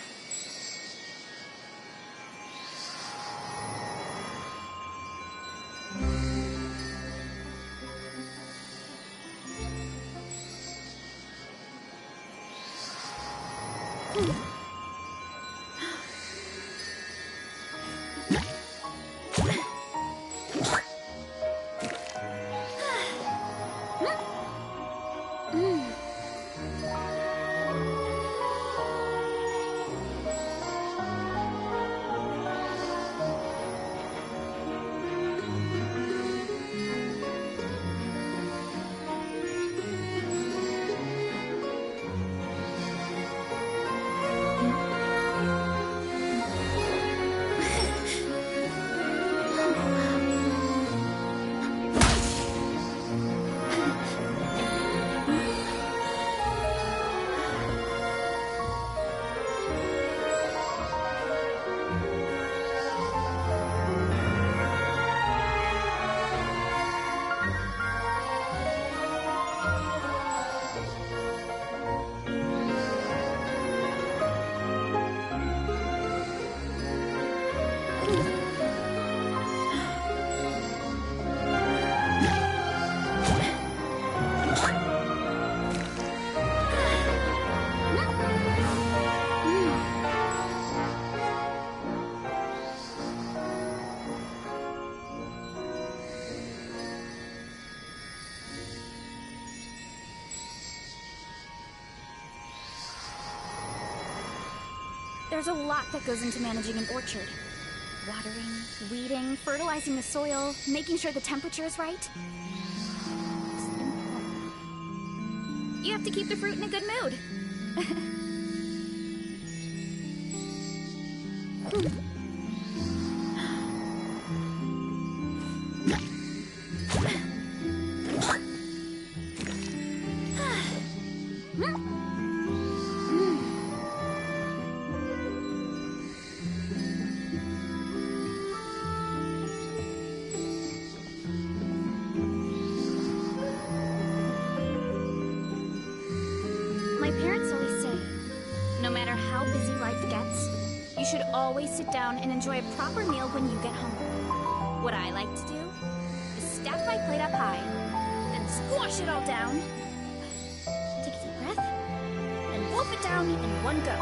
There's a lot that goes into managing an orchard. Watering, weeding, fertilizing the soil, making sure the temperature is right. You have to keep the fruit in a good mood. My parents always say, no matter how busy life gets, you should always sit down and enjoy a proper meal when you get hungry. What I like to do is stack my plate up high, then squash it all down, take a deep breath, and wolf it down in one go.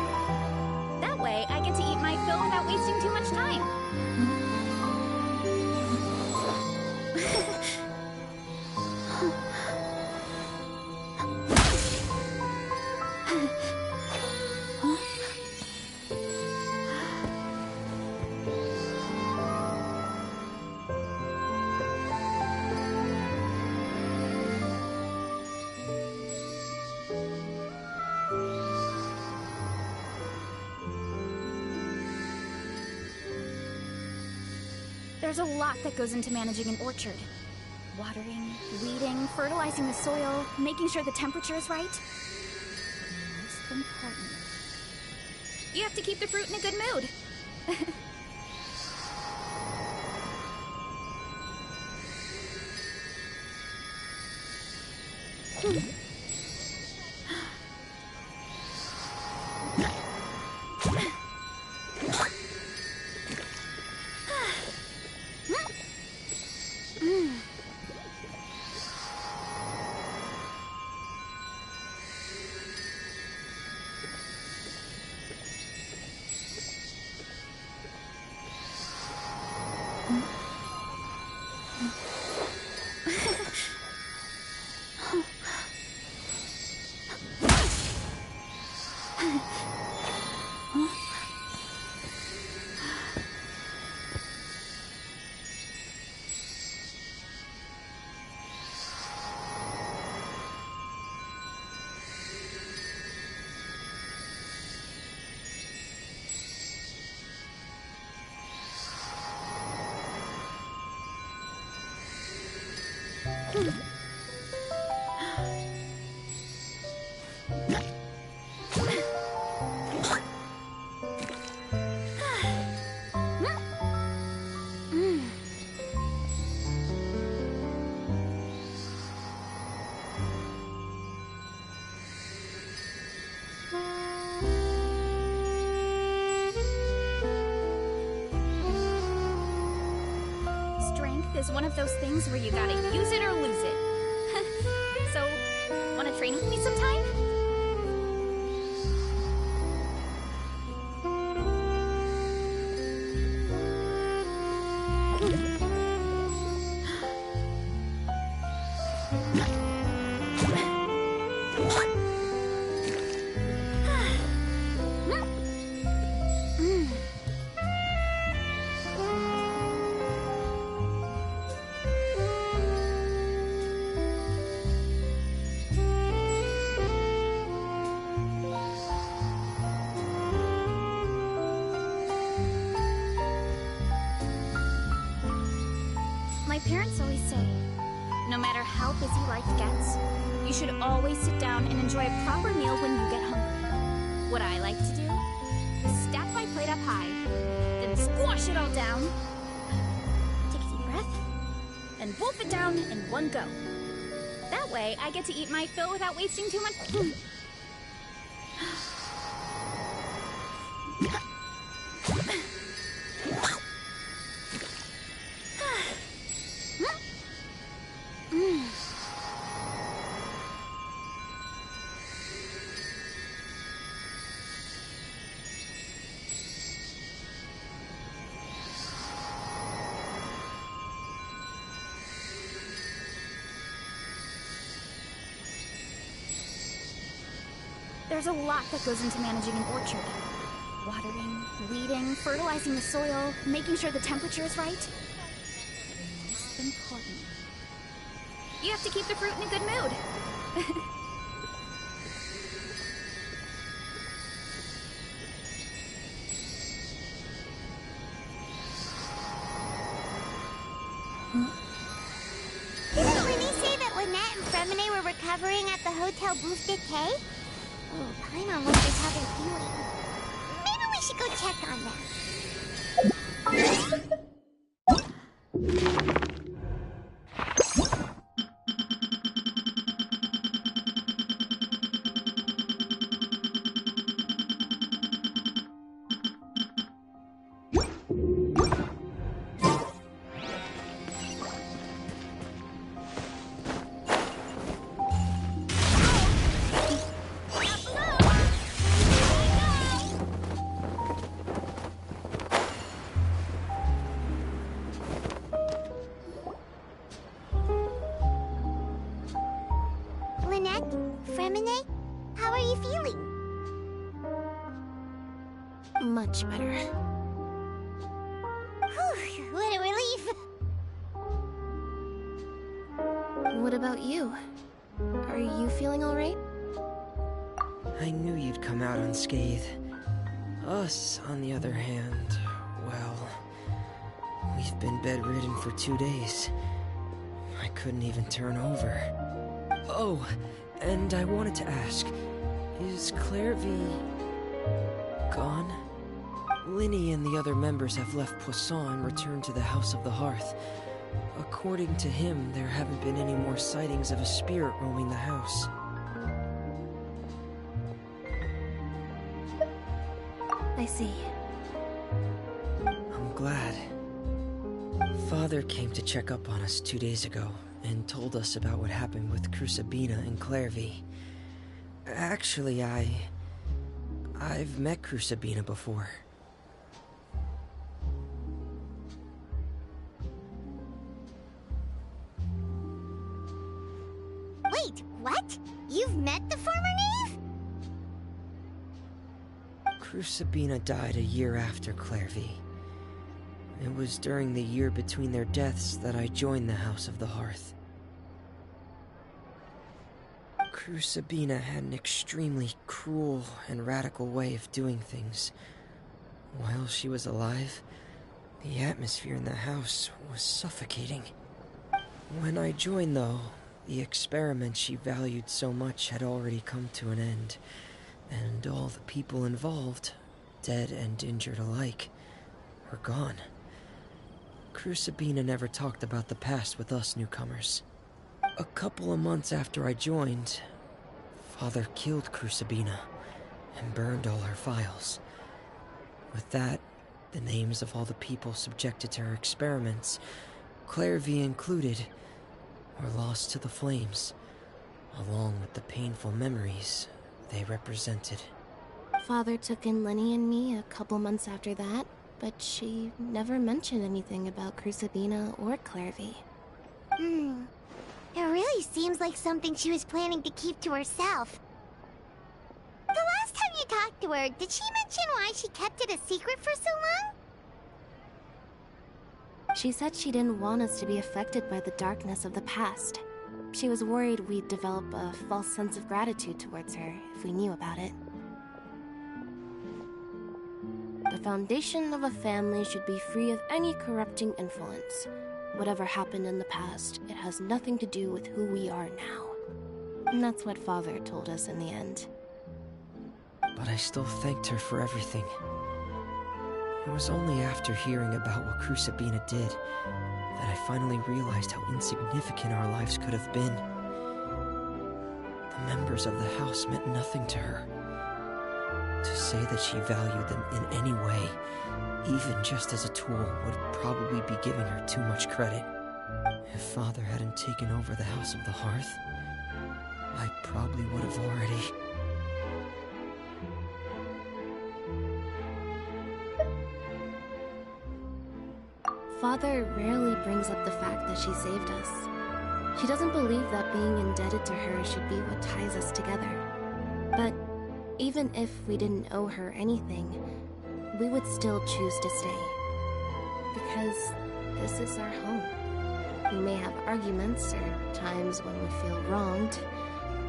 That way, I get to eat my fill without wasting too much time. There's a lot that goes into managing an orchard. Watering, weeding, fertilizing the soil, making sure the temperature is right. Most important. You have to keep the fruit in a good mood. Strength is one of those things where you gotta use it or lose it. So, wanna train with me sometime? My parents always say, no matter how busy life gets, you should always sit down and enjoy a proper meal when you get hungry. What I like to do is stack my plate up high, then squash it all down, take a deep breath, and wolf it down in one go. That way, I get to eat my fill without wasting too much food. There's a lot that goes into managing an orchard. Watering, weeding, fertilizing the soil, making sure the temperature is right. Most important. You have to keep the fruit in a good mood. Didn't Winnie say that Lynette and Fremine were recovering at the Hotel Bouffe Decay? Oh, Paimon must be having feeling. Maybe we should go check on them. Lynette, Fremine, how are you feeling? Much better. Whew, what a relief. What about you? Are you feeling alright? I knew you'd come out unscathed. Us, on the other hand, well, we've been bedridden for 2 days. I couldn't even turn over. Oh, and I wanted to ask, is Claire V gone? Linny and the other members have left Poisson and returned to the House of the Hearth. According to him, there haven't been any more sightings of a spirit roaming the house. I see. I'm glad. Father came to check up on us 2 days ago and told us about what happened with Crucibina and Clairvy. Actually, I've met Crucibina before. Wait, what? You've met the former knave? Crucibina died a year after Clairvy. It was during the year between their deaths that I joined the House of the Hearth. Crucibina had an extremely cruel and radical way of doing things. While she was alive, the atmosphere in the house was suffocating. When I joined, though, the experiment she valued so much had already come to an end, and all the people involved, dead and injured alike, were gone. Crucibina never talked about the past with us newcomers. A couple of months after I joined, Father killed Crucibina and burned all her files. With that, the names of all the people subjected to her experiments, Clairvy included, were lost to the flames, along with the painful memories they represented. Father took in Lenny and me a couple months after that, but she never mentioned anything about Crucibina or Clairvy. It really seems like something she was planning to keep to herself. The last time you talked to her, did she mention why she kept it a secret for so long? She said she didn't want us to be affected by the darkness of the past. She was worried we'd develop a false sense of gratitude towards her if we knew about it. The foundation of a family should be free of any corrupting influence. Whatever happened in the past, it has nothing to do with who we are now. And that's what Father told us in the end. But I still thanked her for everything. It was only after hearing about what Crucibina did that I finally realized how insignificant our lives could have been. The members of the house meant nothing to her. To say that she valued them in any way, even just as a tool, would probably be giving her too much credit. If Father hadn't taken over the House of the Hearth, I probably would have already... Father rarely brings up the fact that she saved us. She doesn't believe that being indebted to her should be what ties us together. But even if we didn't owe her anything, we would still choose to stay. Because this is our home. We may have arguments or times when we feel wronged.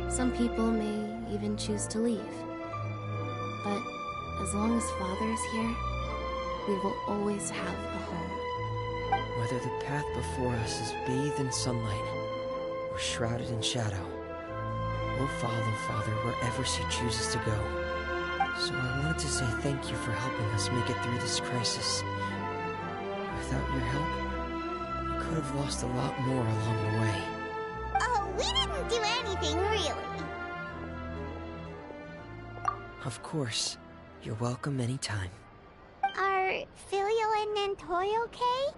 Some people may even choose to leave. But as long as Father is here, we will always have a home. Whether the path before us is bathed in sunlight or shrouded in shadow, we'll follow Father wherever she chooses to go. So I wanted to say thank you for helping us make it through this crisis. Without your help, we could have lost a lot more along the way. Oh, we didn't do anything, really. Of course. You're welcome anytime. Are Filial and Nantoy okay?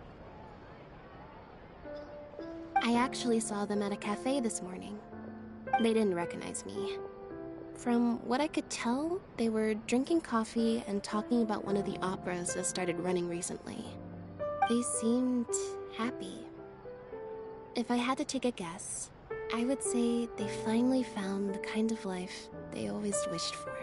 I actually saw them at a cafe this morning. They didn't recognize me. From what I could tell, they were drinking coffee and talking about one of the operas that started running recently. They seemed happy. If I had to take a guess, I would say they finally found the kind of life they always wished for.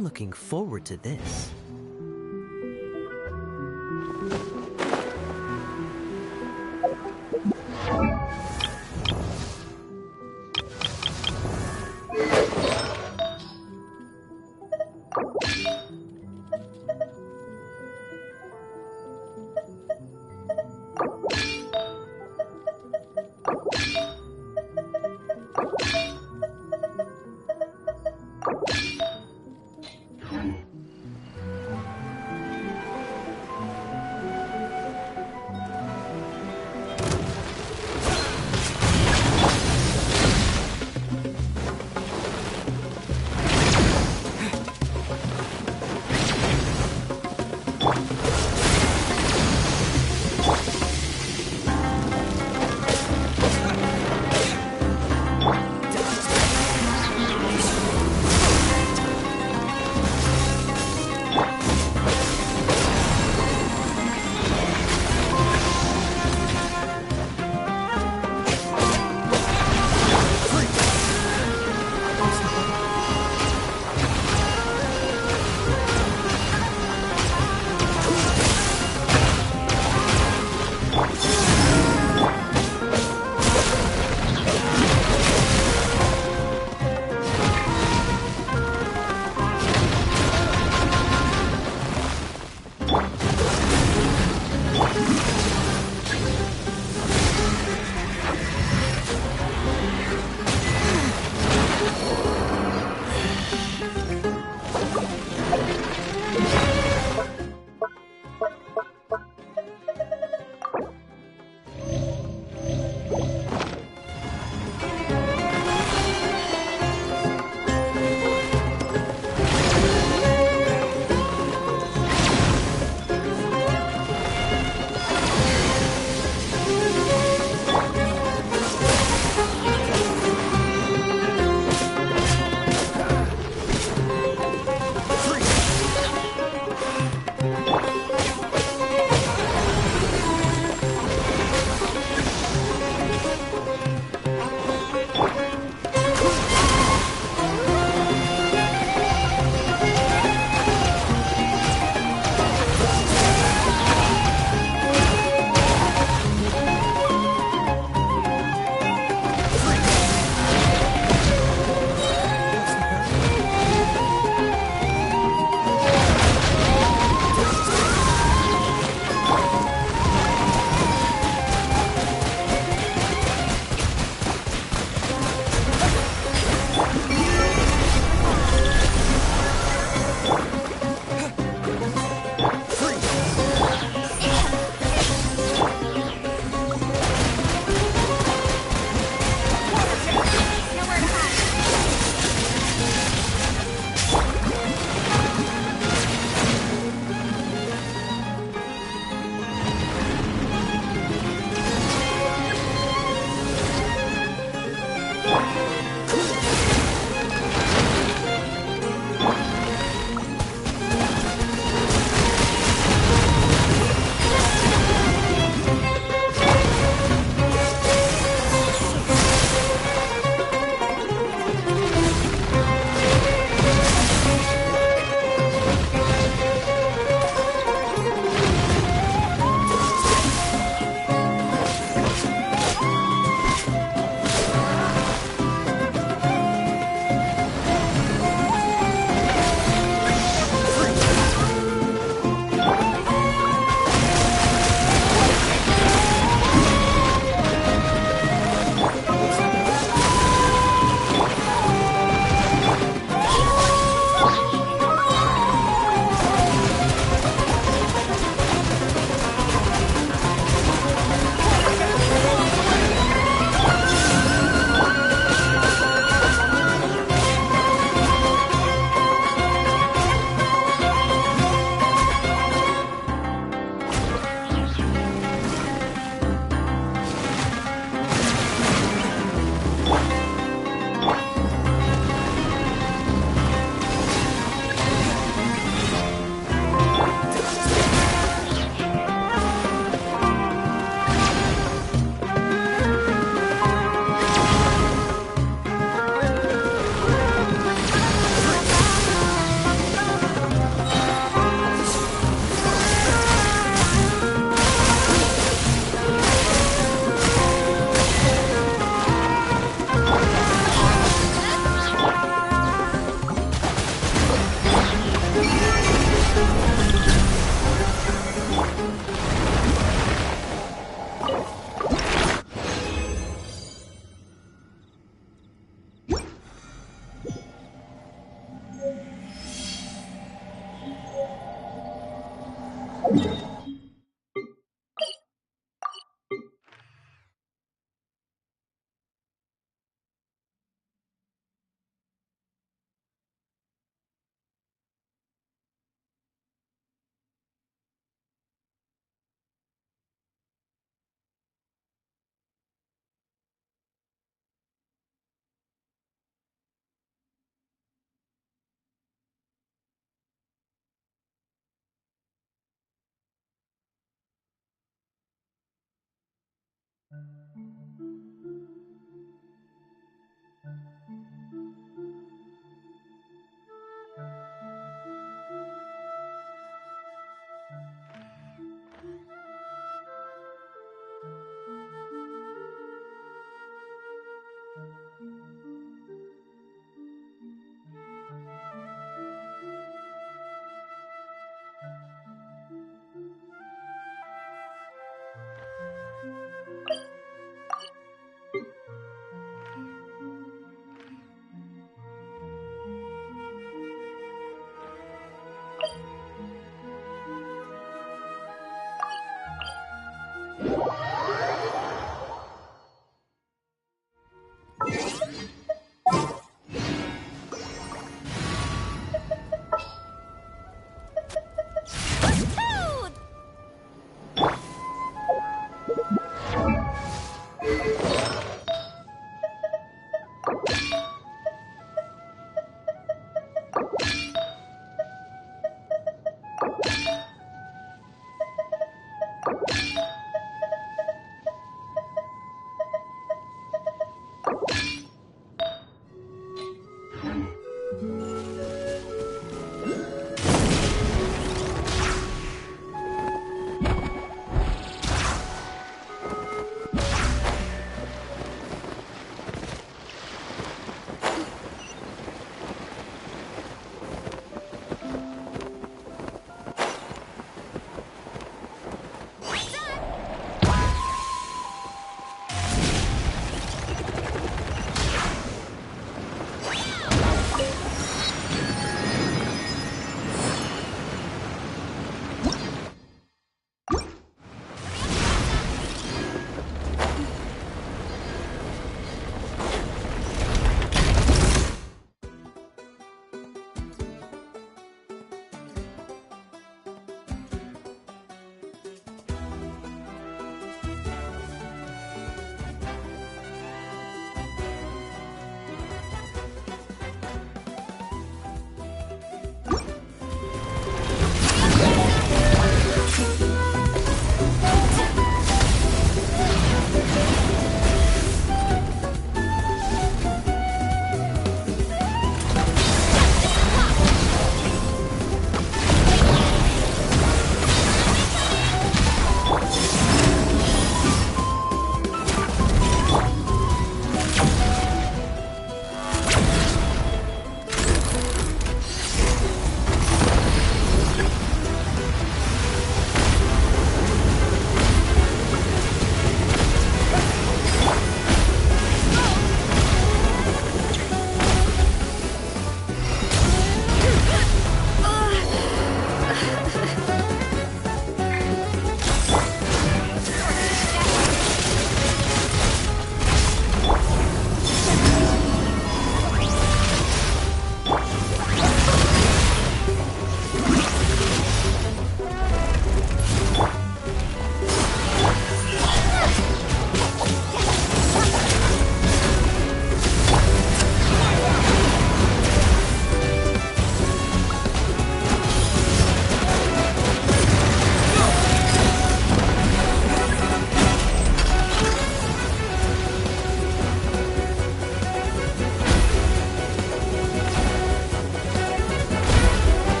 I'm looking forward to this.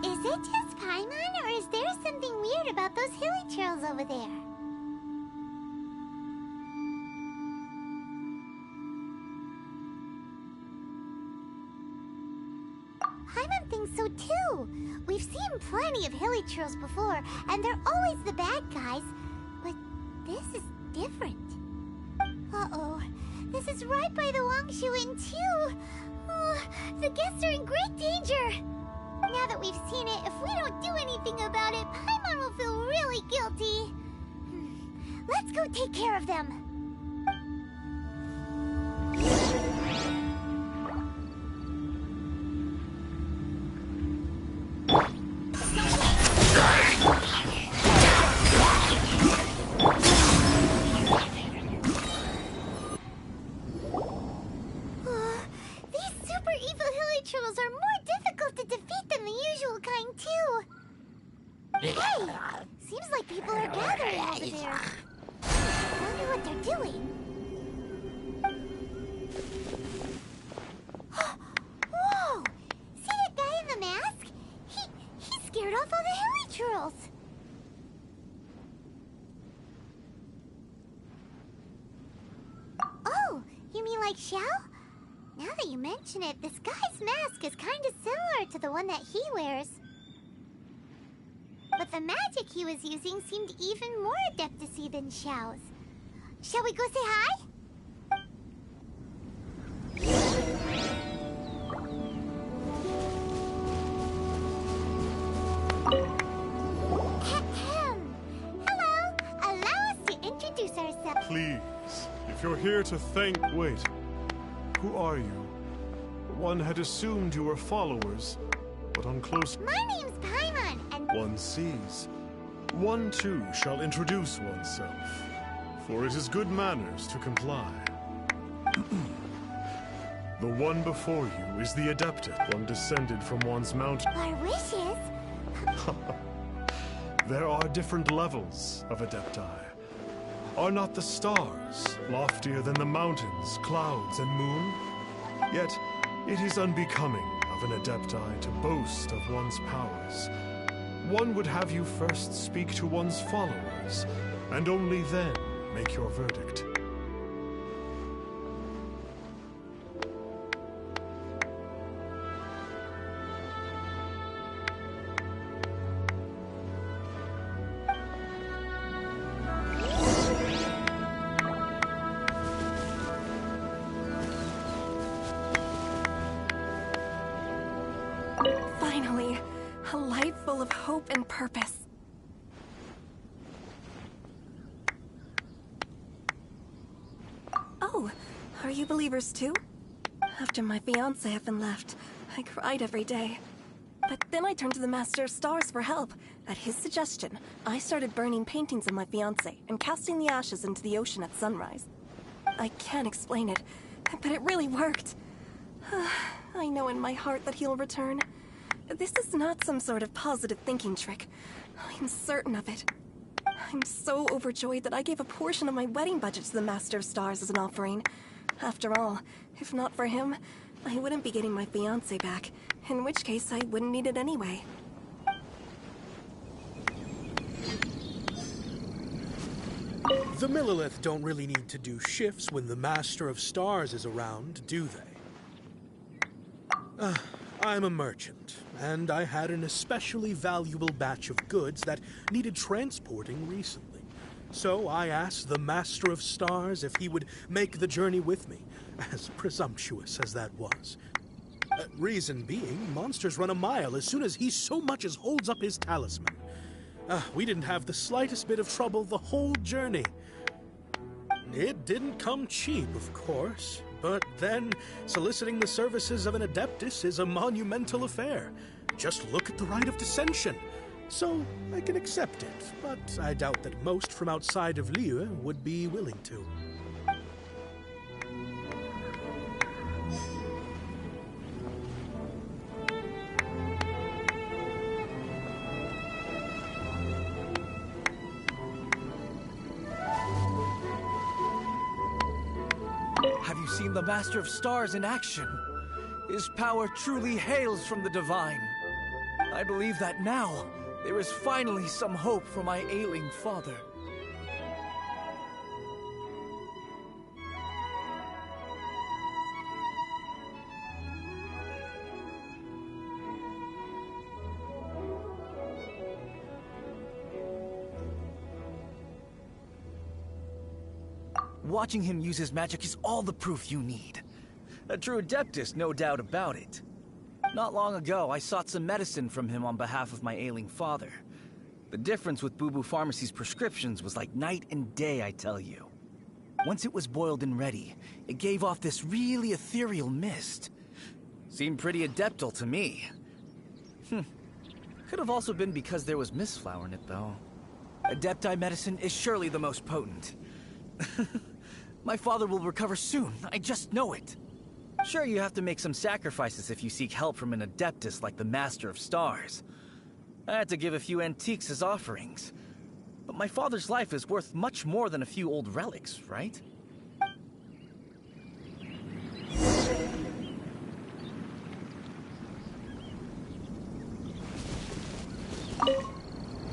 Is it just Paimon, or is there something weird about those hilly trails over there? Paimon thinks so too. We've seen plenty of hilly trails before, and they're always the bad guys. But this is different. Uh-oh. This is right by the Wangshu Inn too. Oh, the guests are in great danger. Now that we've seen it, if we don't do anything about it, Paimon will feel really guilty. Let's go take care of them. like Xiao? Now that you mention it, this guy's mask is kind of similar to the one that he wears. But the magic he was using seemed even more adeptus-y than Xiao's. Shall we go say hi? Hello! Allow us to introduce ourselves. Please, if you're here to thank... Wait. Who are you? One had assumed you were followers, but on close... My name's Paimon, and... One sees. One too shall introduce oneself, for it is good manners to comply. The one before you is the Adeptus, one descended from one's mountain. Our wishes? There are different levels of Adepti. Are not the stars loftier than the mountains, clouds, and moon? Yet, it is unbecoming of an Adepti to boast of one's powers. One would have you first speak to one's followers, and only then make your verdict. Finally, a life full of hope and purpose. Oh, are you believers too? After my fiancé had been left, I cried every day. But then I turned to the Master of Stars for help. At his suggestion, I started burning paintings of my fiancé and casting the ashes into the ocean at sunrise. I can't explain it, but it really worked. I know in my heart that he'll return. This is not some sort of positive thinking trick. I'm certain of it. I'm so overjoyed that I gave a portion of my wedding budget to the Master of Stars as an offering. After all, if not for him, I wouldn't be getting my fiancé back, in which case I wouldn't need it anyway. The Millilith don't really need to do shifts when the Master of Stars is around, do they? I'm a merchant, and I had an especially valuable batch of goods that needed transporting recently. So I asked the Master of Stars if he would make the journey with me, as presumptuous as that was. Reason being, monsters run a mile as soon as he so much as holds up his talisman. We didn't have the slightest bit of trouble the whole journey. It didn't come cheap, of course, but then soliciting the services of an Adeptus is a monumental affair. Just look at the rite of dissension. So I can accept it, but I doubt that most from outside of Liyue would be willing to. Have you seen the Master of Stars in action? His power truly hails from the divine. I believe that now, there is finally some hope for my ailing father. Watching him use his magic is all the proof you need. A true Adeptus, no doubt about it. Not long ago, I sought some medicine from him on behalf of my ailing father. The difference with Boo Boo Pharmacy's prescriptions was like night and day, I tell you. Once it was boiled and ready, it gave off this really ethereal mist. Seemed pretty adeptal to me. Could have also been because there was mistflower in it, though. Adepti medicine is surely the most potent. My father will recover soon, I just know it. Sure, you have to make some sacrifices if you seek help from an Adeptus like the Master of Stars. I had to give a few antiques as offerings. But my father's life is worth much more than a few old relics, right?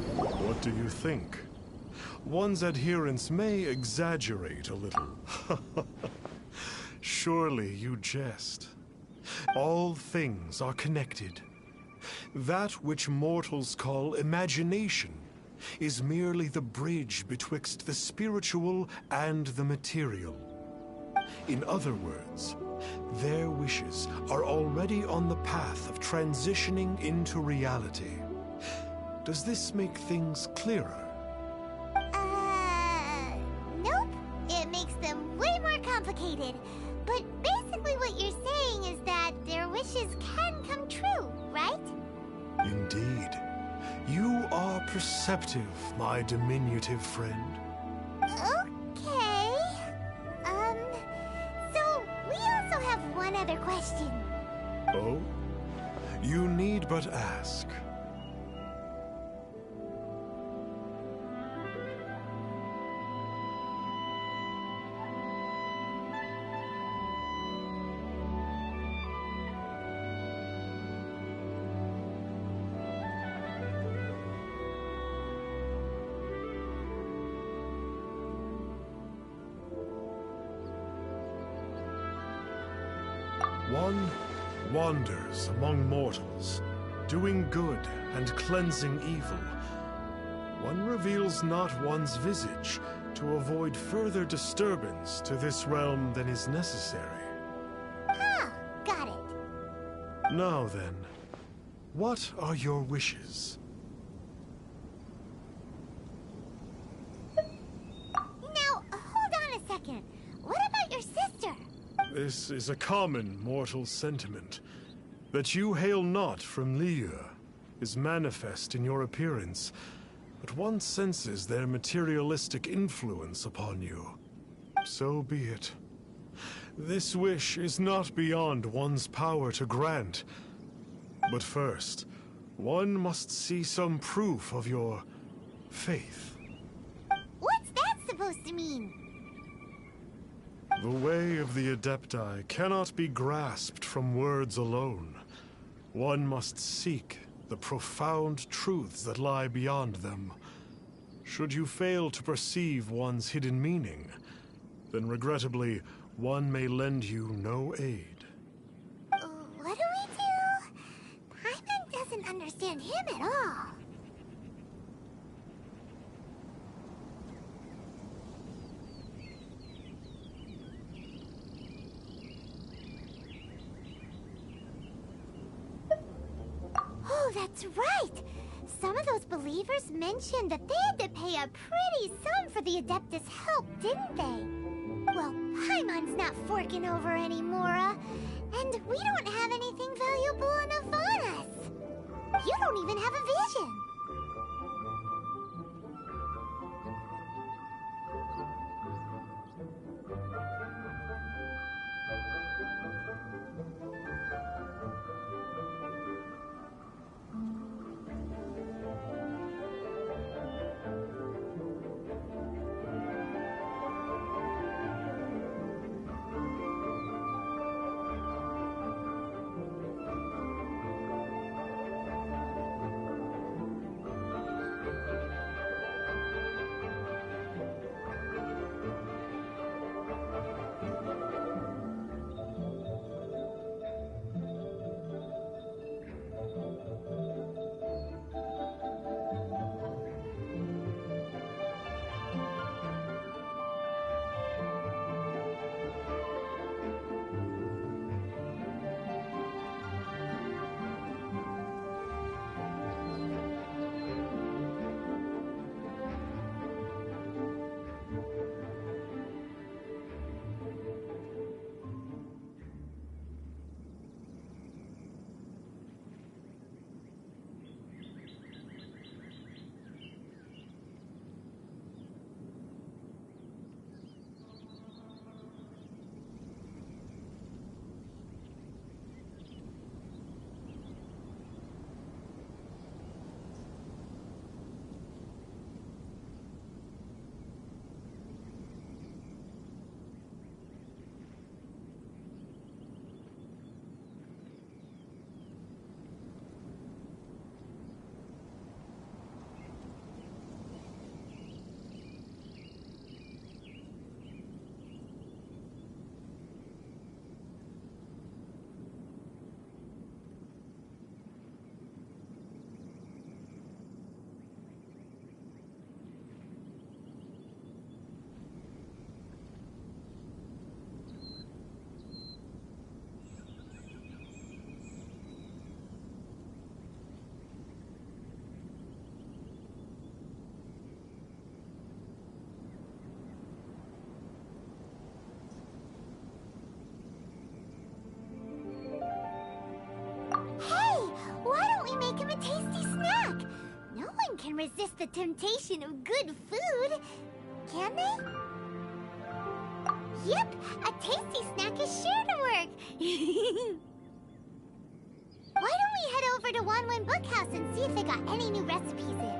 What do you think? One's adherents may exaggerate a little. Surely you jest. All things are connected. That which mortals call imagination is merely the bridge betwixt the spiritual and the material. In other words, their wishes are already on the path of transitioning into reality. Does this make things clearer? Nope. It makes them way more complicated. But basically what you're saying is that their wishes can come true, right? Indeed. You are perceptive, my diminutive friend. Okay. So we also have one other question. Oh? You need but ask. One wanders among mortals, doing good and cleansing evil. One reveals not one's visage to avoid further disturbance to this realm than is necessary. Ah, got it. Now then, what are your wishes? Now, hold on a second. What about your sister? This is a common mortal sentiment. That you hail not from Liyue is manifest in your appearance, but one senses their materialistic influence upon you. So be it. This wish is not beyond one's power to grant. But first, one must see some proof of your faith. What's that supposed to mean? The way of the Adepti cannot be grasped from words alone. One must seek the profound truths that lie beyond them. Should you fail to perceive one's hidden meaning, then regrettably, one may lend you no aid. What do we do? Paimon doesn't understand him at all. Oh, that's right! Some of those believers mentioned that they had to pay a pretty sum for the Adeptus' help, didn't they? Well, Paimon's not forking over anymore, and we don't have anything valuable enough on us. You don't even have a vision. resist the temptation of good food, can they? Yep, a tasty snack is sure to work. Why don't we head over to Wanwen Bookhouse and see if they got any new recipes in?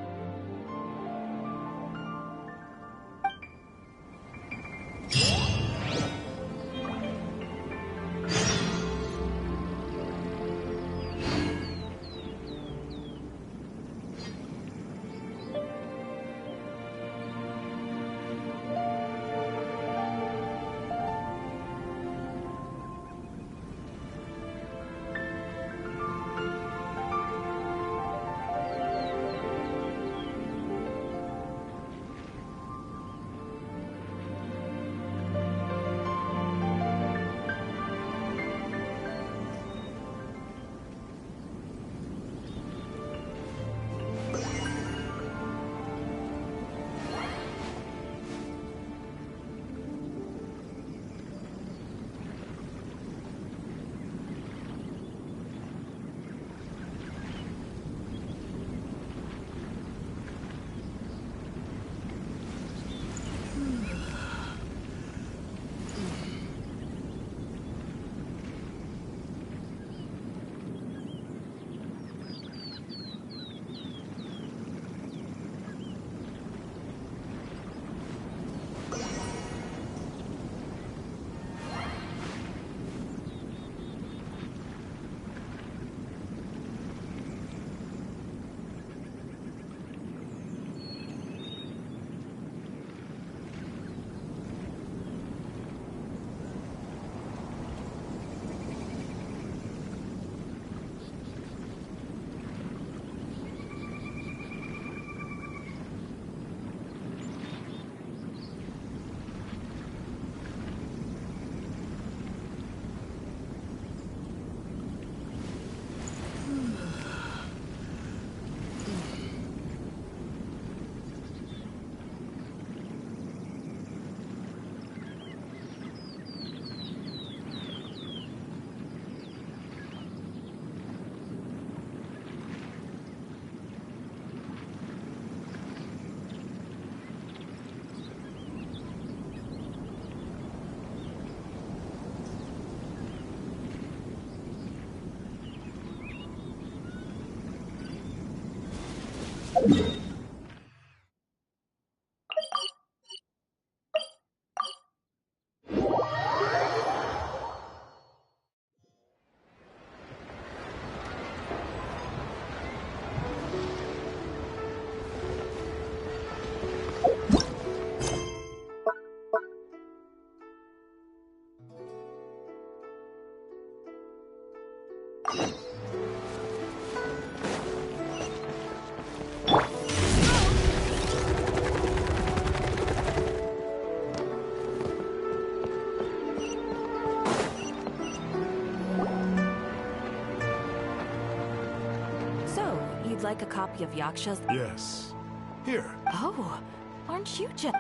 You'd like a copy of Yaksha's? Yes. Here. Oh, aren't you just...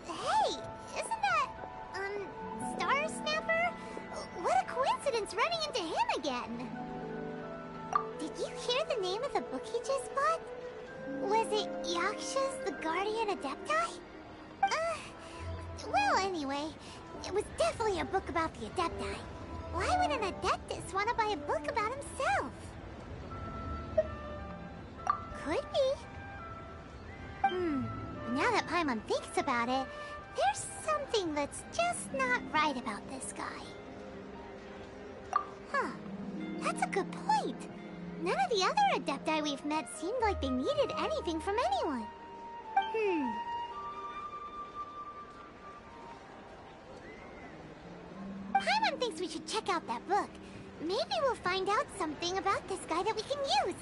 Hey, isn't that, Star Snapper? What a coincidence running into him again. Did you hear the name of the book he just bought? Was it Yaksha's the Guardian Adepti? Well, anyway, it was definitely a book about the Adepti. Why would an Adeptus want to buy a book about himself? Could be. Now that Paimon thinks about it, there's something that's just not right about this guy. Huh. That's a good point. None of the other Adepti we've met seemed like they needed anything from anyone. Paimon thinks we should check out that book. Maybe we'll find out something about this guy that we can use.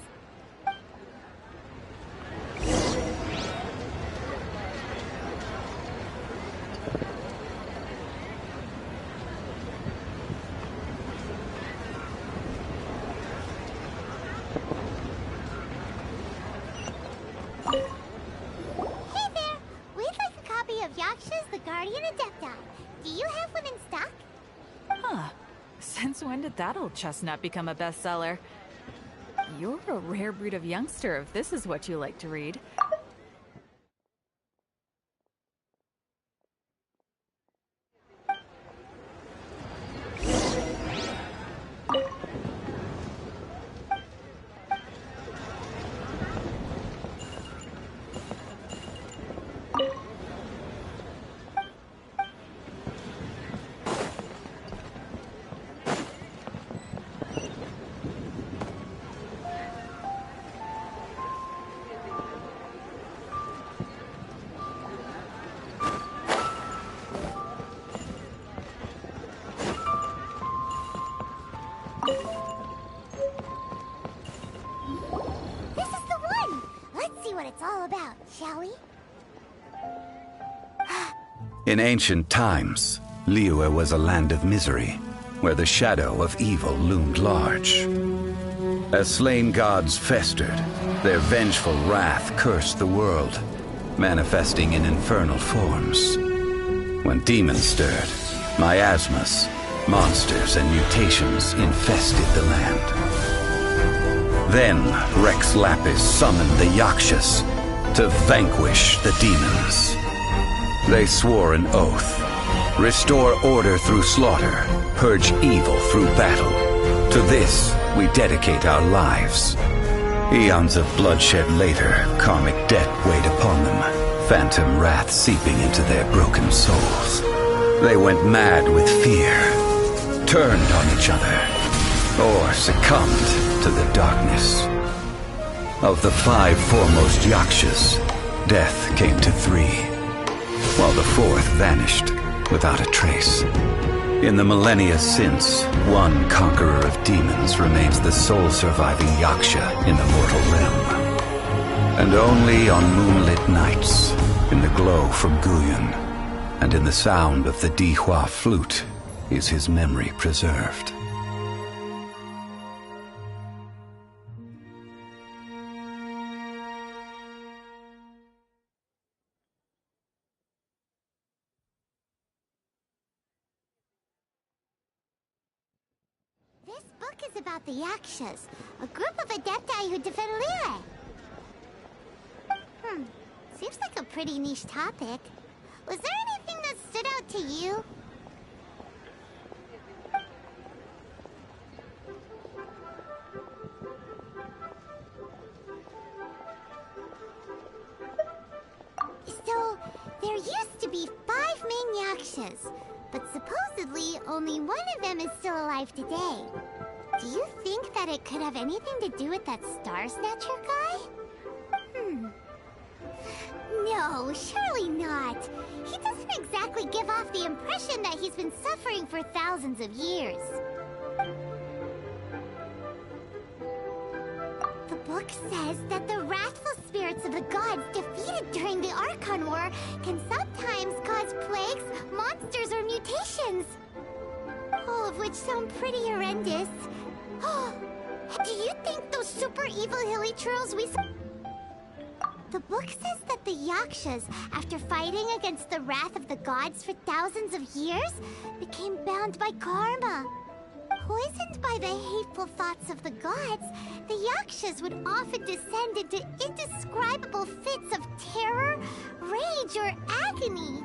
Hey there! We'd like a copy of Yaksha's the Guardian Adepti. Do you have one in stock? Huh. Since when did that old chestnut become a bestseller? You're a rare breed of youngster if this is what you like to read. This is the one! Let's see what it's all about, shall we? In ancient times, Liyue was a land of misery, where the shadow of evil loomed large. As slain gods festered, their vengeful wrath cursed the world, manifesting in infernal forms. When demons stirred, miasmas, monsters, and mutations infested the land. Then Rex Lapis summoned the Yakshas to vanquish the demons. They swore an oath: restore order through slaughter, purge evil through battle. To this we dedicate our lives. Eons of bloodshed later, karmic debt weighed upon them, phantom wrath seeping into their broken souls. They went mad with fear, turned on each other, or succumbed to the darkness. Of the 5 foremost Yakshas, death came to 3, while the 4th vanished without a trace. In the millennia since, one conqueror of demons remains the sole surviving Yaksha in the mortal realm. And only on moonlit nights, in the glow from Guyon, and in the sound of the Dihua flute, is his memory preserved. This book is about the Yakshas, a group of adepti who defend Liyue. Seems like a pretty niche topic. Was there anything that stood out to you? So, there used to be 5 main Yakshas, but supposedly only one of them is still alive today. Do you think that it could have anything to do with that Star Snatcher guy? No, surely not. He doesn't exactly give off the impression that he's been suffering for thousands of years. The book says that the wrathful spirits of the gods defeated during the Archon War can sometimes cause plagues, monsters, or mutations. All of which sound pretty horrendous. Do you think those super evil hilly trolls we saw... The book says that the Yakshas, after fighting against the wrath of the gods for thousands of years, became bound by karma. Poisoned by the hateful thoughts of the gods, the Yakshas would often descend into indescribable fits of terror, rage, or agony.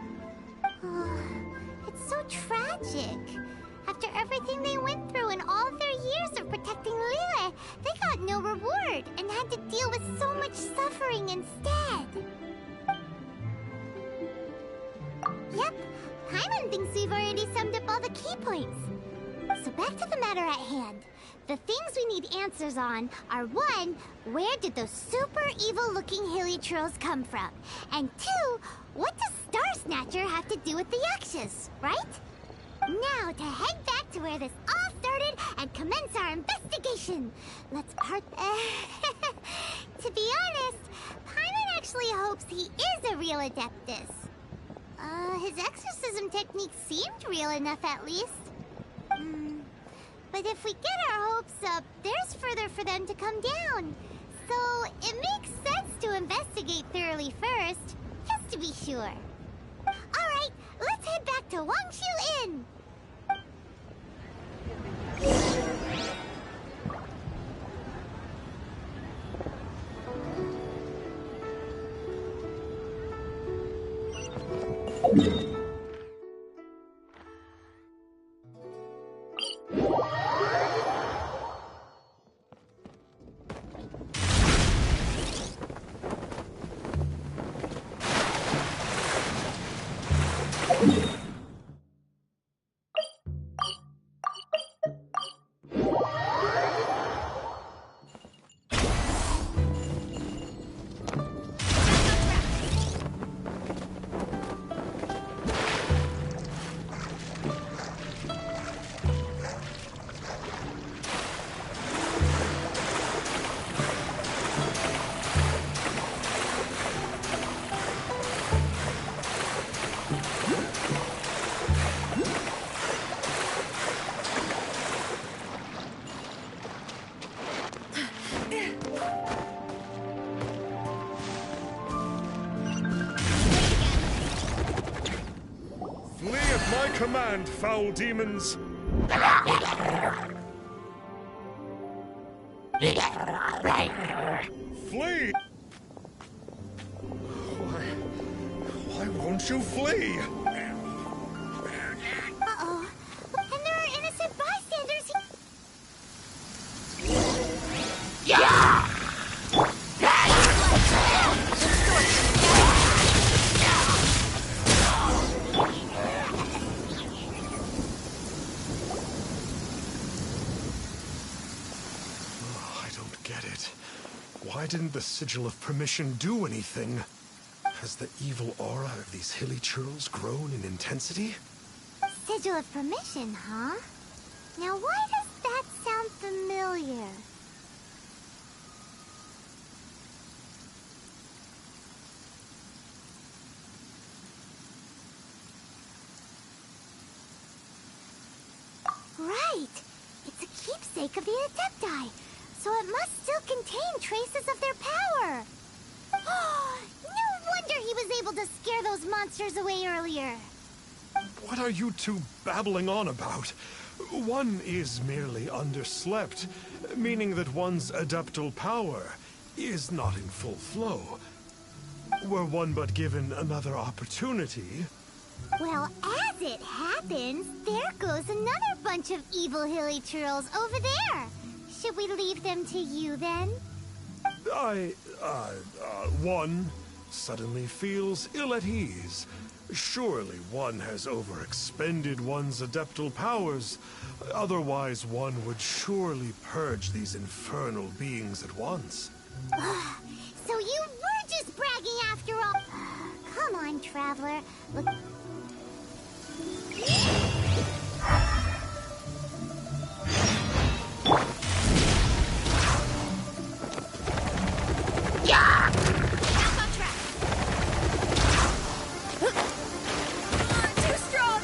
It's so tragic. After everything they went through in all their years of protecting Liyue, they got no reward and had to deal with so much suffering instead. Yep, Paimon thinks we've already summed up all the key points. So back to the matter at hand. The things we need answers on are 1, where did those super evil-looking hilly trolls come from? And 2, what does Star Snatcher have to do with the Yakshas, right? Now to head back to where this all started and commence our investigation. Let's part... To be honest, Paimon actually hopes he is a real Adeptus. His exorcism technique seemed real enough at least. But if we get our hopes up, there's further for them to come down. So it makes sense to investigate thoroughly first, just to be sure. Alright, let's head back to Wangshu Inn! Command, foul demons! Flee! Why won't you flee? Uh-oh. And there are innocent bystanders here. Yeah! Why didn't the Sigil of Permission do anything? Has the evil aura of these hilly churls grown in intensity? Sigil of Permission, huh? Now why does that sound familiar? Right! It's a keepsake of the Adepti, so it must still contain traces of their power. No wonder he was able to scare those monsters away earlier. What are you two babbling on about? One is merely underslept, meaning that one's adeptal power is not in full flow. Were one but given another opportunity... Well, as it happens, there goes another bunch of evil hilly churls over there. Should we leave them to you, then? One suddenly feels ill at ease. Surely one has overexpended one's adeptal powers. Otherwise, one would surely purge these infernal beings at once. So you were just bragging after all. Come on, Traveler. Look... Yeah! Back on track! Too strong!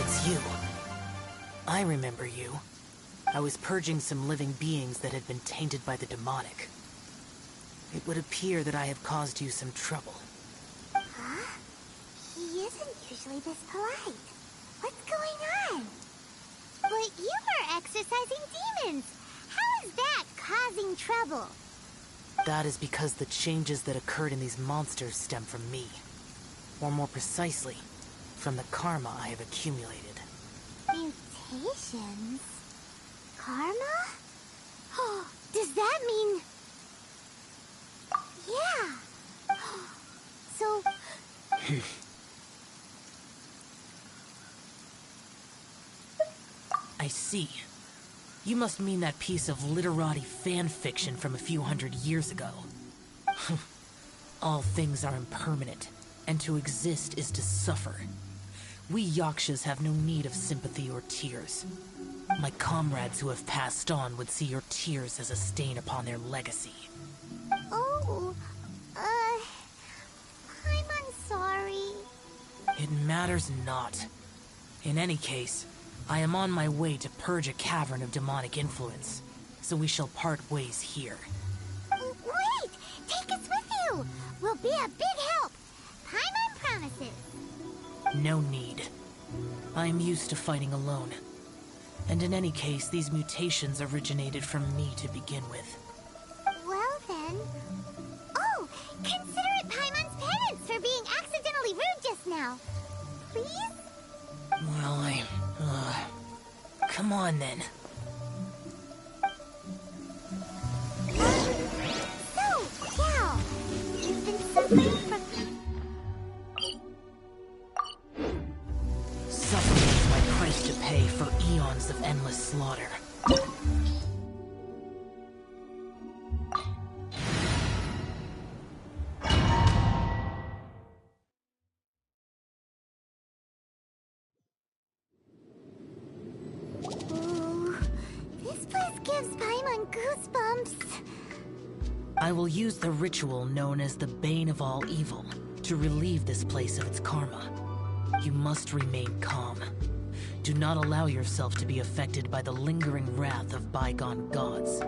It's you. I remember you. I was purging some living beings that had been tainted by the demonic. It would appear that I have caused you some trouble. Huh? He isn't usually this polite. What's going on? But you are exorcising demons. How is that causing trouble? That is because the changes that occurred in these monsters stem from me. Or more precisely, from the karma I have accumulated. Mutations? Karma? Oh, does that mean... Yeah. So... I see. You must mean that piece of literati fan fiction from a few hundred years ago. All things are impermanent, and to exist is to suffer. We Yakshas have no need of sympathy or tears. My comrades who have passed on would see your tears as a stain upon their legacy. Oh, I'm sorry. It matters not. In any case, I am on my way to purge a cavern of demonic influence, so we shall part ways here. Wait! Take us with you! We'll be a big help! Paimon promises! No need. I am used to fighting alone. And in any case, these mutations originated from me to begin with. Well then... Oh! on then. So, Cal, you've been suffering from... Suffering is my price to pay for eons of endless slaughter. This place gives Paimon goosebumps. I will use the ritual known as the Bane of All Evil to relieve this place of its karma. You must remain calm. Do not allow yourself to be affected by the lingering wrath of bygone gods.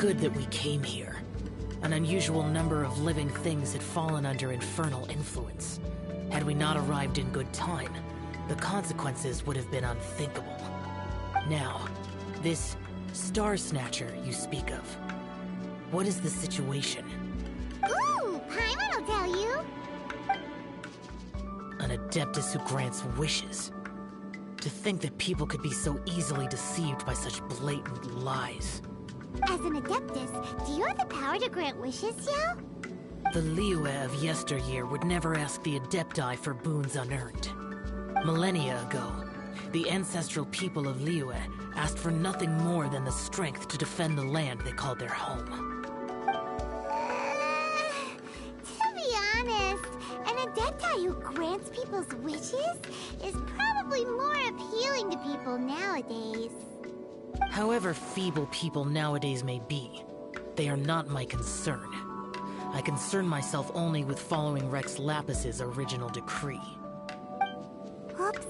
good that we came here. An unusual number of living things had fallen under infernal influence. Had we not arrived in good time, the consequences would have been unthinkable. Now, this Star Snatcher you speak of, what is the situation? Ooh, Paimon will tell you. An Adeptus who grants wishes. To think that people could be so easily deceived by such blatant lies. As an Adeptus, do you have the power to grant wishes, Xiao? The Liyue of yesteryear would never ask the Adepti for boons unearned. Millennia ago, the ancestral people of Liyue asked for nothing more than the strength to defend the land they called their home. To be honest, an Adepti who grants people's wishes is probably more appealing to people nowadays. However feeble people nowadays may be, they are not my concern. I concern myself only with following Rex Lapis's original decree. Oops.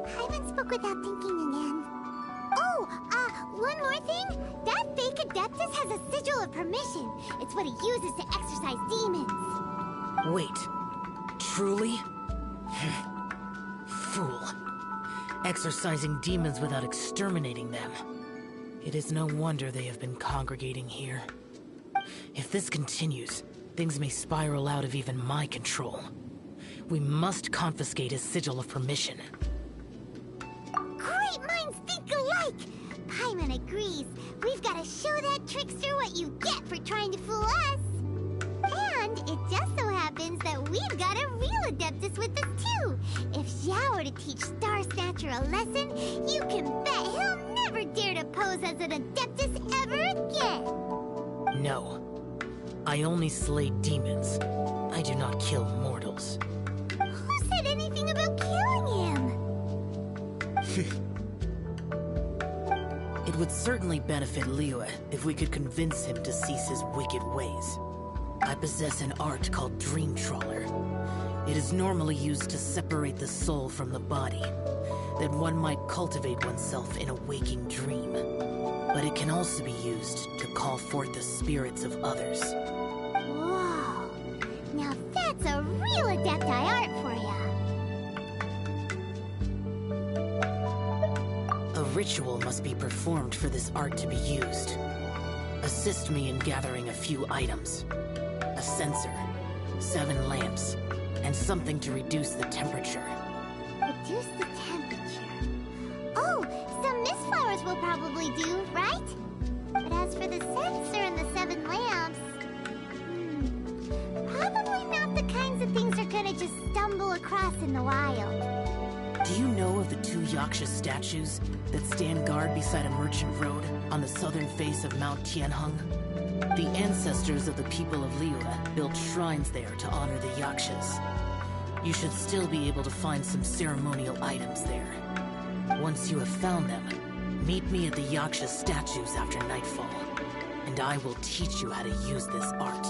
Paimon spoke without thinking again. Oh, one more thing. That fake Adeptus has a sigil of permission. It's what he uses to exorcise demons. Wait. Truly? Fool. Exorcising demons without exterminating them. It is no wonder they have been congregating here. If this continues, things may spiral out of even my control. We must confiscate his sigil of permission. Great minds think alike! Paimon agrees. We've got to show that trickster what you get for trying to fool us. And it just so happens that we've got a real Adeptus with us too. If Xiao were to teach Star Snatcher a lesson, you can bet he'll never dare to pose as an Adeptus ever again. No. I only slay demons. I do not kill mortals. Who said anything about killing him? It would certainly benefit Liyue if we could convince him to cease his wicked ways. I possess an art called Dream Trawler. It is normally used to separate the soul from the body, that one might cultivate oneself in a waking dream. But it can also be used to call forth the spirits of others. Whoa. Now that's a real Adepti art for ya. A ritual must be performed for this art to be used. Assist me in gathering a few items. A censer, 7 lamps, and something to reduce the temperature. Reduce the temperature. Oh, some mist flowers will probably do, right? But as for the censer and the 7 lamps... probably not the kinds of things you're gonna just stumble across in the wild. Do you know of the 2 Yaksha statues that stand guard beside a merchant road on the southern face of Mount Tianheng? The ancestors of the people of Liyue built shrines there to honor the Yakshas. You should still be able to find some ceremonial items there. Once you have found them, meet me at the Yaksha statues after nightfall, and I will teach you how to use this art.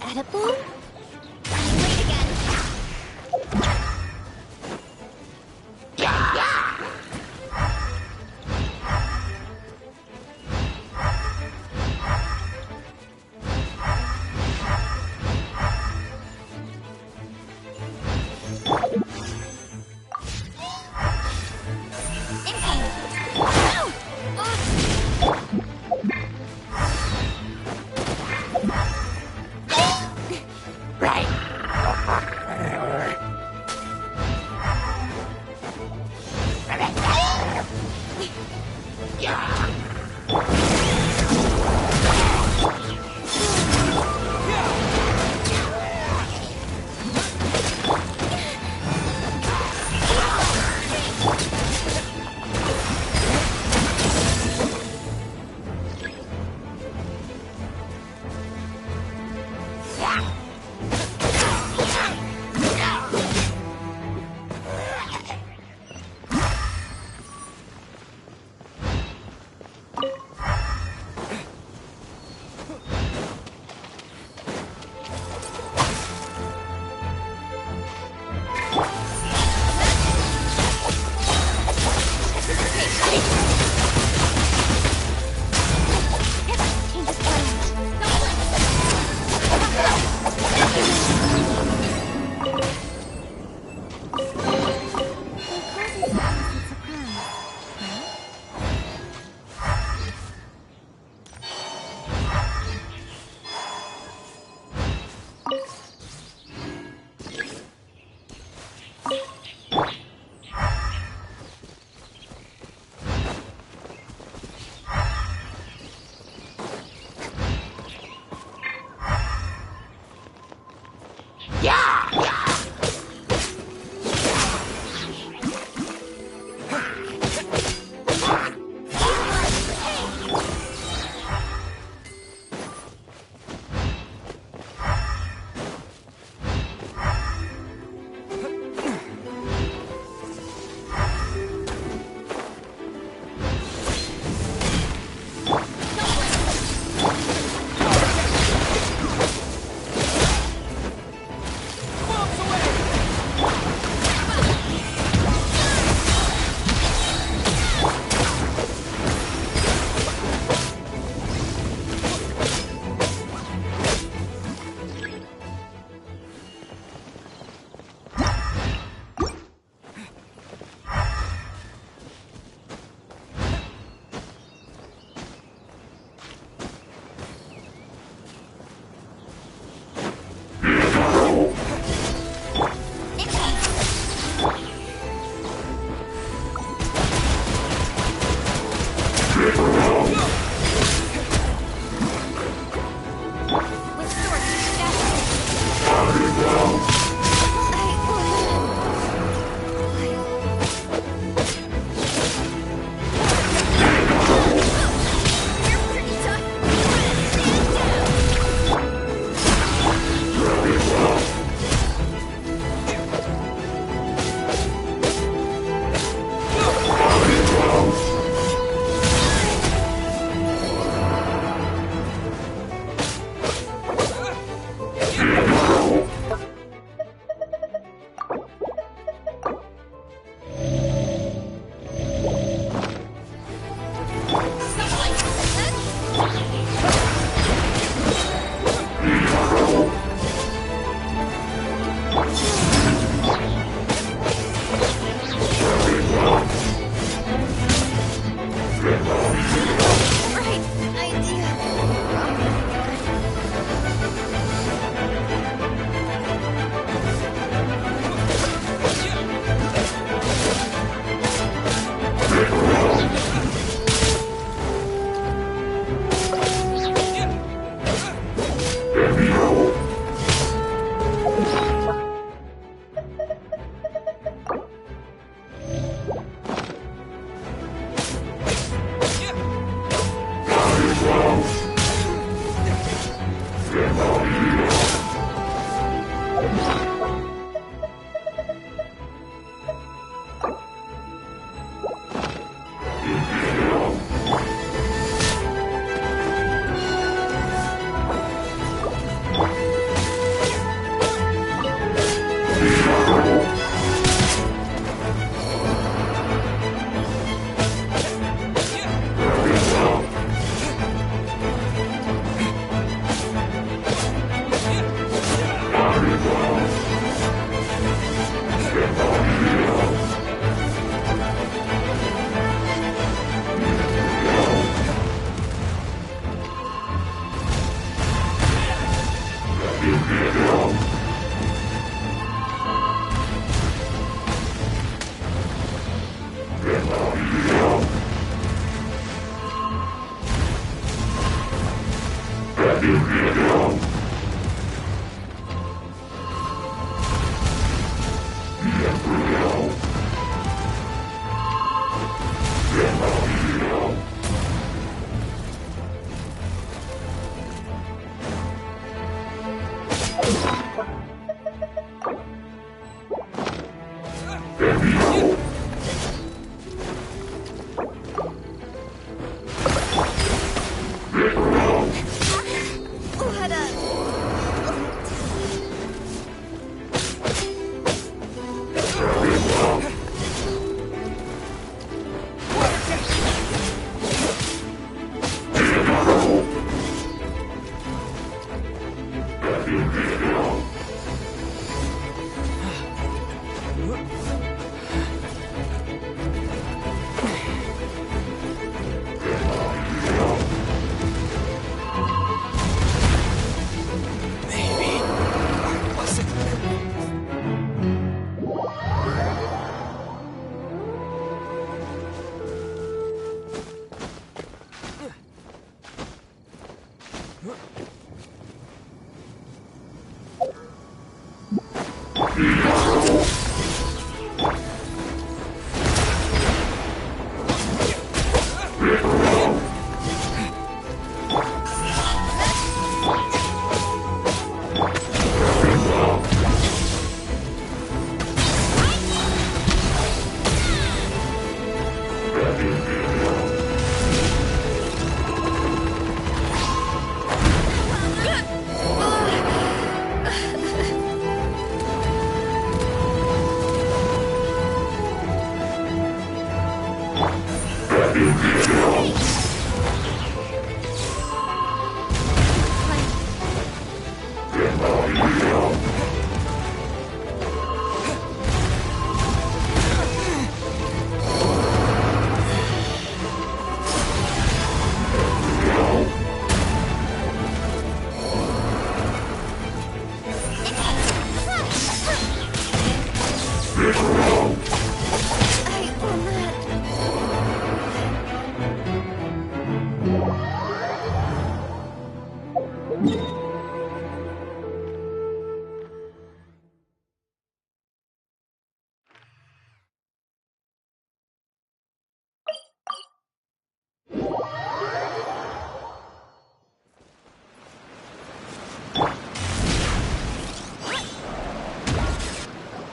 edible? Late again.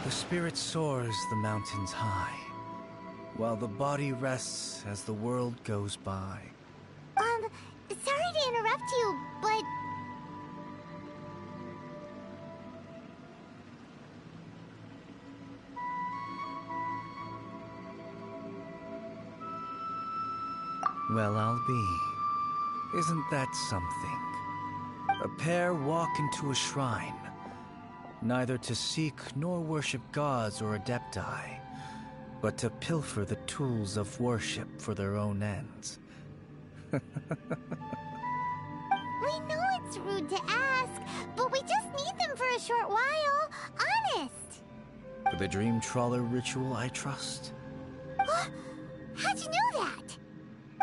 The spirit soars the mountains high, while the body rests as the world goes by. Sorry to interrupt you, but... Well, I'll be. Isn't that something? A pair walk into a shrine, neither to seek nor worship gods or adepti, but to pilfer the tools of worship for their own ends. We know it's rude to ask, but we just need them for a short while. Honest. For the Dream Trawler ritual, I trust. How'd you know that?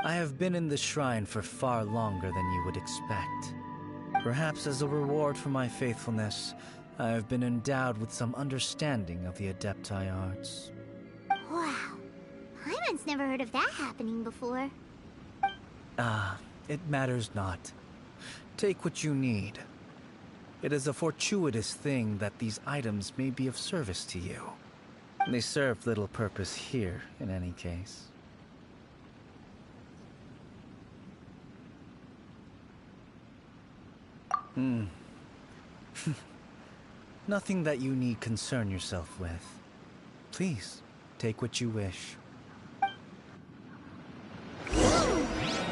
I have been in the shrine for far longer than you would expect. Perhaps as a reward for my faithfulness, I have been endowed with some understanding of the Adepti arts. Wow. Paimon's never heard of that happening before. It matters not. Take what you need. It is a fortuitous thing that these items may be of service to you. They serve little purpose here, in any case. Nothing that you need concern yourself with. Please, take what you wish. This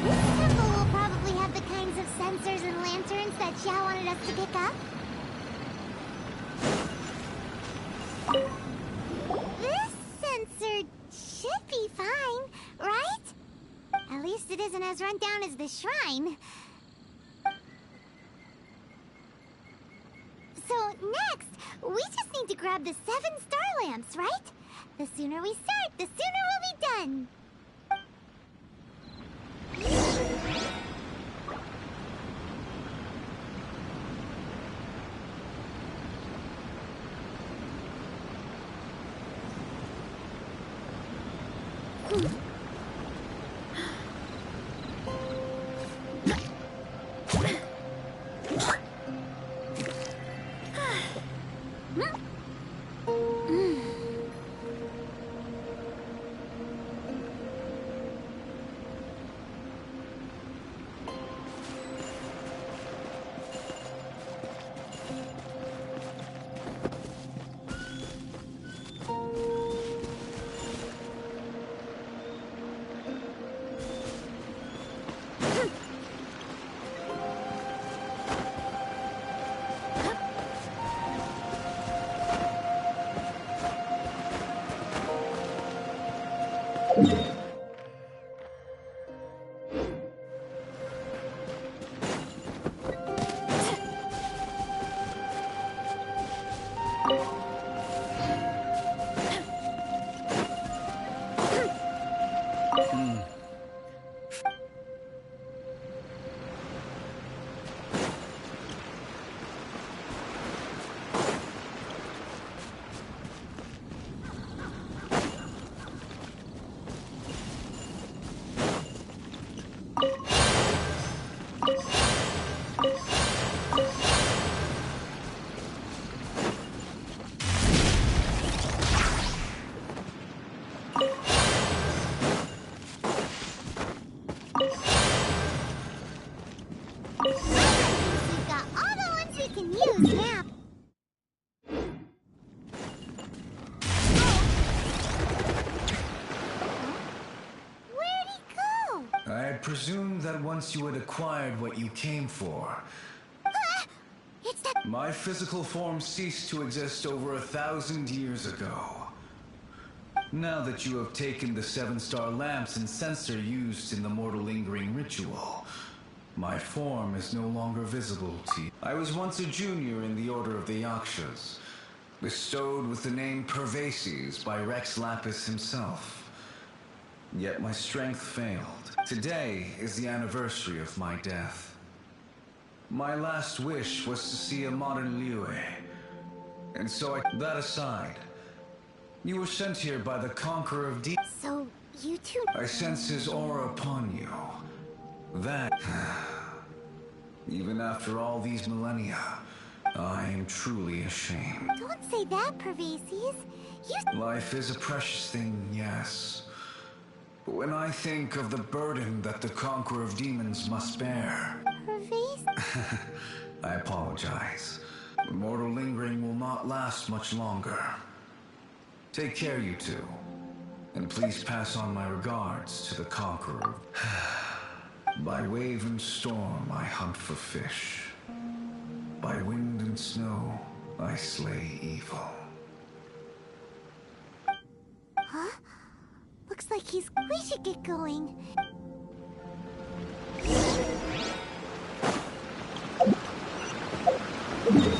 temple will probably have the kinds of sensors and lanterns that Xiao wanted us to pick up. This sensor should be fine, right? At least it isn't as run down as the shrine. next, we just need to grab the 7 star lamps, right? The sooner we start, the sooner we'll be done. We've got all the ones we can use now. Where'd he go? I presumed that once you had acquired what you came for, It's that... my physical form ceased to exist over 1,000 years ago. Now that you have taken the 7-star lamps and censer used in the mortal lingering ritual, my form is no longer visible to you. I was once a junior in the Order of the Yakshas, bestowed with the name Pervases by Rex Lapis himself. Yet my strength failed. Today is the anniversary of my death. My last wish was to see a modern Liyue, and so that aside, you were sent here by the Conqueror of Demons. So, you two... I sense his aura upon you. That... Even after all these millennia, I am truly ashamed. Don't say that, Pervases. Life is a precious thing, yes. But when I think of the burden that the Conqueror of Demons must bear... Pervases? I apologize. The mortal lingering will not last much longer. Take care, you two. And please pass on my regards to the Conqueror. By wave and storm I hunt for fish. By wind and snow I slay evil. Huh? Looks like he's... We should get going. You